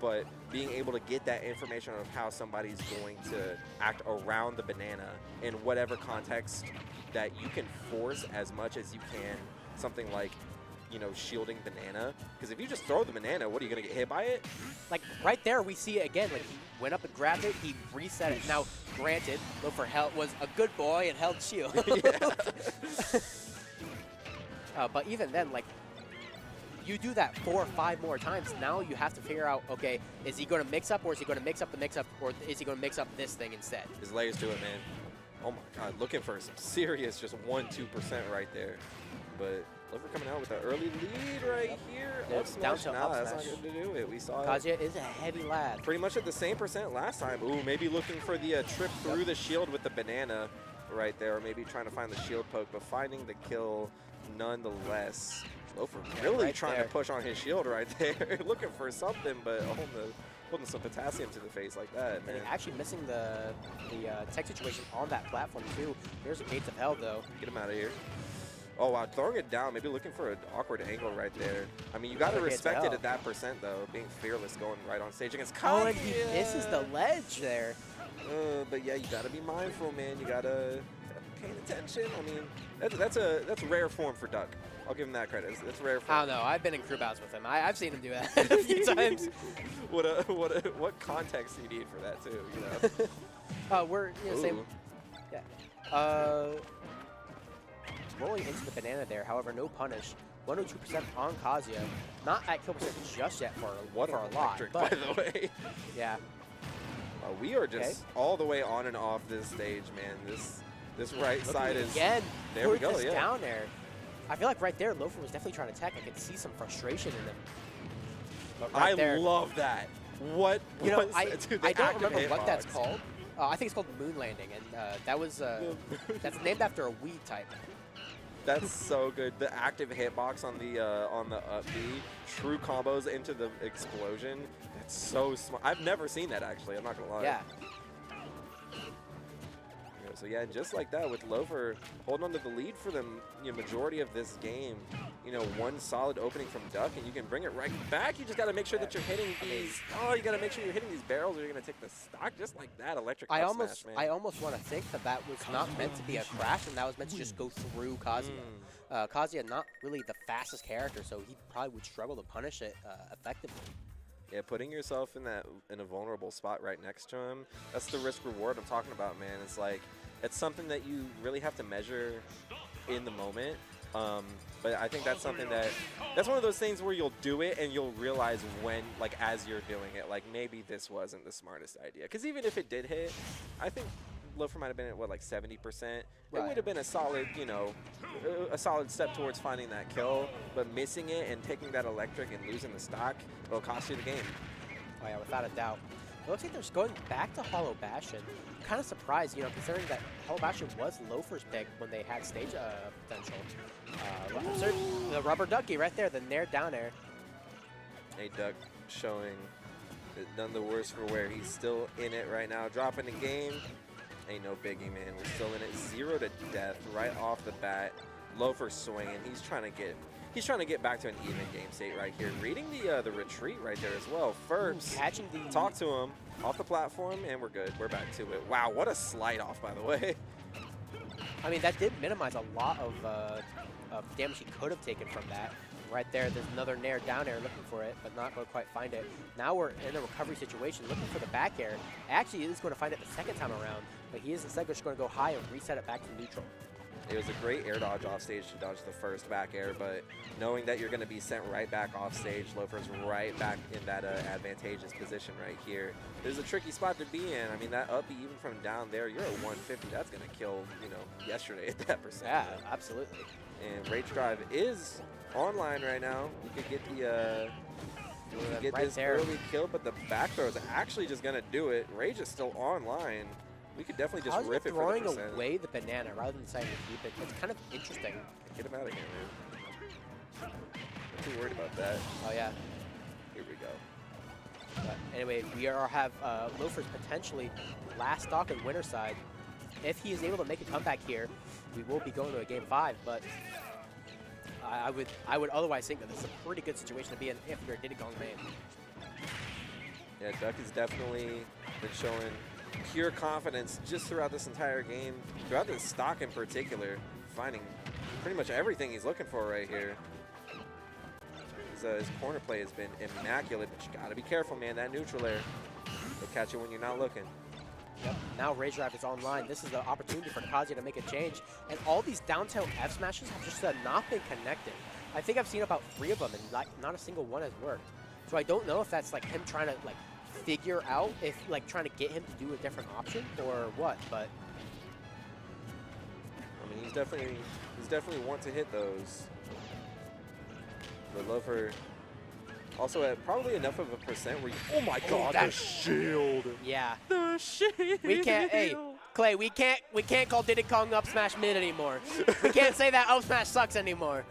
But being able to get that information of how somebody's going to act around the banana in whatever context that you can force as much as you can, something like, you know, shielding banana. Because if you just throw the banana, what are you going to get hit by it? Like right there, we see it again. Like he went up and grabbed it, he reset it. Now, granted, Loafer was a good boy and held shield. But even then, like, you do that 4 or 5 more times. Now you have to figure out, okay, is he going to mix up, or is he going to mix up the mix up, or is he going to mix up this thing instead? There's layers to it, man. Oh my God, looking for some serious just 1-2% right there. but Loafer coming out with an early lead right here. Yeah, Up smash. down to Nah, up that's not smash. going to do it. We saw it. Kazuya is a heavy lad. Pretty much at the same percent last time. Ooh, maybe looking for the trip through the shield with the banana right there, or maybe trying to find the shield poke, but finding the kill nonetheless. Loafer really right trying there. to push on his shield right there, looking for something, but holding some potassium to the face like that, man. And actually missing the tech situation on that platform too. Here's a Gates of Hell though. Get him out of here. Oh wow, throwing it down, maybe looking for an awkward angle right there. I mean, you got to Another Gates of respect it Hell. at that percent though, being fearless, going right on stage against Oh, Kazuya. and he misses the ledge there. But yeah, you gotta be mindful, man. You gotta be paying attention. I mean, that's rare form for Duck. I'll give him that credit. It's rare I form. don't know. I've been in crew bouts with him. I've seen him do that a few times. what context do you need for that too? You know. We're same. Ooh. Yeah. Rolling into the banana there. However, no punish. 102% on Kazuya. Not at kill percent just yet for What a an lot. electric, But by the way. yeah. We are just all the way on and off this stage, man. This right Look side at it is again. there we Put go. this Yeah. down there. I feel like right there, Loafer was definitely trying to attack. I could see some frustration in him. But right I there, love that. What? you know, was that? Dude, the I don't active remember what that's hitbox. called. I think it's called moon landing, and that was that's named after a Wii type. That's so good. The active hitbox on the up B, true combos into the explosion. That's so smart. I've never seen that actually. I'm not gonna lie. Yeah. So yeah, just like that with Loafer holding on to the lead for the majority of this game. You know, one solid opening from Duck, and you can bring it right back. You just got to make sure that you're hitting these. Oh, you got to make sure you're hitting these barrels, or you're gonna take the stock just like that. Electric. I up almost smash, man. I almost want to think that was not meant to be a crash, and that was meant to just go through Kazuya. Kazuya not really the fastest character, so he probably would struggle to punish it effectively. Yeah, putting yourself in a vulnerable spot right next to him, that's the risk reward I'm talking about, man. It's like, it's something that you really have to measure in the moment. But I think that's something that's one of those things where you'll do it and you'll realize when, like, as you're doing it, like, maybe this wasn't the smartest idea. Because even if it did hit, I think Loafer might have been at, what, like 70%. It would have been a solid, you know, a solid step towards finding that kill. But missing it and taking that electric and losing the stock, it'll cost you the game. Oh yeah, without a doubt. It looks like they're going back to Hollow Bastion. I'm kind of surprised, you know, considering that Hollow Bastion was Loafer's pick when they had stage potential. The rubber ducky right there, the nair down air. Hey, Duck showing that none the worse for wear. He's still in it right now, dropping the game. Ain't no biggie, man. We're still in it, 0 to death right off the bat. Loafer swinging. He's trying to get back to an even game state right here. Reading the retreat right there as well. First, catching the talk to him off the platform, and we're good. We're back to it. Wow, what a slide off, by the way. I mean, that did minimize a lot of damage he could have taken from that. Right there, there's another nair down air looking for it, but not going to quite find it. Now we're in a recovery situation, looking for the back air. Actually, he is going to find it the second time around, but he is instead just going to go high and reset it back to neutral. It was a great air dodge off stage to dodge the first back air, but knowing that you're going to be sent right back off stage, Loafer's right back in that advantageous position right here. There's a tricky spot to be in. I mean, that up B, even from down there, you're at 150. That's going to kill, you know, yesterday at that percent. Yeah, absolutely. And Rage Drive is online right now. You could get the get right this there. early kill, but the back throw is actually just going to do it. Rage is still online. We could definitely just rip it for the throwing percent. away the banana rather than deciding to keep it. It's kind of interesting. Get him out of here, man. Not too worried about that. Oh, yeah. Here we go. But anyway, we have Loafer's potentially last stock in winner side. If he is able to make a comeback here, we will be going to a game 5, but I would otherwise think that this is a pretty good situation to be in if you're Diddy Kong main. Yeah, Duck has definitely been showing pure confidence just throughout this entire game, throughout this stock in particular, finding pretty much everything he's looking for right here. His corner play has been immaculate, but you got to be careful, man. That neutral air, they'll catch you when you're not looking. Yep. Now Rage Drive is online. This is the opportunity for Kazuya to make a change. And all these down tilt F smashes have just not been connected. I think I've seen about 3 of them, and like not a single one has worked. So I don't know if that's like him trying to like figure out if like trying to get him to do a different option or what. But I mean, he's definitely want to hit those. But Loafer also at probably enough of a percent where you, oh my god, the shield. Yeah. The shield. We can't. Hey, Clay. We can't call Diddy Kong up smash mid anymore. We can't say that up smash sucks anymore.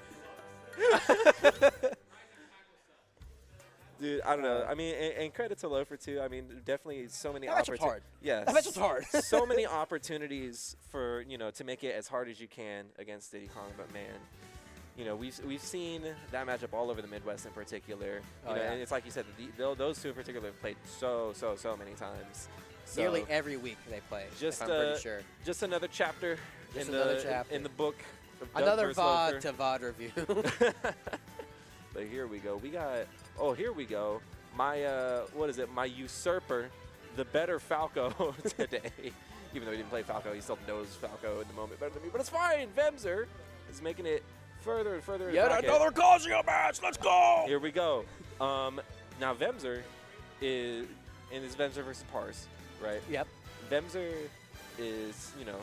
Dude, I don't know. I mean, and credit to Loafer too. I mean, definitely so many That match was hard. Yes. That match was hard. So many opportunities for, you know, to make it as hard as you can against Diddy Kong, but man, you know, we've seen that matchup all over the Midwest in particular. You know, and it's like you said, those two in particular have played so many times. So Nearly every week they play. just I'm pretty sure. just another chapter Just in another the chapter. in the book. Of Doug Another versus VOD Loafer. to VOD review. But here we go. We got, oh, here we go. My, what is it? My usurper, the better Falco today. Even though he didn't play Falco, he still knows Falco in the moment better than me. But it's fine. Vemzer is making it further and further. Yet another Kazuya match. Let's go. Here we go. Now Vemzer is, in this Vemzer versus Pars, right? Yep. Vemzer is, you know,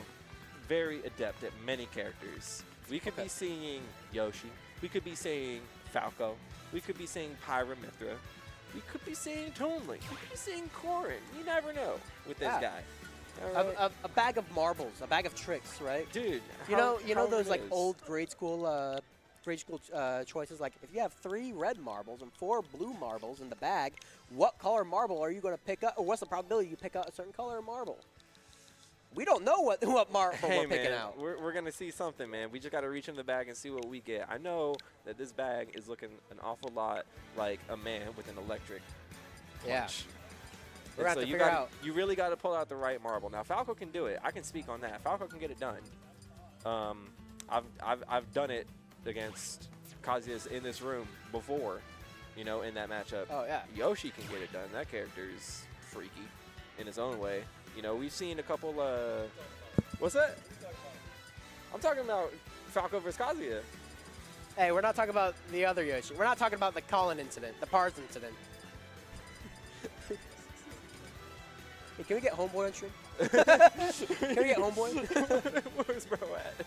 very adept at many characters. We could be seeing Yoshi. We could be seeing Falco. We could be seeing Pyramithra. We could be seeing Toon Link. We could be seeing Corrin. You never know with this guy. All right? A bag of marbles, a bag of tricks, right? Dude, You know those it like is. old grade school choices. Like if you have 3 red marbles and 4 blue marbles in the bag, what color marble are you going to pick up, or what's the probability you pick out a certain color marble? We don't know what marble we're picking out. We're going to see something, man. We just got to reach in the bag and see what we get. I know that this bag is looking an awful lot like a man with an electric Yeah. punch. We're And going to you figure out. You really got to pull out the right marble. Now, Falco can do it. I can speak on that. Falco can get it done. I've done it against Kazuya in this room before, you know, in that matchup. Oh, yeah. Yoshi can get it done. That character is freaky in his own way. You know, we've seen a couple, what's that? I'm talking about Falco versus Kazuya. Hey, we're not talking about the other Yoshi. We're not talking about the Colin incident, the Pars incident. Hey, can we get Homeboy on stream? Can we get Homeboy? Where's bro at?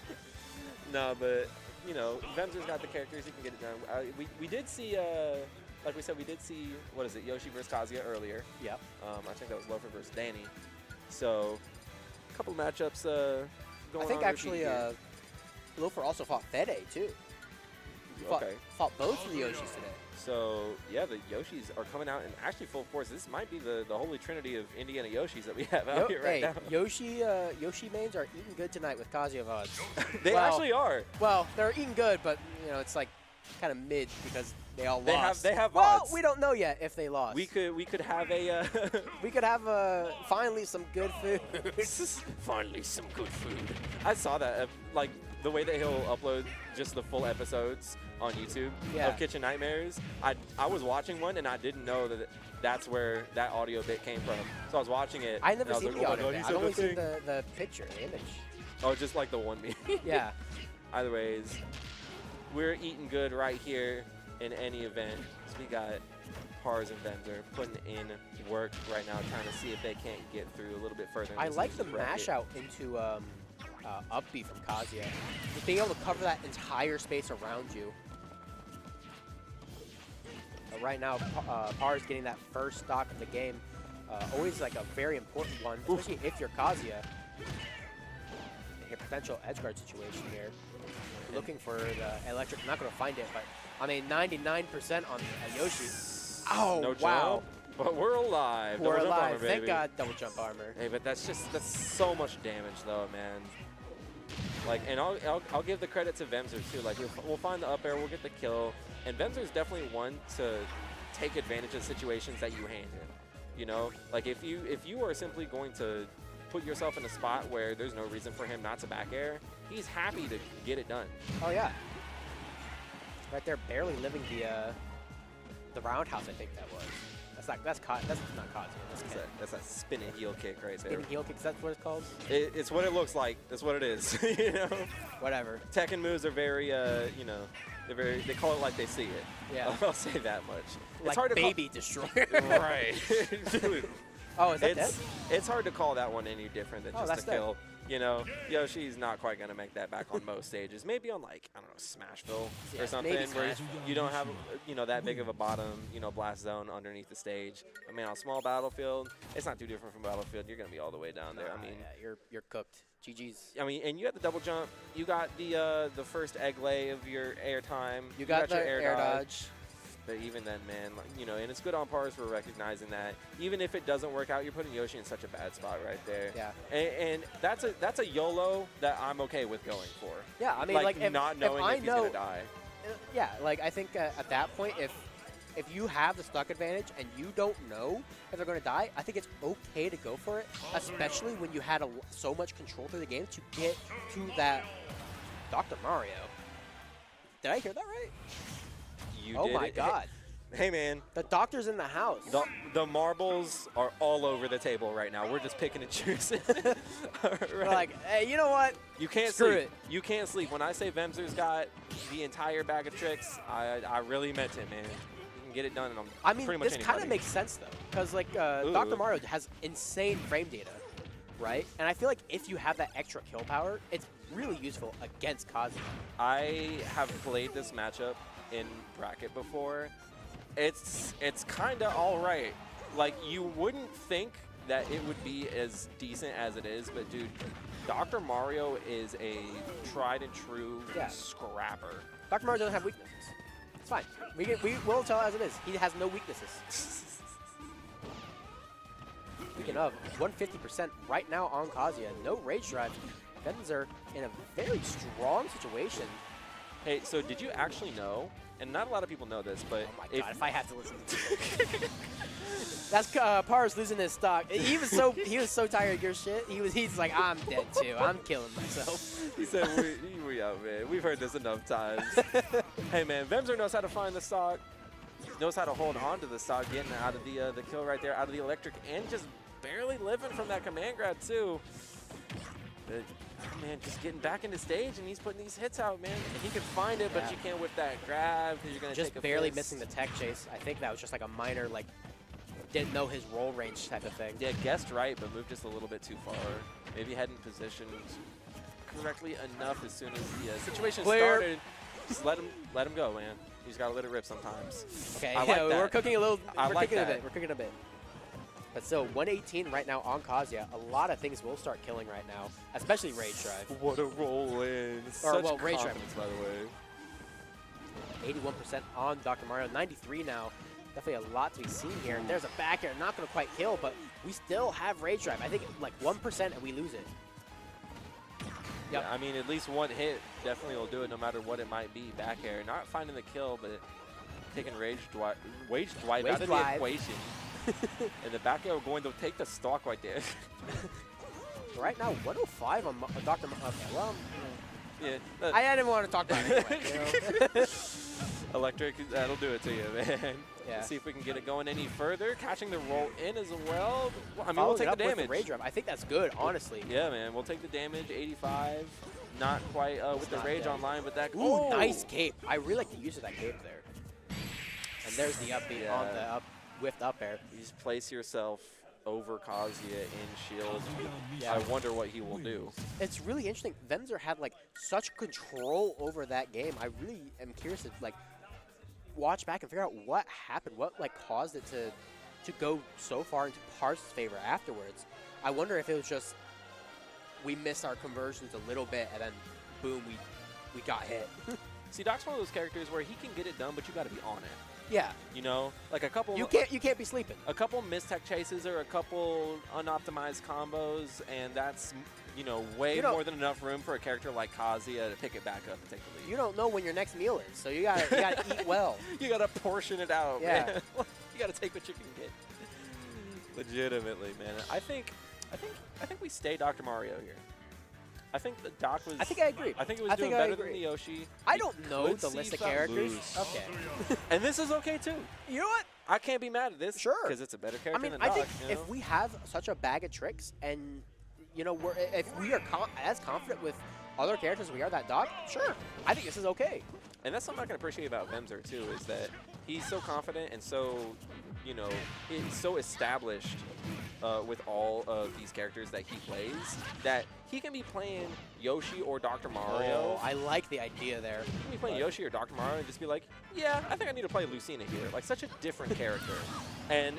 No, but, you know, Vemzer's got the characters. He can get it done. We did see, like we said, we did see, what is it, Yoshi versus Kazuya earlier. Yep. I think that was Loafer versus Danny. So, a couple matchups going on. I think on actually repeat here. Loafer also fought Fede, too. He fought both of the Yoshis today. So, yeah, the Yoshis are coming out in actually full force. This might be the holy trinity of Indiana Yoshis that we have out here right now. Yoshi mains are eating good tonight with Kazuya VODs. They actually are. Well, they're eating good, but, you know, it's like kind of mid because they all lost. They have well, VODs. we don't know yet if they lost. We could have a We could have finally some good food. finally some good food. I saw that like the way that he'll upload just the full episodes on YouTube of Kitchen Nightmares. I was watching one and I didn't know that that's where that audio bit came from. So I was watching it. I've never and I was seen like, the oh my audio. God, he I've said only the seen thing. the picture, the image. Oh, just like the one meme. Yeah. Either ways, we're eating good right here in any event. So we got Pars and Vemzer putting in work right now, trying to see if they can't get through a little bit further. in I this like the bracket. mash out into up B from Kazuya. Just being able to cover that entire space around you. But right now, Pars getting that first stock of the game. Always like a very important one, especially if you're Kazuya. A potential edge guard situation here. Looking for the electric. I'm not going to find it, but I mean 99% on Yoshi. Oh, No wow. jump, but we're alive. We're Double jump alive. armor, Thank baby. God, double jump armor. Hey, but that's so much damage though, man. Like, and I'll give the credit to Vemzer too. Like, we'll find the up air, we'll get the kill, and Vemzer's definitely one to take advantage of situations that you hand him. You know, like if you are simply going to put yourself in a spot where there's no reason for him not to back air, he's happy to get it done. Oh yeah. Right there, barely living the roundhouse. I think that was. That's not Kazuya. That's Ken. That's a spinning heel kick right there. Spinning heel kick. That's what it's called. It's what it looks like. That's what it is. You know. Whatever. Tekken moves are very, you know, they call it like they see it. Yeah. I'll say that much. Like it's hard to Baby Destroyer. right. Dude, Oh, is that dead? it's hard to call that one any different than Oh, just that's a dead. kill. You know, Yoshi's not quite going to make that back on most stages. Maybe on, like, I don't know, Smashville Yeah, or something maybe where Smashville. you don't have, that big of a bottom, blast zone underneath the stage. I mean, on a small battlefield, it's not too different from Battlefield. You're going to be all the way down there. I mean, yeah, you're cooked. GG's. I mean, and you got the double jump. You got the first egg lay of your air time. You got the your air dodge. But even then, man, and it's good on pars for recognizing that. Even if it doesn't work out, you're putting Yoshi in such a bad spot right there. Yeah. And that's a YOLO that I'm okay with going for. Yeah, I mean, like, not knowing if he's gonna die. Yeah, like, I think at that point, if you have the stock advantage and you don't know if they're going to die, I think it's okay to go for it, especially when you had so much control through the game to get to that Dr. Mario. Did I hear that right? You Oh did my it. God. Hey, man. The doctor's in the house. The marbles are all over the table right now. We're just picking and choosing. We're like, hey, you know what? You can't Screw sleep. it. You can't sleep. When I say Vemzer's got the entire bag of tricks, I really meant it, man. You can get it done, and pretty much this kind of makes sense, though, because, like, Dr. Mario has insane frame data, right? And I feel like if you have that extra kill power, it's really useful against Kazuya. I have played this matchup in bracket before. It's kind of all right. Like, you wouldn't think that it would be as decent as it is, but dude, Dr. Mario is a tried and true scrapper. Dr. Mario doesn't have weaknesses. It's fine. We will tell it as it is. He has no weaknesses. Speaking of, 150% right now on Kazuya. No rage drive. Venzer in a very strong situation. Hey, so did you actually know, and not a lot of people know this, but Oh my God, if I had to listen to this. That's Pars losing his stock. He was so tired of your shit. He's like, I'm dead too. I'm killing myself. He said, we out, man. We've heard this enough times. Hey, man, Vemzer knows how to find the stock, knows how to hold on to the stock, getting out of the kill right there, out of the electric, and just barely living from that command grab, too. But, oh, man, just getting back into stage, and he's putting these hits out, man. And he can find it, but you can't whip that grab because you're going to take a Just barely fist. missing the tech chase. I think that was just like a minor, like, didn't know his roll range type of thing. Yeah, guessed right, but moved just a little bit too far. Maybe hadn't positioned correctly enough as soon as the situation started. Just let him go, man. You just got to let it rip sometimes. Okay, I like that. we're cooking a little. I We're like cooking that. a bit. We're cooking a bit. But still, 118 right now on Kazuya. A lot of things will start killing right now, especially Rage Drive. What a roll in. Or, Such well, Rage Drive. confidence, by the way. 81% on Dr. Mario. 93 now. Definitely a lot to be seen here. There's a back air. Not going to quite kill, but we still have Rage Drive. I think like 1% and we lose it. Yep. Yeah, I mean, at least one hit definitely will do it no matter what it might be. Back air. Not finding the kill, but taking Rage Drive out of the equation. And the back air going to take the stock right there. Right now, 105 on Dr. Mario. Okay, well, Yeah. I didn't want to talk about it anyway. You know? Electric, that'll do it to you, man. Yeah. Let's see if we can get it going any further. Catching the roll in as well. I mean, we'll Following take it the up with damage. Rage Drive. I think that's good, honestly. Yeah, man. We'll take the damage. 85. Not quite with the not rage dead. online, but that. Ooh, nice cape. I really like the use of that cape there. And there's the upbeat on the whiffed up air. You just place yourself over Kazuya in shield. Yeah. I wonder what he will do. It's really interesting. Venzer had like such control over that game. I really am curious to like watch back and figure out what happened, what like caused it to go so far into Pars' favor afterwards. I wonder if it was just we missed our conversions a little bit and then boom, we got hit. See, Doc's one of those characters where he can get it done, but you got to be on it. Yeah. You know, like a couple. You can't be sleeping. A couple missed tech chases or a couple unoptimized combos, and that's, you know, way more than enough room for a character like Kazuya to pick it back up and take the lead. You don't know when your next meal is, so you gotta eat well. You gotta portion it out, Yeah. man. You gotta take what you can get. Legitimately, man. I think we stay Dr. Mario here. I think the Doc was. I think I agree. I think it was I doing think I better than agree. the Yoshi. I don't know could the see list of some characters. lose. Okay. And this is okay too. You know what? I can't be mad at this. Sure. Because it's a better character I mean, than I Doc. think you know? if we have such a bag of tricks and, you know, if we are as confident with other characters as we are that Doc, sure. I think this is okay. And that's something I can appreciate about Vemzer too, is that he's so confident and so, you know, he's so established with all of these characters that he plays, that he can be playing Yoshi or Dr. Mario. Oh, I like the idea there. He can be playing Yoshi or Dr. Mario and just be like, yeah, I think I need to play Lucina here. Like, such a different character. And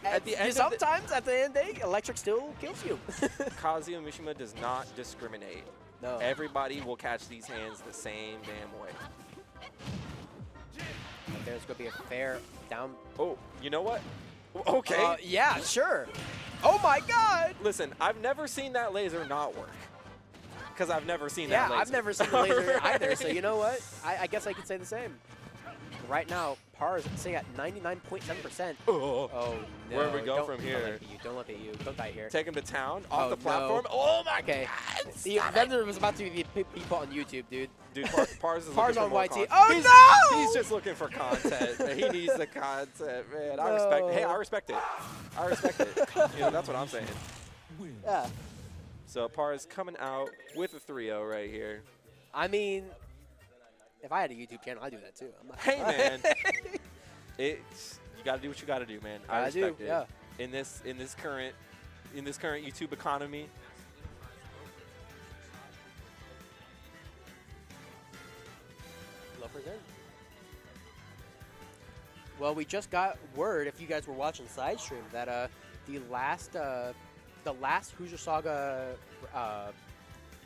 at the end sometimes at the end of the day, electric still kills you. Kazuya Mishima does not discriminate. No. Everybody will catch these hands the same damn way. There's going to be a fair down. Oh, you know what? Okay. Yeah, sure. Oh my God. Listen, I've never seen that laser not work. Because I've never seen that laser. Yeah, I've never seen the laser either. So you know what? I guess I could say the same. Right now, par is sitting at 99.7%. Oh, no. Where do we go Don't- from here? Don't let it be you. Don't die here. Take him to town, off Oh, the no. platform. Oh my Okay. God. The vendor was about to be put on YouTube, dude. Dude, Pars is Par's looking for on more YT. content. Oh, no! He's just looking for content. He needs the content, man. I respect it. Hey, I respect it. I respect it. You know, that's what I'm saying. Wins. Yeah. So Pars coming out with a 3-0 right here. I mean, if I had a YouTube channel, I'd do that too. I'm not Hey, man. It's you got to do what you got to do, man. I respect it. Yeah. In this current YouTube economy. Loafer's in. Well, we just got word, if you guys were watching side stream, that the last Hoosier Saga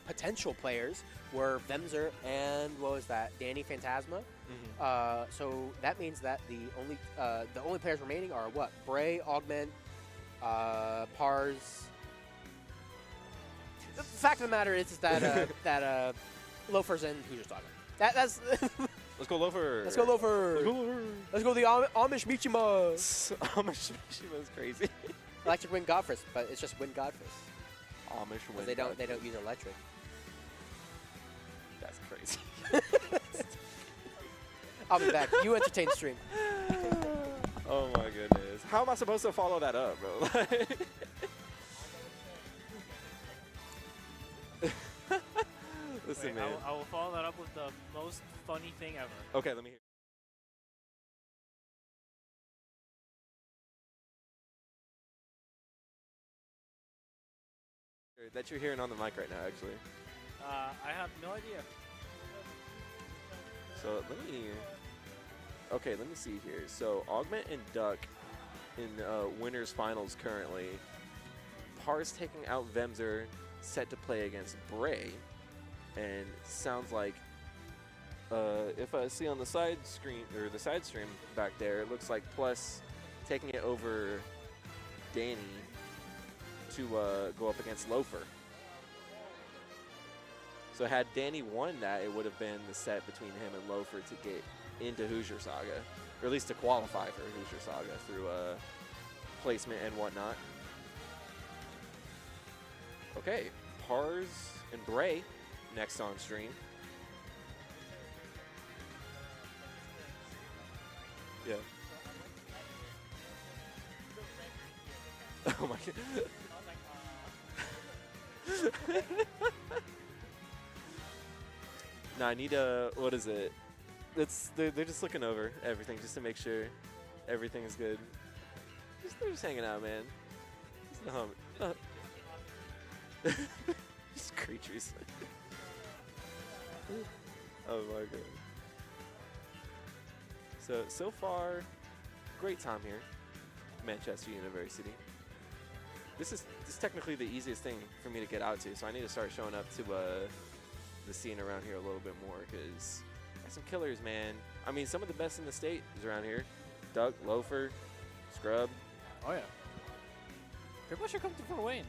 potential players were Vemzer and what was that, Danny Phantasma. So that means that the only players remaining are what? Bray, Augment, Pars. The fact of the matter is that that Loafer's in Hoosier Saga. That's Let's go Loafer. Let's go Loafer. Let's go the Amish Michima. Amish Mishima is crazy. Electric Wind Godfist, but it's just Wind Godfist. Amish Because they don't use electric. That's crazy. I'll be back. You entertain stream. Oh my goodness. How am I supposed to follow that up, bro? Listen, Wait, man. I will follow that up with the most funny thing ever. Okay, let me hear. That you're hearing on the mic right now, actually. I have no idea. So let me. Okay, let me see here. So Augment and Duck in winners finals currently. Pars taking out Vemzer, set to play against Bray, and sounds like if I see on the side screen or the side stream back there, it looks like Plus taking it over Danny to go up against Loafer. So had Danny won that, it would have been the set between him and Loafer to get into Hoosier Saga, or at least to qualify for Hoosier Saga through placement and whatnot. Okay, Pars and Bray next on stream. Yeah. Oh my god. No, I need a, what is it? They're just looking over everything just to make sure everything is good. They're just hanging out, man. Just creatures. Oh my god. So far, great time here, Manchester University. This is technically the easiest thing for me to get out to, so I need to start showing up to the scene around here a little bit more, because got some killers, man. I mean, some of the best in the state is around here. Duck, Loafer, Scrub. Oh yeah. People should come to Fort Wayne.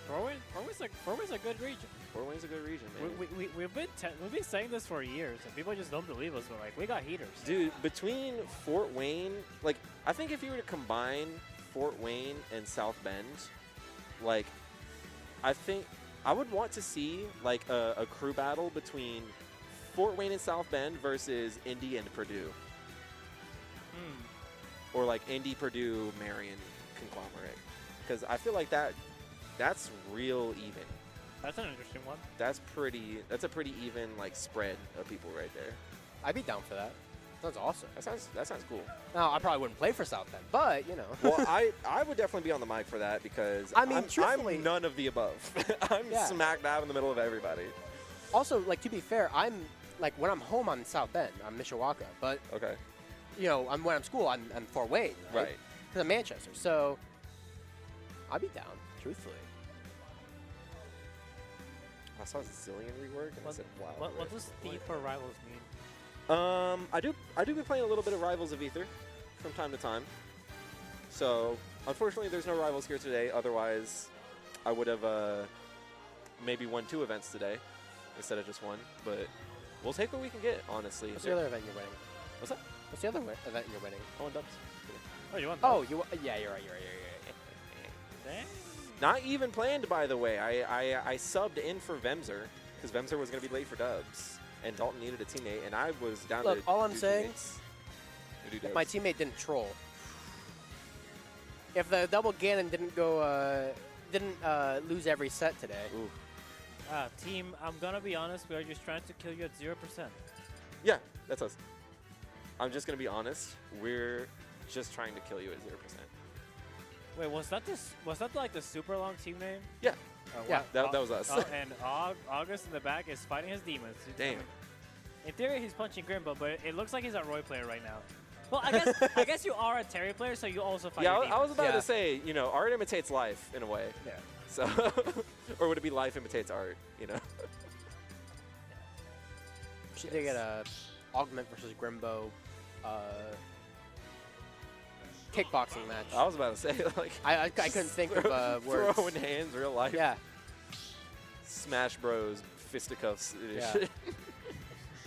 Fort Wayne's a good region. Fort Wayne's a good region, man. We've been saying this for years, and people just don't believe us. But like, we got heaters. Dude, between Fort Wayne, like, I think if you were to combine Fort Wayne and South Bend, like, I think I would want to see, like, a crew battle between Fort Wayne and South Bend versus Indy and Purdue. Or, like, Indy, Purdue, Marion conglomerate. Because I feel like that's real even. That's an interesting one. That's a pretty even, like, spread of people right there. I'd be down for that. Sounds awesome. That sounds cool. Now, I probably wouldn't play for South Bend, but, you know. Well, I would definitely be on the mic for that because I mean, truthfully- I'm none of the above. I'm Yeah. smack dab in the middle of everybody. Also, like, to be fair, I'm, like, when I'm home, I'm South Bend. I'm Mishawaka. But, Okay. you know, when I'm school, I'm Fort Wayne. Right. Because I'm Manchester. So, I'd be down, truthfully. I saw Zillion rework and I said, wow. What does Thief for Rivals mean? I do be playing a little bit of Rivals of Ether from time to time. So, unfortunately, there's no Rivals here today. Otherwise, I would have maybe won 2 events today instead of just 1. But we'll take what we can get, honestly. What's the other event you're winning? What's that? What's the other event you're winning? I won dubs. Oh, you want? Oh, yeah, you're right. Dang. Not even planned, by the way. I subbed in for Vemzer because Vemzer was going to be late for dubs. And Dalton needed a teammate, and I was down to Look, all I'm do saying, teammates. To do if my dubs. teammate didn't troll, if the double Ganon didn't go, didn't lose every set today, Ooh. Team, I'm gonna be honest. We are just trying to kill you at 0%. Yeah, that's us. I'm just going to be honest. We're just trying to kill you at 0%. Wait, was that like the super long team name? Yeah. Yeah, that was us. And August in the back is fighting his demons. Damn. In theory, he's punching Grimbo, but it looks like he's a Roy player right now. Well, I guess you are a Terry player, so you also fight. Yeah, your I was demons. about Yeah. to say, you know, art imitates life in a way. Yeah. So, or would it be life imitates art? You know. should they get a Augment versus Grimbo kickboxing match? I was about to say, like, I couldn't think of words. Throwing hands, real life. Yeah. Smash Bros. Fisticuffs. Yeah. Hey,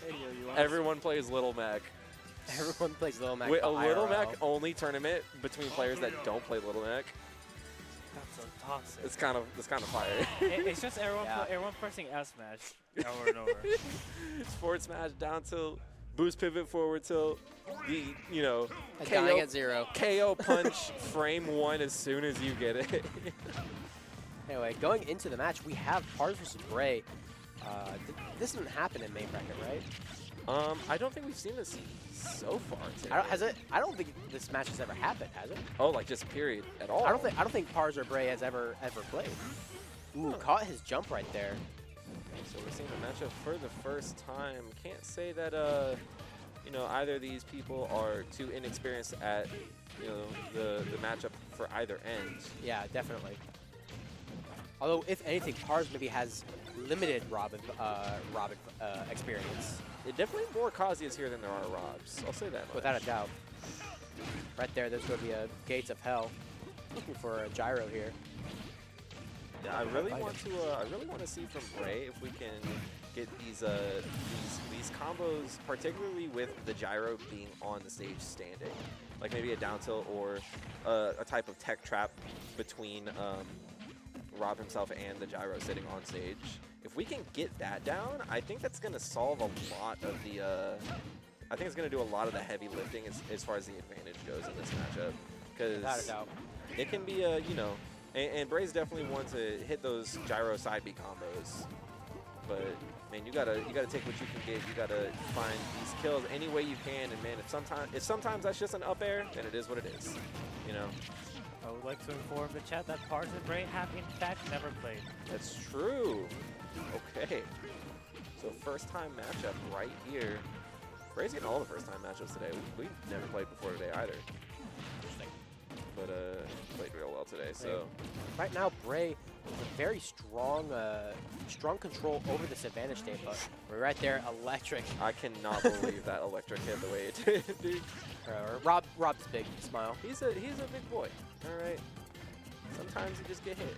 yo, you want Everyone plays Little Mac. Everyone plays Little Mac. Wait, a for Little IRL. Mac only tournament between players that don't play Little Mac. That's so toxic. It's kind of fire. It's just everyone Yeah. everyone pressing S smash over and over. Forward smash, down tilt, boost pivot, forward tilt. The And dying at 0. KO punch frame 1 as soon as you get it. Anyway, going into the match, we have Pars versus Bray. This didn't happen in main bracket, right? I don't think we've seen this so far today. Has it? I don't think this match has ever happened, has it? Oh, like just period at all. I don't think Pars or Bray has ever played. Ooh, caught his jump right there. So we're seeing the matchup for the first time. Can't say that either of these people are too inexperienced at the matchup for either end. Yeah, definitely. Although, if anything, Pars maybe has limited Robin experience. Definitely more Kazuya's here than there are Robs. I'll say that much. Without a doubt. Right there, there's going to be a Gates of Hell. Looking for a gyro here. Yeah, I really want to see from Bray if we can get these combos, particularly with the gyro being on the stage standing, like maybe a down tilt or a type of tech trap between Rob himself and the gyro sitting on stage. If we can get that down, I think that's going to solve a lot of the. I think it's going to do a lot of the heavy lifting as far as the advantage goes in this matchup, Without a because doubt. it can be a and Bray's definitely one to hit those gyro side B combos. But man, you gotta take what you can get. You gotta find these kills any way you can. And man, if sometimes that's just an up air, then it is what it is. I would like to inform the chat that Pars and Bray have in fact never played. That's true. Okay. So first time matchup right here. Bray's getting all the first time matchups today. We never played before today either. But played real well today. So Right now, Bray has a very strong control over this advantage state, but we're right there, electric. I cannot believe that electric hit the way it did, dude. Rob's big smile. He's a big boy. All right. Sometimes you just get hit.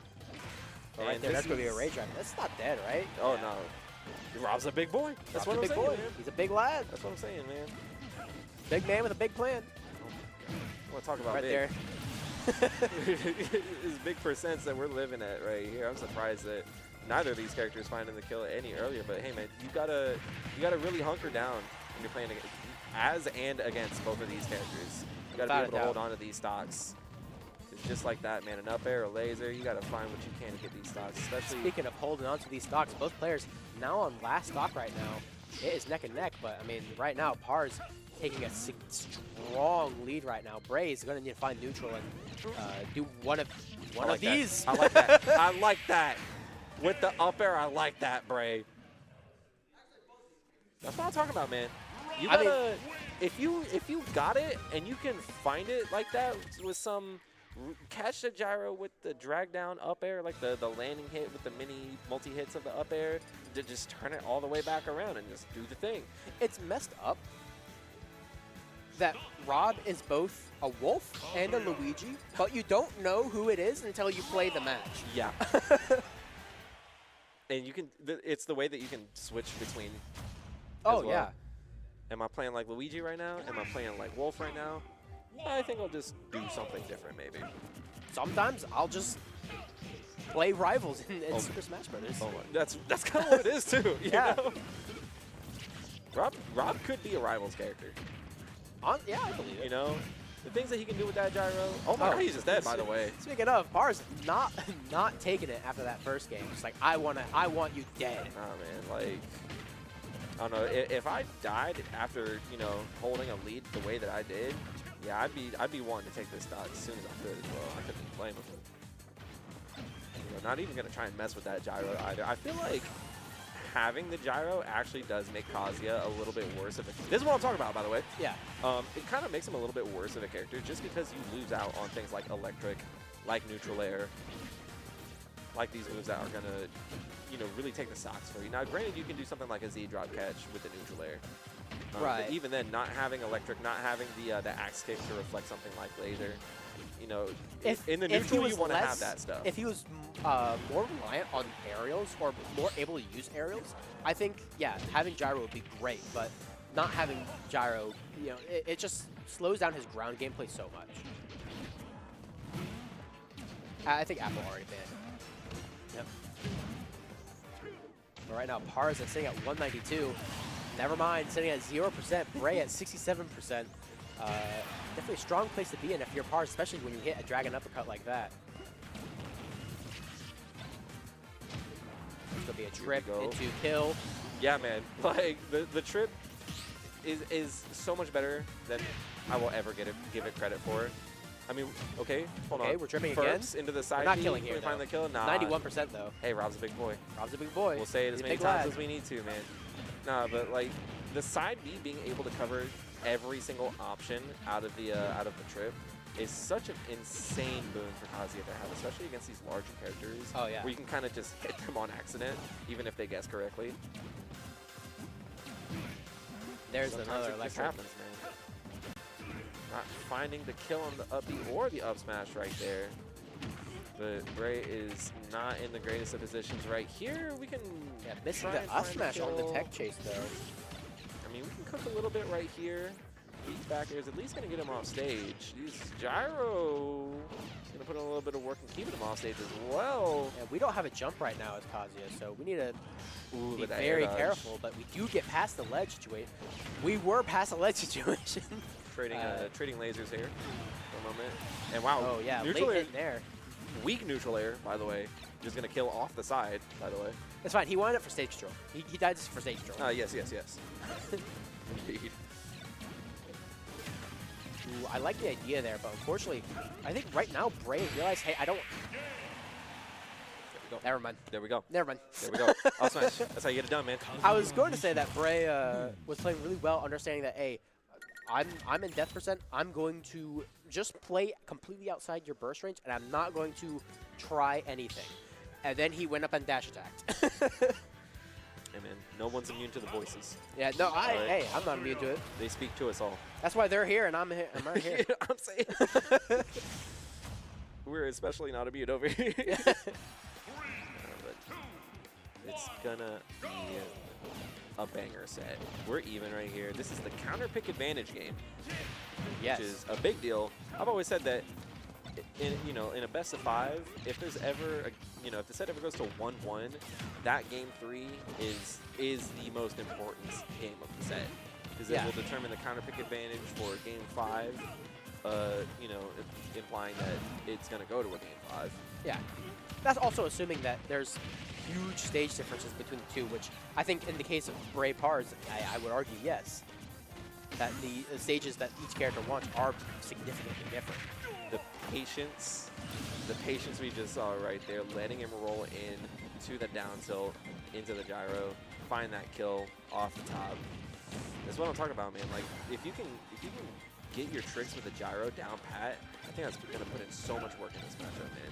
But right And there, this that's going to be a is- rage drive. That's not dead, right? Oh Yeah. no. Rob's a big boy. That's Rob's what a I'm big saying, boy. man. He's a big lad. That's what I'm saying, man. Big man with a big plan. I want to talk about Right big. there. It's big percents that we're living at right here. I'm surprised that neither of these characters finding the kill any earlier. But hey, man, you gotta really hunker down when you're playing as and against both of these characters. You gotta Without be a able to hold doubt. on to these stocks. It's just like that, man. An up air, a laser. You gotta find what you can to get these stocks, especially. Speaking of holding on to these stocks, both players now on last stock right now. it is neck and neck, but I mean, right now, Par's taking a strong lead right now. Bray is going to need to find neutral and do one of these. I like that. I like that. With the up air, I like that, Bray. That's what I'm talking about, man. You gotta, if you got it and you can find it like that with some, catch the gyro with the drag down up air, like the landing hit with the mini multi-hits of the up air, to just turn it all the way back around and just do the thing. It's messed up that Rob is both a wolf and a Luigi, but you don't know who it is until you play the match. Yeah. And you can, it's the way that you can switch between. Oh, as well. yeah. Am I playing like Luigi right now? Am I playing like Wolf right now? I think I'll just do something different, maybe. Sometimes I'll just play rivals in Super Smash Brothers. Oh, that's kind of what it is too. You Yeah. know? Rob could be a Rivals character. Yeah, I believe it. You know, the things that he can do with that gyro. Oh my God, he's just dead, by the way. Speaking of, Bar's not taking it after that first game. It's like I want you dead. Nah, man, like. I don't know, if I died after, you know, holding a lead the way that I did, yeah, I'd be wanting to take this stock as soon as I could as well. I couldn't even blame him. You know, not even going to try and mess with that gyro either. I feel like having the gyro actually does make Kazuya a little bit worse of a... This is what I'm talking about, by the way. Yeah. It kind of makes him a little bit worse of a character just because you lose out on things like electric, like neutral air, like these moves that are going to, you know, really take the socks for you. Now, granted, you can do something like a Z drop catch with the neutral air. Right. But even then, not having electric, not having the axe kick to reflect something like laser, you know, in the neutral, you want to have that stuff. If he was more reliant on aerials or more able to use aerials, I think, yeah, having gyro would be great. But not having gyro, you know, it just slows down his ground gameplay so much. I think Apple already banned. Yep. But right now, Par's sitting at 192. Never mind, sitting at 0%. Bray at 67%. Definitely a strong place to be in if you're Par, especially when you hit a dragon uppercut like that. It's gonna be a trip into kill. Yeah, man. Like the trip is so much better than I will ever give it credit for. I mean, okay, hold on. Okay, we're tripping First, again. into the side. We're not B, killing here, we find though. the kill. Nah. 91% though. Hey, Rob's a big boy. Rob's a big boy. We'll say it as He's a many big times lad. as we need to, man. Nah, but like the side B being able to cover every single option out of the trip is such an insane boon for Kazuya to have, especially against these larger characters. Oh yeah. Where you can kind of just hit them on accident, even if they guess correctly. There's Sometimes another it just electric. happens, man. Not finding the kill on the up B or the up smash right there. But Bray is not in the greatest of positions right here. We can Missing try the and up find smash on the kill. tech chase though. I mean, we can cook a little bit right here. These back airs at least going to get him off stage. These gyro going to put in a little bit of work and keeping him off stage as well. Yeah, we don't have a jump right now as Kazuya, so we need to Ooh, be but that air very dodge. careful. But we do get past the ledge situation. We were past the ledge situation. Trading lasers here for a moment. And wow, Oh yeah, neutral late air, hit there. weak neutral air, by the way. Just going to kill off the side, by the way. It's fine. He wanted it for stage control. He died for stage control. Yes. Indeed. Ooh, I like the idea there, but unfortunately, I think right now Bray realized, hey, I don't. There we go. Never mind. There we go. Never mind. There we go. I'll smash. That's how you get it done, man. I was going to say that Bray was playing really well, understanding that, hey, I'm in death percent. I'm going to just play completely outside your burst range, and I'm not going to try anything. And then he went up and dash attacked. Hey, man, no one's immune to the voices. Yeah, no, Right. hey, I'm not immune to it. They speak to us all. That's why they're here, and I'm here. I'm right here. I'm saying. We're especially not immune over here. But it's gonna be a banger set. We're even right here. This is the counter pick advantage game, Yes. which is a big deal. I've always said that in a best of 5, if there's ever if the set ever goes to 1-1, that game 3 is the most important game of the set, because it will determine the counter pick advantage for game 5. you know, implying that it's going to go to a game 5. Yeah. That's also assuming that there's huge stage differences between the two, which I think in the case of Bray Pars, I would argue yes. That the stages that each character wants are significantly different. The patience we just saw right there, letting him roll in to the down tilt, into the gyro, find that kill off the top. That's what I'm talking about, man. Like, if you can get your tricks with the gyro down pat, I think that's gonna put in so much work in this matchup, man.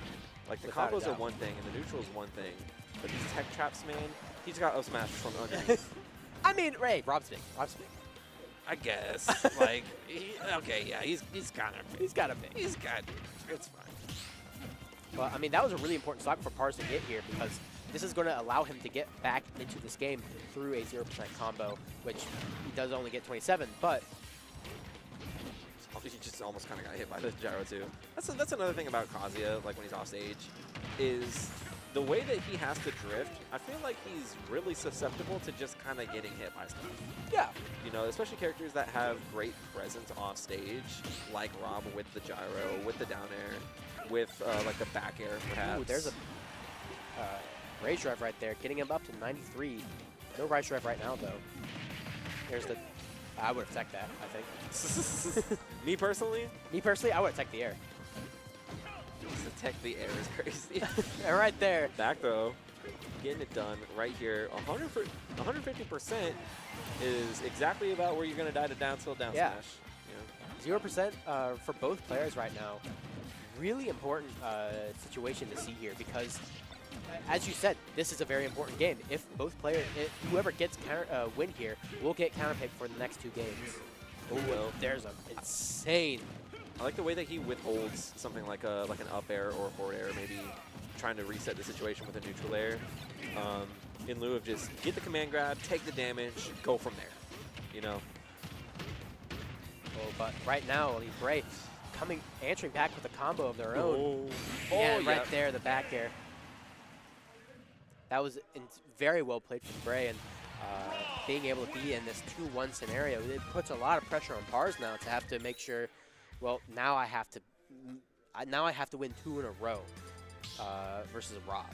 Like, the Without a combos are doubt. one thing, and the neutral is one thing, but these tech traps, man, he's got up smash from underneath. I mean, Ray, Rob's big. Rob's big. I guess. Like, okay, yeah, he's kind of big. He's got a big. He's got it's fine. Well, I mean, that was a really important stock for Pars to get here because this is going to allow him to get back into this game through a 0% combo, which he does only get 27, but He just almost kind of got hit by the gyro too. That's another thing about Kazuya, like when he's off stage, is the way that he has to drift. I feel like he's really susceptible to just kind of getting hit by stuff. yeah. You know, especially characters that have great presence off stage, like Rob with the gyro, with the down air, with like the back air perhaps. Ooh, there's a rage drive right there, getting him up to 93. No rage drive right now, though. There's the... I would have teched that, I think. Me personally, Me personally, I would have teched the air. to tech the air is crazy. And right there. Back throw, getting it done right here. 150% is exactly about where you're going to die to down tilt down Yeah. smash. You know? 0% for both players right now. Really important situation to see here because, as you said, this is a very important game. If both players, whoever gets win here, will get counterpick for the next 2 games. Oh, well. There's an insane. I like the way that he withholds something like an up air or a forward air, maybe trying to reset the situation with a neutral air, in lieu of just get the command grab, take the damage, go from there. You know. Oh, but right now, Bray answering back with a combo of their own. And yeah. right there, the back air. That was very well played from Bray, and being able to be in this 2-1 scenario, it puts a lot of pressure on Pars now to have to make sure. Well, now I have to win 2 in a row versus Rob,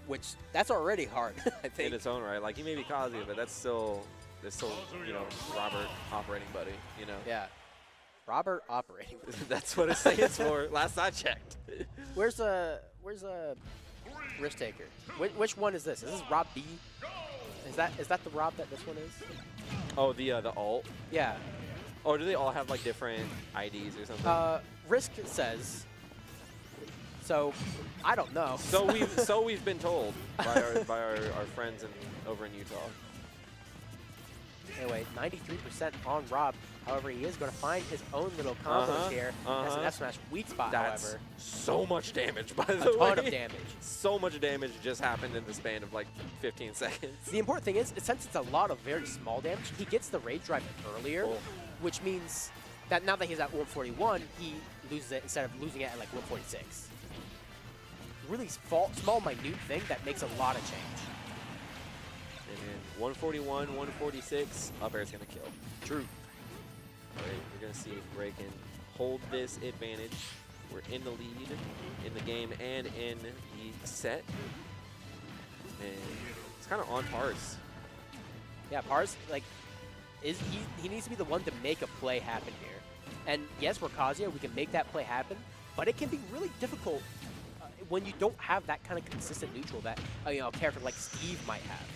which that's already hard. I think In its own right, like he may be Kazuya, but that's still you know, Robert operating buddy. You know. Yeah, Robert operating. That's what it stands for. Last I checked. Where's a risk taker? Which one is this? Is this Rob B? Is that the Rob that this one is? Oh, the alt. Yeah. Oh, do they all have like different IDs or something? Risk says. So, I don't know. So we've been told by our friends over in Utah. Anyway, 93% on Rob. However, he is going to find his own little combos here. That's an F smash weak spot, That's however. so much damage, by A the way. ton of damage. So much damage just happened in the span of like 15 seconds. The important thing is, since it's a lot of very small damage, he gets the rage drive earlier, which means that now that he's at 141, he loses it instead of losing it at like 146. Really small, minute thing that makes a lot of change. And then 141, 146, up air's going to kill. True. All right, we're going to see if Bray can hold this advantage. We're in the lead in the game and in the set. And it's kind of on Pars. Yeah, Pars, like, he needs to be the one to make a play happen here. And yes, we're Kazuya, we can make that play happen, but it can be really difficult when you don't have that kind of consistent neutral that a character like Steve might have.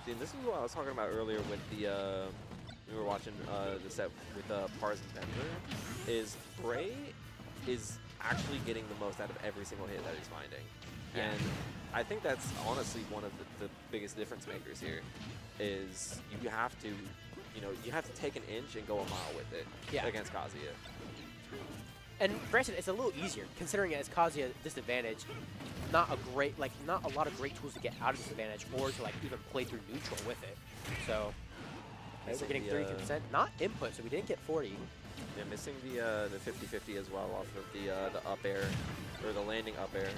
See, and this is what I was talking about earlier with the we were watching the set with Pars and Denver. Is Bray is actually getting the most out of every single hit that he's finding, and I think that's honestly one of the biggest difference makers here. Is you have to, you have to take an inch and go a mile with it against Kazuya. And granted, it's a little easier considering it's Kazuya disadvantage. Not a lot of great tools to get out of disadvantage or to like even play through neutral with it. So we're getting 33%, not input, so we didn't get 40. Yeah, missing the 50-50 as well off of the up air, or the landing up air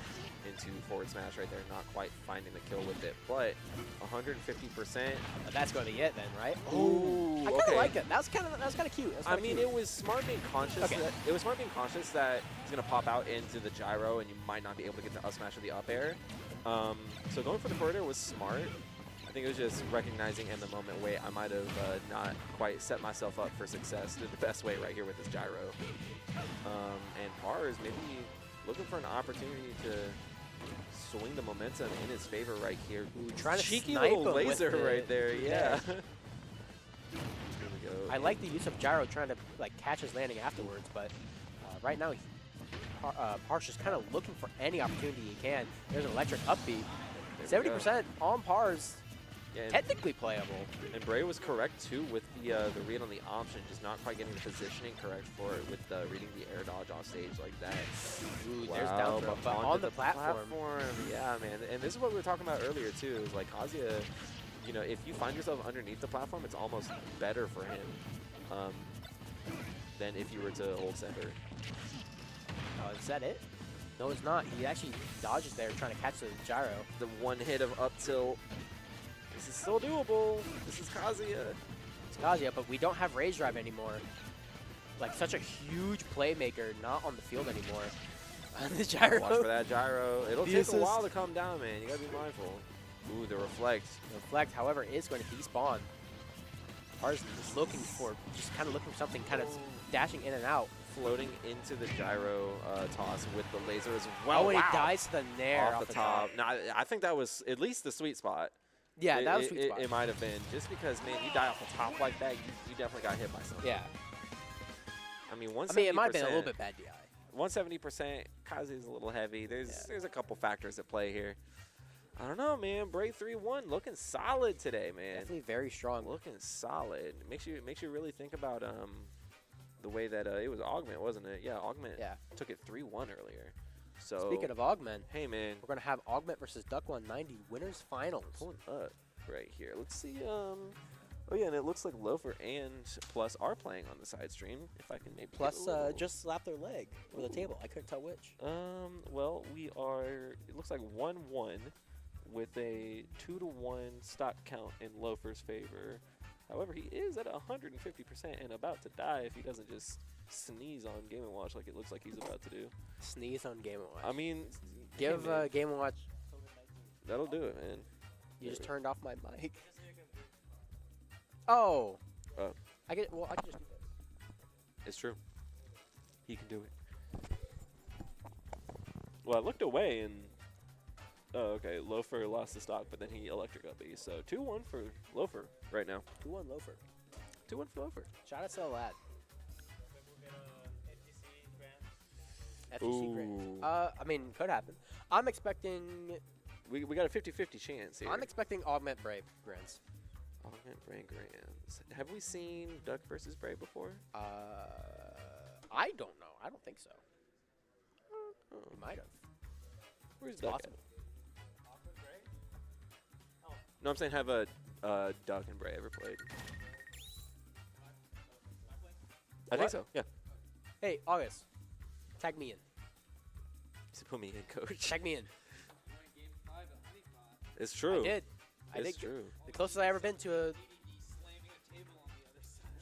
into forward smash right there. Not quite finding the kill with it, but 150%. That's going to be it then, right? Ooh, I kind of okay. like it. That was kind of cute. I mean, it was smart being conscious. Okay. That, it was smart being conscious that he's gonna pop out into the gyro, and you might not be able to get the up smash or the up air. So going for the forward air was smart. I think it was just recognizing in the moment, wait, I might have not quite set myself up for success. Did the best way right here with this gyro. And Par is maybe looking for an opportunity to swing the momentum in his favor right here. Ooh, trying to cheeky snipe little him with laser the- right there, yeah. yeah. Here we go. I like the use of gyro trying to like catch his landing afterwards, but right now Par's just kind of looking for any opportunity he can. There's an electric upbeat. There we go. 70% on Par's Yeah, and- technically playable. And Bray was correct too with the read on the option, just not quite getting the positioning correct for it with reading the air dodge off stage like that. Ooh, there's down throw, but onto on the platform. Yeah, man. And this is what we were talking about earlier too. Is like Kazuya, you know, if you find yourself underneath the platform, it's almost better for him than if you were to hold center. Oh, is that it? No, it's not. He actually dodges there trying to catch the gyro. The one hit of up tilt. This is still doable. This is Kazuya. It's Kazuya, but we don't have Rage Drive anymore. Like such a huge playmaker, not on the field anymore. The gyro. Watch for that gyro. It'll The take assist. a while to come down, man. You gotta be mindful. Ooh, the reflect. Reflect, however, is going to despawn. Par's looking for, just kind of looking for something, kind of dashing in and out. Floating into the gyro toss with the laser as well. Oh, and Wow. he dies to the nair off the top. No, I think that was at least the sweet spot. Yeah, that was sweet spot. It might have been. Just because, man, you die off the top like that, you definitely got hit by something. Yeah. I mean, 170%. I mean, it might have been a little bit bad DI. 170%. Kazuya's a little heavy. There's a couple factors at play here. I don't know, man. Bray 3-1 looking solid today, man. Definitely very strong. Looking solid. Makes you really think about the way that it was Augment, wasn't it? Yeah, Augment took it 3-1 earlier. So Speaking of Augment, hey man, we're gonna have Augment versus duck190 winners finals. Pulling up right here. Let's see. Oh yeah, and it looks like Loafer and Plus are playing on the side stream. If I can maybe get Plus, a little- just slap their leg over the table. I couldn't tell which. Well, we are. It looks like 1-1 with a 2-1 stock count in Loafer's favor. However, he is at 150% and about to die if he doesn't just sneeze on Game & Watch like it looks like he's about to do. Sneeze on Game & Watch. I mean, Give hey, man, Game & Watch. that'll do it, man. You just turned off my mic. Oh. Oh. I can just do this. It's true. He can do it. Well, I looked away and. Oh, okay. Loafer lost the stock, but then he electric up E. So 2-1 for Loafer right now. 2-1 Loafer. 2-1 for Loafer. Shout out to the lad. FGC Grand. I mean, could happen. I'm expecting. We got a 50-50 chance here. I'm expecting Augment Bray Grands. Augment Bray Grands. Have we seen Duck versus Bray before? I don't know. I don't think so. We might have. Where's It's Duck possible. at? No, I'm saying have a Duck and Bray ever played. I think What? so. Yeah. Hey, August. Tag me in. So put me in, coach. Tag me in. It's true. I did. I It's did. true. The closest I ever been to a.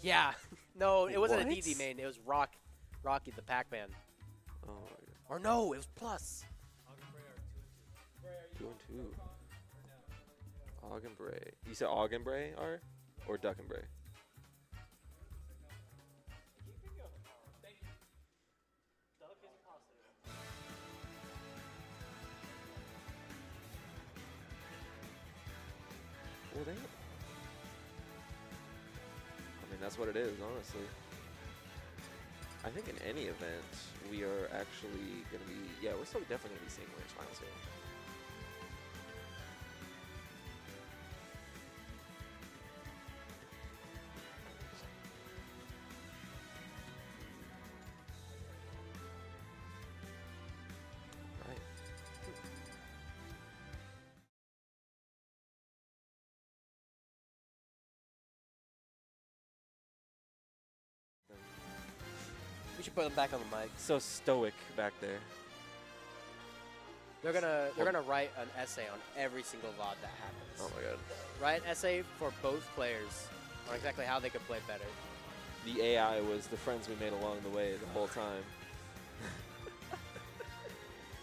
Yeah. No, it wasn't a What? DD main. It was Rocky the Pac-Man. Oh, my God. Or no, it was Plus. 2-2. Aug and Bray. You said Aug and Bray are? Or Duck and Bray? Well, damn. I mean, that's what it is, honestly. I think in any event, we are actually going to be... Yeah, we're still definitely going to be seeing winners finals here. Right. We should put them back on the mic. So stoic back there. They're gonna write an essay on every single VOD that happens. Oh my god. Write an essay for both players on exactly how they could play better. The AI was the friends we made along the way the whole time.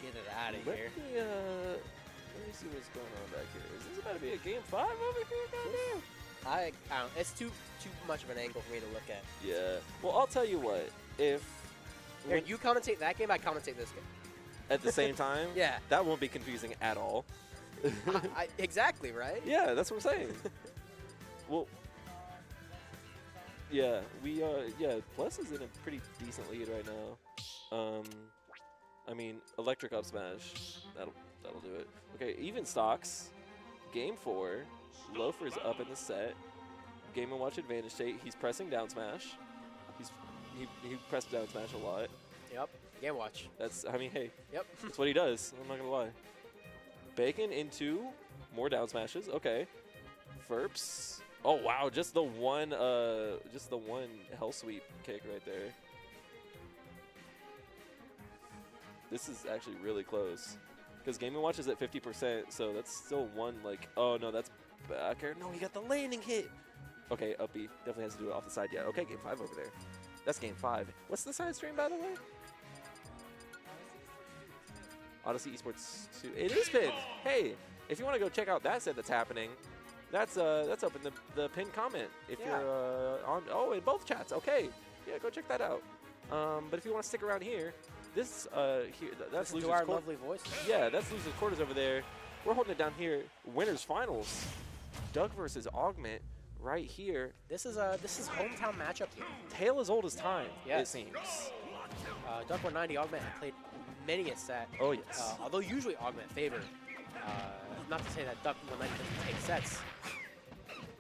Get it out of Let here. me see what's going on back here. Is this about to be a game 5 over here? Goddamn. I don't. It's too much of an angle for me to look at. Yeah. Well, I'll tell you what. If Here, you commentate that game, I commentate this game. at the same time, Yeah. that won't be confusing at all. Exactly, right? Yeah, that's what I'm saying. Well, yeah, Plus is in a pretty decent lead right now. I mean, electric up smash, that'll do it. Okay, even stocks, game 4, Loafer's up in the set. Game & Watch advantage state. He's pressing down smash. He pressed down smash a lot. Yep. Game watch. I mean, hey, Yep. that's what he does. I'm not gonna lie. Bacon into more down smashes. Okay. Verps. Oh wow, just the one hell sweep kick right there. This is actually really close. Because Game & Watch is at 50%, so that's still one like, oh no, that's back air. No, he got the landing hit. Okay, up B. Definitely has to do it off the side. Yeah, okay, game 5 over there. That's game 5. What's the side stream, by the way? Odyssey Esports 2. It is pinned. Hey, if you want to go check out that set that's happening, that's up in the pinned comment. If you're on in both chats. Okay, yeah, go check that out. But if you want to stick around here, this that's Listen to losers our quarters. lovely voices. Yeah, that's losers quarters over there. We're holding it down here. Winners finals. Duck versus Augment right here. This is hometown matchup here. Tale as old as time. It Yes. seems. duck190 Augment have played many a set. Oh yes. Although usually Augment favor. Not to say that duck190 doesn't take sets.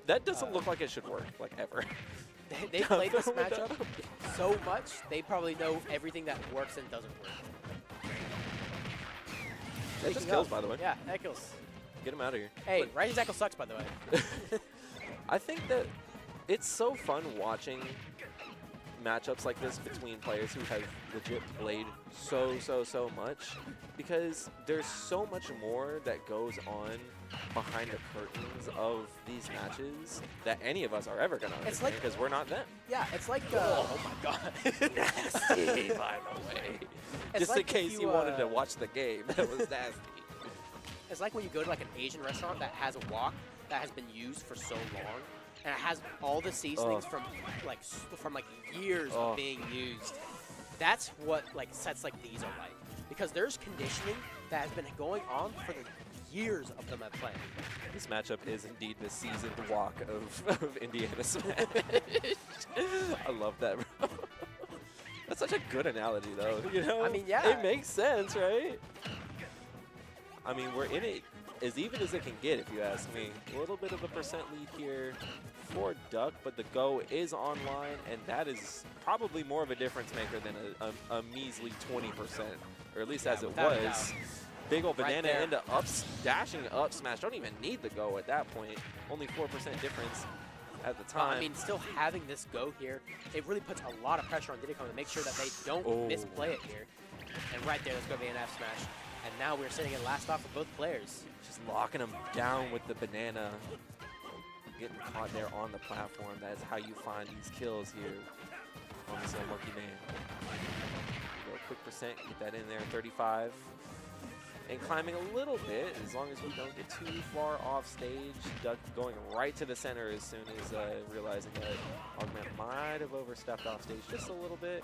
That doesn't look like it should work, like ever. They played this matchup so much, they probably know everything that works and doesn't work. That just kills, by the way. Yeah, that kills. Get him out of here. Hey, Rising Tackle sucks, by the way. I think that it's so fun watching matchups like this between players who have legit played so much, because there's so much more that goes on behind the curtains of these matches that any of us are ever going to It's understand, like- because we're not them. Yeah, it's like, oh my god. Nasty, by the way. It's Just like in case if you you, wanted to watch the game, that was nasty. It's like when you go to like an Asian restaurant that has a wok that has been used for so long, and it has all the seasonings from like years of being used. That's what like sets like these are like, because there's conditioning that has been going on for the years of them at play. This matchup is indeed the seasoned walk of Indiana Smash. I love that, bro. That's such a good analogy, though. You know, I mean, yeah. it makes sense, right? I mean, we're in it as even as it can get, if you ask me. A little bit of a percent lead here for Duck, but the go is online, and that is probably more of a difference maker than a measly 20%, or at least as it without a was. doubt. Big ol' Right banana there. into dashing up smash. Don't even need the go at that point. Only 4% difference at the time. I mean, still having this go here, it really puts a lot of pressure on Diddy Kong to make sure that they don't misplay it here. And right there, let's go be an F smash. And now we're sitting at last off for both players. Just locking him down with the banana. Getting caught there on the platform. That's how you find these kills here on this Monkey Man. Go a quick percent, get that in there, 35. And climbing a little bit, as long as we don't get too far off stage. Duck going right to the center as soon as realizing that Augment might have overstepped off stage just a little bit.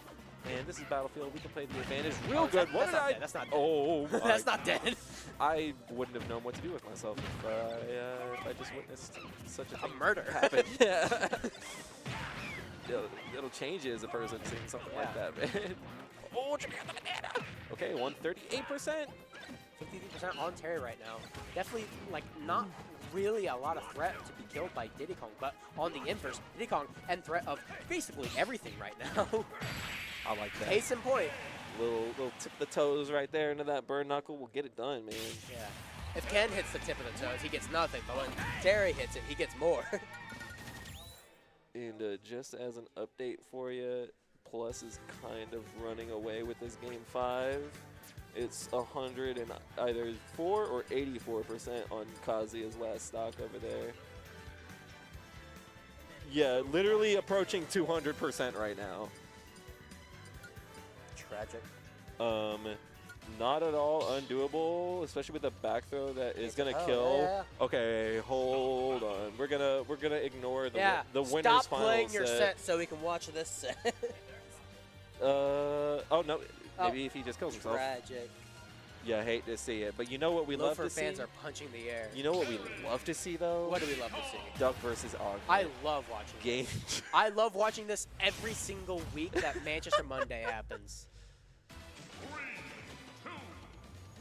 And this is Battlefield. We can play the advantage real good. What did I? That's not dead. Oh, my That's not dead. I wouldn't have known what to do with myself if I just witnessed such a thing murder. happen. Yeah. It'll change you as a person seeing something like that, man. Oh, okay, 138%. 53% on Terry right now. Definitely, like, not really a lot of threat to be killed by Diddy Kong, but on the inverse, Diddy Kong and threat of basically everything right now. I like that. Case in point. Little tip the toes right there into that burn knuckle. We'll get it done, man. Yeah. If Ken hits the tip of the toes, he gets nothing, but when Terry hits it, he gets more. And just as an update for you, Plus is kind of running away with this game 5. It's 100 and either 4 or 84% on Kazuya's last stock over there. Yeah, literally approaching 200% right now. Tragic. Not at all undoable, especially with the back throw that is gonna Oh, kill. yeah. Okay, hold on. We're gonna ignore the Yeah, the winner's stop final playing your set so we can watch this set. Oh no, maybe if he just kills himself. Tragic. Yeah, I hate to see it, but you know what we love Loafer to see? fans are punching the air. You know what we love to see though? What do we love to see? Duck versus Augment. I love watching Game. this. I love watching this every single week that Manchester Monday happens. 3, 2,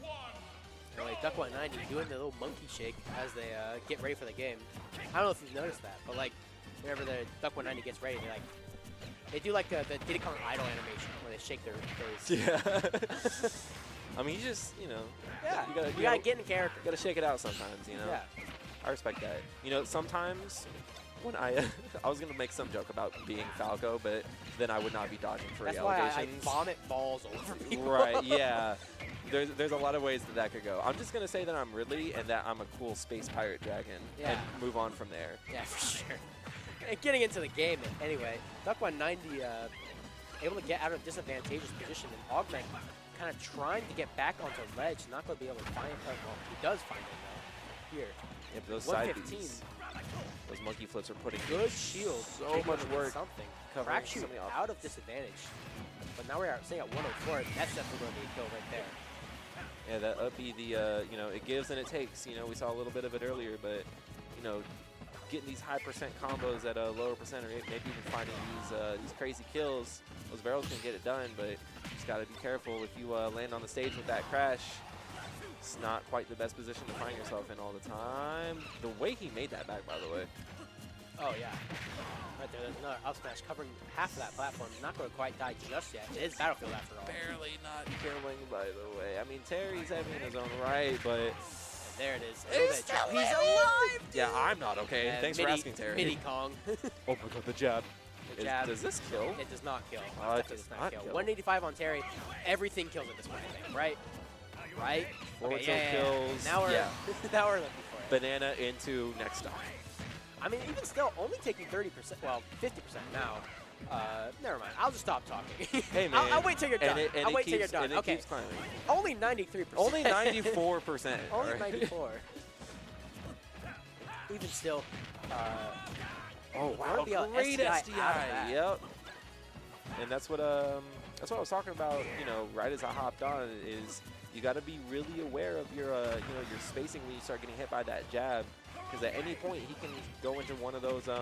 1. Anyway, duck190 doing the little monkey shake as they get ready for the game. I don't know if you've noticed that, but like whenever the duck190 gets ready, they do like the Diddy Kong Idol animation where they shake their face. Yeah. I mean, you just, you know. Yeah, You you gotta get in character. gotta shake it out sometimes, you know. Yeah. I respect that. You know, sometimes when I was gonna make some joke about being Falco, but then I would not be dodging free That's why I allegations. vomit balls over people. Right, yeah. There's a lot of ways that could go. I'm just gonna say that I'm Ridley and that I'm a cool space pirate dragon, Yeah. and move on from there. Yeah, for sure. And getting into the game, anyway, duck190 able to get out of a disadvantageous position, and Augment kind of trying to get back onto ledge, not going to be able to find it. Well, he does find it though. Here, If those side 115. Bs, those monkey flips are putting Good shield. so Taking much him with work Something. covering Crack shoot so many out of disadvantage. But now we're sitting at 104. That's definitely going to be a kill right there. Yeah, that up be the, you know, it gives and it takes. You know, we saw a little bit of it earlier, but, you know, getting these high percent combos at a lower percent, or maybe even finding these crazy kills, those barrels can get it done, but you just got to be careful. If you land on the stage with that crash, it's not quite the best position to find yourself in all the time. The way he made that back, by the way. Oh, yeah. Right there, there's another up smash covering half of that platform. Not going to quite die just yet. It is Battlefield after all. Barely not killing, by the way. I mean, Terry's heavy in his own right, but... And there it is. He's alive! Yeah, I'm not okay. And Thanks for asking, Terry. Midi Kong. Oh my god, the jab. The jab. Does this kill? It does not kill. It Definitely does not kill. 185 on Terry. Everything kills at this point, I think, right? Right? Forward Okay, tilt yeah. kills. Now we're, Yeah. now we're looking for it. Banana into next stop. I mean, even still, only taking 30%, well, 50% now. Never mind. I'll just stop talking. Hey, man. I'll wait till you're done. And I'll wait till you're keeps, done. and it Okay. keeps climbing. Only 93%. Only 94%. Only all right? 94. Even still, Oh wanna wow, be a great SDI out of SDI. that. Yep. And that's what I was talking about. You know, right as I hopped on, is you got to be really aware of your you know, your spacing when you start getting hit by that jab, because at any point he can go into one of those. That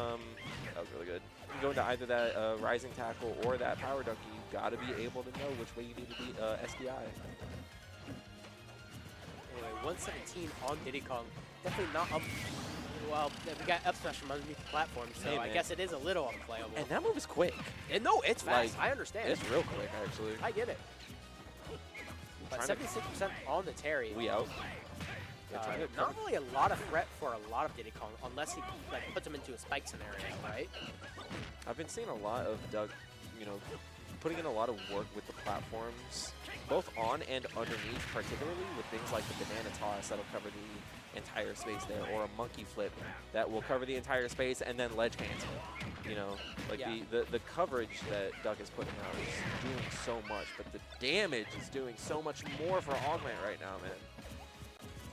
was really good. You can go into either that rising tackle or that power duck. You got to be able to know which way you need to beat SDI. anyway, 117 on Diddy Kong. Definitely not up. Well, we got up smash from underneath the platform, so Hey, I man. guess it is a little unplayable. And that move is quick. And no, it's fast. Like, I understand. It's real quick, actually. I get it. But Trying to- 76% on the Terry. We out. Yeah, trying to Not really a lot of threat for a lot of Diddy Kong, unless he like puts him into a spike scenario, right? I've been seeing a lot of Doug, you know, putting in a lot of work with the platforms, both on and underneath, particularly with things like the banana toss that'll cover the entire space there, or a monkey flip that will cover the entire space and then ledge cancel. You know, like Yeah. the coverage that Doug is putting out is doing so much, but the damage is doing so much more for Augment right now, man.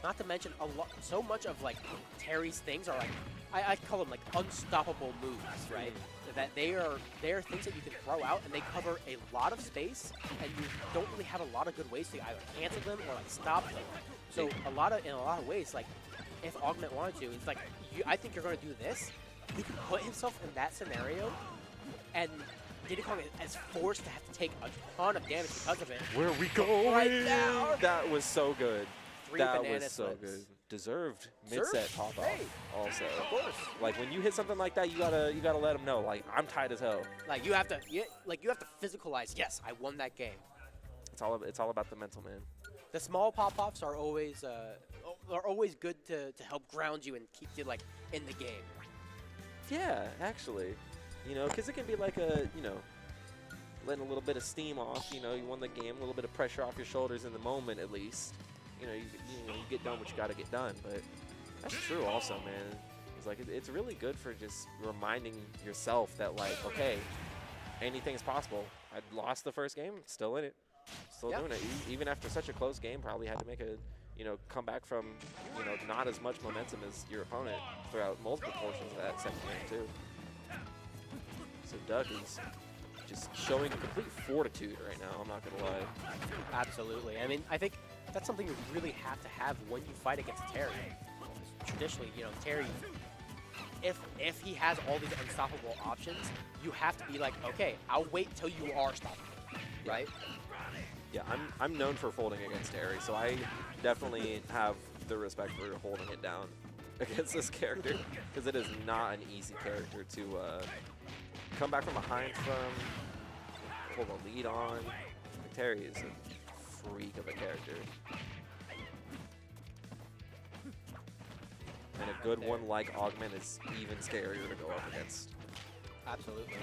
Not to mention so much of like Terry's things are like I call them like unstoppable moves, right? That they are things that you can throw out and they cover a lot of space, and you don't really have a lot of good ways to either cancel them or like stop them. So in a lot of ways, like if Augment wanted to, it's like I think you're going to do this. He can put himself in that scenario, and Diddy Kong is forced to have to take a ton of damage because of it. Where are we going? Right now. That was so good. 3 That banana was so splits. good. Deserved Deserved? mid-set pop off. Hey. Also, Of course. like when you hit something like that, you gotta let them know. Like I'm tight as hell. Like you have to physicalize. Yes, I won that game. It's all about the mental, man. The small pop-offs are always good to help ground you and keep you like in the game. Yeah, actually, you know, because it can be like letting a little bit of steam off. You know, you won the game, a little bit of pressure off your shoulders in the moment at least. You know, you get done what you gotta get done. But that's true also, man. It's like it's really good for just reminding yourself that like, okay, anything's possible. I lost the first game, still in it, still doing it. Even after such a close game, probably had to make a come back from not as much momentum as your opponent throughout multiple portions of that second game too. So Duck is just showing complete fortitude right now. I'm not gonna lie. Absolutely. I mean, I think that's something you really have to have when you fight against Terry. Traditionally, Terry, if he has all these unstoppable options, you have to be like, okay, I'll wait till you are stoppable, right? Yeah, I'm known for folding against Terry, so I definitely have the respect for holding it down against this character, because it is not an easy character to come back from behind from, pull the lead on. Terry is a freak of a character. And a good one like Augment is even scarier to go up against. Absolutely.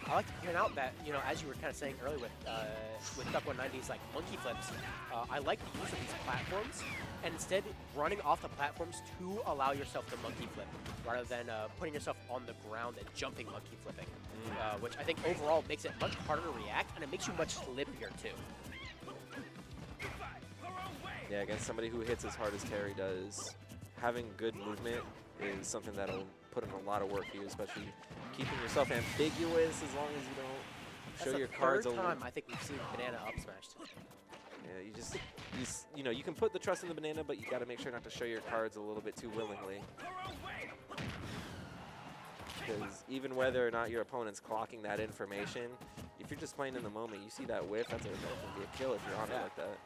I like to point out that, as you were kind of saying earlier with duck190's like monkey flips, I like the use of these platforms and instead running off the platforms to allow yourself to monkey flip rather than putting yourself on the ground and jumping monkey flipping, which I think overall makes it much harder to react and it makes you much slippier too. Yeah, against somebody who hits as hard as Terry does, having good movement is something that'll put in a lot of work for you, especially keeping yourself ambiguous as long as you don't show your cards. That's the third time I think we've seen Banana up smashed. Yeah, you can put the trust in the banana, but you got to make sure not to show your cards a little bit too willingly. Because even whether or not your opponent's clocking that information, if you're just playing in the moment, you see that whiff, that can be a kill if you're on it like that.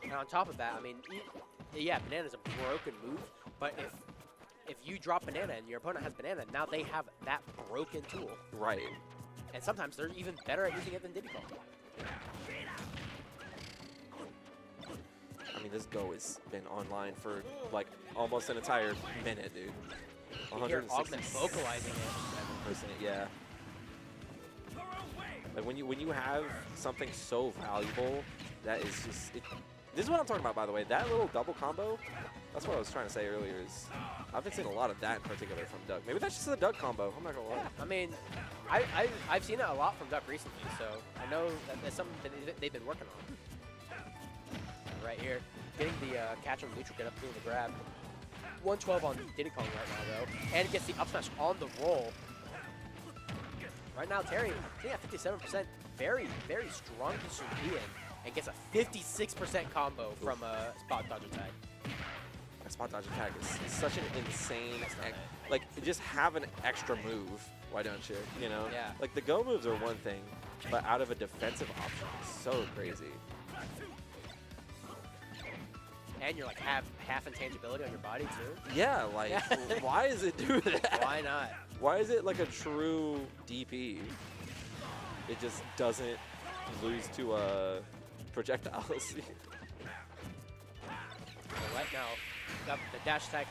And on top of that, I mean, yeah, Banana's a broken move, but if you drop Banana and your opponent has Banana, now they have that broken tool. Right. And sometimes they're even better at using it than Diddy Kong. I mean, this Go has been online for like almost an entire minute, dude. You hear Augment vocalizing it. Yeah. Like when you have something so valuable, that is just this is what I'm talking about, by the way. That little double combo, that's what I was trying to say earlier, is I've been seeing a lot of that in particular from Duck. Maybe that's just a Duck combo, I'm not gonna lie. Yeah, I mean, I've seen that a lot from Duck recently, so I know that there's something that they've been working on. Right here, getting the catch on the neutral, get up doing the grab. 112 on Diddy Kong right now, though, and gets the up smash on the roll. Right now, Terry sitting at 57%, very, very strong position to be in, and gets a 56% combo from a spot dodge attack. A spot dodge attack is such an insane, like, just have an extra move, why don't you, Yeah. Like, the Go moves are one thing, but out of a defensive option is so crazy. And you're like half intangibility on your body, too. Yeah, like, why does it do that? Why not? Why is it like a true DP? It just doesn't lose to projectiles. So right now, the dash attack,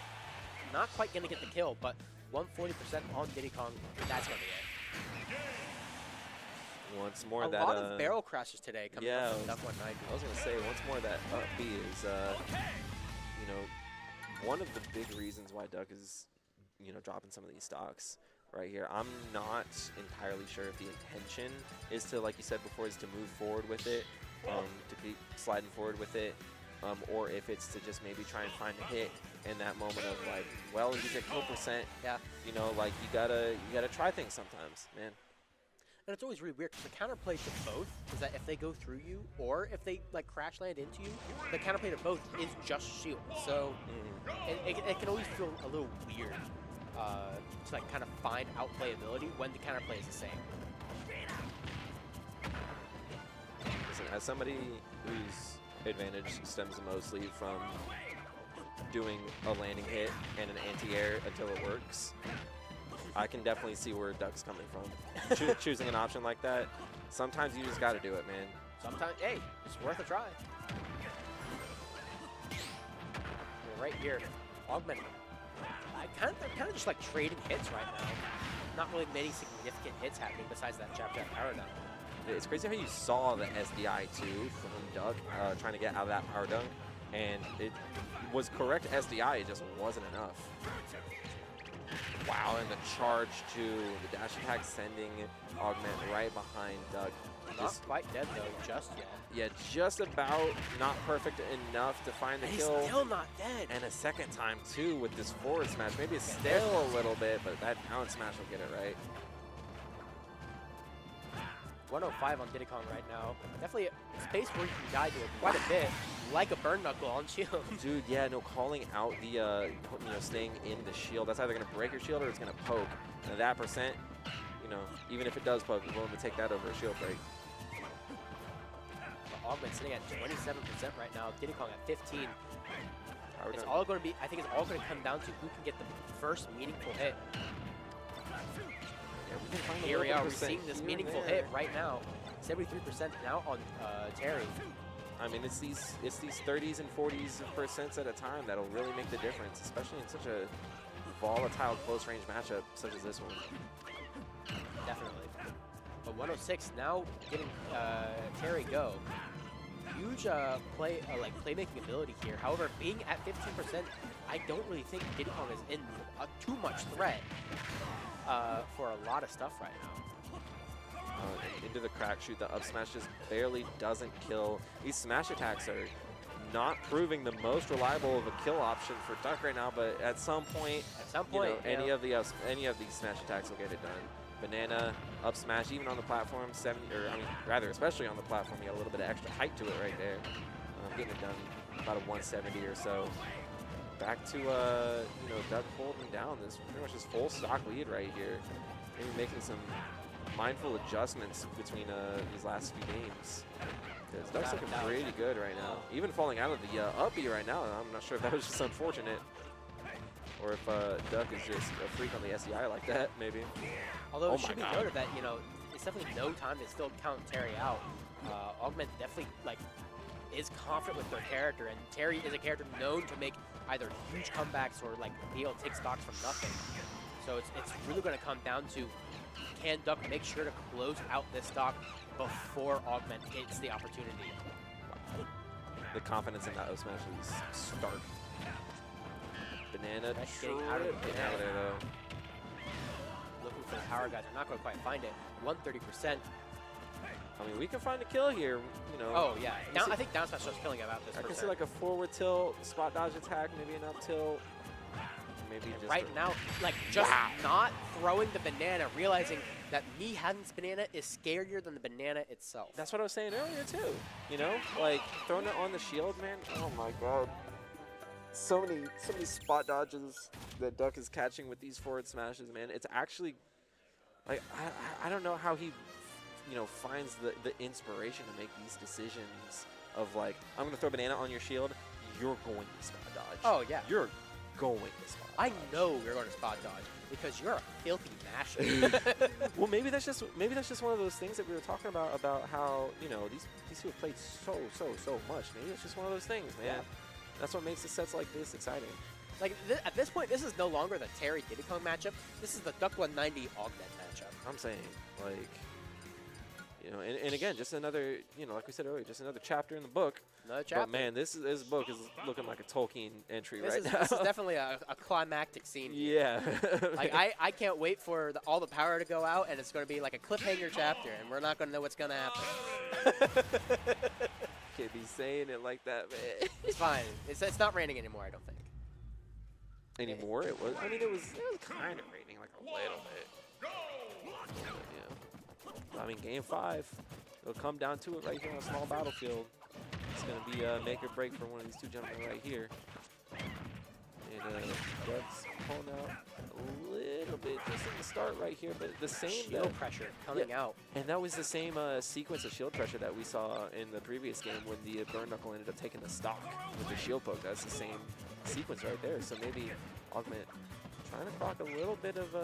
not quite going to get the kill, but 140% on Diddy Kong, that's going to be it. Once more a that lot of barrel crashes today coming up from duck190. I was going to say, once more that up B is, one of the big reasons why Duck is, dropping some of these stocks right here. I'm not entirely sure if the intention is to, like you said before, is to move forward with it, to keep sliding forward with it, or if it's to just maybe try and find a hit in that moment of like, well, he's at kill percent. Yeah. Like you gotta try things sometimes, man. And it's always really weird because the counterplay to both is that if they go through you or if they like crash land into you, the counterplay to both is just shield. So it can always feel a little weird to like kind of find outplayability when the counterplay is the same. Listen, as somebody whose advantage stems mostly from doing a landing hit and an anti-air until it works, I can definitely see where Duck's coming from. Choosing an option like that, sometimes you just got to do it, man. Sometimes, hey, it's worth a try. Right here, Augment. They're kind of just like trading hits right now. Not really many significant hits happening besides that jab power dunk. It's crazy how you saw the SDI too from Duck trying to get out of that power dunk, And it was correct SDI, it just wasn't enough. Wow, and the charge to the dash attack sending Augment right behind Duck. Not quite dead though, just yet. Yeah, just about not perfect enough to find the And kill. he's still not dead. And a second time too with this forward smash. Maybe it's still a little bit, but that down smash will get it right. 105 on Diddy Kong right now. Definitely a space where you can die to it quite a bit, like a burn knuckle on shield. Dude, yeah, no, calling out the, staying in the shield. That's either going to break your shield or it's going to poke. And that percent, even if it does poke, you're willing to take that over a shield break. Augment sitting at 27% right now. Diddy Kong at 15. It's Gonna, all going to be, I think it's all going to come down to who can get the first meaningful hit. yeah, we can find a Here we little are, we're percent seeing this here and meaningful there. hit right now. 73% now on Terry. I mean, it's these 30s and 40s of percents at a time that'll really make the difference, especially in such a volatile close range matchup such as this one. Definitely. But 106 now getting Terry go. Huge playmaking ability here. However, being at 15%, I don't really think Diddy Kong is in too much threat for a lot of stuff right now. Into the crack shoot, the up smash just barely doesn't kill. These smash attacks are not proving the most reliable of a kill option for Duck right now, but at some point, any of these smash attacks will get it done. Banana, up smash, even on the platform, especially on the platform, you got a little bit of extra height to it right there. Getting it done about a 170 or so. Back to, Duck holding down this pretty much his full stock lead right here. Maybe making some mindful adjustments between these last few games. Because Duck's looking pretty good right now. Even falling out of the up B right now, I'm not sure if that was just unfortunate. Or if Duck is just a freak on the SEI like that, maybe. Although it should be noted that, it's definitely no time to still count Terry out. Augment definitely, is confident with their character, and Terry is a character known to make either huge comebacks or, be able to take stocks from nothing. So it's really going to come down to, can Duck make sure to close out this stock before Augment gets the opportunity? The confidence in that up smash is stark. Banana Getting out of getting out of there though. Looking for the power guys, are not going to quite find it. 130%. I mean, we can find a kill here, Oh yeah, I think down smash was killing about this. I can see like a forward tilt, spot dodge attack, maybe an up tilt. Maybe just right now, not throwing the banana, realizing that me having this banana is scarier than the banana itself. That's what I was saying earlier too. Throwing it on the shield, man. Oh my god. So many spot dodges that Duck is catching with these forward smashes, man. It's actually I don't know how he finds the inspiration to make these decisions of I'm gonna throw banana on your shield, you're going to spot dodge. Oh yeah. You're going to spot dodge. I know you're going to spot dodge because you're a filthy masher. Well, maybe that's just one of those things that we were talking about how these people played so much. Maybe it's just one of those things, man. Yeah. That's what makes the sets like this exciting. At this point, this is no longer the Terry Diddy Kong matchup. This is the duck190 Augment matchup. I'm saying, and again, just another, like we said earlier, just another chapter in the book. Another chapter. But man, this book is looking like a Tolkien entry now. This is definitely a climactic scene. Yeah. I can't wait for all the power to go out, and it's going to be like a cliffhanger chapter, and we're not going to know what's going to happen. Can't be saying it like that, man. It's fine. It's not raining anymore, I don't think. Anymore? It was. I mean, it was kind of raining like a little bit. Yeah. I mean, game 5. It'll come down to it right here on a small battlefield. It's going to be a make or break for one of these two gentlemen right here. And Duck's pulling out a little bit just in the start right here, but the same shield pressure coming out. And that was the same sequence of shield pressure that we saw in the previous game when the Burn Knuckle ended up taking the stock with the shield poke. That's the same sequence right there. So maybe Augment trying to proc a little bit of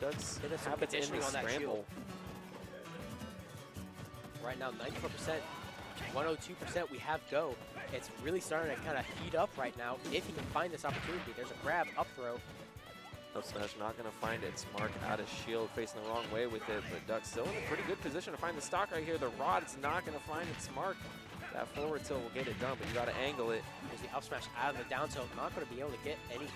Duck's habits in the scramble. Right now, 94%, 102%, we have go. It's really starting to kind of heat up right now. If he can find this opportunity, there's a grab, up throw. Up smash not going to find it. Smark out of shield, facing the wrong way with it, but Duck's still in a pretty good position to find the stock right here. The rod is not going to find it. Smark That forward tilt will get it done, but you got to angle it. There's the up smash out of the down tilt. Not going to be able to get any,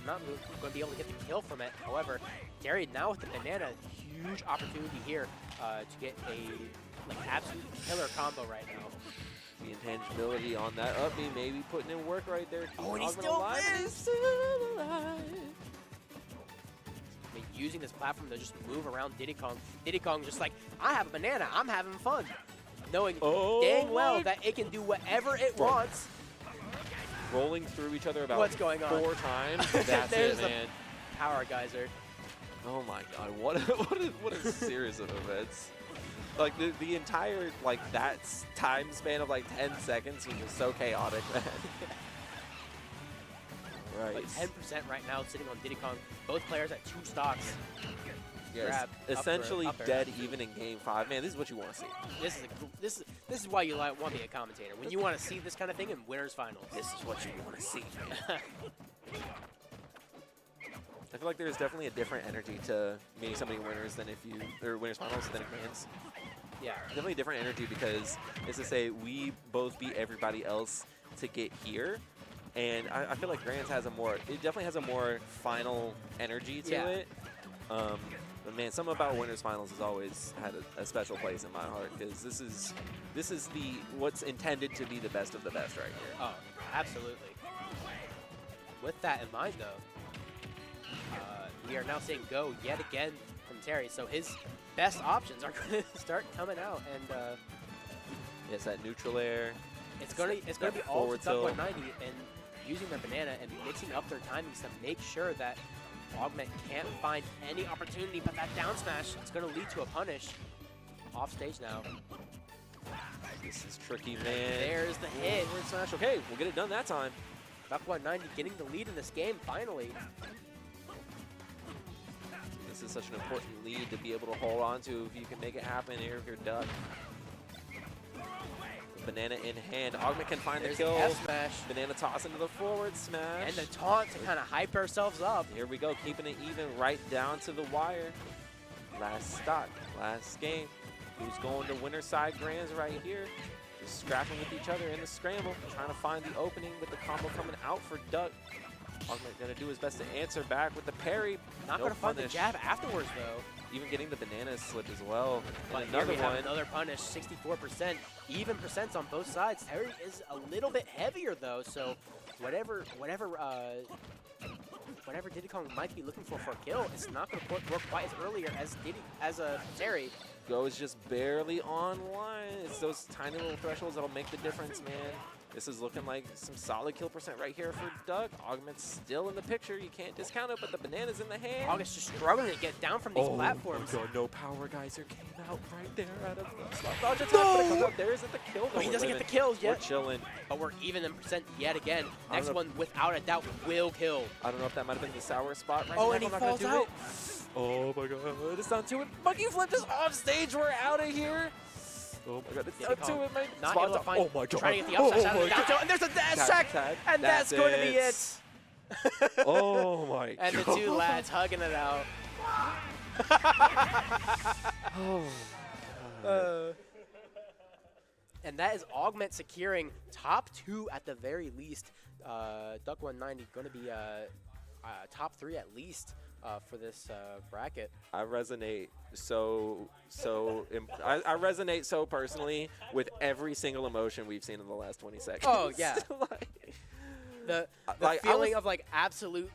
not going to be able to get the kill from it. However, Derry now with the banana, huge opportunity here to get a absolute killer combo right now. The intangibility on that up B, maybe putting in work right there. Oh, and he's Augment still alive, and he's still alive. I mean, using this platform to just move around Diddy Kong. Diddy Kong just like, I have a banana, I'm having fun. Knowing dang well that it can do whatever it wants. Rolling through each other about What's going on? 4 times. That's There's it, man. the power geyser. Oh my god, what a series of events. Like the entire that time span of 10 seconds was just so chaotic, man. Right. Like 10% right now sitting on Diddy Kong. Both players at 2 stocks. Yes, Grab, essentially up air. dead even in game 5. Man, this is what you want to see. This is why you want to be a commentator. When you want to see this kind of thing in winners finals. This is what you want to see, man. I feel like there's definitely a different energy to meeting somebody in winners than winners finals than grands. Yeah. Definitely different energy because it's to say we both beat everybody else to get here. And I feel like Grands has it definitely has a more final energy to it. But man, something about winners finals has always had a special place in my heart because this is what's intended to be the best of the best right here. Oh, absolutely. With that in mind, though, we are now seeing go yet again from Terry. So his best options are going to start coming out, and yes, that neutral air. It's going to be all to duck 190 and using their banana and mixing up their timings to make sure that Augment can't find any opportunity, but that down smash is going to lead to a punish. Off stage now. This is tricky, man. There's the hit. Forward smash. Okay, we'll get it done that time. Duck 190 getting the lead in this game, finally. This is such an important lead to be able to hold on to if you can make it happen here if you're Duck. Banana in hand. Augment can find the kill. The F smash. Banana toss into the forward smash. And the taunt to kind of hype ourselves up. Here we go, keeping it even right down to the wire. Last stock, last game. Who's going to winner side grands right here? Just scrapping with each other in the scramble, trying to find the opening with the combo coming out for Duck. Augment gonna do his best to answer back with the parry. Not gonna find the jab afterwards though. Even getting the banana slip as well. But and another one. Another punish, 64%. Even percents on both sides. Terry is a little bit heavier though, so whatever Diddy Kong might be looking for a kill, it's not going to work quite as earlier as Terry. Go is just barely online. It's those tiny little thresholds that'll make the difference, man. This is looking like some solid kill percent right here for Duck. Augment's still in the picture. You can't discount it, but the banana's in the hand. Augment's just struggling to get down from these platforms. Oh my god, no power geyser came out right there out of the slot dodge attack, but it comes out. There isn't the kill. He doesn't get the kills yet. We're chilling. But we're even in percent yet again. Next one, without a doubt, will kill. I don't know if that might have been the sour spot right Oh, and he falls out. Oh my god, it's down to it. Monkey flip is off stage. We're out of here. Oh my god, it's down to it, man. Not able to find, oh my god. Trying to get the upside out of the down tilt, and there's a dash attack, and that's going to be it. Oh my god. And the two lads hugging it out. Oh. And that is Augment securing top 2 at the very least. Duck 190 going to be top 3 at least for this bracket. I resonate I resonate so personally with every single emotion we've seen in the last 20 seconds. Oh yeah. The feeling of absolute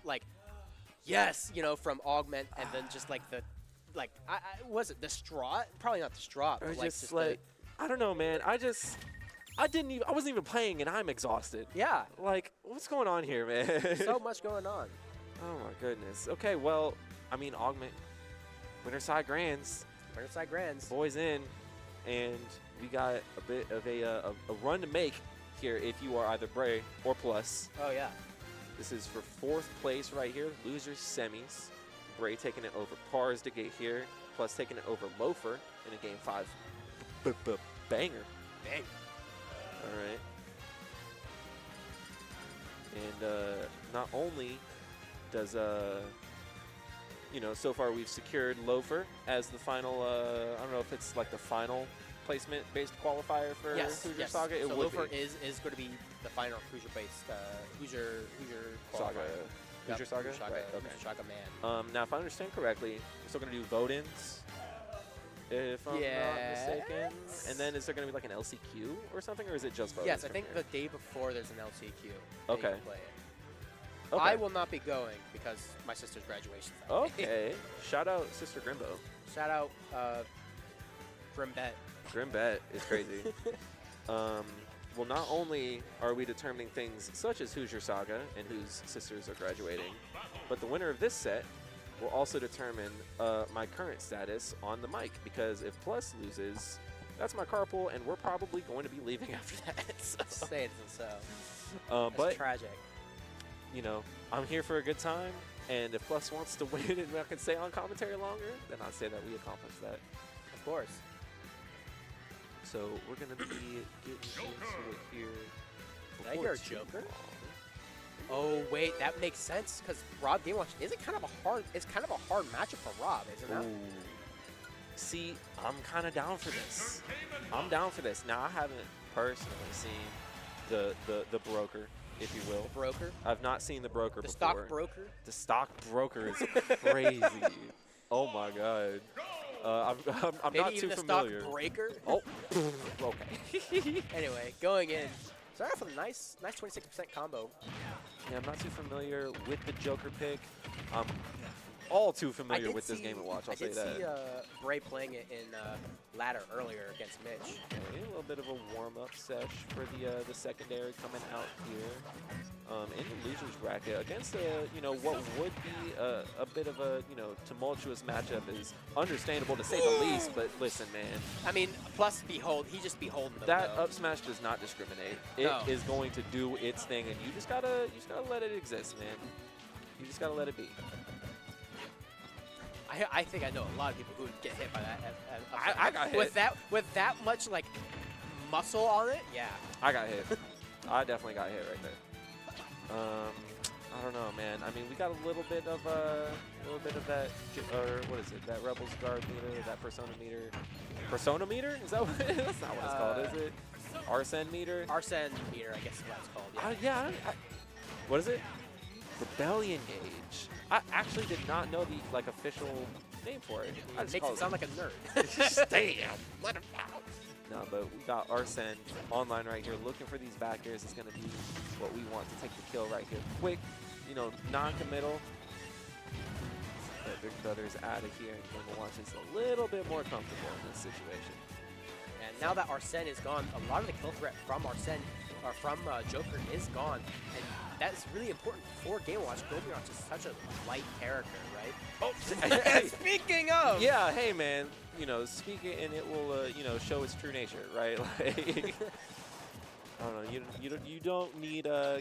yes, from Augment, and then just the was it distraught? Probably not distraught. Or just I don't know, man. I wasn't even playing and I'm exhausted. Yeah. What's going on here, man? So much going on. Oh my goodness. Okay, well, I mean, Augment, winner side grands. Winner side grands. Boys in, and we got a bit of a run to make here if you are either Bray or Plus. Oh yeah. This is for 4th place right here. Losers semis. Bray taking it over Pars to get here. Plus taking it over Loafer in a game 5. Banger. Bang. All right. And not only does you know, so far we've secured Loafer as the final, I don't know if it's like the final placement-based qualifier for Hoosier Saga. It so would Loafer be. is going to be the final Hoosier-based Hoosier Saga. qualifier. Hoosier Saga? Hoosier Saga, Right, okay. Hoosier Saga man. Now, if I understand correctly, we're still going to do vote-ins, if I'm not mistaken. And then is there going to be like an LCQ or something, or is it just vote-ins? Yes, I from think here? the day before there's an LCQ. that you Okay. can play it. Okay. I will not be going because my sister's graduation. Okay. Shout out Sister Grimbo. Shout out Grimbet. Grimbet is crazy. Well, not only are we determining things such as Hoosier Saga and whose sisters are graduating, but the winner of this set will also determine my current status on the mic, because if Plus loses, that's my carpool, and we're probably going to be leaving after that. So. Say it isn't so. That's But, tragic. you know, I'm here for a good time, and if Plus wants to win and I can stay on commentary longer, then I'd say that we accomplished that. Of course. So we're going to be getting into it here. Did I hear a Joker? Oh wait, that makes sense because Rob Game Watch isn't kind of a hard. It's kind of a hard matchup for Rob, isn't it? Ooh. See, I'm kind of down for this. I'm down for this. Now, I haven't personally seen the broker, if you will. Broker. I've not seen the broker The before. stock broker. The stock broker is crazy. Oh my god. I'm Maybe not even too the familiar. stock breaker. Oh, okay. Anyway, going in. Start off with a nice 26% combo. Yeah, I'm not too familiar with the Joker pick. I'm all too familiar with this Game & Watch, I'll say that. I did see Bray playing it in ladder earlier against Mitch. Okay, a little bit of a warm-up sesh for the secondary coming out here. In the losers bracket against what would be a bit of a tumultuous matchup is understandable to say the least. But listen, man, I mean, plus he just beholden them. that though. up smash does not discriminate. It is going to do its thing, and you just gotta let it exist, man. You just gotta let it be. I think I know a lot of people who would get hit by that. I got hit with that much like muscle on it. Yeah. I got hit. I definitely got hit right there. I don't know, man. I mean, we got a little bit of that, or what is it? That Rebels Guard meter, that Persona meter. Persona meter? Is that what? That's not what it's called, is it? Arsene meter? Arsene meter, I guess is what it's called. Yeah. What is it? Rebellion gauge. I actually did not know the official name for it. I just Makes call it sound like a nerd. Damn. Let him out. No, but we got Arsene online right here looking for these back airs. Is going to be what we want to take the kill right here. Quick, non-committal. But Big Brother's out of here, and Game & Watch is a little bit more comfortable in this situation. And now that Arsene is gone, a lot of the kill threat from Arsene, or from Joker, is gone. And that is really important for Game & Watch. Game & Watch is such a light character, right? Oh, Speaking of! Yeah, hey, man. Speak it and it will, show its true nature, right? Like, I don't know. You don't need a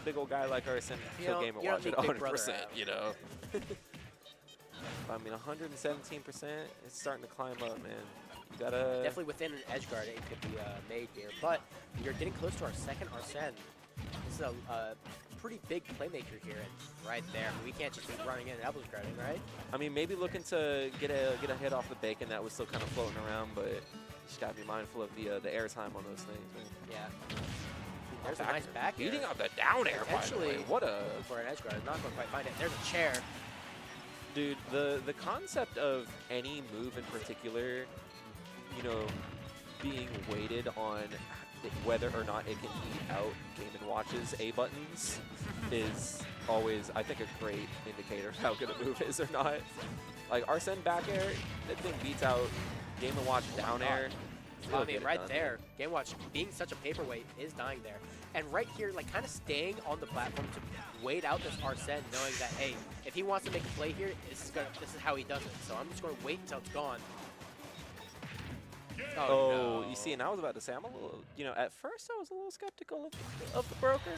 big old guy like Arsene to kill Game & Watch at 100%. I mean, 117%. It's starting to climb up, man. You gotta definitely within an edge guard, it could be made here, but you're getting close to our second Arsene. This is a pretty big playmaker here, and right there. We can't just be running in and elbows guarding, right? I mean, maybe looking to get a hit off the bacon that was still kind of floating around, but you just gotta be mindful of the air time on those things, man. Yeah. There's a nice back air. Beating out the down air, by the way. What a for an edge guard. Not going to quite find it. There's a chair. Dude, the concept of any move in particular, being weighted on whether or not it can eat out Game & Watch's A buttons is always, I think, a great indicator of how good a move is or not. Like, Arsene back air, that thing beats out Game & Watch down air. I mean, right there, Game & Watch being such a paperweight is dying there. And right here, like, kind of staying on the platform to wait out this Arsene, knowing that, hey, if he wants to make a play here, this is how he does it. So I'm just going to wait until it's gone. Oh, no. You see, and I was about to say, I'm a little, at first I was a little skeptical of the broker,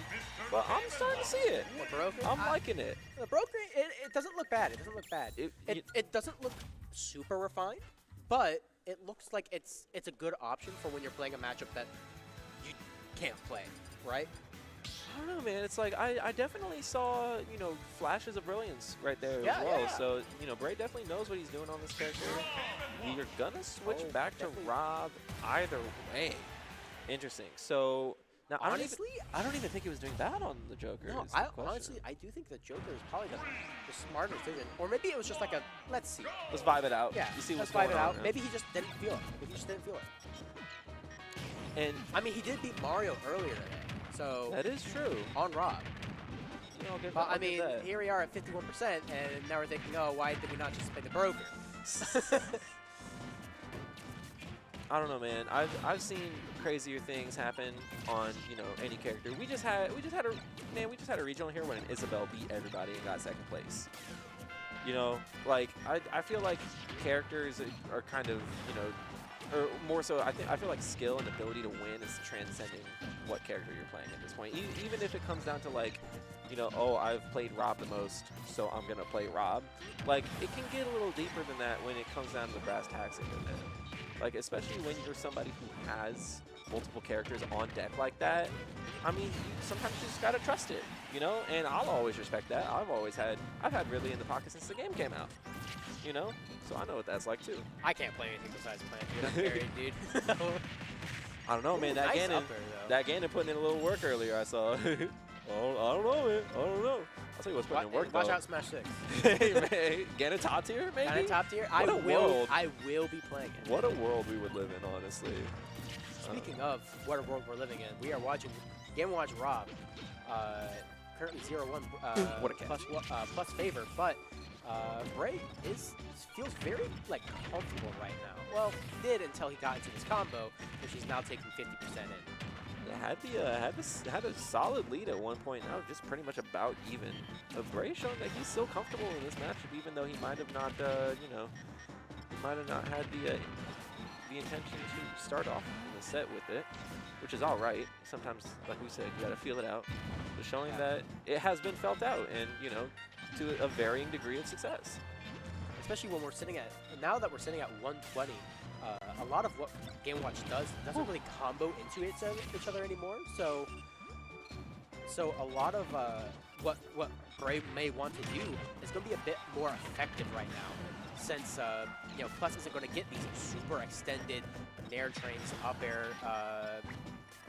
but I'm starting to see it. The broker? I'm liking it. The broker, it doesn't look bad. It doesn't look bad. It doesn't look super refined, but it looks like it's a good option for when you're playing a matchup that you can't play, right? I don't know, man. It's like I definitely saw, you know, flashes of brilliance right there Yeah, as well. yeah. So, you know, Bray definitely knows what he's doing on this character. We're gonna switch back to Rob either way. Interesting. So now Honestly, I don't even think he was doing bad on the Joker. no, is the question. honestly, I do think the Joker is probably the smarter decision. Or maybe it was just like a, let's see. Let's vibe it out. Yeah, You see let's what's vibe going it on. out. yeah. Maybe he just didn't feel it. Maybe he just didn't feel it. And I mean, he did beat Mario earlier today. So, that is true. on Rob. You know, I'll give But I'll I give mean, that. here we are at 51%, and now we're thinking, oh, why did we not just play the broker? I don't know, man. I've seen crazier things happen on, you know, any character. We just had a regional here when Isabel beat everybody and got second place. You know, like I feel like characters are kind of, you know, or more so I feel like skill and ability to win is transcending what character you're playing at this point. Even if it comes down to like, you know, oh, I've played Rob the most, so I'm gonna play Rob. Like, it can get a little deeper than that when it comes down to the brass tacks of it. Like, especially when you're somebody who has multiple characters on deck like that. I mean, sometimes you just gotta trust it, you know. And I'll always respect that. I've had Ridley in the pocket since the game came out, you know. So I know what that's like too. I can't play anything besides plant, dude. I'm carried, dude. I don't know, man. That Nice Ganon, upper, though. that Ganon putting in a little work earlier. I saw. I don't know, man. I don't know. I'll tell you what's putting in work, Watch though. out, Smash 6. Hey, man. Ganon top tier, maybe? Kind of top tier. What a world. I will be playing it. What a world we would live in, honestly. Speaking of what a world we're living in, we are watching Game & Watch Rob. Currently 0-1 What a catch. plus favor, but Bray feels very like comfortable right now. Well, he did until he got into this combo, which he's now taking 50% in. Yeah, had a solid lead at one point. Now just pretty much about even. But Bray showing that he's still comfortable in this matchup, even though he might have not, you know, he might have not had the intention to start off in the set with it, which is all right. Sometimes, like we said, you got to feel it out. But showing that it has been felt out, and you know, to a varying degree of success. Especially when we're sitting at, now that we're sitting at 120, a lot of what Game Watch doesn't really combo into each other anymore. So a lot of what Bray may want to do is going to be a bit more effective right now, since you know, Plus isn't going to get these super extended nair trains, up air,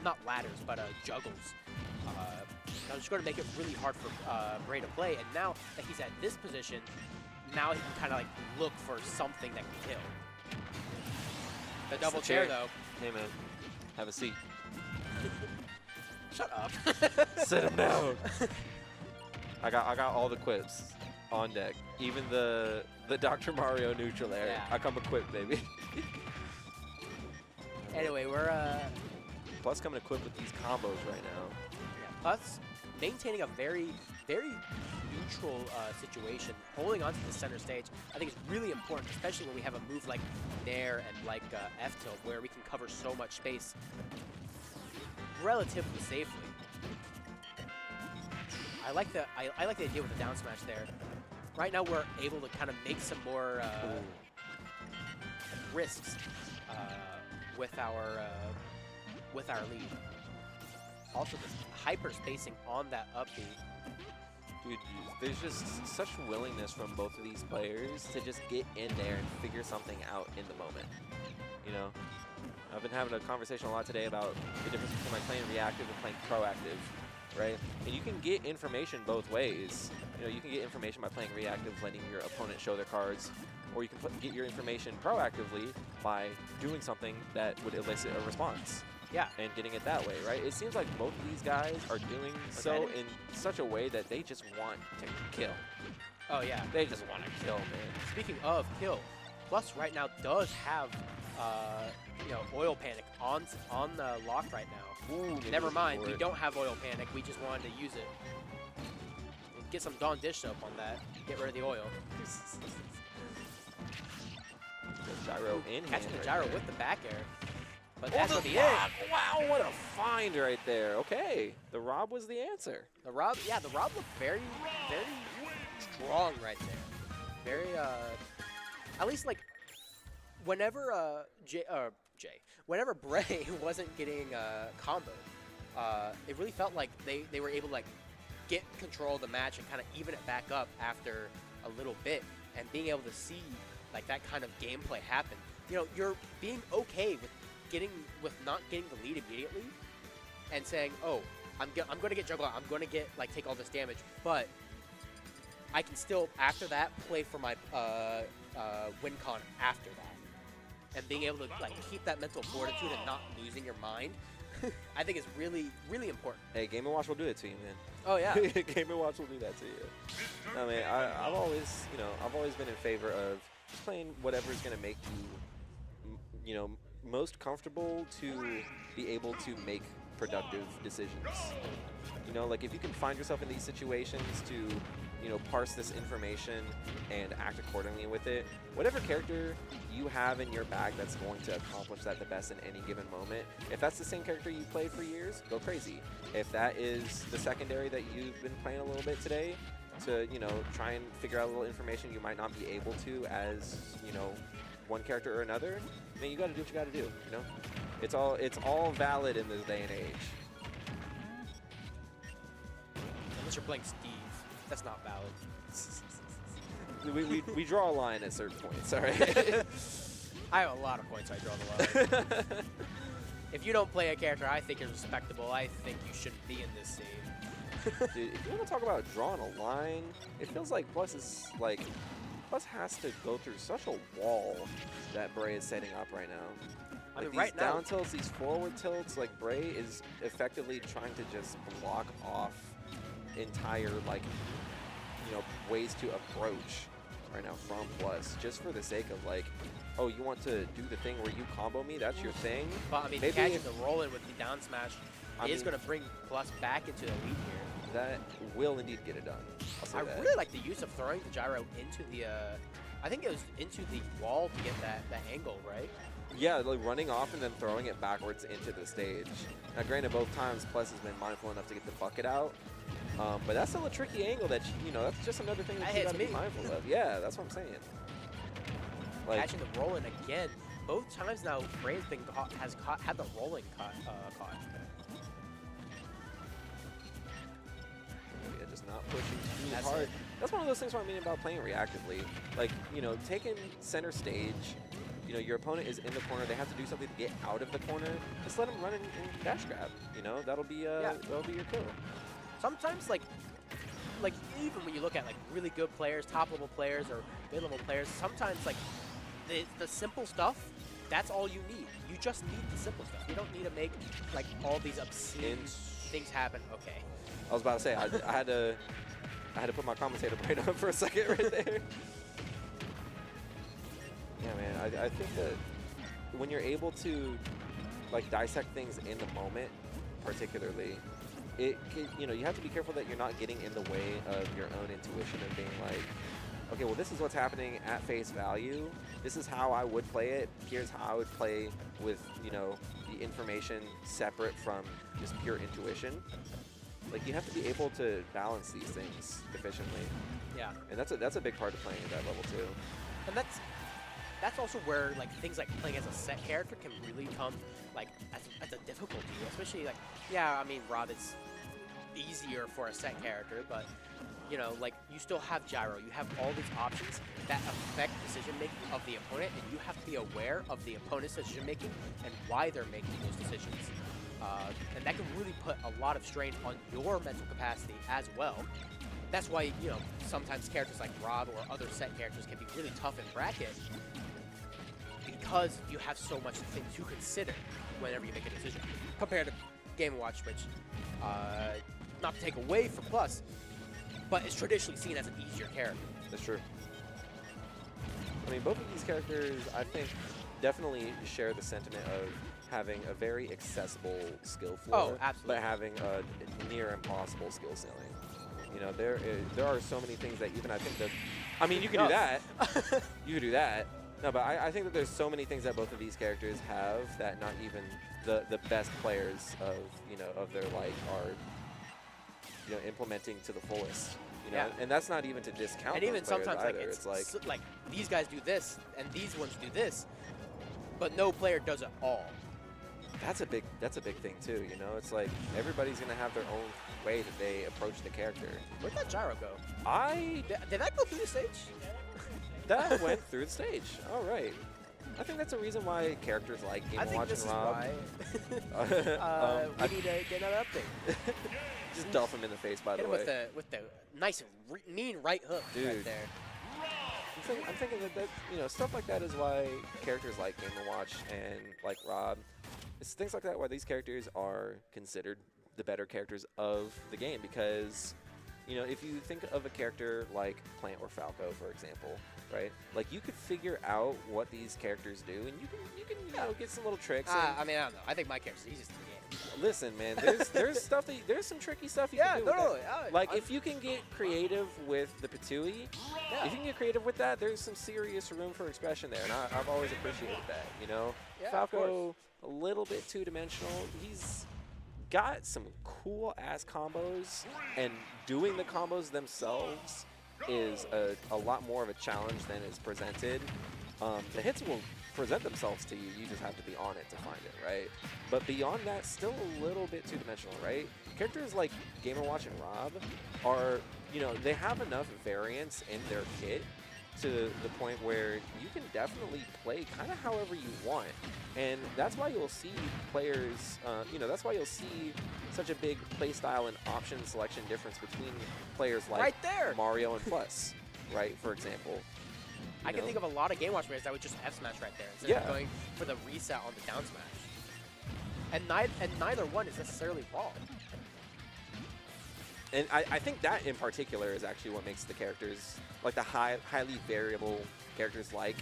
not ladders, but juggles. Now it's going to make it really hard for Bray to play. And now that he's at this position, now he can kind of like look for something that can kill. The double chair, though. Hey man, have a seat. Shut up. Sit him down. I got all the quips on deck. Even the Dr. Mario neutral air. Yeah. I come equipped, baby. Anyway, we're Plus coming equipped with these combos right now. Plus maintaining a very, very neutral situation, holding onto the center stage, I think is really important, especially when we have a move like Nair and like F-tilt, where we can cover so much space relatively safely. I like the idea with the down smash there. Right now we're able to kind of make some more risks with our lead. Also, this hyper spacing on that up B. Dude, there's just such willingness from both of these players to just get in there and figure something out in the moment. You know, I've been having a conversation a lot today about the difference between like playing reactive and playing proactive, right? And you can get information both ways. You know, you can get information by playing reactive, letting your opponent show their cards, or you can get your information proactively by doing something that would elicit a response. Yeah. And getting it that way, right? It seems like both of these guys are doing so in such a way that they just want to kill. Oh, yeah. They just want to kill, man. Speaking of kill, Plus right now does have, you know, Oil Panic on the lock right now. Ooh, Never mind, we don't have Oil Panic. We just wanted to use it. Get some Dawn Dish Soap on that. Get rid of the oil. Gyro in Catching the hand gyro right there. with the back air. But Oh, that's the what the Rob! Wow, what a find right there. Okay, the Rob was the answer. The Rob, yeah, the Rob looked very, very strong right there. Very, at least like, whenever whenever Bray wasn't getting comboed, it really felt like they were able to like get control of the match and kind of even it back up after a little bit, and being able to see like that kind of gameplay happen. You know, you're being okay with not getting the lead immediately and saying, oh, I'm going to get juggle out, I'm going to get like take all this damage, but I can still after that play for my win con after that, and being able to like keep that mental fortitude and not losing your mind. I think is really, really important. Hey, Game & Watch will do it to you, man. Oh yeah. Game & Watch will do that to you. I mean, I've always, I've always been in favor of just playing whatever's going to make you, most comfortable to be able to make productive decisions. Like if you can find yourself in these situations to, parse this information and act accordingly with it, whatever character you have in your bag that's going to accomplish that the best in any given moment, if that's the same character you played for years, go crazy. If that is the secondary that you've been playing a little bit today to, try and figure out a little information you might not be able to as, one character or another, man, you got to do what you got to do, It's all valid in this day and age. Unless you're playing Steve, that's not valid. we draw a line at certain points, all right? I have a lot of points I draw the line. If you don't play a character I think is respectable, I think you shouldn't be in this scene. Dude, if you want to talk about drawing a line, it feels like Plus has to go through such a wall that Bray is setting up right now. I Like mean, right these now, down tilts, these forward tilts, like Bray is effectively trying to just block off entire ways to approach right now from Plus, just for the sake of like, oh, you want to do the thing where you combo me? That's your thing. but I mean, maybe catching if- the roll in with the down smash is going to bring Plus back into the lead here. That will indeed get it done. I'll say I that. really like the use of throwing the gyro into the, I think it was into the wall to get that angle, right? Yeah, like running off and then throwing it backwards into the stage. Now, granted, both times Plus has been mindful enough to get the bucket out, but that's still a tricky angle that that's just another thing that That you hits gotta be me. mindful of. Yeah, that's what I'm saying. Like, Catching the roll in again. Both times now, Bray's been had the rolling caught. yeah, just not pushing too That's hard. it. That's one of those things where I mean about playing reactively. Like, taking center stage. Your opponent is in the corner. They have to do something to get out of the corner. Just let them run and dash grab. That'll be that'll be your kill. Sometimes, like even when you look at like really good players, top level players or mid level players, sometimes like the simple stuff, that's all you need. You just need the simple stuff. You don't need to make like all these obscene things happen. Okay. I was about to say I had to put my commentator brain on for a second right there. Yeah, man, I think that when you're able to like dissect things in the moment, particularly, you have to be careful that you're not getting in the way of your own intuition and being like, okay, well, this is what's happening at face value. This is how I would play it. Here's how I would play with, the information separate from just pure intuition. Like, you have to be able to balance these things efficiently. Yeah. And that's a big part of playing at that level, too. And that's also where like things like playing as a set character can really come like as a difficulty, especially like, yeah, I mean, Rob is easier for a set character, but like you still have gyro, you have all these options that affect decision making of the opponent, and you have to be aware of the opponent's decision making and why they're making those decisions. And that can really put a lot of strain on your mental capacity as well. That's why, sometimes characters like Rob or other set characters can be really tough in bracket, because you have so much things to consider whenever you make a decision, compared to Game & Watch, which, not to take away from Plus, but is traditionally seen as an easier character. That's true. I mean, both of these characters, I think, definitely share the sentiment of having a very accessible skill floor, Oh, absolutely. but having a near impossible skill ceiling. There are so many things that even I think that, I mean, you can do that. You can do that. No, but I think that there's so many things that both of these characters have that not even the best players of their like are implementing to the fullest. Yeah. And that's not even to discount. And those even players sometimes like either. it's like like these guys do this and these ones do this, but no player does it all. That's a big thing too, you know? It's like everybody's gonna have their own way that they approach the character. Where'd that gyro go? Did that go through the stage? That went through the stage. All right. I think that's a reason why characters like Game I & think Watch this and is Rob. why we need to get another update. Just duff him in the face, by Hit the him way. with the nice mean right hook Dude. right there. I'm thinking that you know, stuff like that is why characters like Game & Watch and like Rob, it's things like that why these characters are considered the better characters of the game, because you know, if you think of a character like Plant or Falco, for example, right? Like you could figure out what these characters do, and you can you know, get some little tricks. I mean, I don't know. I think my character's the easiest in the game. Listen, man, there's stuff there's some tricky stuff you can do. With that. Like if you can get creative with the Patui, if you can get creative with that, there's some serious room for expression there, and I've always appreciated that. You know, Yeah, of Falco a little bit two-dimensional. He's got some cool ass combos, and doing the combos themselves is a lot more of a challenge than is presented. The hits will present themselves to you. You just have to be on it to find it, right? But beyond that, still a little bit two-dimensional, right? Characters like Game & Watch and Rob are, you know, they have enough variance in their kit to the point where you can definitely play kind of however you want. And that's why you'll see players, you know, that's why you'll see such a big play style and option selection difference between players like Right there. Mario and Plus, right, for example. I can think of a lot of Game Watch players that would just F smash right there instead of going for the reset on the down smash. And neither one is necessarily wrong. And I think that in particular is actually what makes the characters, like the highly variable characters like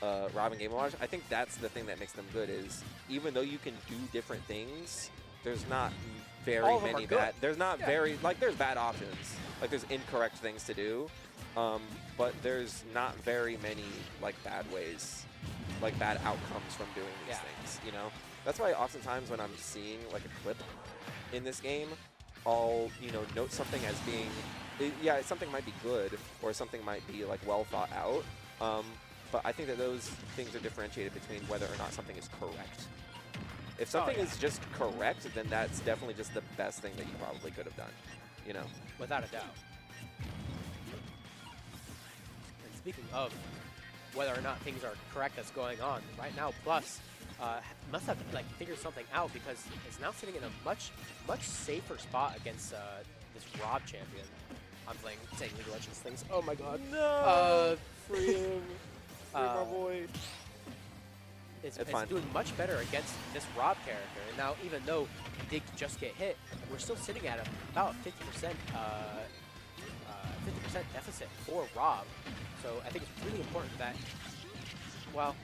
Rob and Game & Watch, I think that's the thing that makes them good, is even though you can do different things, there's not very All of them many are good. bad, there's not very, like there's bad options, like there's incorrect things to do, but there's not very many like bad ways, like bad outcomes from doing these things, you know? That's why oftentimes when I'm seeing like a clip in this game, I'll, you know, note something as being, yeah, something might be good or something might be like well thought out, but I think that those things are differentiated between whether or not something is correct. If something is just correct, then that's definitely just the best thing that you probably could have done, you know? Without a doubt. And speaking of whether or not things are correct that's going on, right now Plus must have like figured something out, because it's now sitting in a much safer spot against this Rob champion. I'm saying League of Legends things. Oh my god. No! Free him. Free my boy. It's fine. doing much better against this Rob character. And now, even though he did just get hit, we're still sitting at about 50% deficit for Rob. So I think it's really important that, well,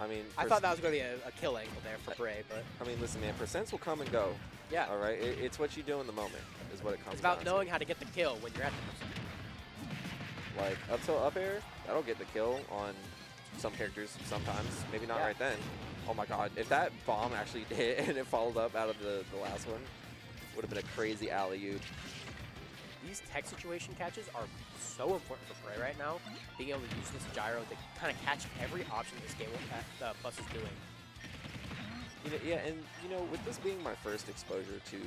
I mean, I thought that was going to be a kill angle there for Bray, but I mean, listen, man, percents will come and go. yeah, All right, it's what you do in the moment is what it comes it's about down knowing to. how to get the kill when you're at the percent. Like up tilt up air, that'll get the kill on some characters sometimes. Maybe not right then. Oh my god, if that bomb actually hit and it followed up out of the last one, would have been a crazy alley-oop. These tech situation catches are so important for Bray right now. Being able to use this gyro to kind of catch every option this game Plus is doing. You know, yeah, and you know, with this being my first exposure to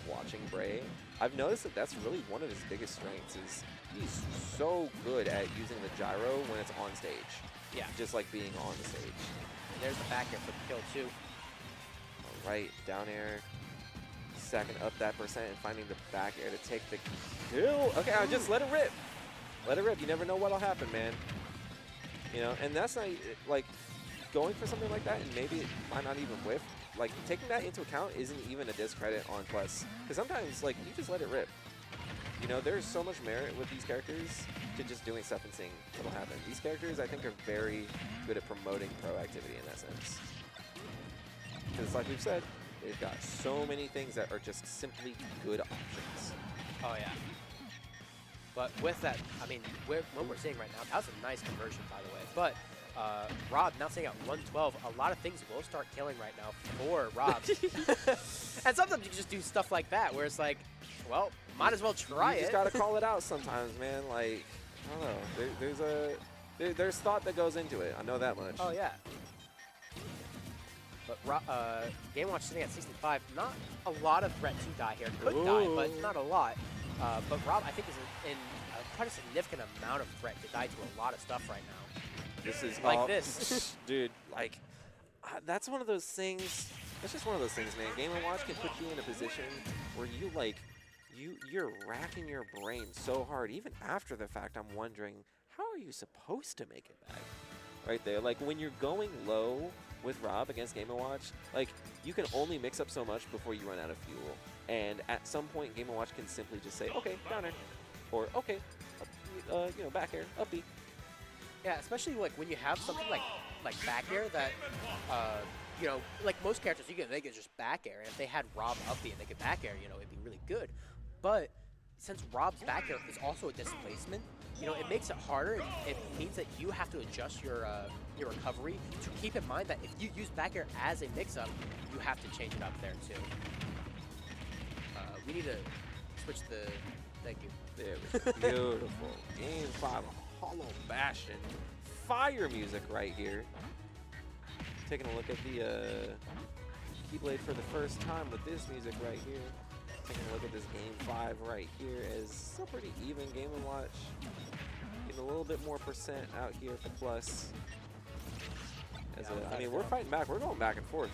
watching Bray, I've noticed that that's really one of his biggest strengths. Is he's so good at using the gyro when it's on stage. Yeah. Just like being on the stage. And there's the back air for the kill too. All right, down air, stacking up that percent and finding the back air to take the kill. Okay, I'll just let it rip. Let it rip. You never know what'll happen, man. You know, and that's not like going for something like that, and maybe it might not even whiff. Like taking that into account isn't even a discredit on Plus, because sometimes like you just let it rip. You know, there's so much merit with these characters to just doing stuff and seeing what'll happen. These characters, I think, are very good at promoting proactivity in that sense. Because like we've said, they've got so many things that are just simply good options. Oh yeah. But with that, I mean, what we're seeing right now, that was a nice conversion, by the way. But Rob now sitting at 112, a lot of things will start killing right now for Rob. And sometimes you can just do stuff like that, where it's like, well, might as well try You it. just gotta call it out sometimes, man. Like, I don't know. There's thought that goes into it. I know that much. Oh yeah. But Game Watch sitting at 65, not a lot of threat to die here. Could die, but not a lot. But Rob, I think, is in quite a significant amount of threat to die to a lot of stuff right now. This is Like this. Dude, like, that's one of those things. That's just one of those things, man. Game & Watch can put you in a position where you, like, you're racking your brain so hard. Even after the fact, I'm wondering, how are you supposed to make it back? Right there. Like, when you're going low with Rob against Game & Watch, like, you can only mix up so much before you run out of fuel. And at some point, Game & Watch can simply just say, okay, down air. Or, okay, up, you know, back air, up B. Yeah, especially like when you have something like back air that, you know, like most characters, they could just back air, and if they had Rob up B and they could back air, you know, it'd be really good. But since Rob's back air is also a displacement, you know, it makes it harder. It means that you have to adjust your recovery to keep in mind that if you use back air as a mix-up, you have to change it up there too. We need to switch the. Thank you. There we go. Beautiful. Game 5, Hollow Bastion. Fire music right here. Taking a look at the Keyblade for the first time with this music right here. Taking a look at this Game 5 right here as still pretty even Game & Watch. Getting a little bit more percent out here for plus. As I mean, we're fighting back. We're going back and forth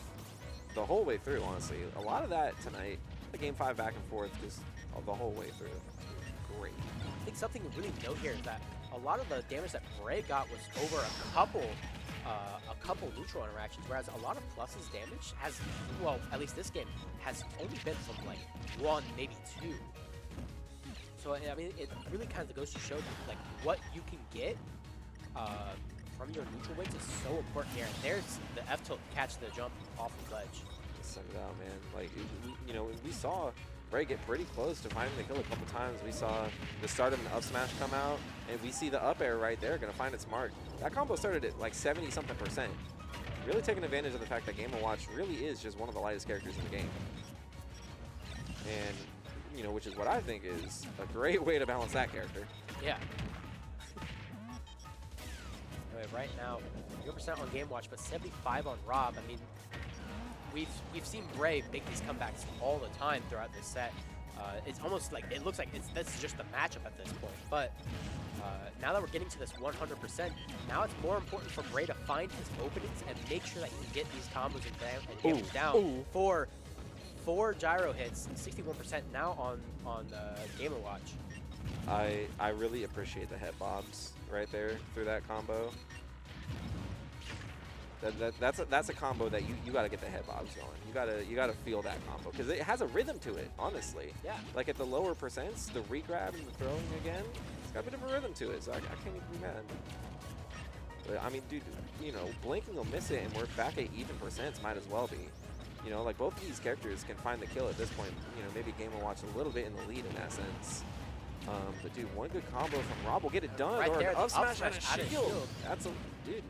the whole way through, honestly. A lot of that tonight, the Game 5 back and forth, just the whole way through. Great. I think something to really note here is that a lot of the damage that Bray got was over a couple neutral interactions, whereas a lot of Plus's damage has, well, at least this game, has only been from like 1, maybe 2. So, I mean, it really kind of goes to show that, like, what you can get from your neutral weights is so important here. And there's the F-tilt catch the jump off the ledge. Send it out, man. Like, you know, we saw Bray get pretty close to finding the kill a couple times. We saw the start of an up smash come out, and we see the up air right there, gonna find its mark. That combo started at like 70-something%. Really taking advantage of the fact that Game & Watch really is just one of the lightest characters in the game. And, you know, which is what I think is a great way to balance that character. Yeah. Anyway, right now, 0% on Game Watch, but 75 on Rob. I mean, we've seen Bray make these comebacks all the time throughout this set. It's almost like, it looks like that's just the matchup at this point. But now that we're getting to this 100%, now it's more important for Bray to find his openings and make sure that he can get these combos and damage down for 4 gyro hits, 61% now on Game & Watch. I really appreciate the head bobs right there through that combo. That's a combo that you got to get the head bobs going. You gotta feel that combo because it has a rhythm to it. Honestly, yeah. Like at the lower percents, the regrab and the throwing again, it's got a bit of a rhythm to it. So I can't even be mad. But I mean, dude, you know, blinking will miss it, and we're back at even percents. Might as well be. You know, like both of these characters can find the kill at this point. You know, maybe Game & Watch a little bit in the lead in that sense. But dude, one good combo from Rob will get it done. Right or there, an up smash and a out of shield. That's a dude.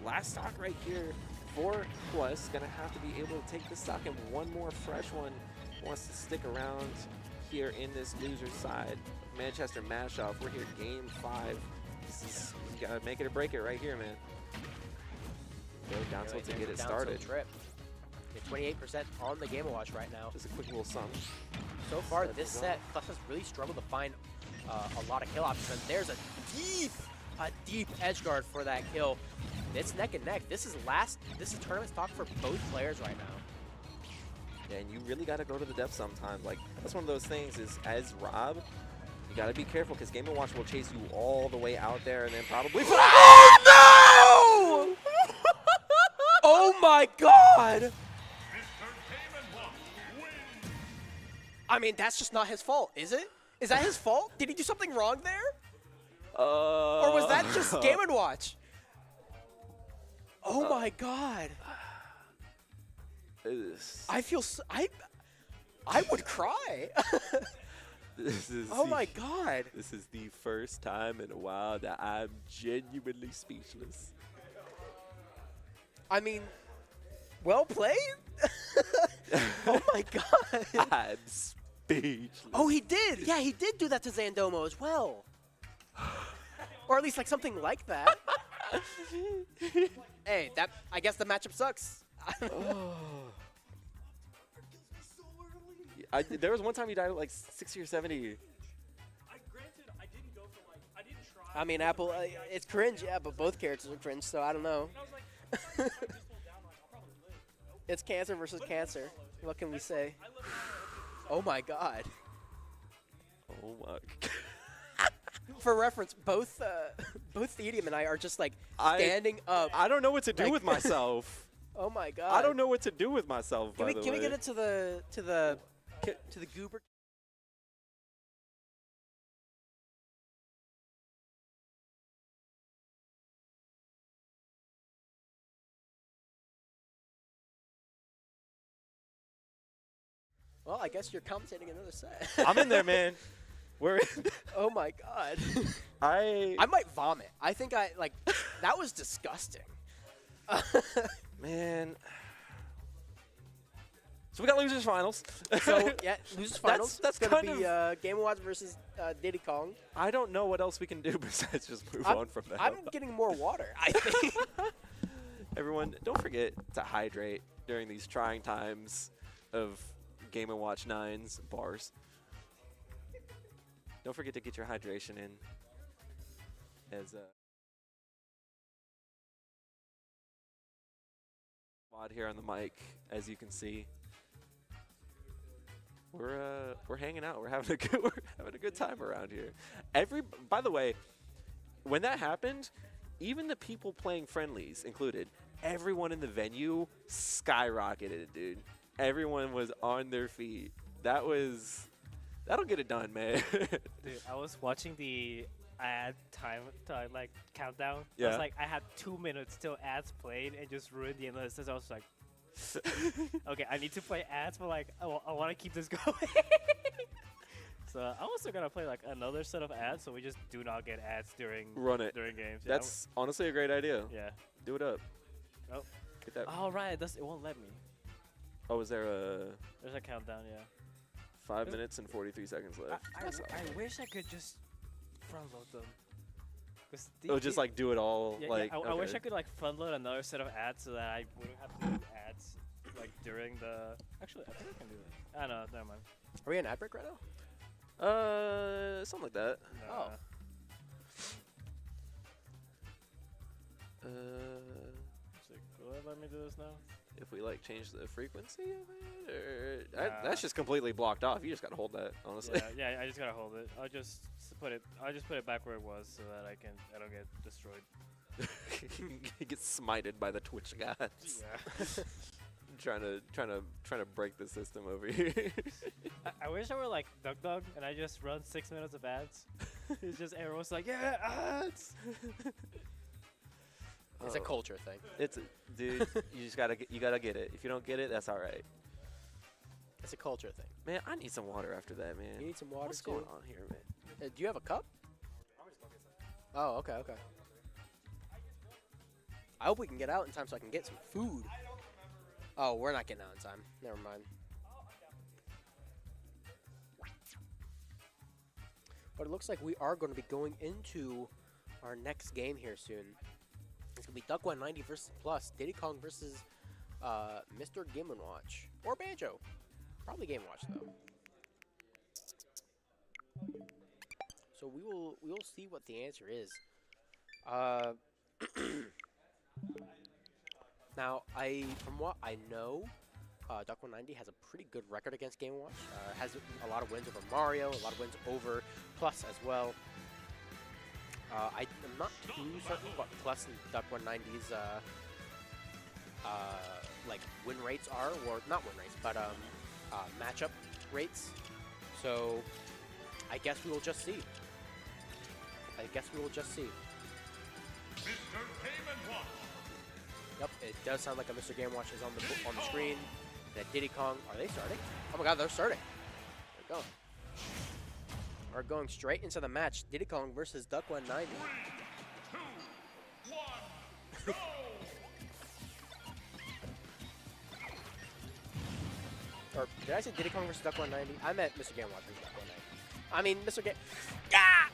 Last stock right here for Plus. Gonna have to be able to take the stock, and one more fresh one wants to stick around here in this loser side. Manchester Mashoff. We're here, Game 5. You gotta make it or break it right here, man. Go down tilt to get it started. Trip. 28% on the Game & Watch right now. Just a quick little sum. So far this set, Plus has really struggled to find a lot of kill options, and there's a deep edge guard for that kill. It's neck and neck. This is tournament stock for both players right now. Yeah, and you really got to go to the depth sometimes. Like, that's one of those things is, as Rob, you got to be careful because Game & Watch will chase you all the way out there and then probably... Oh, no! Oh, my God! I mean, that's just not his fault, is it? Is that his fault? Did he do something wrong there? Or was that just Game & Watch? Oh my God! I feel I would cry. Oh my God! This is the first time in a while that I'm genuinely speechless. I mean, well played. Oh my God! I'm speechless. Oh, he did. Yeah, he did do that to Zandomo as well. Or at least like something like that. Hey, I guess the matchup sucks. There was one time you died at like 60 or 70. I mean, Apple, it's cringe, yeah, but both characters are cringe, so I don't know. It's cancer versus cancer. What can we say? Oh my god. Oh my. For reference, both Thedium and I are just like standing up. I don't know what to do Like- with myself. Oh my god. I don't know what to do with myself. Can by we the way. get it to the goober? Well, I guess you're commentating another set. I'm in there, man. We're. Oh my god. I might vomit. I think that was disgusting. Man. So we got losers finals. So yeah, losers finals. That's gonna kind be Game & Watch versus Diddy Kong. I don't know what else we can do besides just move I'm- on from that. I'm getting more water, I think. Everyone, don't forget to hydrate during these trying times of Game & Watch 9's bars. Don't forget to get your hydration in. As Mod here on the mic, as you can see, we're hanging out. We're having a good time around here. By the way, when that happened, even the people playing friendlies included, everyone in the venue skyrocketed, dude. Everyone was on their feet. That'll get it done, man. Dude, I was watching the ad time like countdown. I Yeah. was like, I had 2 minutes till ads played and just ruined the endless. I was like, okay, I need to play ads, but like, I want to keep this going. So I'm also gonna play like another set of ads, so we just do not get ads during during games. Yeah, That's honestly a great idea. yeah. Do it up. Oh. Get that. Oh right, it won't let me. Oh, is there a There's a countdown, yeah. 5 minutes and 43 seconds left? I wish I could just front load them. Oh, just like do it all. Yeah, like I wish okay. I could like front load another set of ads so that I wouldn't have to do ads like during the. Actually, I think I can do that. I know, never mind. Are we in ad break right now? Something like that. Oh. Will it let me do this now? If we like change the frequency of it, or Nah. that's just completely blocked off. You just gotta hold that, honestly. Yeah, I just gotta hold it. I'll just put it back where it was so that I don't get destroyed. He gets smited by the Twitch gods. Yeah. trying to break the system over here. I wish I were like Duck and I just run 6 minutes of ads. It's just everyone's like, yeah, ads. It's a culture thing. Dude. You just gotta get it. If you don't get it, that's all right. It's a culture thing. Man, I need some water after that, man. You need some water What's too? going on here, man? Do you have a cup? Oh, okay. I hope we can get out in time so I can get some food. Oh, we're not getting out in time. Never mind. But it looks like we are going to be going into our next game here soon. It's going to be duck190 versus Plus, Diddy Kong versus Mr. Game & Watch. Or Banjo. Probably Game & Watch, though. So we will see what the answer is. Now, from what I know, duck190 has a pretty good record against Game & Watch. Has a lot of wins over Mario, a lot of wins over Plus as well. I'm not too certain what Plus and duck190's like win rates are, or not win rates, but matchup rates. So I guess we will just see. Mr. Game & Watch. Yep, it does sound like a Mr. Game Watch is on the screen. That Diddy Kong, are they starting? Oh my God, they're starting. They're going. We're going straight into the match. Diddy Kong versus duck190. 3, 2, 1, go! Or did I say Diddy Kong versus duck190? I meant Mr. Game Watch versus duck190. I mean Mr. Game. Ah!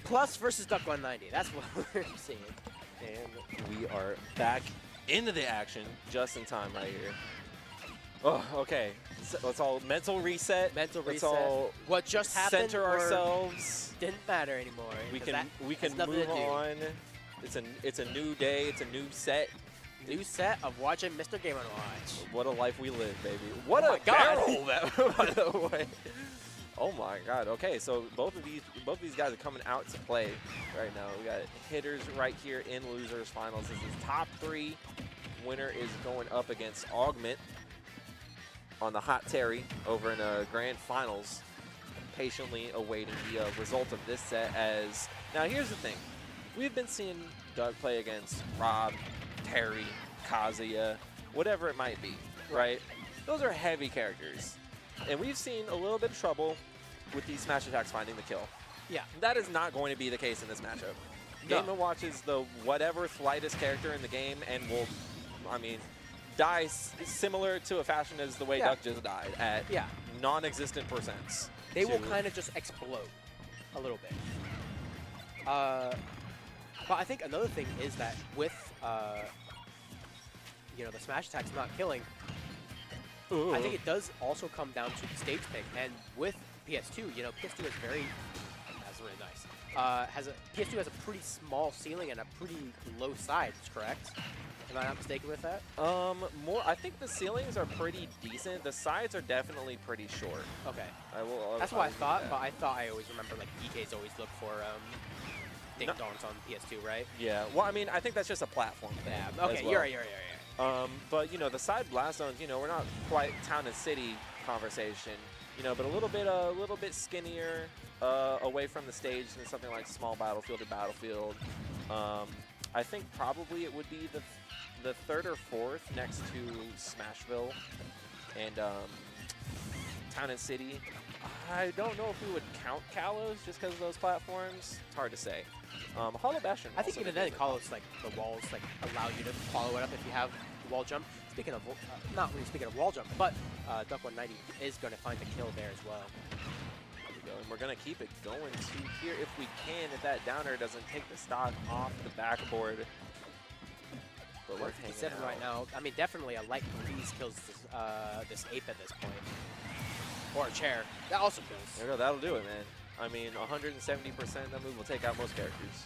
Plus versus duck190. That's what we're seeing. And we are back into the action just in time right here. Oh, okay. So let's all mental reset. Mental Let's reset. all What just happened center or ourselves. didn't matter anymore. We 'cause can that can has nothing to move do. on. It's a new day. It's a new set. New set of watching Mr. Game & Watch. What a life we live, baby. What Oh a my God. barrel that, by the way. Oh my God. Okay, so both of these guys are coming out to play right now. We got hitters right here in losers finals. This is top 3. Winner is going up against Augment on the Hot Terry over in grand finals. Patiently awaiting the result of this set. As now, here's the thing: we've been seeing Doug play against Rob, Terry, Kazuya, whatever it might be, right? Those are heavy characters. And we've seen a little bit of trouble with these smash attacks finding the kill. Yeah. That is not going to be the case in this matchup. No. Game & Watch is the whatever lightest character in the game and will, I mean, die similar to a fashion as the way Yeah. Duck just died at Yeah. non-existent percents. They will kind of just explode a little bit. But I think another thing is that with, you know, the smash attacks not killing, I think it does also come down to the stage pick. And with PS2, you know, PS2 is very, that's really nice. PS2 has a pretty small ceiling and a pretty low sides, correct? Am I not mistaken with that? I think the ceilings are pretty decent. The sides are definitely pretty short. Okay. That's That's what I thought, but I thought I always remember like DKs always look for ding-dongs on PS2, right? Yeah, well, I mean, I think that's just a platform thing. Yeah, okay, as well. you're right. But, you know, the side blast zones, you know, we're not quite town and city conversation, you know, but a little bit skinnier away from the stage than something like Small Battlefield or Battlefield. I think probably it would be the 3rd or 4th next to Smashville and Town and City. I don't know if we would count Kalos just because of those platforms. It's hard to say. Hollow Bastion. I think also even could then, be Kalos, like, the walls, like, allow you to follow it up if you have the wall jump. Speaking of, not really speaking of wall jump, but duck190 is going to find the kill there as well. There we go, and we're going to keep it going to here if we can, if that downer doesn't take the stock off the backboard. But we're hanging 157 out. right now. I mean, definitely a light breeze kills this ape at this point. Or a chair. That also kills. There we go, that'll do it, man. I mean, 170%, that move will take out most characters.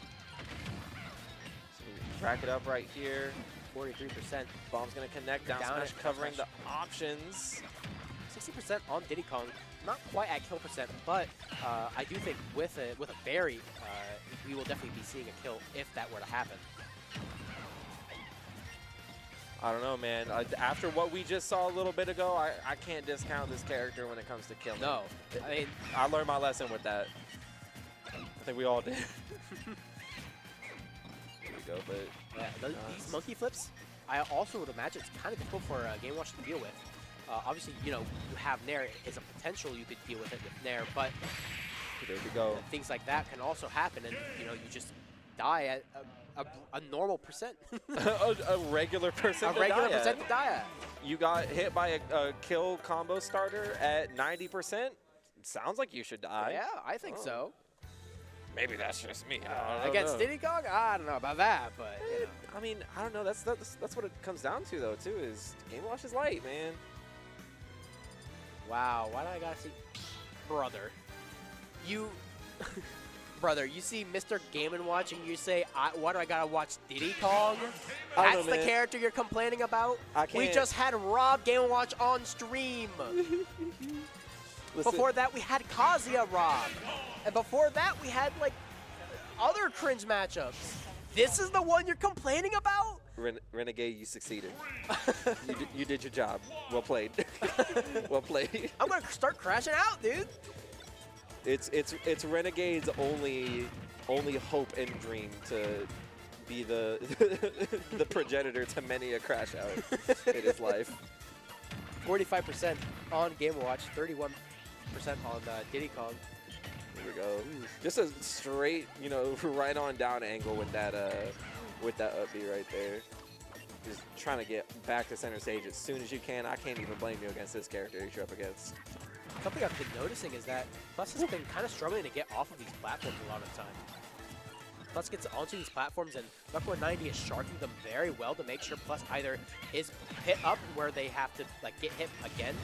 So we track it up right here. 43%. Bomb's going to connect, down Down smash it, covering smash. the options. 60% on Diddy Kong. Not quite at kill percent, but I do think with a berry, we will definitely be seeing a kill if that were to happen. I don't know, man. After what we just saw a little bit ago, I can't discount this character when it comes to killing. No. I mean, I learned my lesson with that. I think we all did. There we go, but yeah, these monkey flips, I also would imagine it's kind of difficult for Game Watch to deal with. Obviously, you know, you have Nair as a potential you could deal with it with Nair, but there we go. things like that can also happen, and you know, you just die at a normal percent. a regular person. A regular percent to die at. You got hit by a kill combo starter at 90%. Sounds like you should die. Yeah, I think so. Maybe that's just me. I don't Against know. Diddy Kong, I don't know about that, but you know. I mean, I don't know. That's what it comes down to, though. Too is Game Watch is light, man. Wow, why do I gotta see, brother? You, brother, you see Mr. Game & Watch and you say, why do I gotta watch Diddy Kong? I don't That's know, the man. character you're complaining about? I We can't- just had Rob Game & Watch on stream. Listen, Before that, we had Kazuya Rob. And before that, we had, like, other cringe matchups. This is the one you're complaining about? Renegade, you succeeded. you did your job. Well played. Well played. I'm gonna start crashing out, dude. It's Renegade's only hope and dream to be the the progenitor to many a crash out in his life. 45% on Game & Watch, 31% on Diddy Kong. Here we go. Just a straight, you know, right on down angle with that up B right there. Just trying to get back to center stage as soon as you can. I can't even blame you against this character you're up against. Something I've been noticing is that Plus has been kind of struggling to get off of these platforms a lot of the time. Plus gets onto these platforms, and duck190 is sharking them very well to make sure Plus either is hit up where they have to like get hit again.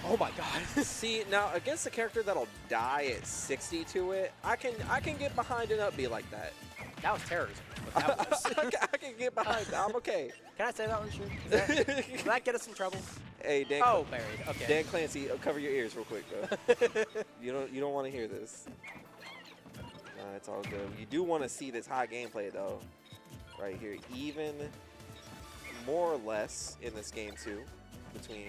Oh my god. See, now against a character that'll die at 60 to it, I can get behind an up B like that. That was terrorism. But that was. I can get behind that. I'm okay. Can I say that on stream? Does that get us in trouble? Hey, Dan. Oh, buried. Okay. Dan Clancy, cover your ears real quick, bro. you don't want to hear this. Nah, it's all good. You do want to see this hot gameplay though, right here. Even more or less in this game too, between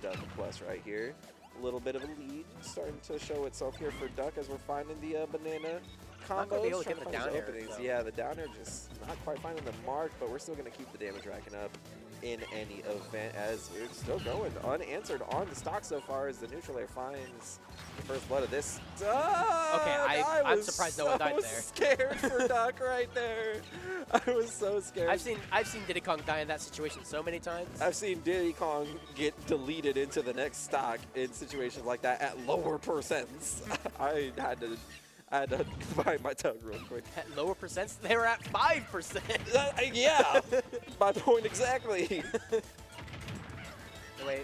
Duck and Plus right here. A little bit of a lead starting to show itself here for Duck as we're finding the banana Not gonna be able combos. to get the trying to find down those air, openings. so. Yeah, the down air just not quite finding the mark, but we're still gonna keep the damage racking up in any event as we're still going unanswered on the stock so far as the neutral air finds the first blood of this. Okay, I'm surprised no one died there. Scared for Duck right there. I was so scared. I've seen Diddy Kong die in that situation so many times. I've seen Diddy Kong get deleted into the next stock in situations like that at lower percents. I had to bite my tongue real quick. At lower percents, they were at 5%. Yeah, my point exactly. Wait,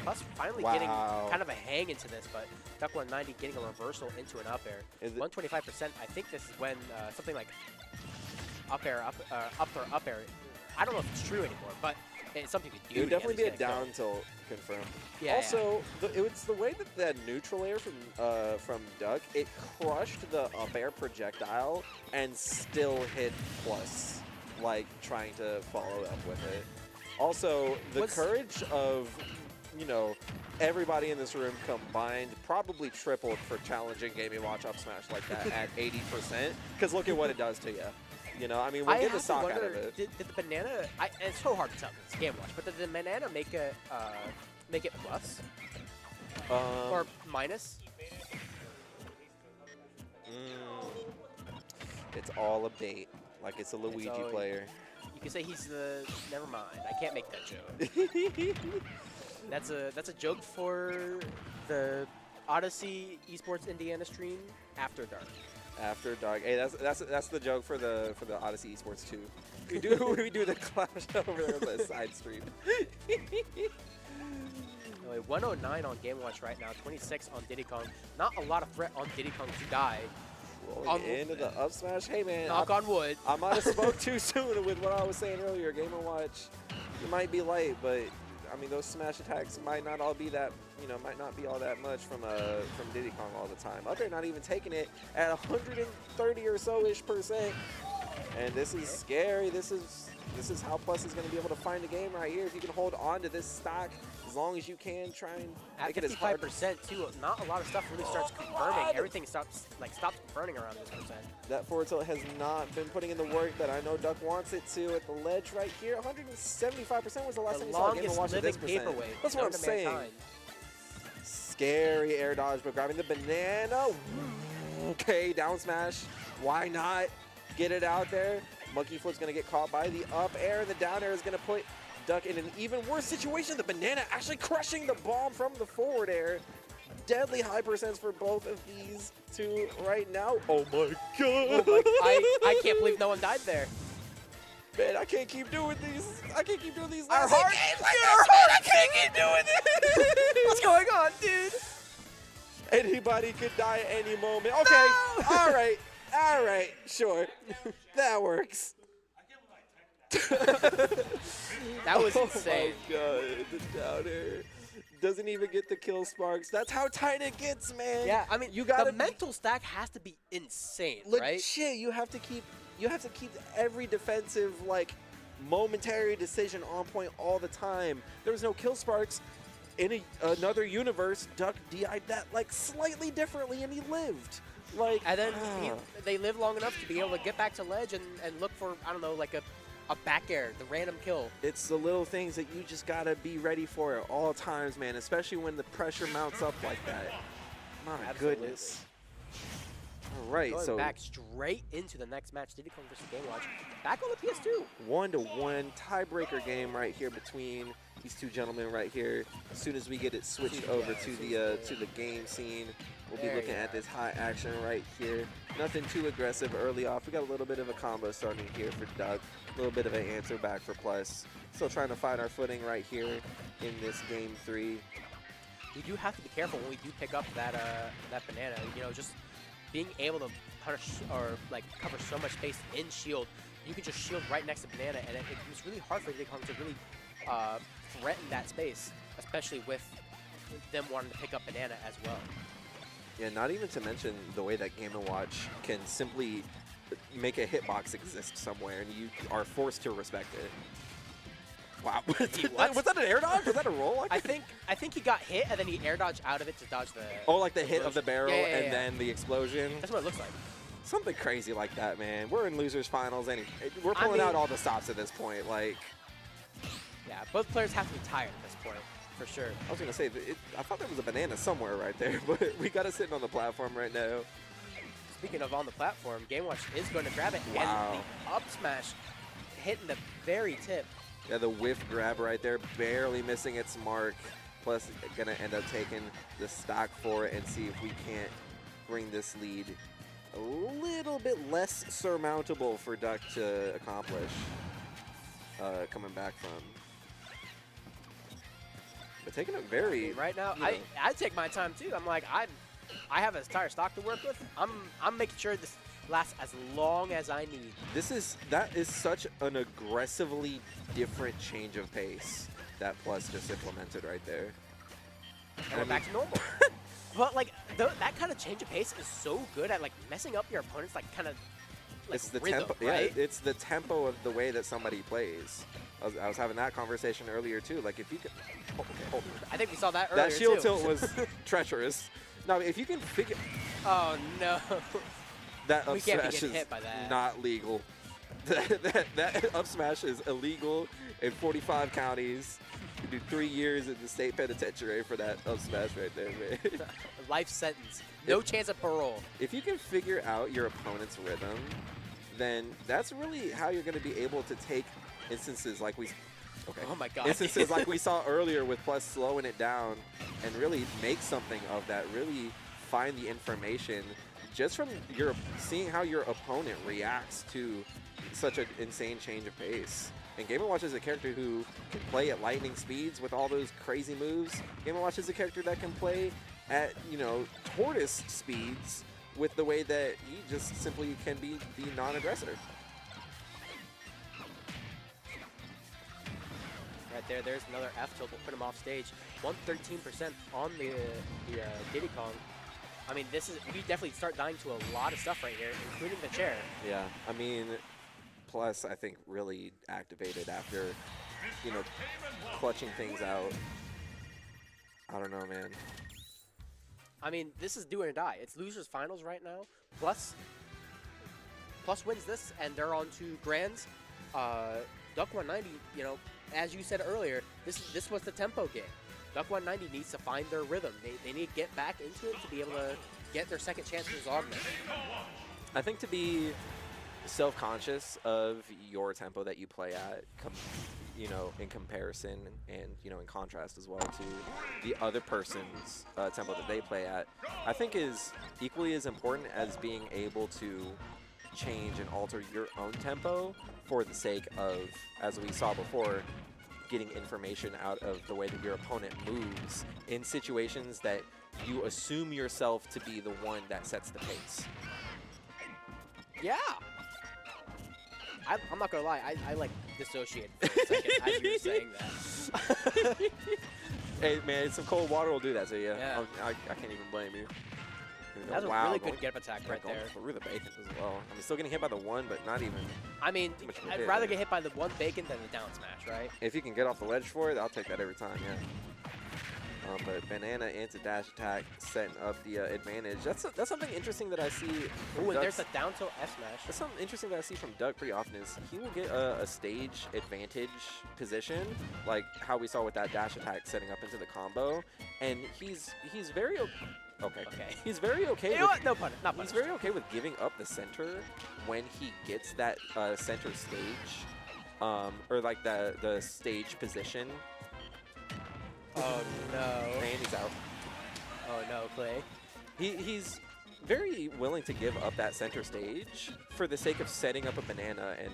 Plus finally Wow. getting kind of a hang into this, but duck190 getting a reversal into an up air. Is it- 125%. I think this is when something like up air, up air. I don't know if it's true anymore, but it's something you do. It would to at definitely be a least get kill. down tilt confirmed. Yeah. Also, it's the way that that neutral air from Duck, it crushed the up air projectile and still hit Plus, like trying to follow up with it. Also, the courage of, you know, everybody in this room combined probably tripled for challenging Game & Watch up smash like that at 80%. Because look at what it does to you. You know, I mean, we'll get the stock out of it. Did the banana? And it's so hard to tell. It's Game Watch, but did the banana make it plus or minus? It's all a bait, like it's a Luigi all- player. You can say he's the. Never mind. I can't make that joke. That's a joke for the Odyssey Esports Indiana stream after dark. After dark. Hey, that's the joke for the Odyssey Esports 2. We do the clash over there on the side stream. Anyway, 109 on Game Watch right now, 26 on Diddy Kong. Not a lot of threat on Diddy Kong to die. Rolling into the up smash. Hey man, Knock on wood. I might have spoke too soon with what I was saying earlier. Game & Watch, you might be light, but I mean those smash attacks might not all be that, might not be all that much from Diddy Kong all the time. Up there, not even taking it at 130 or so-ish %. And this is scary. This is how Plus is going to be able to find a game right here. If you can hold on to this stock as long as you can, try and At make it as hard. 55% too, not a lot of stuff really starts confirming. Everything stops confirming around this percent. That forward tilt has not been putting in the work that I know Duck wants it to at the ledge right here. 175% was the last time The you saw a Game & longest Watch at living this percent. paperweight. That's what I'm known to saying. mankind. Scary air dodge, but grabbing the banana. Okay, down smash. Why not? Get it out there. Monkey Flip's going to get caught by the up air. The down air is going to put Duck in an even worse situation. The banana actually crushing the bomb from the forward air. Deadly high percents for both of these two right now. Oh my god. I can't believe no one died there. Man, I can't keep doing these. I can't keep doing these. Our last heart- games like this, man. I can't keep doing this. What's going on, dude? Anybody could die at any moment. Okay. No! All right. All right. Sure. That works. That was insane. Oh my god. The down air doesn't even get the kill sparks. That's how tight it gets, man. Yeah, I mean, you got the mental stack has to be insane, right? legit. You have to keep every defensive momentary decision on point all the time. There was no kill sparks. In another universe, Duck DI'd that slightly differently, and he lived. And then they live long enough to be able to get back to ledge and look for, I don't know, a back air, the random kill. It's the little things that you just gotta be ready for at all times, man. Especially when the pressure mounts up like that. My Absolutely. goodness. All right, Going so back straight into the next match, Diddy Kong versus Game Watch. Back on the PS2. 1-1 tiebreaker game right here between these two gentlemen right here. As soon as we get it switched over to the game scene, we'll be looking at this high action right here. Nothing too aggressive early off. We got a little bit of a combo starting here for Doug. A little bit of an answer back for Plus. Still trying to find our footing right here in this game 3. We do have to be careful when we do pick up that that banana. You know, just being able to punish or like cover so much space in shield. You can just shield right next to banana, and it's really hard for Diddy Kong to really threaten that space, especially with them wanting to pick up banana as well. Yeah, not even to mention the way that Game & Watch can simply make a hitbox exist somewhere, and you are forced to respect it. Wow. Was that an air dodge? Was that a roll? I think he got hit, and then he air dodged out of it to dodge the... Oh, like the hit of the barrel Yeah. and then the explosion? That's what it looks like. Something crazy like that, man. We're in losers finals, and we're pulling out all the stops at this point. Like, yeah, both players have to be tired at this point, for sure. I was going to say, I thought there was a banana somewhere right there, but we got it sitting on the platform right now. Speaking of on the platform, Game Watch is going to grab it, Wow. and the up smash hitting the very tip. Yeah, the whiff grab right there, barely missing its mark. Plus, going to end up taking the stock for it and see if we can't bring this lead a little bit less surmountable for Duck to accomplish coming back from. But taking it very... Right now, you know, I take my time too. I'm like, I have an entire stock to work with. I'm making sure this lasts as long as I need. that is such an aggressively different change of pace that Plus just implemented right there. And we're back to normal. But like that kind of change of pace is so good at like messing up your opponent's like kind of like It's the rhythm, tempo. right? Yeah, it's the tempo of the way that somebody plays. I was having that conversation earlier too. Like if you could, I think we saw that earlier that shield too. tilt was treacherous. Now if you can figure Oh no. that We up can't be smash getting is hit by that. not legal. that up smash is illegal in 45 counties. You do 3 years in the state penitentiary for that up smash right there, man. Life sentence. No chance of parole. If you can figure out your opponent's rhythm, then that's really how you're going to be able to take instances like we Oh my god. instances like we saw earlier with Plus slowing it down and really make something of that, really find the information just from seeing how your opponent reacts to such an insane change of pace. And Game & Watch is a character who can play at lightning speeds with all those crazy moves. Game & Watch is a character that can play at, tortoise speeds with the way that he just simply can be the non-aggressor. Right there, there's another F tilt will put him off stage. 113% on the Diddy Kong. I mean, we definitely start dying to a lot of stuff right here, including the chair. Yeah, I mean, Plus I think really activated after, clutching things out. I don't know, man. I mean, this is do or die. It's losers finals right now. Plus wins this, and they're on to grands. duck190, as you said earlier, this was the tempo game. duck190 needs to find their rhythm. They need to get back into it to be able to get their second chance with Augment. I think to be self-conscious of your tempo that you play at, in comparison and, in contrast as well to the other person's tempo that they play at, I think is equally as important as being able to change and alter your own tempo for the sake of, as we saw before, getting information out of the way that your opponent moves in situations that you assume yourself to be the one that sets the pace. Yeah. I'm not gonna lie, I like dissociated for a second as you were saying that. Hey man, some cold water will do that to you. Yeah. I can't even blame you. That's a really good get-up attack right going there. through the bacon as well. I mean, still getting hit by the one, but not even. I mean, too much of a I'd hit, rather yeah. get hit by the one bacon than the down smash, right? If you can get off the ledge for it, I'll take that every time, yeah. But banana into dash attack setting up the advantage. That's something interesting that I see. Ooh, and there's a down tilt F smash. That's something interesting that I see from Doug pretty often is he will get a stage advantage position, like how we saw with that dash attack setting up into the combo, and he's very Okay. Okay. He's very okay. You know with, what? No pun. Not He's punished. very okay with giving up the center when he gets that center stage, or like the stage position. Oh no. And he's out. Oh no, Clay. He's very willing to give up that center stage for the sake of setting up a banana and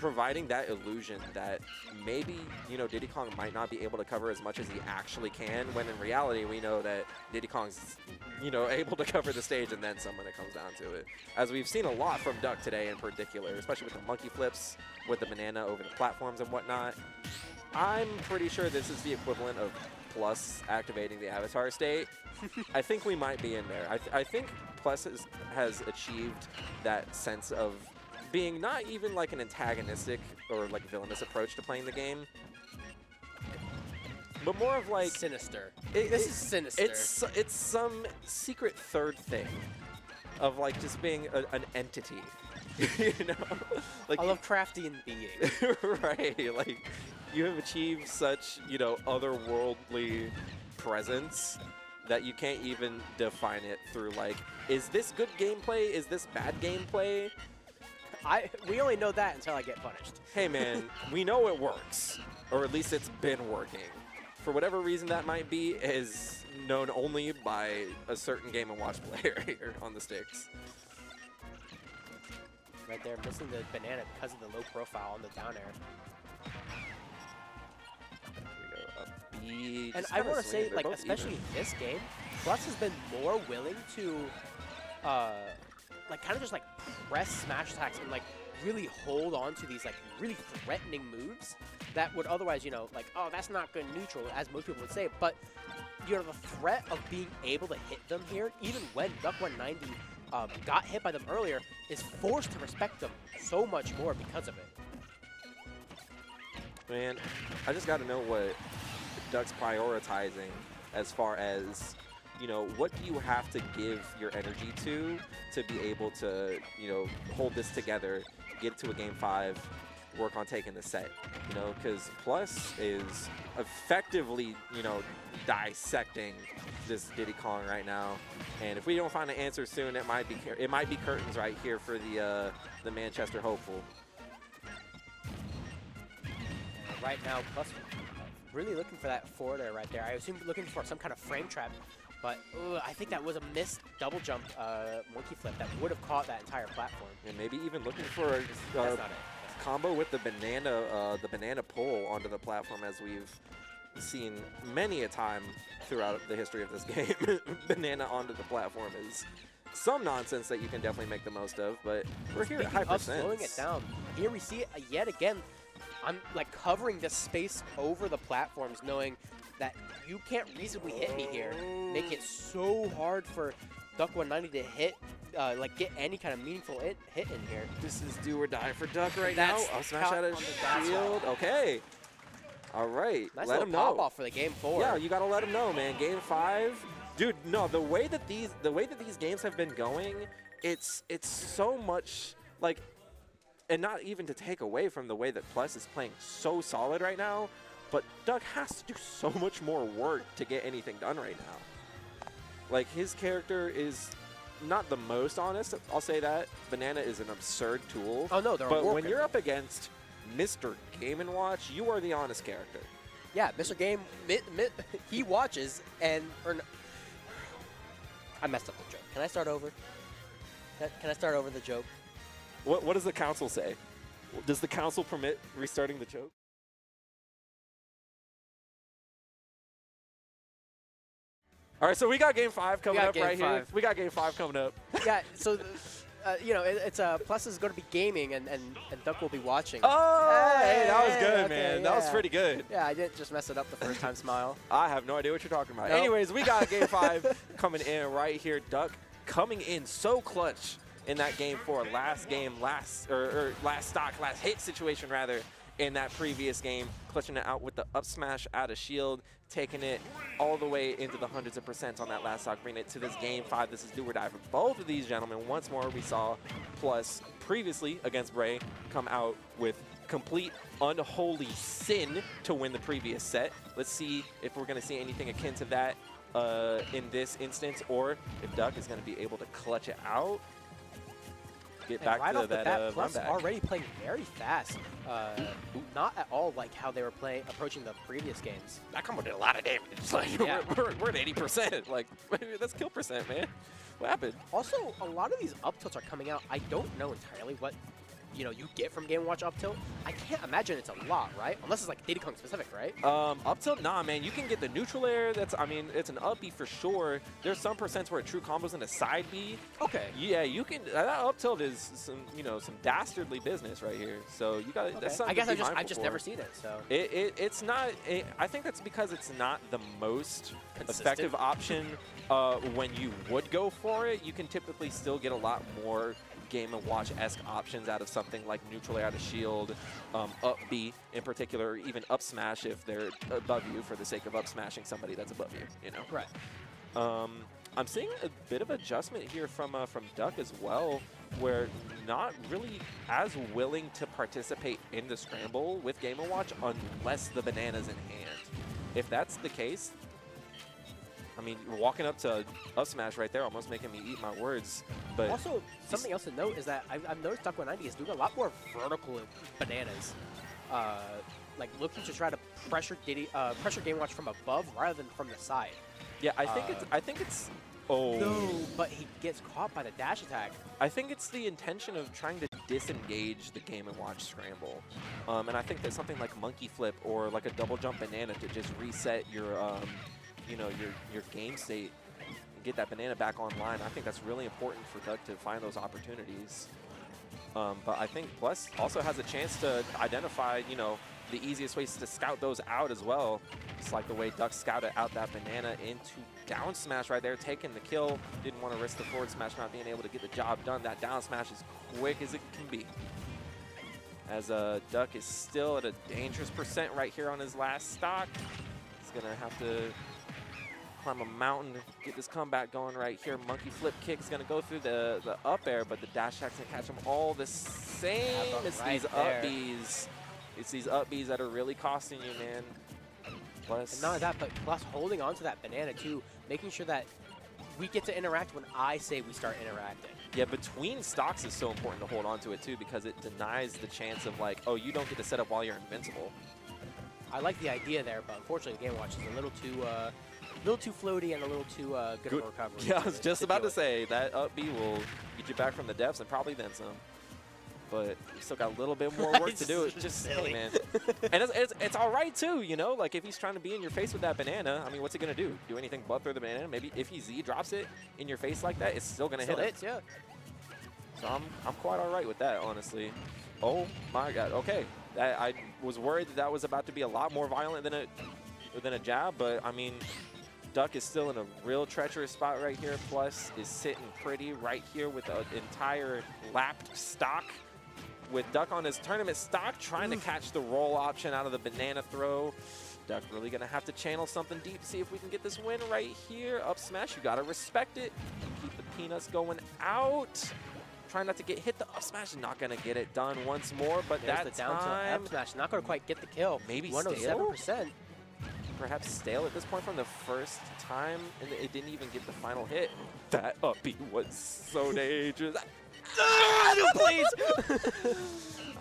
providing that illusion that maybe, you know, Diddy Kong might not be able to cover as much as he actually can, when in reality we know that Diddy Kong's, you know, able to cover the stage and then some when it comes down to it. As we've seen a lot from Duck today in particular, especially with the monkey flips, with the banana over the platforms and whatnot. I'm pretty sure this is the equivalent of Plus activating the avatar state. I think we might be in there. I think Plus has achieved that sense of being not even like an antagonistic or like villainous approach to playing the game, but more of like Sinister. This is sinister. It's some secret third thing of like just being an entity, you know? Like I love crafty and being. right, like you have achieved such, you know, otherworldly presence that you can't even define it through like, is this good gameplay? Is this bad gameplay? We only know that until I get punished. Hey man, we know it works, or at least it's been working. For whatever reason that might be, is known only by a certain Game & Watch player here on the sticks. Right there, missing the banana because of the low profile on the down air. Here we go, up B. And just I kinda want to say, swinging. They're like, both especially even. in this game, Plus has been more willing to, like, kind of just, like, press smash attacks and, like, really hold on to these, like, really threatening moves that would otherwise, you know, like, oh, that's not good neutral, as most people would say. But, you know, the threat of being able to hit them here, even when duck190 got hit by them earlier, is forced to respect them so much more because of it. Man, I just got to know what Duck's prioritizing as far as, you know, what do you have to give your energy to be able to, you know, hold this together, get to a game 5, work on taking the set, you know, because Plus is effectively, you know, dissecting this Diddy Kong right now, and if we don't find an answer soon, it might be curtains right here for the Manchester hopeful. Right now, Plus really looking for that forward air right there. I assume looking for some kind of frame trap, but I think that was a missed double jump monkey flip that would have caught that entire platform. And maybe even looking for a That's not it. combo with the banana pull onto the platform, as we've seen many a time throughout the history of this game. Banana onto the platform is some nonsense that you can definitely make the most of, but we're here at high percent. Slowing it down. Here we see it yet again. I'm like covering the space over the platforms, knowing that you can't reasonably hit me here. Make it so hard for duck190 to hit, like get any kind of meaningful hit in here. This is do or die for Duck right That's now. I'll smash caught out a on the dash shield. Okay. All right. Nice let little him pop know. off for the game 4. Yeah, you gotta let him know, man. Game 5, dude. No, the way that these games have been going, it's so much like, and not even to take away from the way that Plus is playing so solid right now, but Duck has to do so much more work to get anything done right now. Like, his character is not the most honest, I'll say that. Banana is an absurd tool. Oh no, they're But working. when you're up against Mr. Game & Watch, you are the honest character. Yeah, Mr. Game, he watches and I messed up the joke. Can I start over? Can I start over the joke? What does the council say? Does the council permit restarting the joke? All right, so we got game 5 coming up right here. We got game 5 coming up. Yeah, so you know, it's Plus is going to be gaming and Duck will be watching. Oh, hey, that was good, okay, man. That was yeah. pretty good. Yeah, I didn't just mess it up the first time. Smile. I have no idea what you're talking about. Nope. Anyways, we got game 5 coming in right here. Duck coming in so clutch in that game 4, last hit situation rather, in that previous game, clutching it out with the up smash out of shield, taking it all the way into the hundreds of percents on that last stock, bringing it to this game 5. This is do or die for both of these gentlemen. Once more, we saw Plus previously against Bray come out with complete unholy sin to win the previous set. Let's see if we're going to see anything akin to that in this instance, or if Duck is going to be able to clutch it out, get And back right to off the that bat, run Plus back. already playing very fast. Not at all like how they were approaching the previous games. That combo did a lot of damage. Like, Yeah. we're at 80%. Like, that's kill percent, man. What happened? Also, a lot of these up tilts are coming out. I don't know entirely what you get from Game & Watch up tilt. I can't imagine it's a lot, right? Unless it's like Diddy Kong specific, right? Up tilt, nah, man. You can get the neutral air. I mean, it's an up B for sure. There's some percents where it true combos in a side B. Okay. Yeah, you can. That up tilt is some, some dastardly business right here. So you got. Okay. That's something I guess to be I've mindful just for. never seen it. So It's not. I think that's because it's not the most Consistent. effective option. When you would go for it, you can typically still get a lot more Game & Watch-esque options out of something like neutral air out of shield, up B in particular, or even up smash if they're above you for the sake of up smashing somebody that's above you. right. I'm seeing a bit of adjustment here from Duck as well, where not really as willing to participate in the scramble with Game & Watch unless the banana's in hand. If that's the case, I mean, you're walking up to up smash right there, almost making me eat my words. But Also, something else to note is that I've noticed duck190 is doing a lot more vertical bananas. Like looking to try to pressure Game & Watch from above rather than from the side. yeah, I think it's. Oh. No, but he gets caught by the dash attack. I think it's the intention of trying to disengage the Game & Watch scramble. And I think that something like monkey flip or like a double jump banana to just reset your your game state and get that banana back online. I think that's really important for Duck to find those opportunities. But I think Plus also has a chance to identify, the easiest ways to scout those out as well. Just like the way Duck scouted out that banana into down smash right there, taking the kill. Didn't want to risk the forward smash not being able to get the job done. That down smash is quick as it can be. As Duck is still at a dangerous percent right here on his last stock. He's going to have to climb a mountain to get this comeback going right here. Monkey flip kick is going to go through the up air, but the dash attack's going to catch him all the same. It's right these there. up Bs. It's these up Bs that are really costing you, man. Plus, And not only that, but Plus holding on to that banana too, making sure that we get to interact when I say we start interacting. yeah, between stocks is so important to hold on to it too, because it denies the chance of like, oh, you don't get to set up while you're invincible. I like the idea there, but unfortunately, Game & Watch is a little too floaty and a little too good of a recovery. Yeah, I was just about deal to say that up B will get you back from the depths and probably then some. But we still got a little bit more work to do. It's just silly, man. And it's all right too, Like if he's trying to be in your face with that banana, I mean, what's he gonna do? Do anything but throw the banana? Maybe if he Z drops it in your face like that, it's still gonna hit him. Hits, yeah. So I'm quite all right with that, honestly. Oh my God. Okay, I was worried that was about to be a lot more violent than a jab, but I mean, Duck is still in a real treacherous spot right here. Plus is sitting pretty right here with an entire lapped stock. With Duck on his tournament stock, trying to catch the roll option out of the banana throw. Duck really gonna have to channel something deep to see if we can get this win right here. Up smash, you gotta respect it. Keep the peanuts going out. Try not to get hit. The up smash is not gonna get it done once more, but There's that the down tilt time, up smash, not going to quite get the kill. Maybe 107%. perhaps stale at this point from the first time, and it didn't even get the final hit. That up B was so dangerous. Please.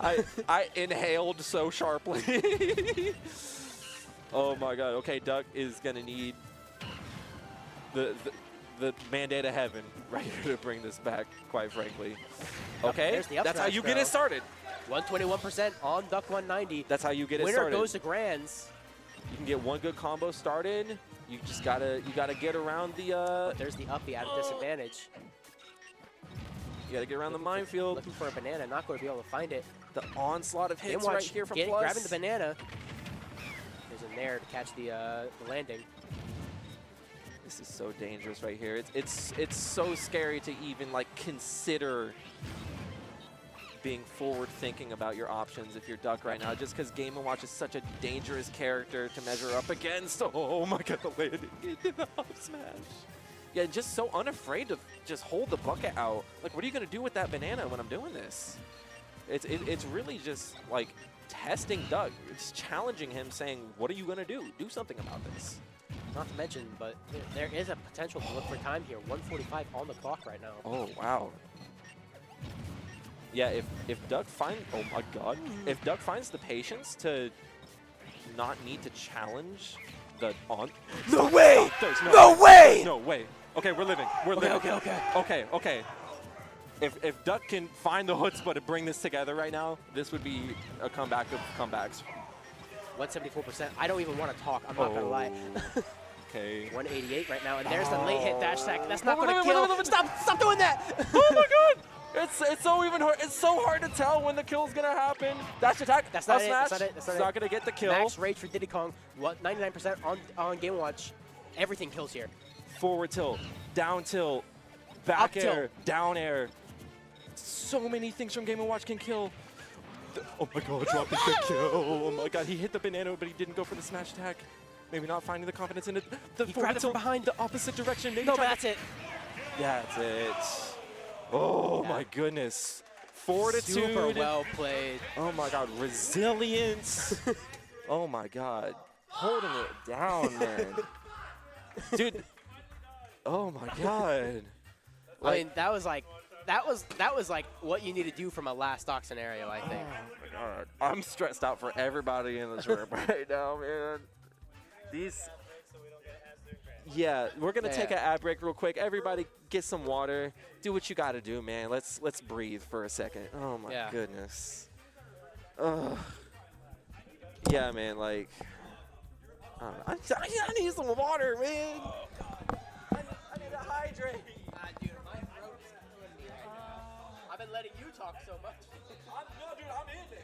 I inhaled so sharply. Oh my God. Okay, Duck is gonna need the mandate of heaven right here to bring this back, quite frankly. Okay, There's the up that's how smash, you get though. it started. 121% on duck190. That's how you get it Winner started. goes to Grands. You can get one good combo started. You just gotta get around the But there's the uppie at a disadvantage. you gotta get around the minefield. Looking for a banana, not going to be able to find it. The onslaught of Game hits Watch right here from grabbing Plus. the banana. There's in there to catch the landing. This is so dangerous right here. It's so scary to even like consider being forward thinking about your options if you're Duck right now, just because Game & Watch is such a dangerous character to measure up against. Oh my God, the landing into the up smash. Yeah, just so unafraid to just hold the bucket out. Like, what are you gonna do with that banana when I'm doing this? It's really just like testing Duck. It's challenging him, saying, what are you gonna do? Do something about this. Not to mention, but there is a potential to look for time here. 1:45 on the clock right now. Oh, wow. Yeah, if Duck finds, oh my God, if Duck finds the patience to not need to challenge the on. No way! There's No way! No way. Okay, we're living. We're living. Okay. If Duck can find the chutzpah to bring this together right now, this would be a comeback of comebacks. 174%. I don't even want to talk. I'm not going to lie. Okay. 188 right now, and there's the late hit dash sack. That's not We're going to living, kill. Stop doing that! Oh my God! It's so even hard. It's so hard to tell when the kill's gonna happen. Dash attack. That's not up it. smash. That's not it. That's It's not not gonna get the kill. Max rage for Diddy Kong. What? 99% on Game Watch. Everything kills here. Forward tilt, down tilt, back Up air, tilt. down air. So many things from Game & Watch can kill. Oh my God, drop the kill. Oh my God, he hit the banana, but he didn't go for the smash attack. Maybe not finding the confidence in it. The He forward grabbed it from tilt, behind. the opposite direction. Maybe No, try but to- that's it. That's it. Oh my goodness. Fortitude. Super well played. Oh my God, resilience. Oh my God, holding it down, man. Dude. Oh my God. I mean, that was like what you need to do from a last stock scenario, I think. Oh my God. I'm stressed out for everybody in this room right now, man. These. Yeah, we're gonna take an ad break real quick. Everybody, get some water. Do what you gotta do, man. Let's breathe for a second. Oh my goodness. Ugh. Yeah, man. Like, I don't know. I need some water, man. I need to hydrate. Dude, my throat is killing me right now. I've been letting you talk so much. No, dude, I'm in there.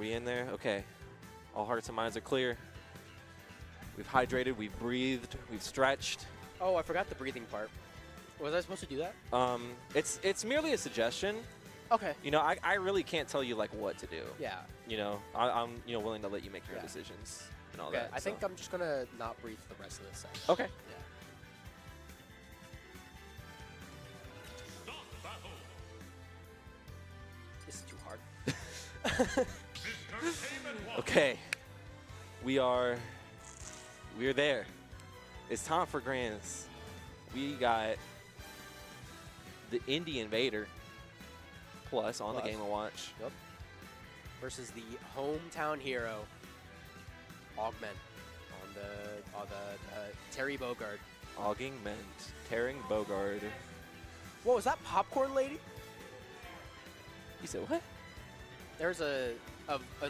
we in there? Okay. All hearts and minds are clear. We've hydrated, we've breathed, we've stretched. Oh, I forgot the breathing part. Was I supposed to do that? It's merely a suggestion. Okay. You know, I really can't tell you like what to do. Yeah. You know, I'm willing to let you make your decisions and all Okay. that. I think I'm just gonna not breathe for the rest of this session. Okay. Yeah. Stop battle. This is too hard. Entertainment one. Okay. We're there. It's time for grands. We got the Indie Invader plus on the Game & Watch. Yep. Versus the hometown hero, Augment, on the Terry Bogard. AUGMENT. Tearing Bogard. What was that, Popcorn Lady? You said what? There's an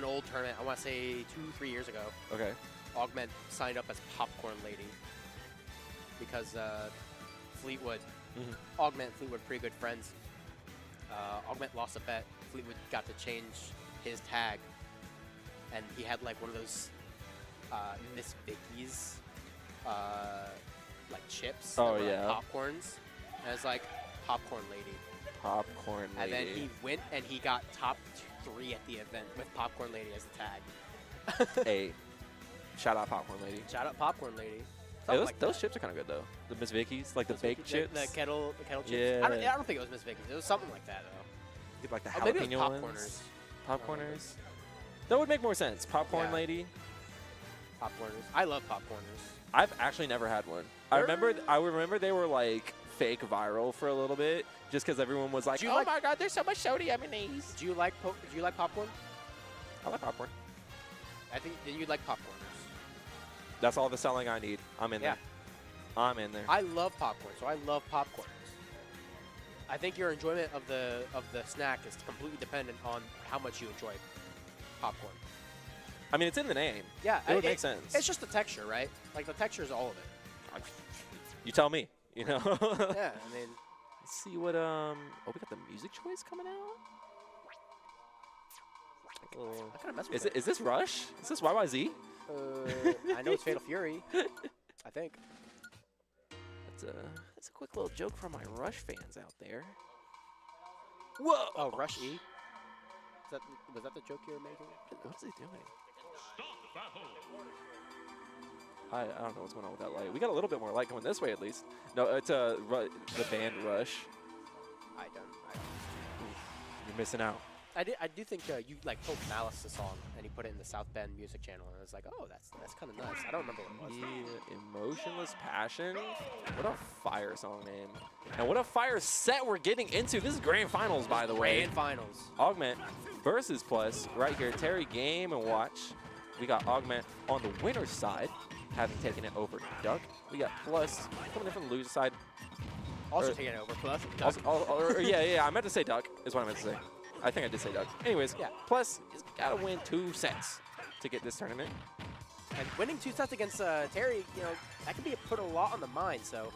old tournament, I want to say 2-3 years ago. Okay. Augment signed up as Popcorn Lady because Fleetwood, Augment and Fleetwood pretty good friends. Augment lost a bet. Fleetwood got to change his tag, and he had like one of those Miss Vicky's like chips. Oh, that were, yeah. like, popcorns. And it's like Popcorn Lady. Popcorn Lady. And then he went and he got top 3 at the event with Popcorn Lady as the tag. Hey, shout out Popcorn Lady. Shout out Popcorn Lady. Hey, Something those like chips are kind of good though. The Miss Vicky's, like the Miss baked Vicky- chips. The kettle chips. Yeah. I don't think it was Miss Vicky's. It was something like that though. Get like the Oh, maybe it was jalapeno Popcorners. ones. Popcorners. That would make more sense. Popcorn Yeah. Lady. Popcorners. I love Popcorners. I've actually never had one. I remember they were like fake viral for a little bit, just because everyone was like, Do you "Oh like- my God, there's so much sodium in these." Do you like popcorn? I like popcorn. I think then you'd like Popcorners. That's all the selling I need. I'm in Yeah. there. I'm in there. I love popcorn, so I love Popcorners. I think your enjoyment of the snack is completely dependent on how much you enjoy popcorn. I mean, it's in the name. Yeah, It would make sense. It's just the texture, right? Like the texture is all of it. You tell me. You know. Yeah, I mean, Let's see what Oh, we got the music choice coming out. I kind of mess with Is it? Is this Rush? Is this YYZ? I know it's Fatal Fury. I think. That's a quick little joke from my Rush fans out there. Whoa! Oh, Rush E. Was that the joke you were making? What's he doing? Stop battle. I don't know what's going on with that light. We got a little bit more light coming this way at least. No, it's the band Rush. I don't. You're missing out. I do think you like told Malice the song and he put it in the South Bend music channel and I was like, oh, that's kind of nice. I don't remember what it was. Yeah, Emotionless Passion. What a fire song name. And what a fire set we're getting into. This is Grand Finals, by the way. Grand Finals. Augment versus Plus right here. Terry Game & Watch. We got Augment on the winner's side, having taken it over Duck. We got Plus coming in from the loser side. Also taking it over Plus. Yeah, I meant to say Duck is what I meant to say. I think I did say Duck. Anyways, Yeah. Plus has got to win 2 sets to get this tournament. And winning 2 sets against Terry, that could put a lot on the mind. So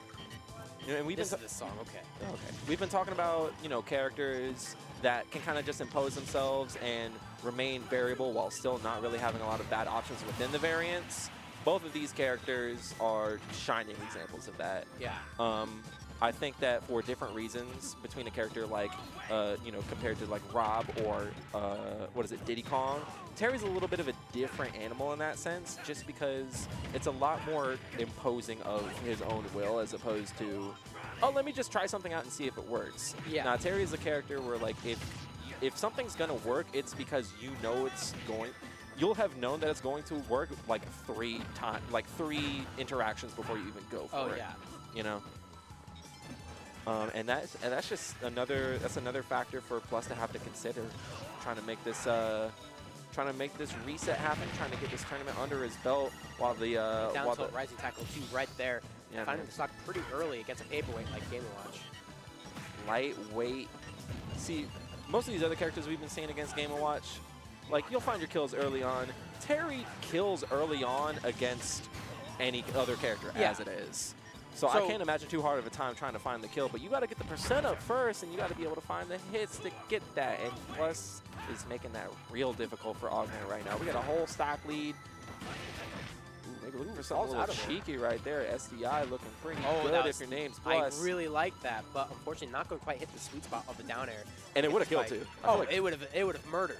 You know, and we've this been is this song, okay. We've been talking about, characters that can kind of just impose themselves and remain variable while still not really having a lot of bad options within the variants. Both of these characters are shining examples of that. Yeah. I think that for different reasons, between a character like, compared to like Rob or Diddy Kong, Terry's a little bit of a different animal in that sense, just because it's a lot more imposing of his own will as opposed to, oh, let me just try something out and see if it works. Yeah. Now Terry's a character where like if something's gonna work, it's because you know it's going. You'll have known that it's going to work like 3 interactions before you even go for it. Oh yeah. You know. And that's just another factor for Plus to have to consider, trying to make this reset happen, trying to get this tournament under his belt while the Down tilt rising tackle 2 right there. Yeah, Finding man. the stock pretty early against a paperweight like Game & Watch. lightweight. See, most of these other characters we've been seeing against Game & Watch, like you'll find your kills early on. Terry kills early on against any other character as it is. So I can't imagine too hard of a time trying to find the kill, but you got to get the percent up first, and you got to be able to find the hits to get that. And Plus is making that real difficult for Augment right now. We got a whole stock lead. Ooh, maybe looking for something a little cheeky right there. SDI looking pretty good if your name's Plus. I really like that, but unfortunately not going to quite hit the sweet spot of the down air. And it would have killed too. Oh, it would have murdered.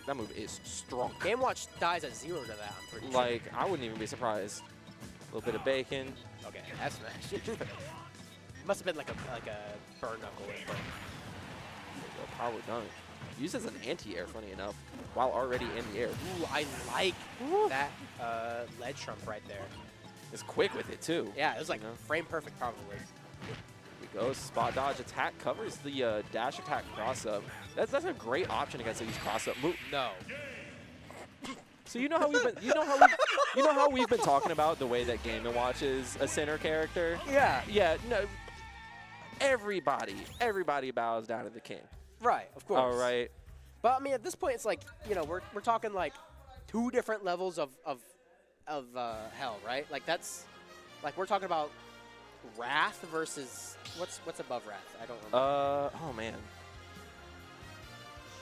That move is strong. Game Watch dies at 0 to that, I'm pretty sure. Like, I wouldn't even be surprised. A little bit of bacon. Okay, that's smash. Must have been like a burn knuckle. Power dunk. Used as an anti-air, funny enough, while already in the air. Ooh, I like that ledge trump right there. It's quick with it too. Yeah, it was like frame perfect probably. Here we go. Spot dodge attack covers the dash attack cross up. That's a great option against these cross up move. No. So you know how we've been talking about the way that Game & Watch is a center character. Yeah. Yeah. No. Everybody bows down to the king. Right. Of course. All right. But I mean, at this point, it's like we're talking like 2 different levels of hell, right? Like that's like we're talking about Wrath versus what's above Wrath? I don't remember. Oh man.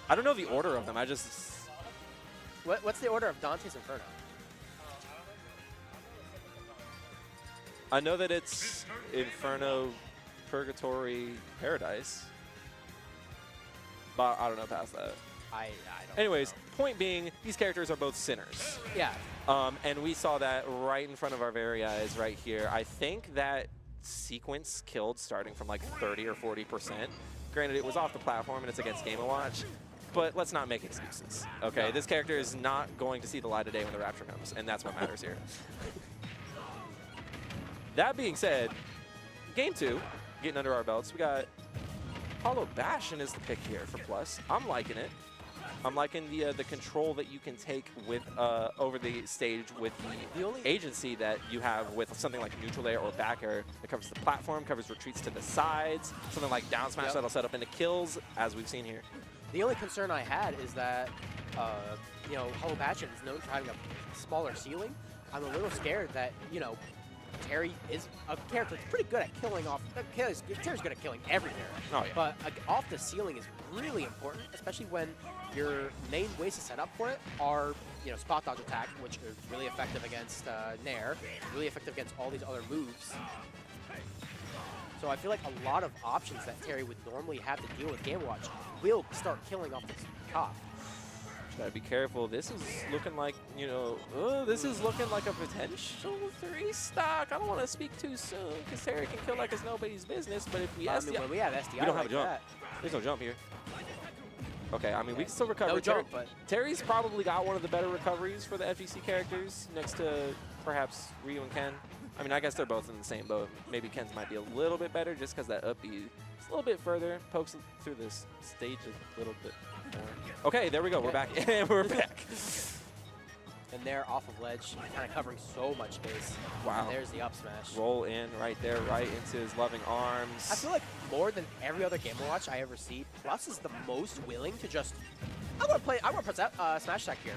I don't know the order of them. I just. What's the order of Dante's Inferno? I know that it's Inferno, Purgatory, Paradise. But I don't know past that. I don't Anyways, know. point being, these characters are both sinners. Yeah. And we saw that right in front of our very eyes right here. I think that sequence killed starting from like 30 or 40%. Granted, it was off the platform and it's against Game & Watch. But let's not make excuses, okay? No. This character is not going to see the light of day when the Rapture comes, and that's what matters here. That being said, Game 2, getting under our belts, we got Hollow Bastion is the pick here for Plus. I'm liking it. I'm liking the control that you can take with over the stage with the agency that you have with something like neutral air or back air that covers the platform, covers retreats to the sides, something like down smash that'll set up into kills, as we've seen here. The only concern I had is that, Hollow Bastion is known for having a smaller ceiling. I'm a little scared that, Terry is a character that's pretty good at killing off. Terry's good at killing everywhere. Oh, yeah. But off the ceiling is really important, especially when your main ways to set up for it are, spot dodge attack, which is really effective against Nair, really effective against all these other moves. So I feel like a lot of options that Terry would normally have to deal with Game Watch will start killing off the top. Gotta be careful. This is looking like, this is looking like a potential 3 stock. I don't want to speak too soon because Terry can kill like it's nobody's business. But if we when we have SDI, we don't have like a jump. that. There's no jump here. Okay, I mean, we can still recover. No jump, but Terry's probably got one of the better recoveries for the FGC characters next to perhaps Ryu and Ken. I mean, I guess they're both in the same boat. Maybe Ken's might be a little bit better just because that up B is a little bit further, pokes through this stage a little bit more. Okay, there we go. We're back. We're back. And they're off of ledge, kind of covering so much space. Wow. And there's the up smash. Roll in right there, right into his loving arms. I feel like more than every other Game & Watch I ever see, Plus is the most willing to just, I want to press that smash attack here.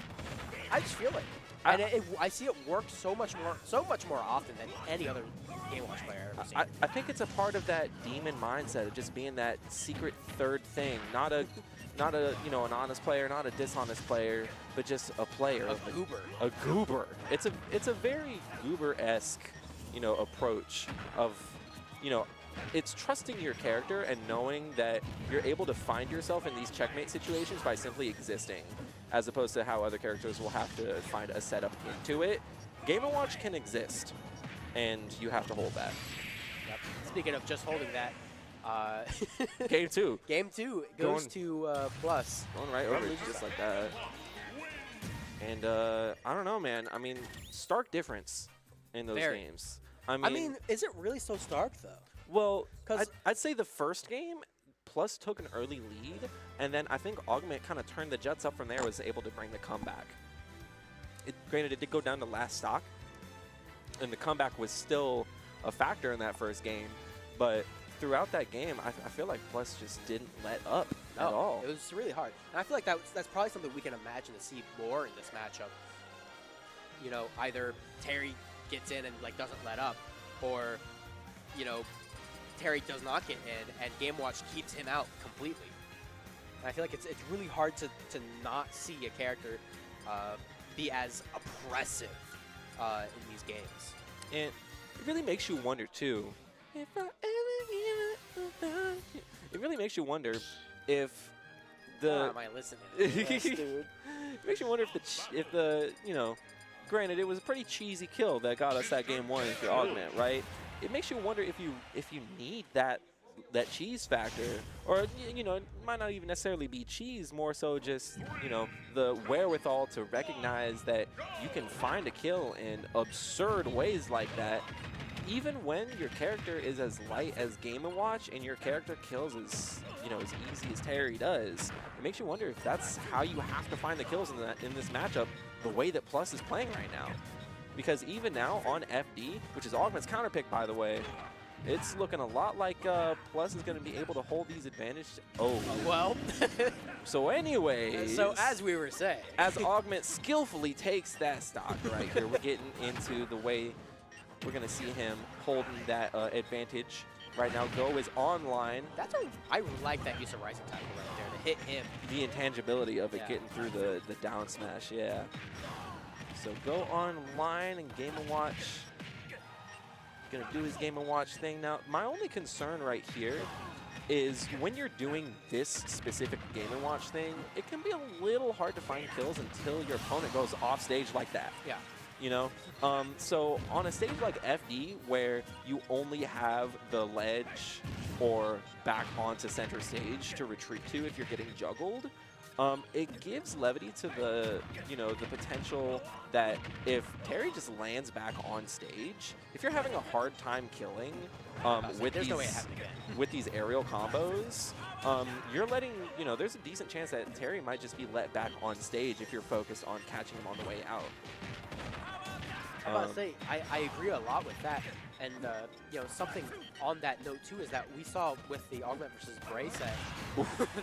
I just feel it. And I see it work so much more often than any other Game & Watch player I've ever seen. I think it's a part of that demon mindset of just being that secret third thing, not a an honest player, not a dishonest player, but just a player. A goober. A goober. It's a very goober-esque, approach of, it's trusting your character and knowing that you're able to find yourself in these checkmate situations by simply existing, as opposed to how other characters will have to find a setup into it. Game & Watch can exist, and you have to hold that. Yep. Speaking of just holding that, Game 2. Game 2 goes to Plus. Going right over it just like that. And I don't know, man. I mean, stark difference in those games. I mean, is it really so stark, though? Well, I'd say the first game, Plus took an early lead, and then I think Augment kind of turned the Jets up from there, was able to bring the comeback. Granted, it did go down to last stock, and the comeback was still a factor in that first game, but throughout that game, I feel like Plus just didn't let up at all. It was really hard. And I feel like that's probably something we can imagine to see more in this matchup. Either Terry gets in and doesn't let up, or you know, Terry does not get in, and Game Watch keeps him out completely. And I feel like it's really hard to not see a character be as oppressive in these games. And it really makes you wonder too. If I ever give it, it really makes you wonder if Why am I listening to this, dude? It makes you wonder if the you know, granted it was a pretty cheesy kill that got us that game 1 for Augment, right? It makes you wonder if you need that cheese factor, or you know, it might not even necessarily be cheese, more so just, you know, the wherewithal to recognize that you can find a kill in absurd ways like that, even when your character is as light as Game & Watch and your character kills as, you know, as easy as Terry does. It makes you wonder if that's how you have to find the kills in this matchup, the way that Plus is playing right now. Because even now on FD, which is Augment's counter pick, by the way, it's looking a lot like Plus is going to be able to hold these advantages. Oh. Well. So anyways. So as we were saying. As Augment skillfully takes that stock right here, we're getting into the way we're going to see him holding that advantage. Right now, Go is online. I like that use of Rising Tackle right there to hit him. The intangibility of it getting through the down smash, yeah. So Go online and Game & Watch. Gonna do his Game & Watch thing now. My only concern right here is when you're doing this specific Game & Watch thing, it can be a little hard to find kills until your opponent goes off stage like that. Yeah. You know? So on a stage like FD, where you only have the ledge or back onto center stage to retreat to if you're getting juggled, it gives levity to the, you know, the potential that if Terry just lands back on stage, if you're having a hard time killing with these aerial combos, you're letting, you know, there's a decent chance that Terry might just be let back on stage if you're focused on catching him on the way out. I was about to say, I agree a lot with that. And, you know, something on that note, too, is that we saw with the Augment versus Bray set,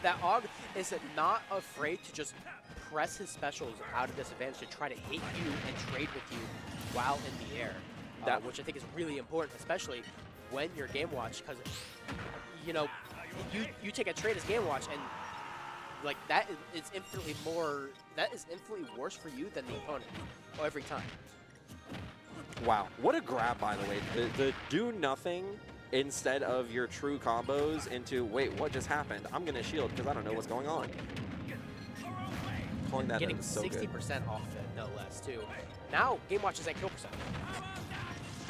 that Aug is not afraid to just press his specials out of disadvantage to try to hit you and trade with you while in the air, which I think is really important, especially when you're Game Watch, because, you know, you take a trade as Game Watch, and, like, that is infinitely worse for you than the opponent every time. Wow, what a grab, by the way. The do nothing instead of your true combos into, wait, what just happened? I'm going to shield because I don't know what's going on. Pulling that getting in is so 60% good. off it, no less, too. Now, Game Watch is at kill percent.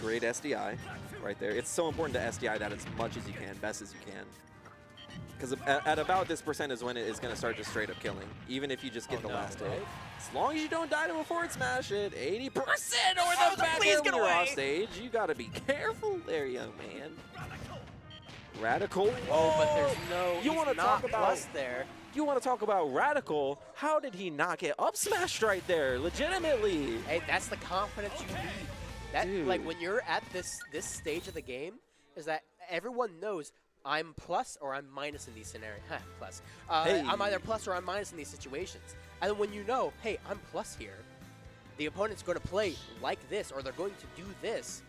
Great SDI right there. It's so important to SDI that as much as you can, best as you can. Because at about this percent is when it is going to start just straight up killing, even if you just get the last hit. Right? As long as you don't die to a forward smash it, 80% or the back air when you're off stage. You got to be careful there, young man. Radical. Oh, but there's no. You want to talk about plus there? You want to talk about Radical? How did he not get up smashed right there? Legitimately. Hey, that's the confidence you need. That Dude. like when you're at this stage of the game, is that everyone knows I'm plus or I'm minus in these scenarios. Plus. Hey. I'm either plus or I'm minus in these situations. And then when you know, hey, I'm plus here, the opponent's going to play like this or they're going to do this,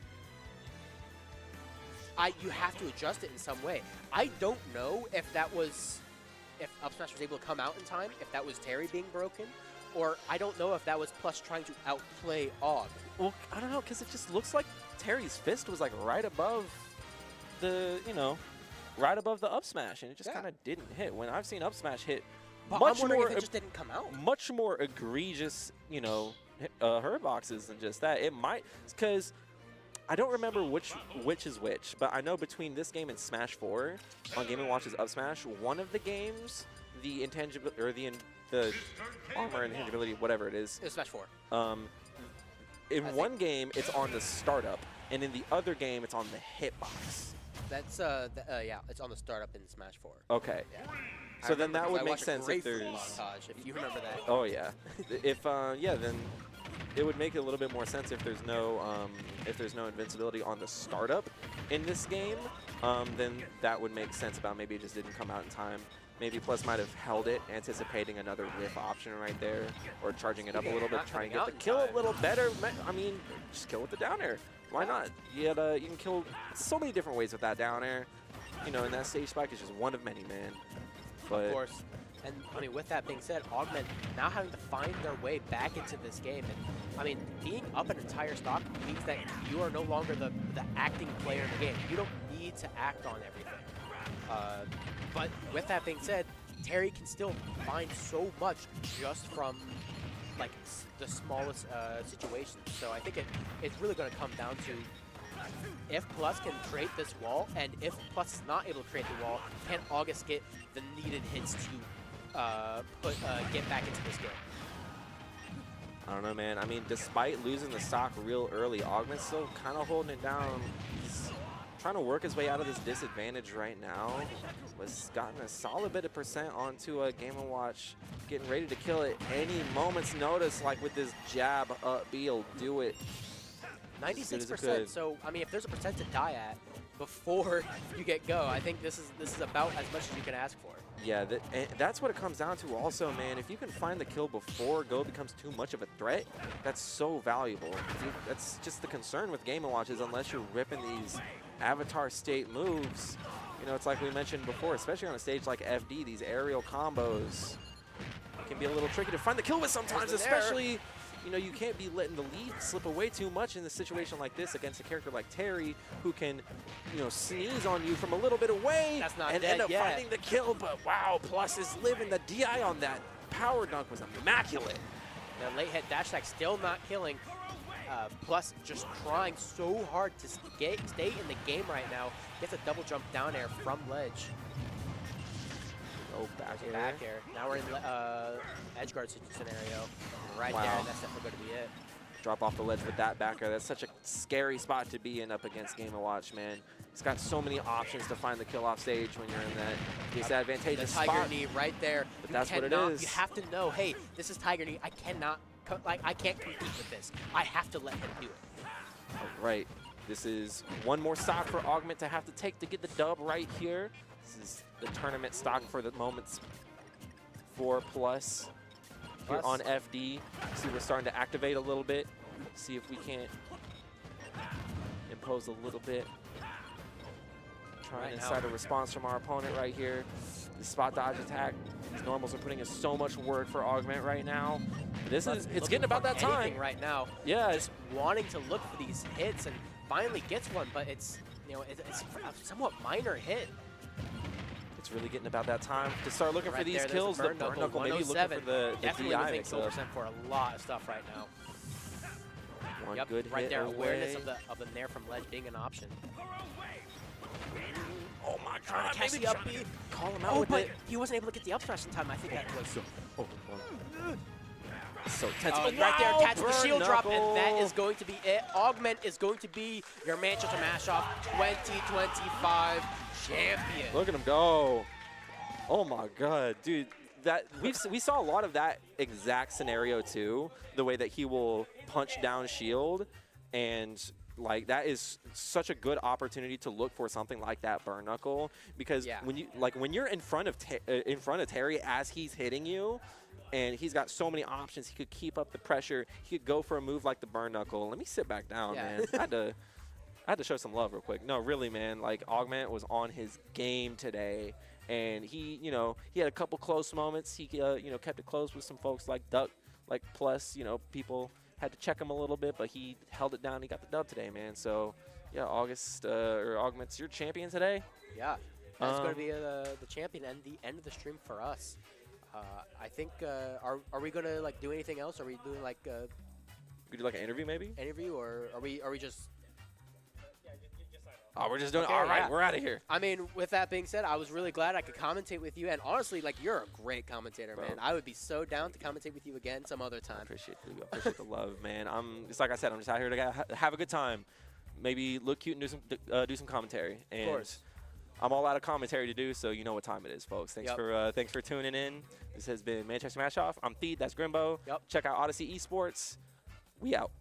you have to adjust it in some way. I don't know if up smash was able to come out in time, if that was Terry being broken, or I don't know if that was Plus trying to outplay Aug. Well, I don't know, because it just looks like Terry's fist was like right above the, right above the up smash, and it just kind of didn't hit. When I've seen up smash hit But much I'm wondering more, if it just didn't come out. much more egregious, hurt boxes than just that. It might, because I don't remember which is which, but I know between this game and Smash 4 on Game & Watch's up smash, one of the games, the intangibility or the armor intangibility, whatever it is. It's Smash 4. In one game, it's on the startup, and in the other game, it's on the hitbox. That's yeah, it's on the startup in Smash 4. Okay. Yeah. So then that would I make watched a sense great if there's. montage, if you remember that. Oh yeah. If then it would make a little bit more sense if there's no invincibility on the startup in this game. Then that would make sense about maybe it just didn't come out in time. Maybe Plus might have held it, anticipating another whiff option right there, or charging it up a little bit, trying to get the kill a little better. I mean, just kill with the down air. Why not? You can kill so many different ways with that down air. You know, and that stage spike is just one of many, man. But Of course. And, I mean, with that being said, Augment now having to find their way back into this game. And, I mean, being up an entire stock means that you are no longer the acting player in the game. You don't need to act on everything. But with that being said, Terry can still find so much just from, like, the smallest situations. So I think it's really going to come down to if Plus can create this wall, and if Plus is not able to create the wall, can August get the needed hits to get back into this game? I don't know, man. I mean, despite losing the stock real early, Augment's still kind of holding it down. He's trying to work his way out of this disadvantage right now. Was gotten a solid bit of percent onto a Game & Watch, getting ready to kill it any moment's notice. Like with this jab up B, he'll do it. 96%. So I mean, if there's a percent to die at before you get go, I think this is about as much as you can ask for. Yeah, and that's what it comes down to also, man. If you can find the kill before go becomes too much of a threat, that's so valuable. That's just the concern with Game & Watch is unless you're ripping these avatar state moves, you know, it's like we mentioned before, especially on a stage like FD, these aerial combos can be a little tricky to find the kill with sometimes, especially, you know, you can't be letting the lead slip away too much in a situation like this against a character like Terry, who can, you know, sneeze on you from a little bit away and end up finding the kill. But wow, Plus is living. The DI on that power dunk was immaculate. The late hit dash attack still not killing. Plus just trying so hard to stay in the game right now. Gets a double jump down air from ledge. Oh, back air. Now we're in edge guard scenario. Right there, and that's definitely going to be it. Drop off the ledge with that back air. That's such a scary spot to be in up against Game & Watch, man. He's got so many options to find the kill off stage when you're in that disadvantageous spot. The Tiger Knee right there. But that's what it is. You have to know, hey, this is Tiger Knee. I can't compete with this. I have to let him do it. All right. This is one more stock for Augment to have to take to get the dub right here. This is the tournament stock for the moments for Plus here on FD. See, we're starting to activate a little bit. See if we can't impose a little bit. Trying to incite a response from our opponent right here. The spot dodge attack. These normals are putting in so much work for Augment right now. It's getting about that time right now. Yeah, just wanting to look for these hits and finally gets one, but it's, you know, it's a somewhat minor hit. It's really getting about that time to start looking for these kills. The burn knuckle, maybe looking for the definitely DI losing 4% for a lot of stuff right now. One good right hit there. away. Awareness of the nair from ledge being an option. Oh my God! Catch the up B. Call him out with but it. he wasn't able to get the up smash in time. I think that was so tense. right there. Catches the shield drop, and that is going to be it. Augment is going to be your Manchester Mashoff 2025 champion. Look at him go! Oh my God, dude! That we saw a lot of that exact scenario too. The way that he will punch down shield, and like that is such a good opportunity to look for something like that burn knuckle, because when you're in front of Terry as he's hitting you, and he's got so many options, he could keep up the pressure. He could go for a move like the burn knuckle. Let me sit back down, man. I had to show some love real quick. No, really, man. Like Augment was on his game today, and he had a couple close moments. He kept it close with some folks like Duck, like Plus. People had to check him a little bit, but he held it down. He got the dub today, man. So, yeah, Augment's your champion today. Yeah, that's going to be the champion and the end of the stream for us. I think, are we going to do anything else? Are we doing we do an interview maybe? Interview, or are we just? Oh, we're just doing all right. We're out of here. I mean, with that being said, I was really glad I could commentate with you, and honestly, you're a great commentator, man. I would be so down to commentate with you again some other time. I appreciate the love, man. It's like I said, I'm just out here to have a good time, maybe look cute and do some commentary. And of course. I'm all out of commentary to do, so you know what time it is, folks. Thanks for tuning in. This has been Manchester Mashoff. I'm Theed. That's Grimbo. Yep. Check out Odyssey Esports. We out.